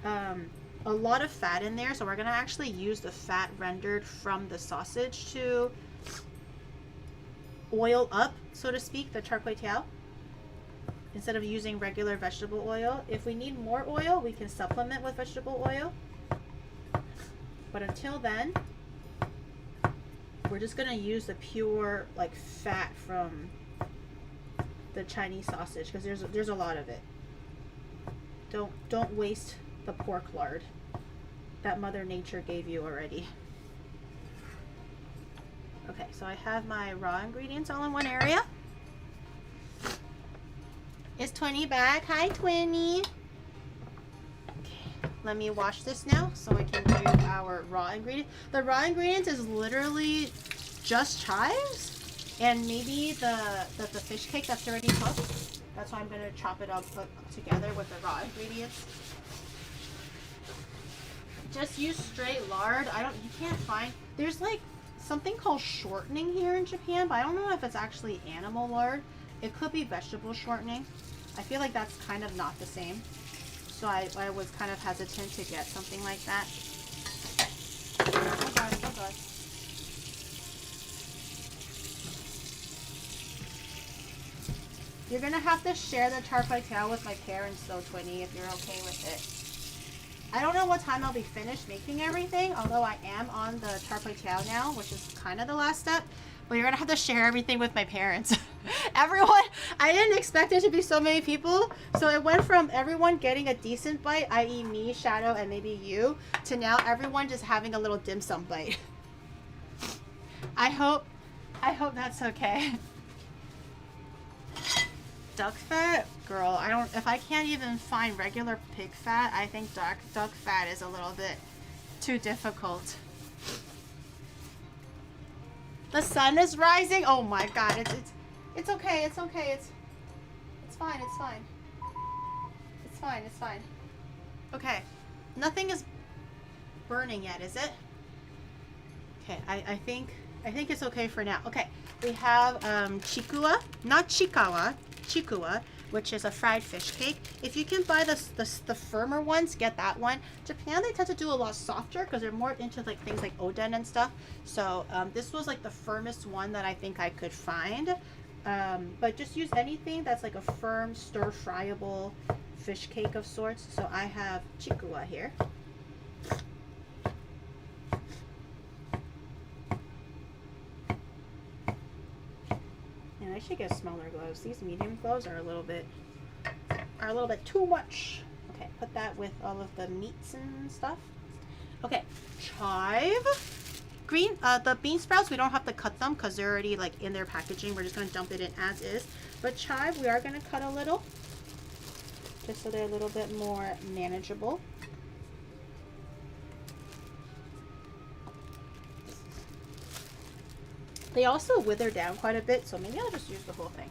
Speaker 1: a lot of fat in there. So we're gonna actually use the fat rendered from the sausage to oil up, so to speak, the Char Kway Teow, instead of using regular vegetable oil. If we need more oil, we can supplement with vegetable oil. But until then, we're just gonna use the pure like fat from the Chinese sausage because there's a lot of it. Don't waste the pork lard that Mother Nature gave you already. Okay, so I have my raw ingredients all in one area. Is Twinny back? Hi, Twinny. Okay, let me wash this now so we can do our raw ingredient. The raw ingredients is literally just chives and maybe the fish cake that's already cooked. That's why I'm gonna chop it up together with the raw ingredients. Just use straight lard. You can't find, there's like something called shortening here in Japan, but I don't know if it's actually animal lard. It could be vegetable shortening. I feel like that's kind of not the same. So I was kind of hesitant to get something like that. Oh god, oh god. You're gonna have to share the Char Kway Teow with my parents though, Twinny, if you're okay with it. I don't know what time I'll be finished making everything, although I am on the Char Kway Teow now, which is kind of the last step. But you're gonna have to share everything with my parents. Everyone, I didn't expect it to be so many people. So it went from everyone getting a decent bite, i.e. me, Shadow, and maybe you, to now everyone just having a little dim sum bite. I hope that's okay. Duck fat? Girl, if I can't even find regular pig fat, I think duck fat is a little bit too difficult. The sun is rising. Oh my god, it's okay, it's okay, it's fine, it's fine. It's fine, it's fine. Okay. Nothing is burning yet, is it? Okay, I think it's okay for now. Okay, we have chikua, not chikawa, chikua, which is a fried fish cake. If you can buy the firmer ones, get that one. Japan, they tend to do a lot softer because they're more into like things like oden and stuff. So this was like the firmest one that I think I could find. But just use anything that's like a firm stir-fryable fish cake of sorts. So I have chikua here. And I should get smaller gloves. These medium gloves are a little bit too much. Okay, put that with all of the meats and stuff. Okay, chive. Green, the bean sprouts, we don't have to cut them because they're already like in their packaging. We're just gonna dump it in as is. But chive, we are gonna cut a little, just so they're a little bit more manageable. They also wither down quite a bit, so maybe I'll just use the whole thing.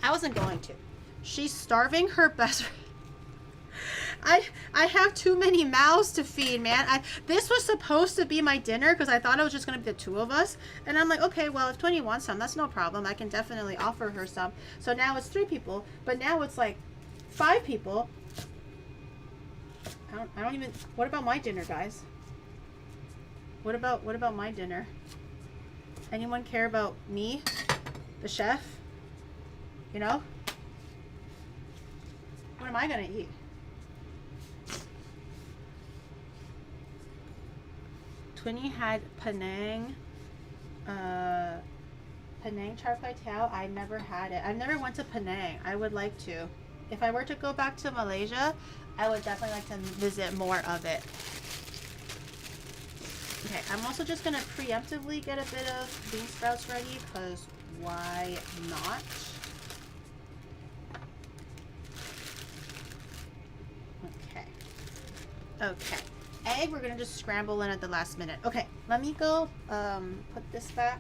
Speaker 1: I wasn't going to. She's starving her best. I have too many mouths to feed, man. This was supposed to be my dinner because I thought it was just going to be the two of us. And I'm like, okay, well, if 20 wants some, that's no problem. I can definitely offer her some. So now it's 3 people, but now it's like 5 people. I don't even, what about my dinner, guys? What about my dinner? Anyone care about me, the chef? You know? What am I gonna eat? Twinny had Penang Char Kway Teow. I never had it. I've never went to Penang. I would like to. If I were to go back to Malaysia, I would definitely like to visit more of it. Okay, I'm also just gonna preemptively get a bit of bean sprouts ready because why not? Okay. Okay. Egg, we're gonna just scramble in at the last minute. Okay, let me go put this back.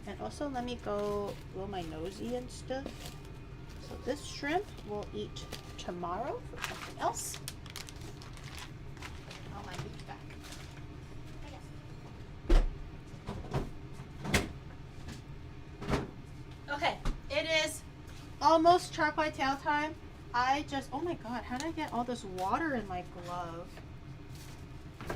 Speaker 1: And also let me go blow my nosy and stuff. So this shrimp we'll eat tomorrow for something else. Oh, my meat's back. Okay, it is almost Char Kway Teow time. Oh my god, how did I get all this water in my glove?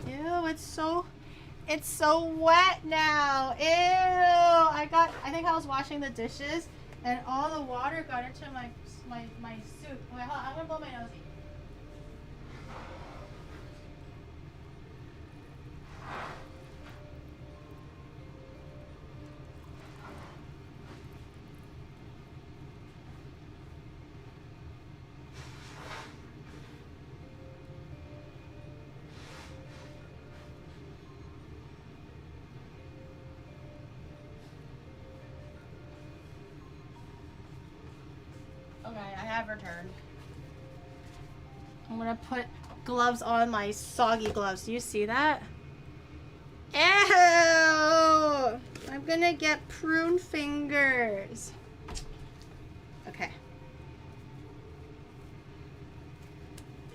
Speaker 1: Ew, it's so wet now. Ew, I think I was washing the dishes and all the water got into my suit. Wait, hold on, I'm gonna blow my nosy. Okay, I have returned. I'm gonna put gloves on, my soggy gloves. Do you see that? Ew! I'm gonna get prune fingers. Okay.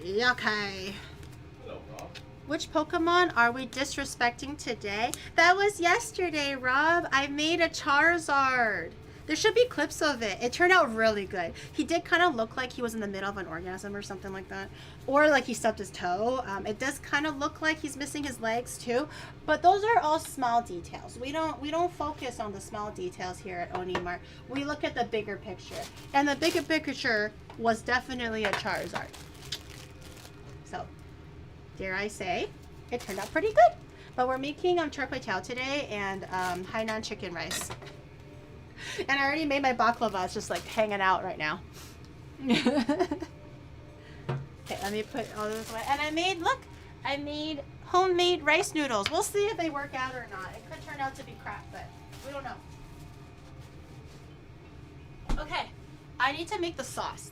Speaker 1: Okay.
Speaker 3: Hello, Rob.
Speaker 1: Which Pokemon are we disrespecting today? That was yesterday, Rob. I made a Charizard. There should be clips of it. It turned out really good. He did kind of look like he was in the middle of an orgasm or something like that. Or like he stubbed his toe. It does kind of look like he's missing his legs too. But those are all small details. We don't focus on the small details here at Onimart. We look at the bigger picture. And the bigger picture was definitely a Charizard. So, dare I say, it turned out pretty good. But we're making Char Kway Teow today and Hainan chicken rice. And I already made my baklava. It's just like hanging out right now. Okay, let me put all this away. And I made homemade rice noodles. We'll see if they work out or not. It could turn out to be crap, but we don't know. Okay, I need to make the sauce.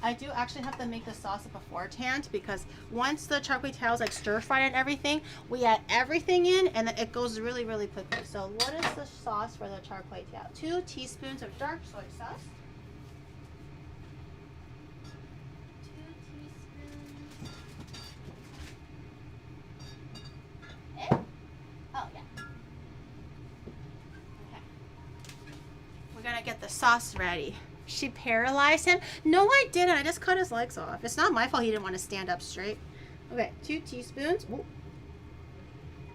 Speaker 1: I do actually have to make the sauce beforehand because once the Char Kway Teow is like stir fried and everything, we add everything in and then it goes really, really quickly. So what is the sauce for the Char Kway Teow? 2 teaspoons of dark soy sauce. 2 teaspoons. Eh? Oh, yeah. Okay. We're gonna get the sauce ready. She paralyzed him? No, I didn't. I just cut his legs off. It's not my fault he didn't want to stand up straight. Okay, 2 teaspoons. Ooh.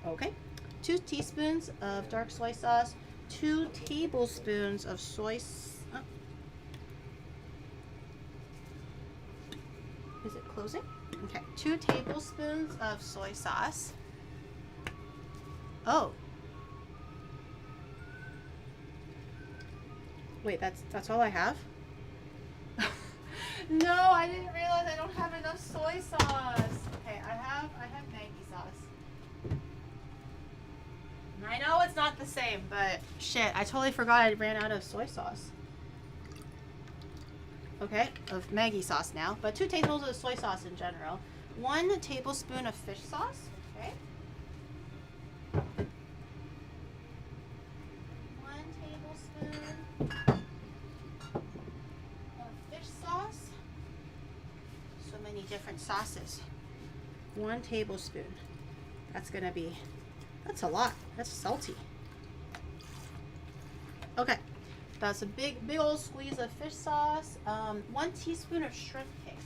Speaker 1: Okay. 2 teaspoons of dark soy sauce. 2 tablespoons of soy sauce. Is it closing? Okay. 2 tablespoons of soy sauce. Oh. Wait, that's all I have? No, I didn't realize I don't have enough soy sauce. Okay, I have Maggi sauce. I know it's not the same, but shit, I totally forgot I ran out of soy sauce. Okay, of Maggi sauce now, but 2 tablespoons of soy sauce in general. 1 tablespoon of fish sauce. Okay. 1 tablespoon of fish sauce. So many different sauces. 1 tablespoon. That's a lot. That's salty. Okay. That's a big old squeeze of fish sauce. 1 teaspoon of shrimp paste.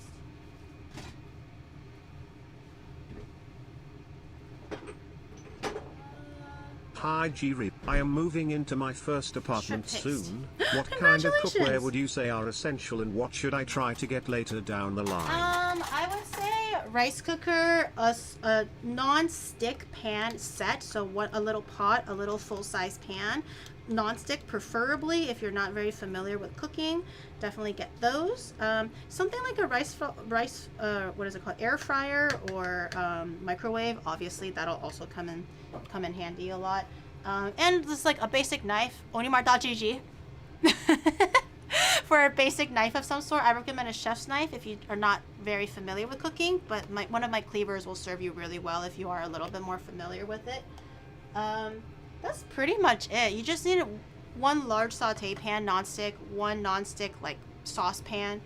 Speaker 2: Hi Giri, I am moving into my first apartment
Speaker 1: Shrimp paste.
Speaker 2: soon. What kind of cookware
Speaker 1: Congratulations.
Speaker 2: would you say are essential and what should I try to get later down the line?
Speaker 1: I would say rice cooker, a non-stick pan set. So a little pot, a little full-size pan. Non-stick preferably if you're not very familiar with cooking. Definitely get those. Something like a what is it called? Air fryer or microwave. Obviously that'll also come in handy a lot. And just like a basic knife, Onimart.gg. For a basic knife of some sort, I recommend a chef's knife if you are not very familiar with cooking, but one of my cleavers will serve you really well if you are a little bit more familiar with it. That's pretty much it. You just need one large saute pan, non-stick, one non-stick like saucepan,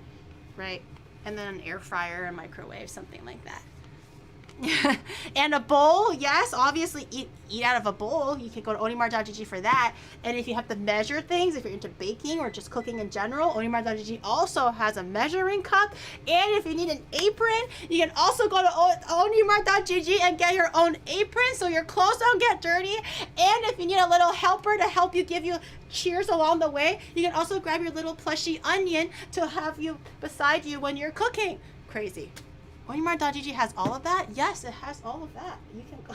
Speaker 1: right? And then an air fryer and microwave, something like that. And a bowl, yes, obviously eat out of a bowl. You can go to onimart.gg for that. And if you have to measure things, if you're into baking or just cooking in general, onimart.gg also has a measuring cup. And if you need an apron, you can also go to onimart.gg and get your own apron so your clothes don't get dirty. And if you need a little helper to help you give you cheers along the way, you can also grab your little plushy onion to have you beside you when you're cooking. Crazy. Onimart.gg has all of that? Yes, it has all of that. You can go.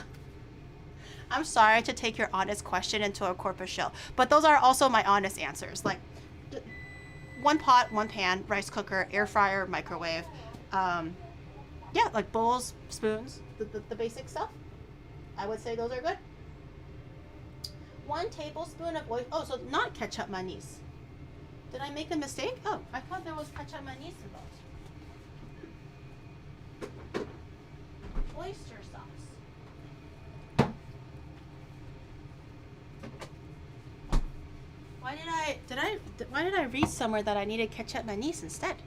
Speaker 1: I'm sorry to take your honest question into a corporate show, but those are also my honest answers. Like, one pot, one pan, rice cooker, air fryer, microwave. Yeah, like bowls, spoons, the basic stuff. I would say those are good. 1 tablespoon of oil. Oh, so not ketchup mayonnaise. Did I make a mistake? Oh, I thought there was ketchup mayonnaise involved. Oyster sauce. Why did I read somewhere that I needed ketchup mayonnaise instead?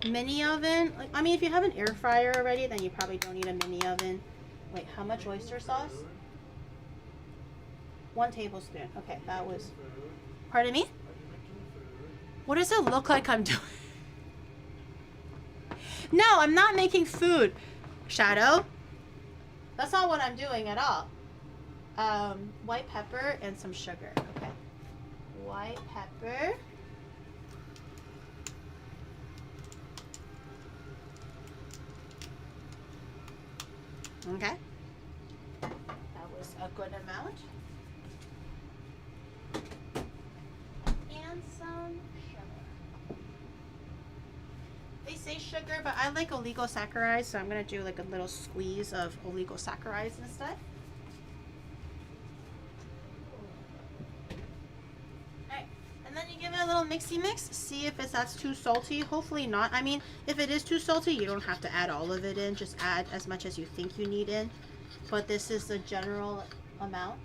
Speaker 1: Mini oven. Like, I mean, if you have an air fryer already, then you probably don't need a mini oven. Wait, how much oyster sauce? 1 tablespoon. Okay, that was. Pardon me? What does it look like I'm doing? No, I'm not making food. Shadow. That's not what I'm doing at all. White pepper and some sugar. Okay. White pepper. Okay. That was a good amount. And some sugar. They say sugar, but I like oligosaccharides, so I'm going to do like a little squeeze of oligosaccharides instead. Alright, and then you give it a little mixy mix, see if that's too salty. Hopefully not. I mean, if it is too salty, you don't have to add all of it in, just add as much as you think you need in. But this is the general amount.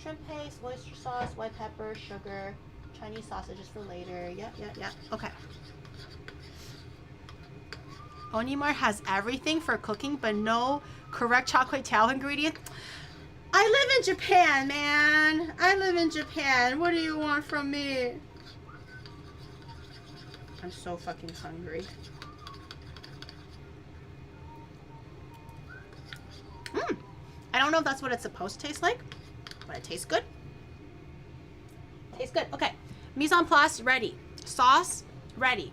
Speaker 1: Shrimp paste, oyster sauce, white pepper, sugar, Chinese sausages for later. Yep. Okay. Onimart has everything for cooking, but no correct Char Kway Teow ingredient. I live in Japan, man. I live in Japan. What do you want from me? I'm so fucking hungry. I don't know if that's what it's supposed to taste like, but it tastes good. Tastes good. Okay. Mise en place ready. Sauce ready.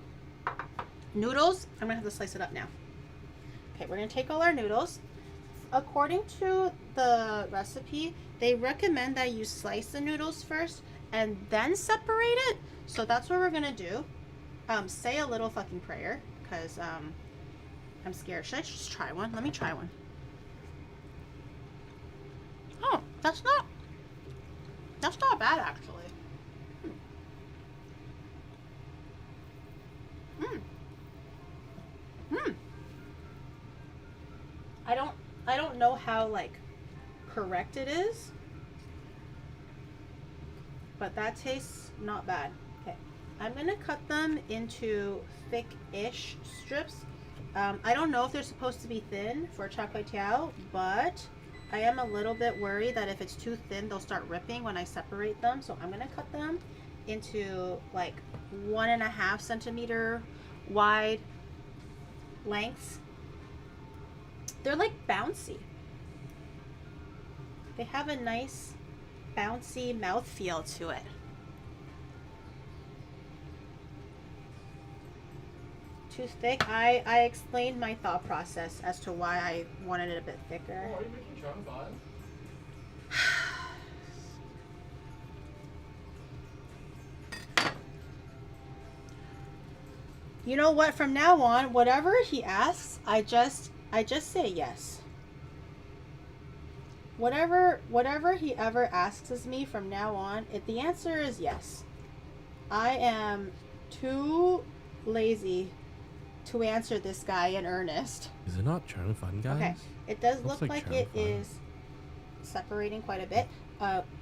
Speaker 1: Noodles, I'm gonna have to slice it up now. Okay, we're gonna take all our noodles. According to the recipe, they recommend that you slice the noodles first and then separate it. So that's what we're gonna do. Say a little fucking prayer, because I'm scared. Should I just try one? Let me try one. Oh, that's not bad actually. I don't know how like correct it is, but that tastes not bad. Okay, I'm gonna cut them into thick-ish strips. I don't know if they're supposed to be thin for Char Kway Teow, but I am a little bit worried that if it's too thin, they'll start ripping when I separate them. So I'm gonna cut them into like 1.5 centimeter wide lengths. They're like bouncy. They have a nice bouncy mouthfeel to it. Too thick? I explained my thought process as to why I wanted it a bit thicker.
Speaker 3: Oh, are you making chum bun?
Speaker 1: You know what? From now on, whatever he asks, I just say yes. Whatever he ever asks of me from now on, the answer is yes. I am too lazy to answer this guy in earnest.
Speaker 5: Is it not trying fun, guys?
Speaker 1: Okay, it does
Speaker 5: Looks
Speaker 1: look like it
Speaker 5: fun.
Speaker 1: is separating quite a bit.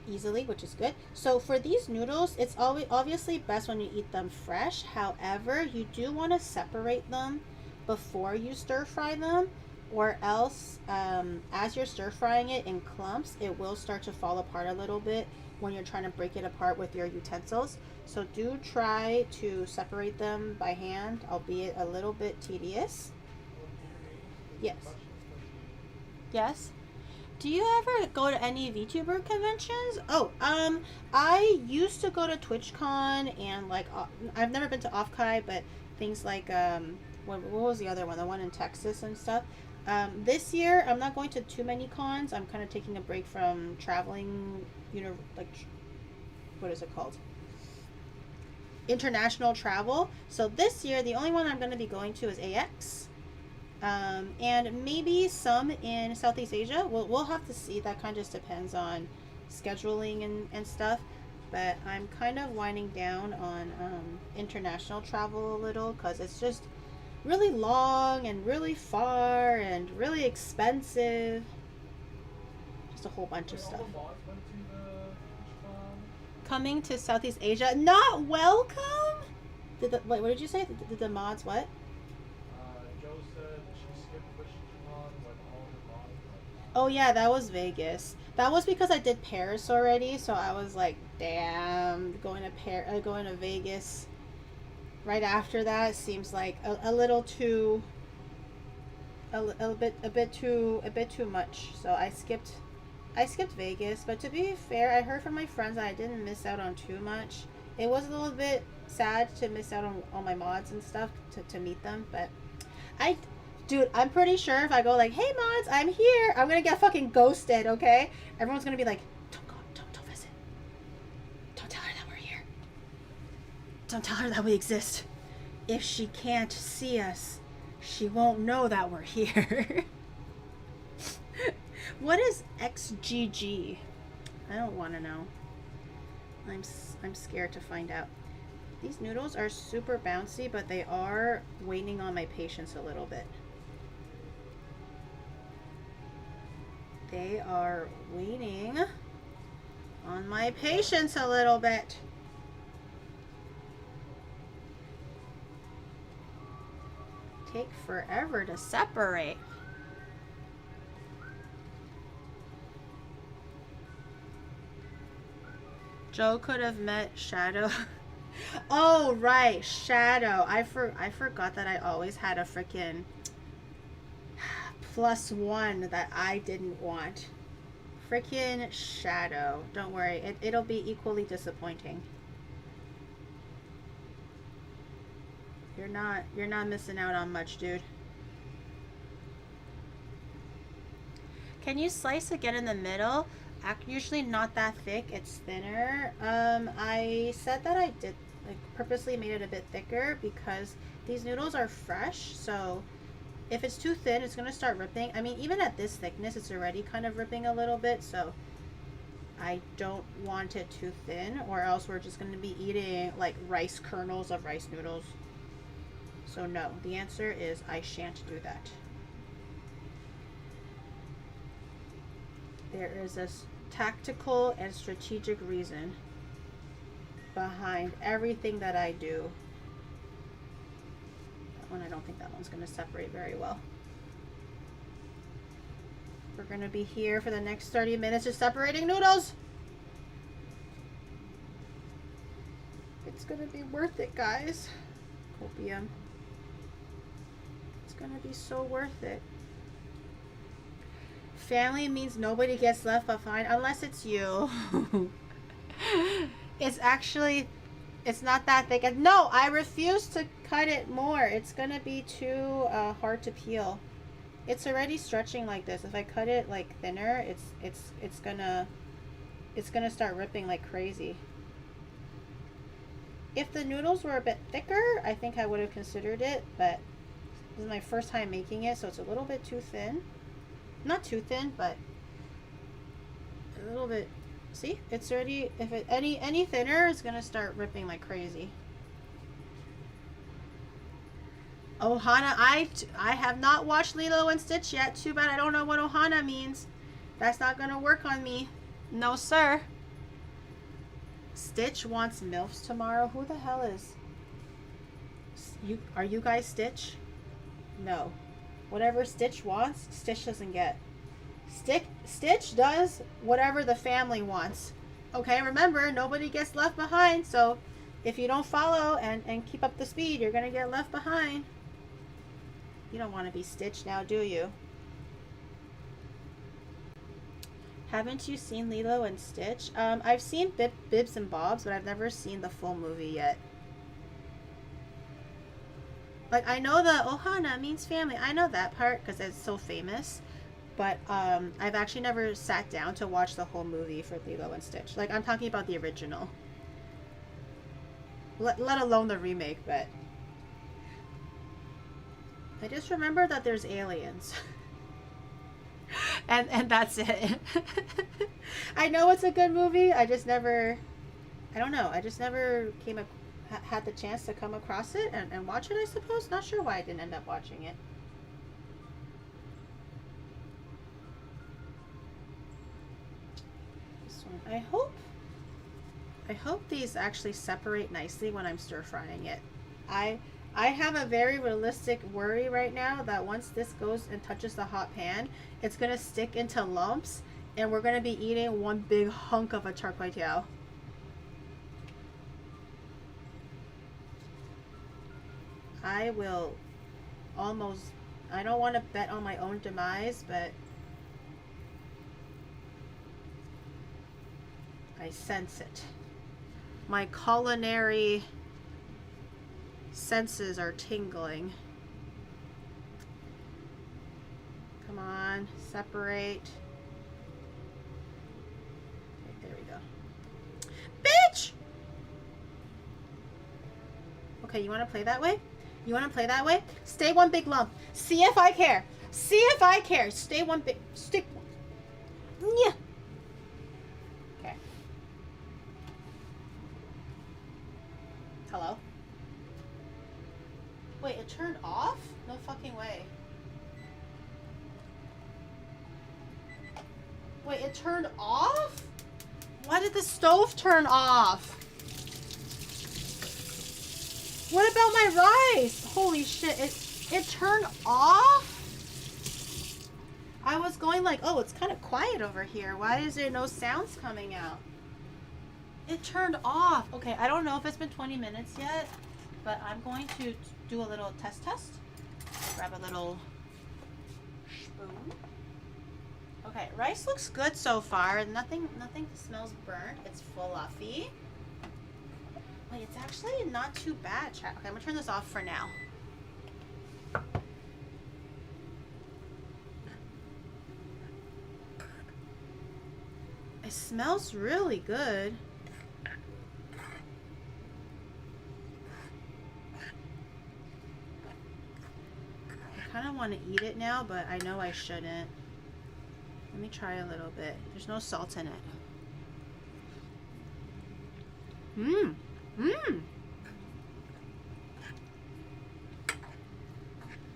Speaker 1: easily, which is good. So for these noodles, it's always obviously best when you eat them fresh. However, you do want to separate them before you stir fry them, or else as you're stir frying it in clumps, it will start to fall apart a little bit when you're trying to break it apart with your utensils. So do try to separate them by hand, albeit a little bit tedious. Yes. Yes. Do you ever go to any VTuber conventions? Oh, I used to go to TwitchCon and like I've never been to Offkai, but things like what was the other one? The one in Texas and stuff. This year I'm not going to too many cons. I'm kind of taking a break from traveling. Like what is it called? International travel. So this year the only one I'm going to be going to is AX. And maybe some in Southeast Asia. We'll have to see. That kind of just depends on scheduling and stuff. But I'm kind of winding down on international travel a little because it's just really long and really far and really expensive. Just a whole bunch of stuff. Coming to Southeast Asia. Not welcome? Wait, what did you say? Did the mods what? Oh yeah, that was Vegas. That was because I did Paris already, so I was like, damn, going to Vegas right after that seems like a little too a bit too much. So I skipped Vegas, but to be fair, I heard from my friends that I didn't miss out on too much. It was a little bit sad to miss out on all my mods and stuff to meet them, but dude, I'm pretty sure if I go like, hey mods, I'm here, I'm gonna get fucking ghosted, okay? Everyone's gonna be like, don't go, don't visit. Don't tell her that we're here. Don't tell her that we exist. If she can't see us, she won't know that we're here. What is XGG? I don't want to know. I'm scared to find out. These noodles are super bouncy, but they are waning on my patience a little bit. They are waning on my patience a little bit. Take forever to separate. Joe could have met Shadow. Oh, right, Shadow. I forgot that I always had a freaking +1 that I didn't want. Freaking Shadow. Don't worry, it'll be equally disappointing. You're not missing out on much, dude. Can you slice again in the middle? Usually not that thick, it's thinner. I said that I did, like, purposely made it a bit thicker because these noodles are fresh, so if it's too thin, it's gonna start ripping. I mean, even at this thickness, it's already kind of ripping a little bit, so I don't want it too thin, or else we're just gonna be eating like rice kernels of rice noodles. So no, the answer is I shan't do that. There is a tactical and strategic reason behind everything that I do. That one, I don't think that one's going to separate very well. We're going to be here for the next 30 minutes just separating noodles. It's going to be worth it, guys. Copium. It's going to be so worth it. Family means nobody gets left behind unless it's you. It's not that thick. No, I refuse to cut it more. It's gonna be too hard to peel. It's already stretching like this. If I cut it like thinner, it's gonna start ripping like crazy. If the noodles were a bit thicker, I think I would have considered it, but this is my first time making it, so it's a little bit too thin. Not too thin, but a little bit. See, it's already, if it any thinner, it's gonna start ripping like crazy. Ohana, I have not watched Lilo and Stitch yet. Too bad I don't know what Ohana means. That's not gonna work on me. No, sir. Stitch wants MILFs tomorrow. Who the hell is... Are you guys Stitch? No. Whatever Stitch wants, Stitch doesn't get. Stitch does whatever the family wants. Okay, remember, nobody gets left behind, so if you don't follow and keep up the speed, you're gonna get left behind. You don't want to be Stitch now, do you? Haven't you seen Lilo and Stitch? I've seen Bibs and Bobs, but I've never seen the full movie yet. Like, I know the Ohana means family. I know that part because it's so famous. But I've actually never sat down to watch the whole movie for Lilo and Stitch. Like, I'm talking about the original. Let alone the remake, but... I just remember that there's aliens. and that's it. I know it's a good movie. I just never... I don't know. I just never had the chance to come across it and watch it, I suppose. Not sure why I didn't end up watching it. This one. I hope these actually separate nicely when I'm stir frying it. I have a very realistic worry right now that once this goes and touches the hot pan, it's gonna stick into lumps and we're gonna be eating one big hunk of a Char Kway Teow. I will almost... I don't want to bet on my own demise, but I sense it. My culinary senses are tingling. Come on, separate. Okay, there we go. Bitch! Okay, you want to play that way? You want to play that way? Stay one big lump. See if I care. See if I care. Stay one big... Stick... Yeah. Okay. Hello? Wait, it turned off? No fucking way. Wait, it turned off? Why did the stove turn off? What about my rice? Holy shit, it turned off? I was going like, oh, it's kind of quiet over here. Why is there no sounds coming out? It turned off. Okay, I don't know if it's been 20 minutes yet, but I'm going to do a little test. Grab a little spoon. Okay, rice looks good so far. Nothing smells burnt. It's fluffy. Wait, it's actually not too bad, chat. Okay, I'm gonna turn this off for now. It smells really good. I kind of want to eat it now, but I know I shouldn't. Let me try a little bit. There's no salt in it. Mmm. Mmm.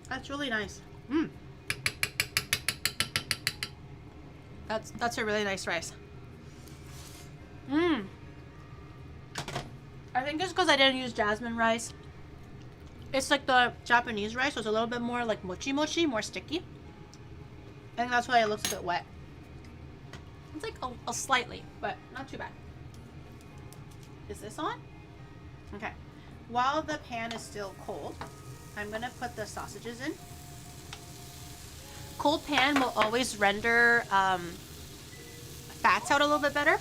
Speaker 1: That's really nice. Mmm. That's a really nice rice. Mmm. I think it's because I didn't use jasmine rice. It's like the Japanese rice, so it's a little bit more like mochi, more sticky. I think that's why it looks a bit wet. It's like a slightly, but not too bad. Is this on? Okay. While the pan is still cold, I'm gonna put the sausages in. Cold pan will always render fats out a little bit better.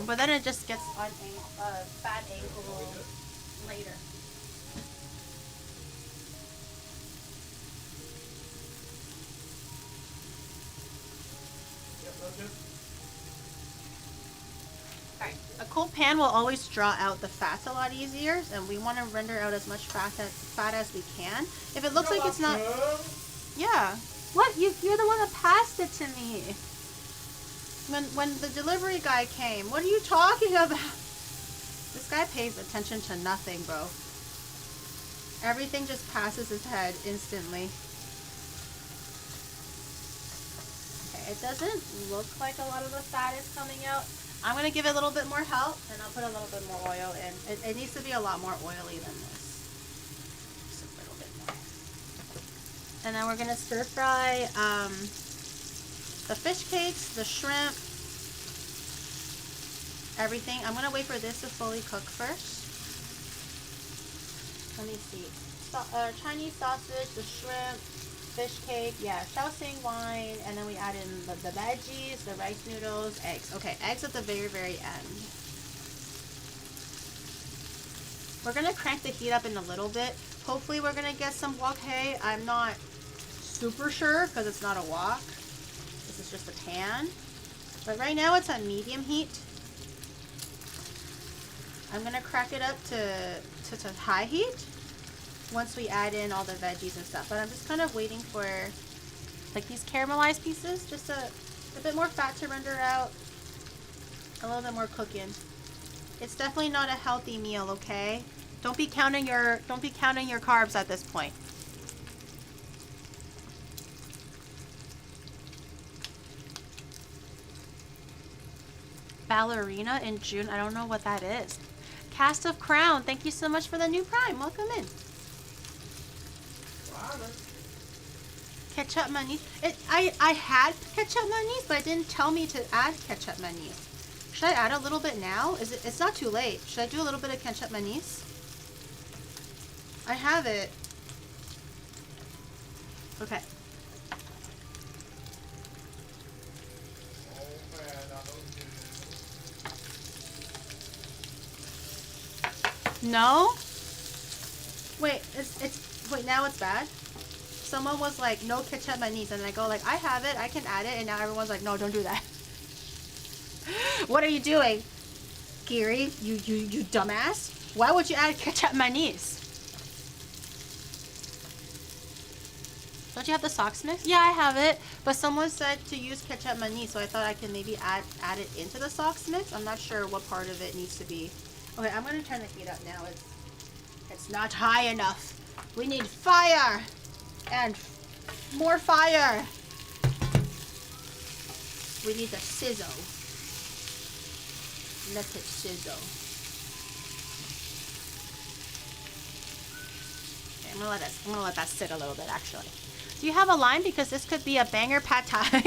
Speaker 1: But then it just gets on a fat angle later. Alright, a cold pan will always draw out the fats a lot easier, and we want to render out as much fat as we can. If it looks like it's not... Yeah. What? You're the one that passed it to me. When the delivery guy came, what are you talking about? This guy pays attention to nothing, bro. Everything just passes his head instantly. it doesn't look like a lot of the fat is coming out. I'm gonna give it a little bit more help, and I'll put a little bit more oil in. It needs to be a lot more oily than this. Just a little bit more. And then we're gonna stir fry the fish cakes, the shrimp, everything. I'm gonna wait for this to fully cook first. Let me see. Chinese sausage, the shrimp, fish cake, yeah, shaoxing wine, and then we add in the veggies, the rice noodles, eggs. Okay, eggs at the very, very end. We're gonna crank the heat up in a little bit. Hopefully we're gonna get some wok hei. I'm not super sure because it's not a wok. This is just a pan. But right now it's at medium heat. I'm gonna crack it up to high heat once we add in all the veggies and stuff. But I'm just kind of waiting for like these caramelized pieces, just a bit more fat to render out, a little bit more cooking. It's definitely not a healthy meal, okay? Don't be counting your carbs at this point. Ballerina in June. I don't know what that is. Cast of Crown. Thank you so much for the new Prime. Welcome in. Ketchup mayonnaise. I had ketchup mayonnaise, but it didn't tell me to add ketchup mayonnaise. Should I add a little bit now? It's not too late. Should I do a little bit of ketchup mayonnaise? I have it. Okay. No? Wait, wait, now it's bad? Someone was like, no ketchup mayonnaise, and I go like, I have it, I can add it, and now everyone's like, no, don't do that. What are you doing? Giri, you dumbass? Why would you add ketchup mayonnaise? Don't you have the socks mix? Yeah, I have it, but someone said to use ketchup mayonnaise, so I thought I could maybe add it into the socks mix. I'm not sure what part of it needs to be. Okay, I'm gonna turn the heat up now. It's not high enough. We need fire and more fire. We need the sizzle. Let it sizzle. Okay, I'm gonna let that sit a little bit actually. Do you have a line? Because this could be a banger pad thai.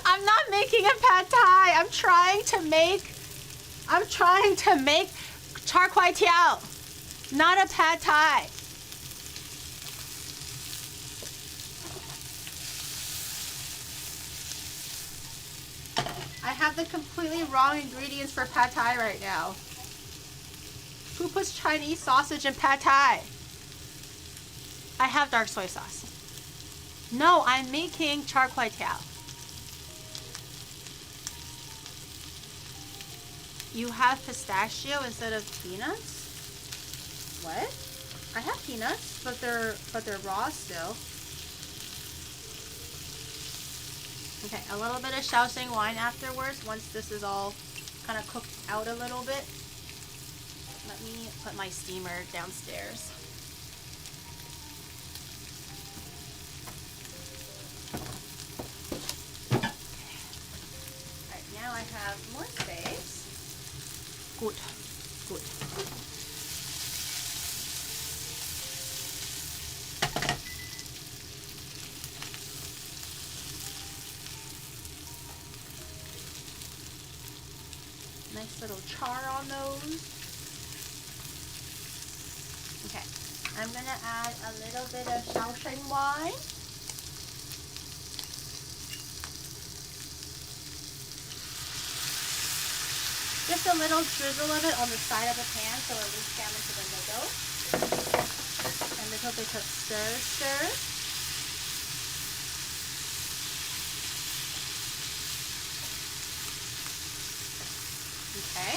Speaker 1: I'm not making a pad thai. I'm trying to make Char Kway Teow, not a pad thai. I have the completely wrong ingredients for pad thai right now. Who puts Chinese sausage in pad thai? I have dark soy sauce. No, I'm making Char Kway Teow. You have pistachio instead of peanuts? What? I have peanuts, but they're raw still. Okay, a little bit of shaoxing wine afterwards once this is all kind of cooked out a little bit. Let me put my steamer downstairs. Okay. Alright, now I have more space. Good, good. Nice little char on those. Okay, I'm gonna add a little bit of shaoxing wine. Just a little drizzle of it on the side of the pan so it leaks down into the middle. A little bit of stir. Okay.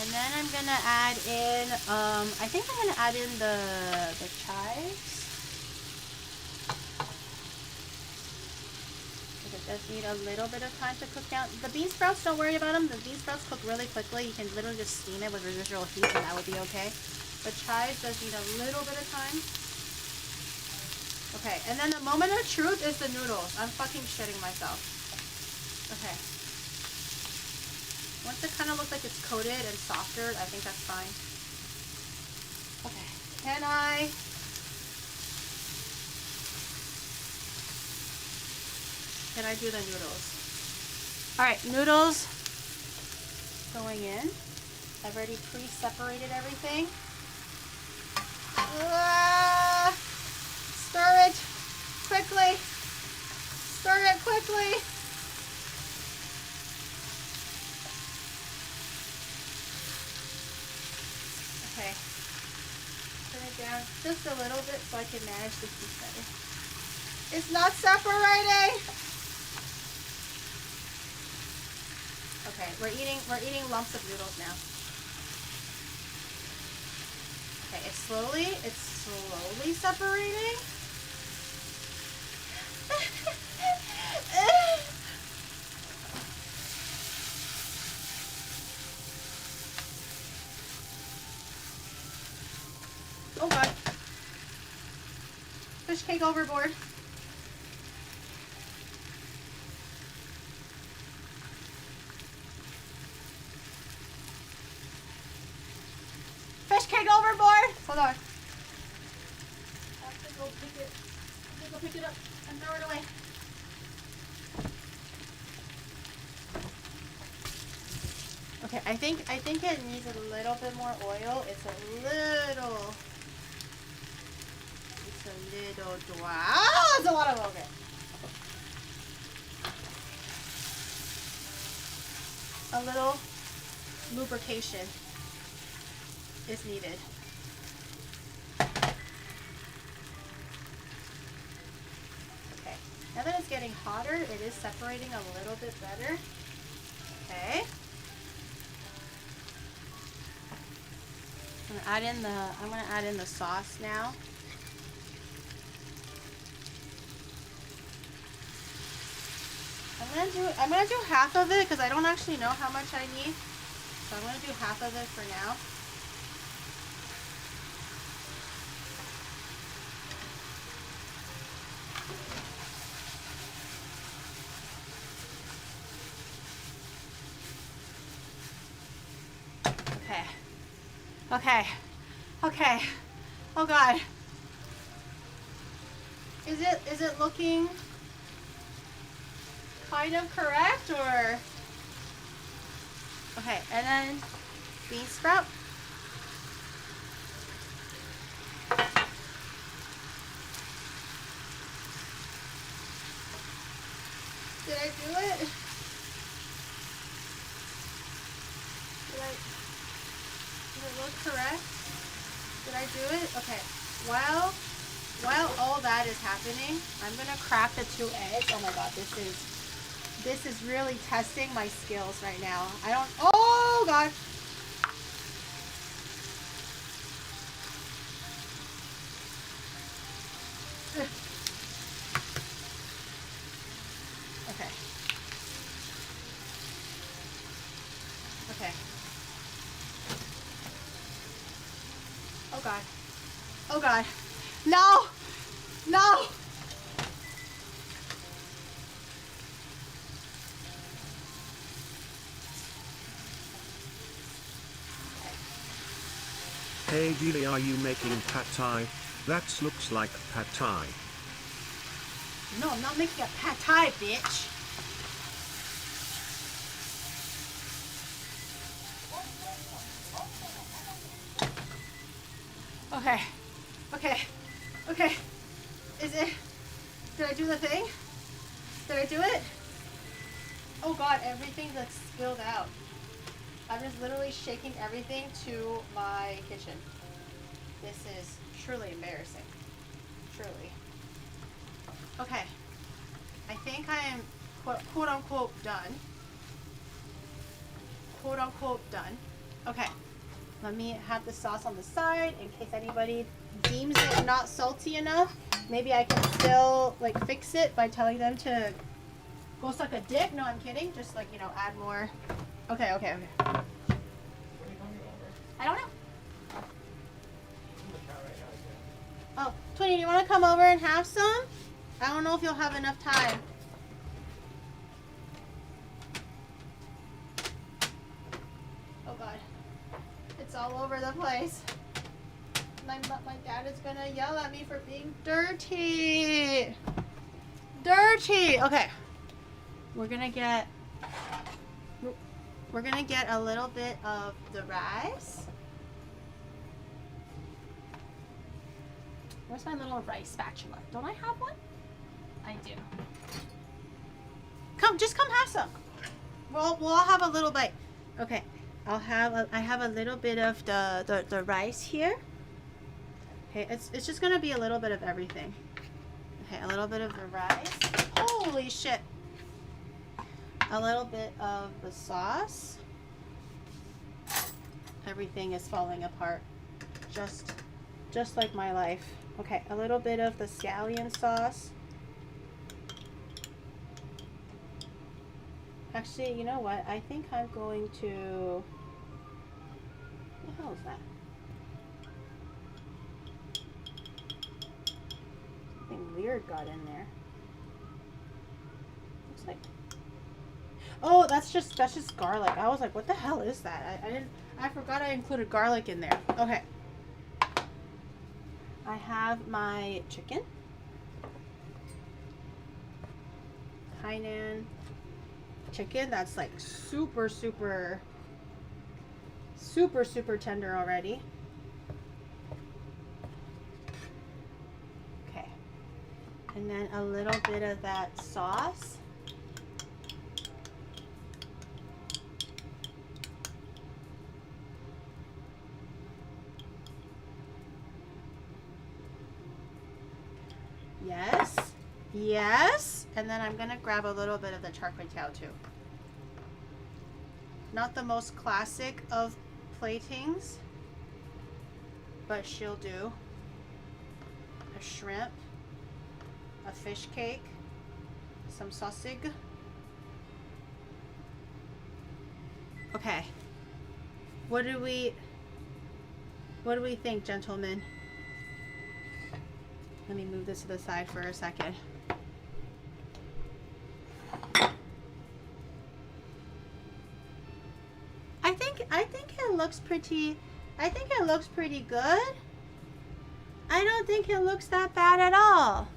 Speaker 1: And then I'm gonna add in, I think I'm gonna add in the chives. It does need a little bit of time to cook down. The bean sprouts, don't worry about them. The bean sprouts cook really quickly. You can literally just steam it with residual heat and that would be okay. The chives does need a little bit of time. Okay, and then the moment of truth is the noodles. I'm fucking shitting myself. Okay. Once it kind of looks like it's coated and softer, I think that's fine. Okay, can I do the noodles? Alright, noodles going in. I've already pre-separated everything. Stir it quickly. Stir it quickly. Okay. Turn it down just a little bit so I can manage the heat better. It's not separating. Okay, we're eating lumps of noodles now. Okay, it's slowly separating. Oh god. Fish cake overboard. Fish cake overboard! Hold on. I have to go pick it up and throw it away. Okay, I think it needs a little bit more oil. It's a little dry. Oh, it's a lot of oil. Okay. A little lubrication is needed. Okay, now that it's getting hotter, it is separating a little bit better. Okay. I'm gonna add in the sauce now. I'm gonna do half of it because I don't actually know how much I need. So I'm gonna do half of it for now. Okay. Oh god. Is it looking kind of correct or? Okay, and then bean sprout. Did I do it? Does it look correct? Did I do it? Okay. While all that is happening, I'm gonna crack the 2 eggs. Oh my god, this is really testing my skills right now. Oh god. Okay. Oh god. No!
Speaker 2: Hey Geely, are you making pad thai? That looks like pad thai.
Speaker 1: No, I'm not making a pad thai, bitch. Okay. Did I do the thing? Did I do it? Oh god, everything's like spilled out. I'm just literally shaking everything to my kitchen. This is truly embarrassing. Truly. Okay. I think I am quote unquote done. Quote unquote done. Okay. Let me have the sauce on the side in case anybody deems it not salty enough. Maybe I can still like fix it by telling them to go suck a dick. No, I'm kidding. Just like, add more. Okay.
Speaker 3: When are you coming over?
Speaker 1: I don't know.
Speaker 3: I'm in the car right now, yeah.
Speaker 1: Oh, Twinny, do you want to come over and have some? I don't know if you'll have enough time. Oh God. It's all over the place. My dad is gonna yell at me for being dirty. Dirty. Okay. We're gonna get a little bit of the rice. Where's my little rice spatula? Don't I have one? I do. Just come have some. We'll all have a little bite. Okay. I have a little bit of the rice here. Okay, it's just gonna be a little bit of everything. Okay, a little bit of the rice. Holy shit. A little bit of the sauce. Everything is falling apart. Just like my life. Okay, a little bit of the scallion sauce. Actually, you know what? I think I'm going to... What the hell is that? Something weird got in there. Looks like... Oh, that's just garlic. I was like, what the hell is that? I forgot I included garlic in there. Okay. I have my chicken. Hainan chicken that's like super tender already. Okay. And then a little bit of that sauce. Yes. Yes. And then I'm going to grab a little bit of the Char Kway Teow too. Not the most classic of platings, but she'll do. A shrimp, a fish cake, some sausage. Okay. What do we think, gentlemen? Let me move this to the side for a second. I think it looks pretty. I think it looks pretty good. I don't think it looks that bad at all.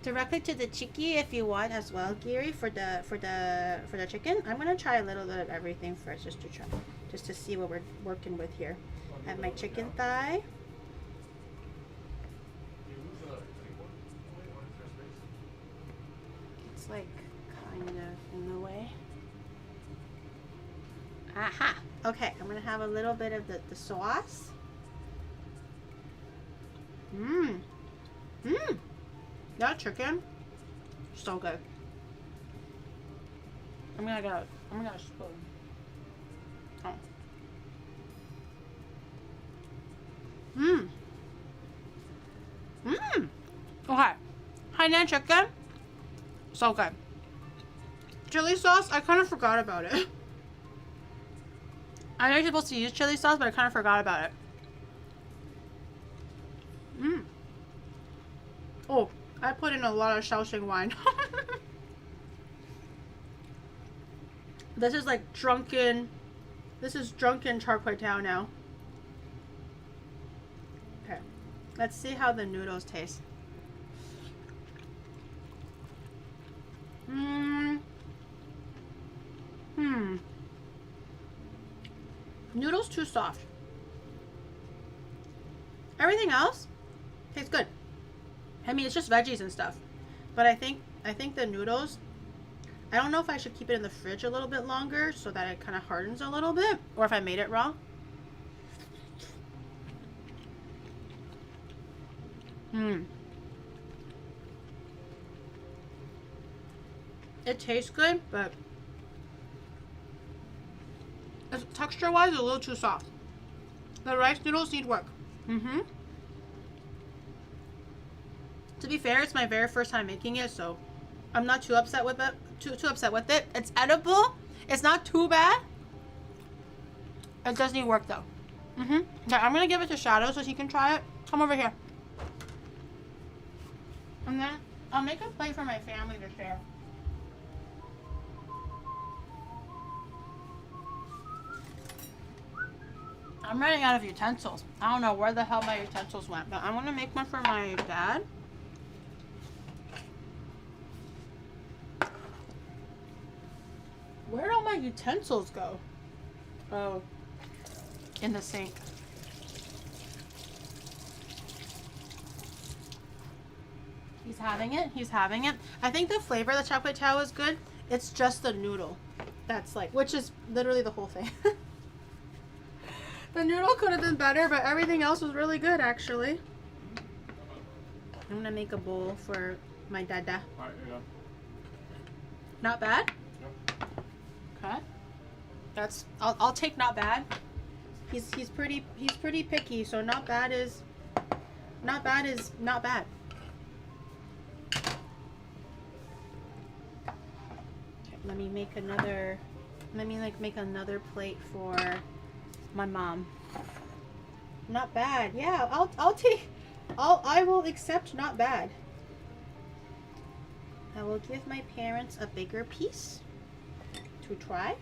Speaker 1: Directly to the chiki if you want as well, Giri, for the chicken. I'm gonna try a little bit of everything first, just to see what we're working with here. I have my chicken thigh. It's like kind of in the way. Aha! Okay, I'm gonna have a little bit of the sauce. That chicken, so good. I'm gonna get a spoon. Oh. Okay, Hainan chicken, so good. Chili sauce, I kind of forgot about it. I know you're supposed to use chili sauce, but I kind of forgot about it. Oh, I put in a lot of Shaoxing wine. This is like drunken. This is drunken Char Kway Teow now. Okay, let's see how the noodles taste. Noodles too soft. Everything else tastes good. I mean, it's just veggies and stuff, but I think the noodles. I don't know if I should keep it in the fridge a little bit longer so that it kind of hardens a little bit, or if I made it wrong. It tastes good, but texture-wise, a little too soft. The rice noodles need work. To be fair, it's my very first time making it, so I'm not too upset with it. Too upset with it. It's edible. It's not too bad. It does need work though. Okay, I'm gonna give it to Shadow so he can try it. Come over here. And then I'll make a plate for my family to share. I'm running out of utensils. I don't know where the hell my utensils went, but I'm gonna make one for my dad. Where'd all my utensils go? Oh, in the sink. He's having it. He's having it. I think the flavor of the Char Kway Teow is good. It's just the noodle. That's like, which is literally the whole thing. The noodle could have been better, but everything else was really good, actually. I'm gonna make a bowl for my dada.
Speaker 3: Alright, here you go.
Speaker 1: Not bad?
Speaker 3: Yep.
Speaker 1: Okay. That's, I'll take not bad. He's pretty picky, so not bad is not bad. Okay, let me make another plate for my mom. Not bad. Yeah, I will accept not bad. I will give my parents a bigger piece to try.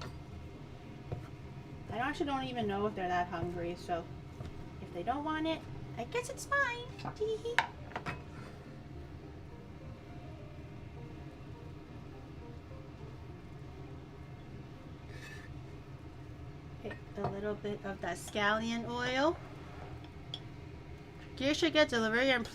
Speaker 1: I actually don't even know if they're that hungry, so if they don't want it, I guess it's fine. Tee-hee. Okay, a little bit of that scallion oil. Gear should get delivery and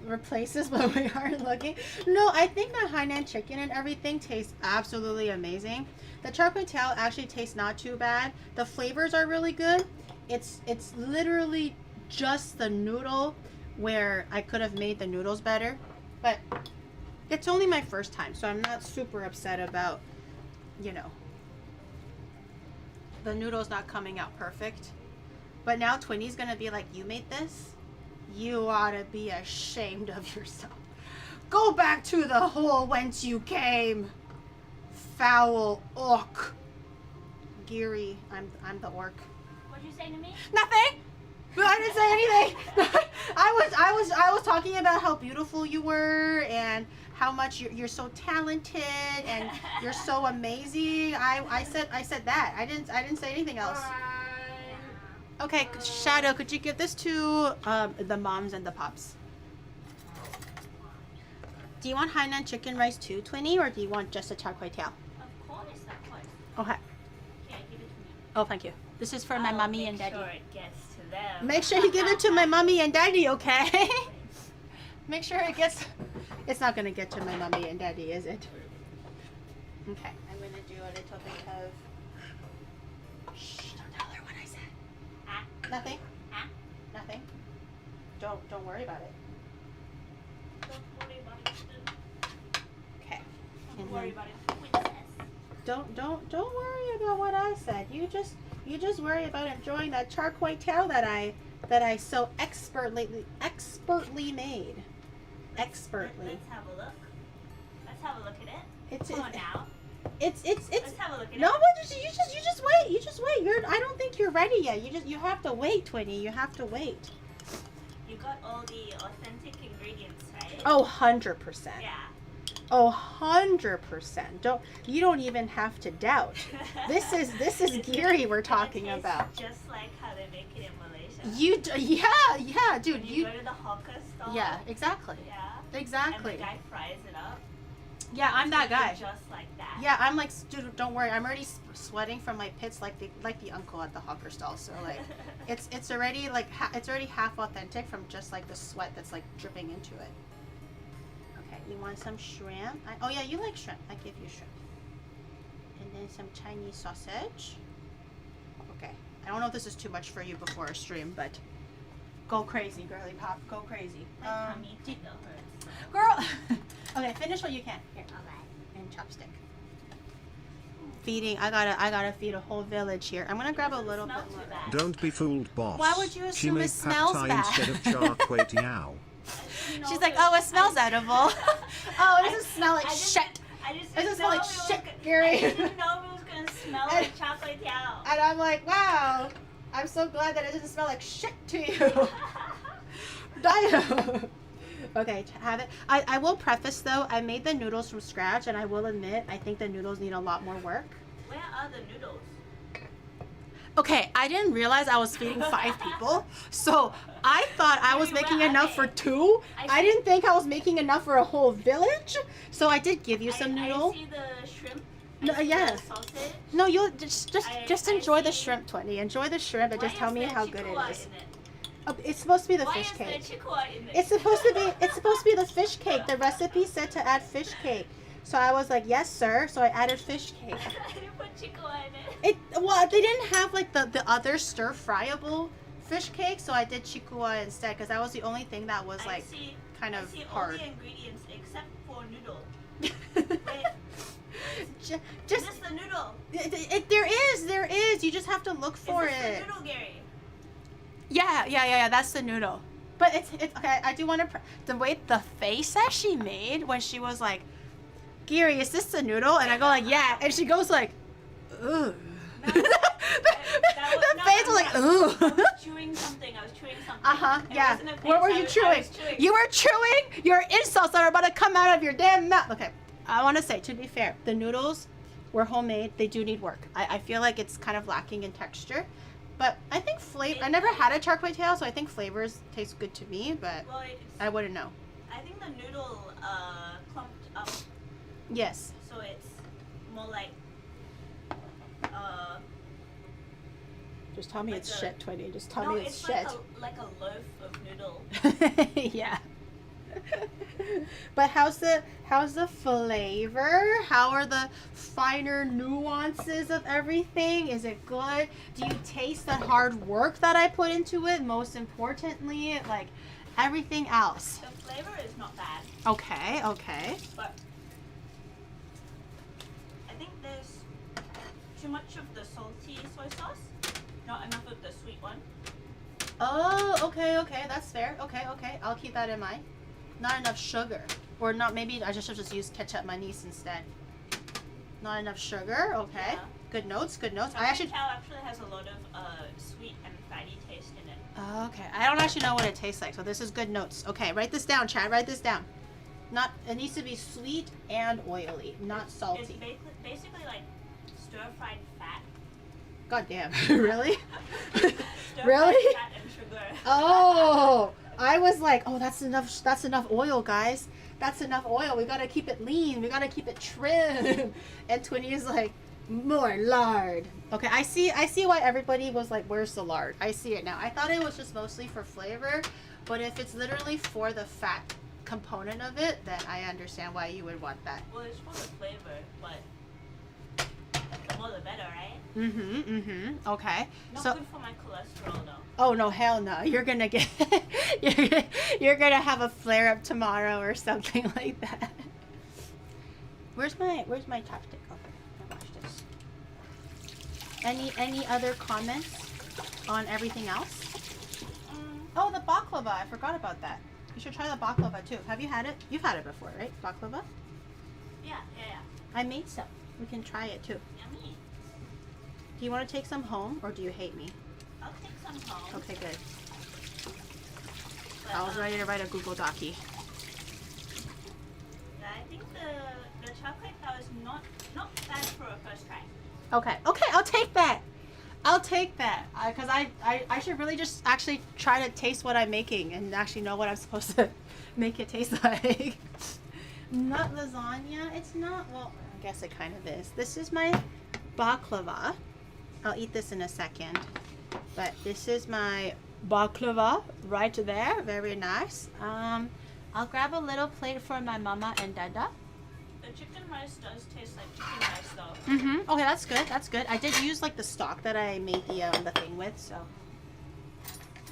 Speaker 1: replaces when we aren't looking. No, I think the Hainan chicken and everything tastes absolutely amazing. The Char Kway Teow actually tastes not too bad. The flavors are really good. It's literally just the noodle where I could have made the noodles better. But it's only my first time, so I'm not super upset about, you know, the noodles not coming out perfect. But now Twinnie's gonna be like, you made this? You ought to be ashamed of yourself. Go back to the hole whence you came. Foul orc. Giri, I'm the orc.
Speaker 6: What'd you say to me?
Speaker 1: Nothing. I didn't say anything. I was talking about how beautiful you were and how much you're so talented and you're so amazing. I said that. I didn't say anything else. Okay, Shadow, could you give this to the moms and the pops? Do you want Hainan chicken rice too, Twinnie, or do you want just a Char Kway Teow?
Speaker 6: Of course.
Speaker 1: Okay.
Speaker 6: Yeah, give it to me.
Speaker 1: Oh, thank you. This is for my mommy and daddy.
Speaker 6: Make sure it gets to them.
Speaker 1: Make sure you give it to my mommy and daddy, okay? Make sure it gets... It's not going to get to my mommy and daddy, is it? Okay, I'm going to do a little bit of... Shh, don't tell her what I said. Nothing. Nothing. Don't worry about it.
Speaker 6: Don't worry about it.
Speaker 1: Okay.
Speaker 6: Don't worry about it, princess.
Speaker 1: Don't worry about what I said. You just worry about enjoying that Char Kway Teow that I so expertly made. Expertly.
Speaker 6: Let's have a look. Let's have a look at it.
Speaker 1: It's
Speaker 6: Come on now.
Speaker 1: It's
Speaker 6: Let's have a look at
Speaker 1: no,
Speaker 6: it.
Speaker 1: but you just wait. You just wait. I don't think you're ready yet. You have to wait, Twinnie. You have to wait.
Speaker 6: You got all the authentic ingredients, right?
Speaker 1: Oh, 100%.
Speaker 6: Yeah.
Speaker 1: Oh, 100%. You don't even have to doubt. This is Giri we're talking
Speaker 6: It tastes
Speaker 1: about.
Speaker 6: just like how they make it in Malaysia.
Speaker 1: Yeah, dude.
Speaker 6: When you go to the hawker stall.
Speaker 1: Yeah, exactly.
Speaker 6: Yeah.
Speaker 1: Exactly.
Speaker 6: And the guy fries it up.
Speaker 1: Yeah, I'm that guy.
Speaker 6: Just like that.
Speaker 1: Yeah, I'm like, dude, don't worry. I'm already sweating from my pits like the uncle at the hawker stall. So like, it's already like it's already half authentic from just like the sweat that's like dripping into it. Okay, you want some shrimp? Oh yeah, you like shrimp. I give you shrimp. And then some Chinese sausage. Okay, I don't know if this is too much for you before a stream, but go crazy, girly pop. Go crazy.
Speaker 6: My tummy kinda hurts.
Speaker 1: Girl. Okay, finish what you can. Here.
Speaker 6: Alright.
Speaker 1: And chopstick. Feeding. I gotta feed a whole village here. I'm gonna grab a little bit more.
Speaker 2: Don't be fooled, boss.
Speaker 1: Why would you
Speaker 2: She
Speaker 1: assume
Speaker 2: made
Speaker 1: it smells
Speaker 2: pad thai
Speaker 1: bad?
Speaker 2: instead of Char Kway Teow.
Speaker 1: She's like, oh, it smells edible. Oh, it doesn't smell like shit. It doesn't smell like shit, Gary.
Speaker 6: I didn't know it was gonna smell like Char Kway Teow.
Speaker 1: And I'm like, wow. I'm so glad that it doesn't smell like shit to you. Okay, have it. I will preface though, I made the noodles from scratch, and I will admit, I think the noodles need a lot more work.
Speaker 6: Where are the noodles?
Speaker 1: Okay, I didn't realize I was feeding 5 people, so I thought I was making enough for 2. I didn't think I was making enough for a whole village, so I did give you some noodle.
Speaker 6: I see the shrimp.
Speaker 1: No, yeah.
Speaker 6: The sausage.
Speaker 1: No, you'll just enjoy the shrimp, 20. Enjoy the shrimp and just tell me how good it is. Oh, it's supposed to be the fish cake.
Speaker 6: Why is there chikwa in it?
Speaker 1: It's supposed to be the fish cake. The recipe said to add fish cake. So I was like, yes, sir. So I added fish cake.
Speaker 6: I didn't put chikwa in it.
Speaker 1: Well, they didn't have like the other stir fryable fish cake, so I did chikua instead because that was the only thing that was like kind of hard.
Speaker 6: All the ingredients except for noodle. Wait,
Speaker 1: just
Speaker 6: this is the noodle.
Speaker 1: There is. You just have to look for
Speaker 6: Is this
Speaker 1: it.
Speaker 6: the noodle, Gary?
Speaker 1: Yeah. That's the noodle. But it's okay. I do want to the way the face that she made when she was like, "Gary, is this the noodle?" And I go like, "Yeah," and she goes like, "Ugh."
Speaker 6: No,
Speaker 1: the face was like, "Ugh."
Speaker 6: I was chewing something.
Speaker 1: Yeah. What were you chewing? You were chewing your insults that are about to come out of your damn mouth. Okay. I want to say, to be fair, the noodles were homemade. They do need work. I feel like it's kind of lacking in texture. But I think flavor. I never had a Char Kway Teow, so I think flavors taste good to me. But I wouldn't know.
Speaker 6: I think the noodle clumped up.
Speaker 1: Yes.
Speaker 6: So it's more like
Speaker 1: Just tell me
Speaker 6: like
Speaker 1: it's shit, 20. Just tell me it's
Speaker 6: like
Speaker 1: shit.
Speaker 6: like a loaf of noodle.
Speaker 1: Yeah. But how's the flavor? How are the finer nuances of everything? Is it good? Do you taste the hard work that I put into it? Most importantly, like everything else.
Speaker 6: The flavor is not bad.
Speaker 1: Okay.
Speaker 6: But I think there's too much of the salty soy sauce, not enough of the sweet one.
Speaker 1: Oh, okay. That's fair. Okay. I'll keep that in mind. Not enough sugar. Or not, maybe I should just use ketchup manise instead. Not enough sugar. Okay.
Speaker 6: Yeah.
Speaker 1: Good notes.
Speaker 6: Char Kway Teow actually has a lot of sweet and fatty taste in it.
Speaker 1: Okay. I don't actually know what it tastes like, so this is good notes. Okay, write this down, Chad. Write this down. It needs to be sweet and oily, not salty.
Speaker 6: It's basically like stir-fried fat.
Speaker 1: God damn. Really?
Speaker 6: Stir-fried
Speaker 1: Really?
Speaker 6: fat and sugar.
Speaker 1: Oh, I was like, oh, that's enough oil, guys. That's enough oil. We gotta keep it lean. We gotta keep it trim. And Twinny is like, more lard. Okay, I see why everybody was like, where's the lard? I see it now. I thought it was just mostly for flavor, but if it's literally for the fat component of it, then I understand why you would want that.
Speaker 6: Well, it's for the flavor, but the more the better, right?
Speaker 1: Okay.
Speaker 6: Not
Speaker 1: So,
Speaker 6: good for my cholesterol though.
Speaker 1: oh no, hell no. You're gonna get, you're gonna have a flare up tomorrow or something like that. Where's my chopstick? Okay, I watch this. Any other comments on everything else? Oh, the baklava. I forgot about that. You should try the baklava too. Have you had it? You've had it before, right? Baklava?
Speaker 6: Yeah.
Speaker 1: I made some. We can try it too.
Speaker 6: Yummy.
Speaker 1: Do you want to take some home or do you hate me?
Speaker 6: I'll take some home.
Speaker 1: Okay, good.
Speaker 6: But,
Speaker 1: I was ready to write a Google Docie.
Speaker 6: I think the Char Kway Teow is not bad for a first try.
Speaker 1: Okay, I'll take that. Because I should really just actually try to taste what I'm making and actually know what I'm supposed to make it taste like. Not lasagna. It's not. Well, I guess it kind of is. This is my baklava. I'll eat this in a second. But this is my baklava right there. Very nice. I'll grab a little plate for my mama and dada.
Speaker 6: The chicken rice does taste like chicken rice though.
Speaker 1: Okay, that's good. I did use like the stock that I made the thing with, so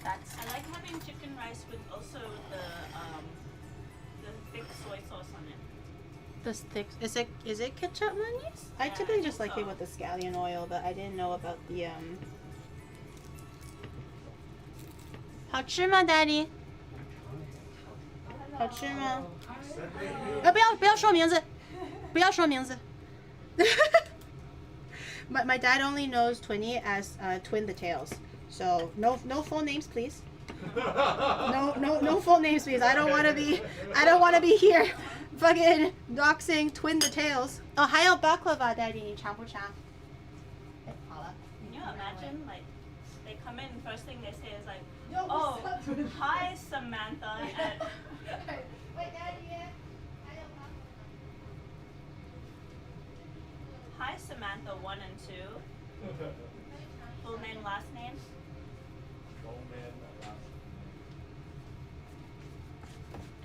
Speaker 1: that's.
Speaker 6: I like having chicken rice with also the thick soy sauce on it.
Speaker 1: This thick is it ketchup mayonnaise? I
Speaker 6: Yeah,
Speaker 1: typically
Speaker 6: I
Speaker 1: just
Speaker 6: think
Speaker 1: like it
Speaker 6: so.
Speaker 1: with the scallion oil, but I didn't know about the 好吃吗 Daddy? 好吃吗？不要说名字，不要说名字。My dad only knows Twinny as Twin the Tails, so no full names, please. No full names, please. I don't want to be here. Fucking doxing twin the tails. Oh, 还有 baklava, Daddy. 你尝不尝？好了。
Speaker 6: Can you imagine, like, they come in, first thing they say is like, oh, hi, Samantha. And
Speaker 1: Wait, Daddy.
Speaker 6: hi, Samantha 1 and 2. Full name, last name.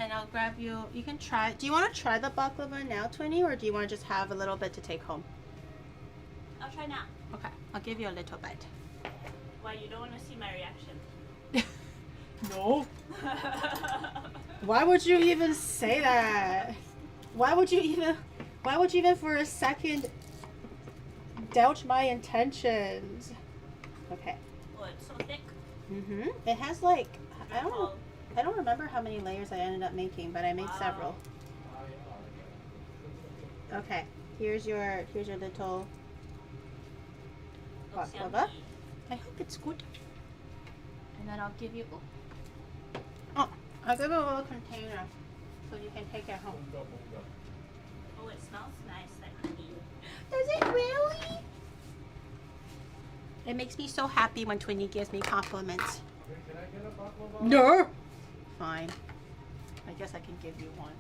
Speaker 1: And I'll grab you. You can try. Do you want to try the baklava now, Twinnie, or do you want to just have a little bit to take home?
Speaker 6: I'll try now.
Speaker 1: Okay, I'll give you a little bite.
Speaker 6: Why, you don't want to see my reaction?
Speaker 1: No. Why would you even say that? Why would you even for a second doubt my intentions? Okay.
Speaker 6: Oh, it's so thick.
Speaker 1: It has like I don't remember how many layers I ended up making, but I made several. Okay. Here's your little
Speaker 6: Looks
Speaker 1: baklava.
Speaker 6: yummy.
Speaker 1: I hope it's good. And then I'll give you I'll give you a little container so you can take it home.
Speaker 6: Oh, it smells nice, like honey.
Speaker 1: Does it really? It makes me so happy when Twinnie gives me compliments.
Speaker 3: Can I get a baklava?
Speaker 1: No. Fine. I guess I can give you one.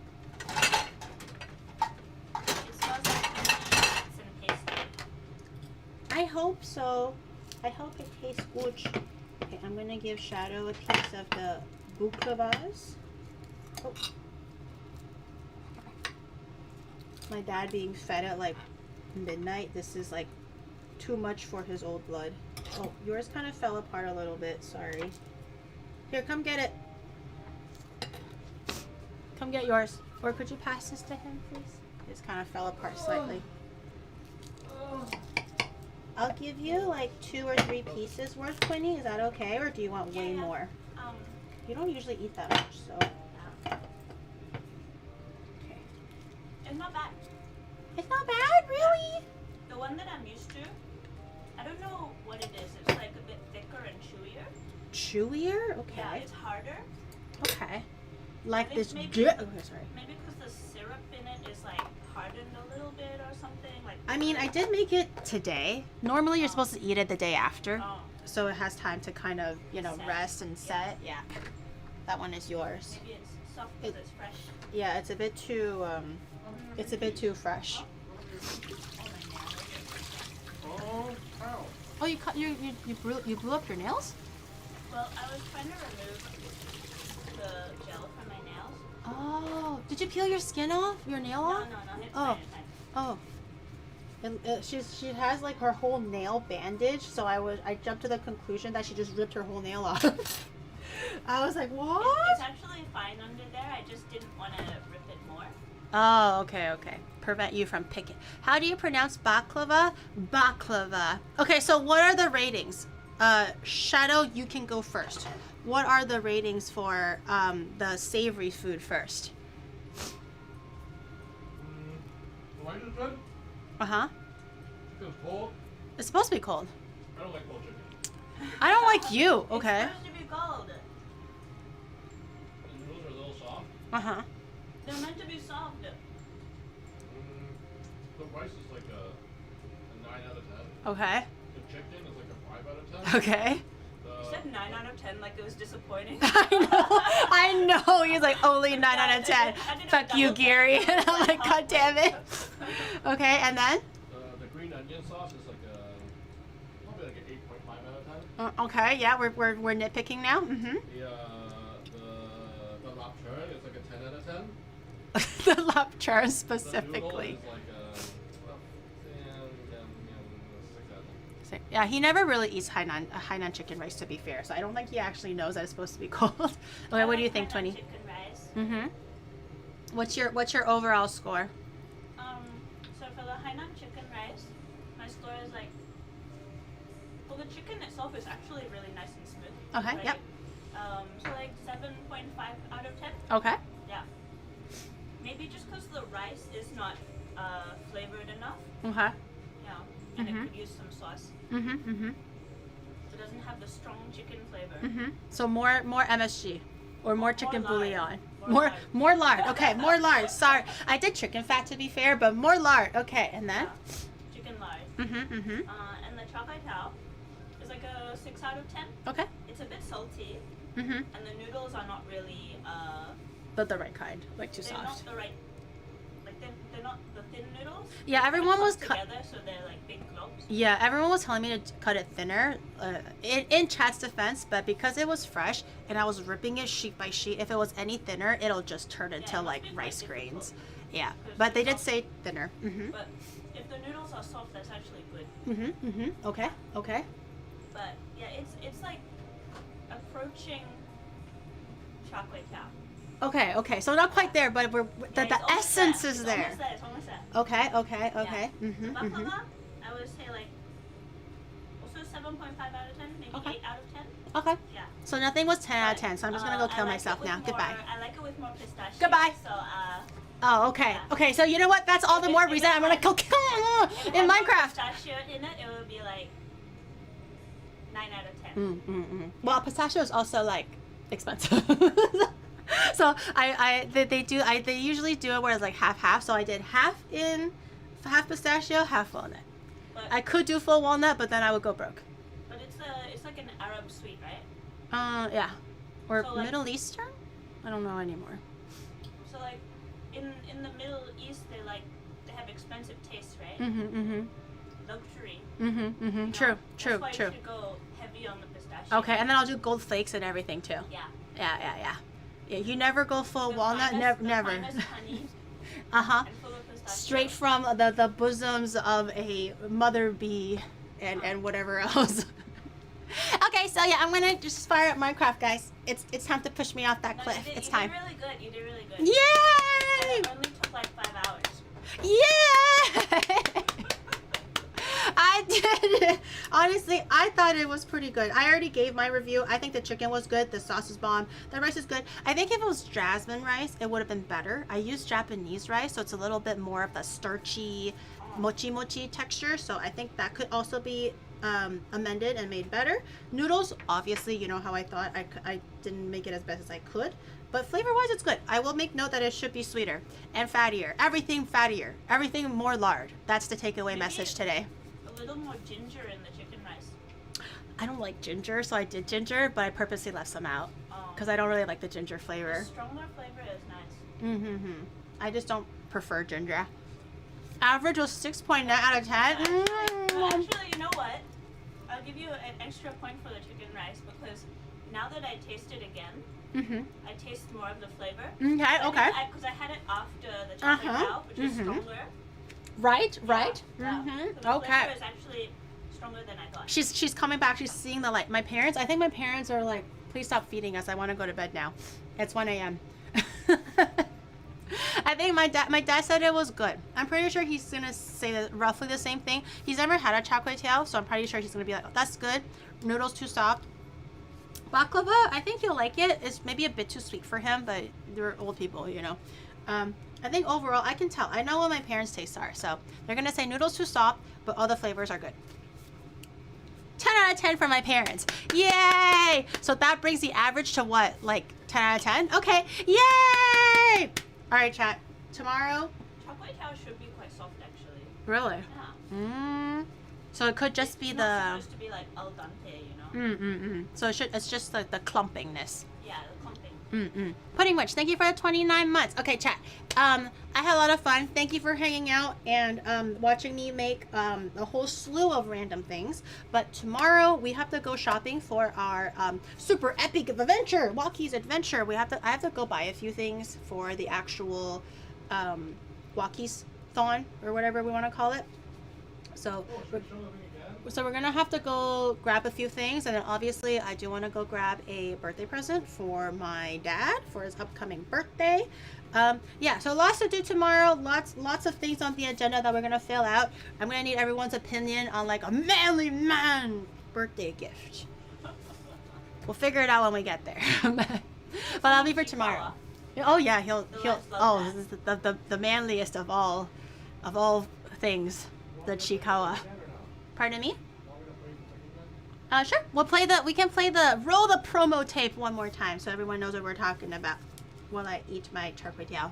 Speaker 6: It smells like honey and pasty.
Speaker 1: I hope so. I hope it tastes good. Okay, I'm gonna give Shadow a piece of the baklavas. Oh. My dad being fed at like midnight. This is like too much for his old blood. Oh, yours kind of fell apart a little bit. Sorry. Here, come get it. Come get yours. Or could you pass this to him, please? This kind of fell apart slightly. I'll give you like 2 or 3 pieces worth, Twinnie. Is that okay? Or do you want way more? You don't usually eat that much, so. Okay.
Speaker 6: It's not bad.
Speaker 1: It's not bad, really?
Speaker 6: The one that I'm used to, I don't know what it is. It's like a bit thicker and chewier.
Speaker 1: Chewier? Okay.
Speaker 6: Yeah, it's harder.
Speaker 1: Okay. Like this.
Speaker 6: Maybe-
Speaker 1: Okay, sorry.
Speaker 6: Maybe because the syrup in it is like hardened a little bit or something. Like.
Speaker 1: I mean, I did make it today. Normally, you're supposed to eat it the day after.
Speaker 6: Oh,
Speaker 1: So it has time to kind of,
Speaker 6: Set.
Speaker 1: rest and set. Yeah. That one is yours.
Speaker 6: maybe it's soft because it's fresh.
Speaker 1: Yeah, it's a bit too, fresh.
Speaker 3: Oh, ow.
Speaker 1: Oh, you cut you blew up your nails?
Speaker 6: Well, I was trying to remove the gel from my nails.
Speaker 1: Oh, did you peel your skin off? Your nail
Speaker 6: No,
Speaker 1: off?
Speaker 6: it's
Speaker 1: Oh.
Speaker 6: fine.
Speaker 1: Oh. And she has like her whole nail bandaged, so I jumped to the conclusion that she just ripped her whole nail off. I was like, what?
Speaker 6: It's actually fine under there. I just didn't want to rip it more.
Speaker 1: Oh, okay. Prevent you from picking. How do you pronounce baklava? Baklava. Okay, so what are the ratings? Shadow, you can go first. What are the ratings for the savory food first?
Speaker 3: Rice is good.
Speaker 1: Uh-huh.
Speaker 3: Feels cold.
Speaker 1: It's supposed to be cold.
Speaker 3: I don't like cold chicken.
Speaker 1: I don't like you. Okay.
Speaker 6: It's supposed to be cold.
Speaker 3: The noodles are a little soft.
Speaker 1: Uh-huh.
Speaker 6: They're meant to be soft.
Speaker 3: The rice is like a 9 out of 10.
Speaker 1: Okay.
Speaker 3: The chicken is like a 5 out of 10.
Speaker 1: Okay.
Speaker 6: You said 9 out of 10 like it was disappointing.
Speaker 1: I know. He's like, only 9 out of 10.
Speaker 6: I didn't
Speaker 1: Fuck you,
Speaker 6: double
Speaker 1: Gary.
Speaker 6: check.
Speaker 1: And I'm like, God damn it. Okay, and then?
Speaker 3: The green onion sauce is like probably like an 8.5 out of 10.
Speaker 1: Okay, yeah, we're nitpicking now. Mm-hmm.
Speaker 3: The lapchern is like a 10 out of 10.
Speaker 1: The lapchar
Speaker 3: The
Speaker 1: specifically.
Speaker 3: noodle is like a 6 out of 10.
Speaker 1: Yeah, he never really eats Hainan chicken rice, to be fair. So I don't think he actually knows that it's supposed to be cold. Okay, what do you think,
Speaker 6: Hainan
Speaker 1: Twinnie?
Speaker 6: Chicken rice.
Speaker 1: Mm-hmm. What's your overall score?
Speaker 6: So for the Hainan chicken rice, my score is like. Well, the chicken itself is actually really nice and smooth.
Speaker 1: Okay,
Speaker 6: right?
Speaker 1: yep.
Speaker 6: So like 7.5 out of 10.
Speaker 1: Okay.
Speaker 6: Yeah. Maybe just because the rice is not flavored enough.
Speaker 1: Okay.
Speaker 6: Yeah. And
Speaker 1: Mhm.
Speaker 6: it could use some sauce.
Speaker 1: Mm-hmm. Mm-hmm.
Speaker 6: The doesn't have the strong chicken flavor.
Speaker 1: So more MSG or more chicken
Speaker 6: lard.
Speaker 1: bouillon.
Speaker 6: More
Speaker 1: More lard. Okay, more lard. Sorry, I did chicken fat to be fair, but more lard. Okay, and then.
Speaker 6: Chicken lard. And the Char Kway Teow is like a 6 out of 10.
Speaker 1: Okay.
Speaker 6: It's a bit salty. And the noodles are not really.
Speaker 1: But the right kind, like too
Speaker 6: They're
Speaker 1: soft.
Speaker 6: not the right. Like they're not the thin noodles.
Speaker 1: Yeah, everyone was
Speaker 6: together, so they're like big globes.
Speaker 1: Yeah, everyone was telling me to cut it thinner. In Chat's defense, but because it was fresh and I was ripping it sheet by sheet, if it was any thinner, it'll just turn into like rice grains. Yeah, but they did say thinner.
Speaker 6: But if the noodles are soft, that's actually good.
Speaker 1: Okay. Okay.
Speaker 6: But yeah, it's like approaching Char Kway Teow.
Speaker 1: Okay. So not quite there, but the essence is there.
Speaker 6: It's almost there.
Speaker 1: Okay.
Speaker 6: Yeah. Baklava, I would say like also 7.5 out of 10, maybe 8 out of 10.
Speaker 1: Okay.
Speaker 6: Yeah.
Speaker 1: So nothing was 10 out of 10. So I'm just gonna go kill myself now. Goodbye.
Speaker 6: I like it with more pistachio.
Speaker 1: Goodbye.
Speaker 6: So
Speaker 1: Oh, okay.
Speaker 6: Yeah.
Speaker 1: Okay. So you know what? That's all the more
Speaker 6: If
Speaker 1: reason
Speaker 6: it
Speaker 1: I'm gonna
Speaker 6: had-
Speaker 1: kill
Speaker 6: if it
Speaker 1: in
Speaker 6: had more
Speaker 1: Minecraft.
Speaker 6: pistachio in it, it would be like 9 out of 10.
Speaker 1: Well, pistachio is also like expensive. So they usually do it where it's like half. So I did half pistachio, half walnut.
Speaker 6: But,
Speaker 1: I could do full walnut, but then I would go broke.
Speaker 6: but it's like an Arab sweet, right?
Speaker 1: Yeah, or
Speaker 6: So, like-
Speaker 1: Middle Eastern. I don't know anymore.
Speaker 6: So like in the Middle East, they have expensive tastes, right? Luxury. you know?
Speaker 1: True.
Speaker 6: That's why you should go heavy on the pistachio.
Speaker 1: Okay, and then I'll do gold flakes and everything too.
Speaker 6: Yeah.
Speaker 1: Yeah. You never go full walnut.
Speaker 6: The
Speaker 1: Never.
Speaker 6: finest honey
Speaker 1: And full
Speaker 6: of pistachio.
Speaker 1: Straight from the bosoms of a mother bee and whatever else. Okay, so yeah, I'm gonna just fire up Minecraft, guys. It's time to push me off that
Speaker 6: No,
Speaker 1: cliff.
Speaker 6: you
Speaker 1: It's time.
Speaker 6: did really good. You did really good.
Speaker 1: Yay!
Speaker 6: It only took like 5 hours.
Speaker 1: Yeah! I did. Honestly, I thought it was pretty good. I already gave my review. I think the chicken was good. The sauce is bomb. The rice is good. I think if it was jasmine rice, it would have been better. I used Japanese rice, so it's a little bit more of a starchy, mochi texture. So I think that could also be amended and made better. Noodles, obviously, you know how I thought. I didn't make it as best as I could. But flavor-wise, it's good. I will make note that it should be sweeter and fattier. Everything fattier. Everything more lard. That's the takeaway message today.
Speaker 6: A little more ginger in the chicken rice.
Speaker 1: I don't like ginger, so I did ginger, but I purposely left some out because I don't really like the ginger
Speaker 6: The
Speaker 1: flavor.
Speaker 6: stronger flavor is nice.
Speaker 1: I just don't prefer ginger. Average was 6.9 out of 10.
Speaker 6: Actually, you know what? I'll give you an extra point for the chicken rice because now that I taste it again, I taste more of the flavor.
Speaker 1: Okay.
Speaker 6: Because I had it after the chocolate cow, which is stronger.
Speaker 1: Right.
Speaker 6: Yeah. So the
Speaker 1: Okay.
Speaker 6: flavor is actually stronger than I thought.
Speaker 1: She's coming back. She's seeing the light. My parents, I think my parents are like, please stop feeding us. I want to go to bed now. It's 1 a.m. I think my dad said it was good. I'm pretty sure he's gonna say roughly the same thing. He's never had a Char Kway Teow, so I'm pretty sure he's gonna be like, oh, that's good. Noodles too soft. Baklava, I think he'll like it. It's maybe a bit too sweet for him, but they're old people, you know. I think overall, I can tell. I know what my parents' tastes are, so they're gonna say noodles too soft, but all the flavors are good. 10 out of 10 for my parents. Yay! So that brings the average to what? Like 10 out of 10? Okay. Yay! All right, chat. Tomorrow.
Speaker 6: Char Kway Teow should be quite soft, actually.
Speaker 1: Really?
Speaker 6: Yeah.
Speaker 1: So it could just be
Speaker 6: It's
Speaker 1: the.
Speaker 6: not supposed to be like al dente, you know?
Speaker 1: So it's just the clumpingness.
Speaker 6: Yeah, the clumping.
Speaker 1: Pudding Witch, thank you for the 29 months. Okay, chat. I had a lot of fun. Thank you for hanging out and watching me make a whole slew of random things. But tomorrow we have to go shopping for our super epic adventure, Walkie's adventure. I have to go buy a few things for the actual Walkie's thon or whatever we want to call it. So. So we're gonna have to go grab a few things, and then obviously I do want to go grab a birthday present for my dad for his upcoming birthday. Yeah, so lots to do tomorrow. Lots of things on the agenda that we're gonna fill out. I'm gonna need everyone's opinion on like a manly man birthday gift. We'll figure it out when we get there. But that'll be for tomorrow. Oh yeah, he'll. Oh, this is the manliest of all things, the Chikawa. Pardon me? Sure. We can roll the promo tape one more time so everyone knows what we're talking about while I eat my Char Kway Teow.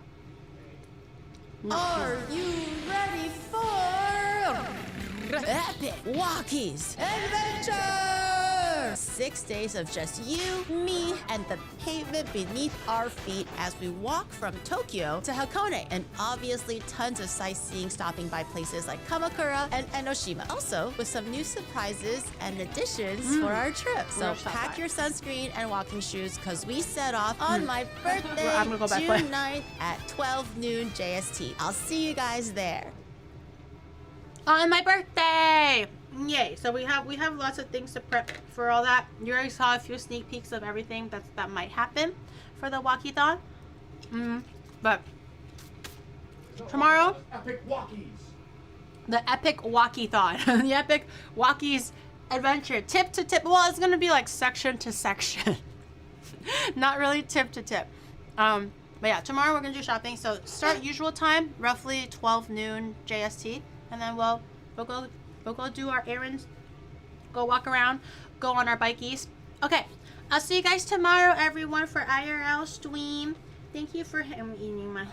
Speaker 4: Are you ready for epic walkies adventure? 6 days of just you, me, and the pavement beneath our feet as we walk from Tokyo to Hakone, and obviously tons of sightseeing stopping by places like Kamakura and Enoshima. Also, with some new surprises and additions for our trip. So pack your sunscreen and walking shoes because we set off on my birthday,
Speaker 1: I'm gonna go back
Speaker 4: June 9th at 12 noon JST. I'll see you guys there.
Speaker 1: On my birthday! Yay! So we have lots of things to prep for all that. You already saw a few sneak peeks of everything that might happen for the walkie-thon. But tomorrow,
Speaker 3: Epic walkies.
Speaker 1: the epic walkie-thon, the epic walkies adventure, tip to tip. Well, it's gonna be like section to section, not really tip to tip. But yeah, tomorrow we're gonna do shopping. So start usual time, roughly 12 noon JST, and then we'll go do our errands, go walk around, go on our bikies. Okay, I'll see you guys tomorrow, everyone, for IRL stream. Thank you for eating my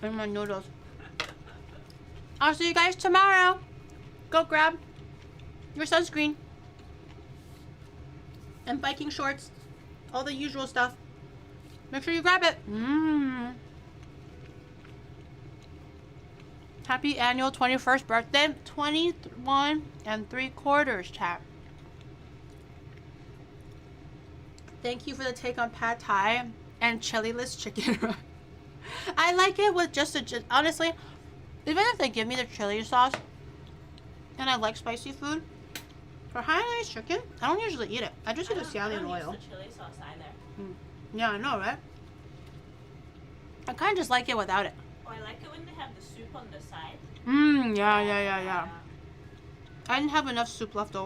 Speaker 1: and my noodles. I'll see you guys tomorrow. Go grab your sunscreen and biking shorts, all the usual stuff. Make sure you grab it. Happy annual 21st birthday. 21 3/4, chat. Thank you for the take on pad thai and chili-less chicken. I like it with just honestly, even if they give me the chili sauce and I like spicy food, for Hainanese chicken, I don't usually eat it. I just eat the scallion oil.
Speaker 6: I don't use the chili sauce either.
Speaker 1: Yeah, I know, right? I kind of just like it without it.
Speaker 6: Oh, I like it when they have the soup on the side.
Speaker 1: Yeah. I didn't have enough soup left over.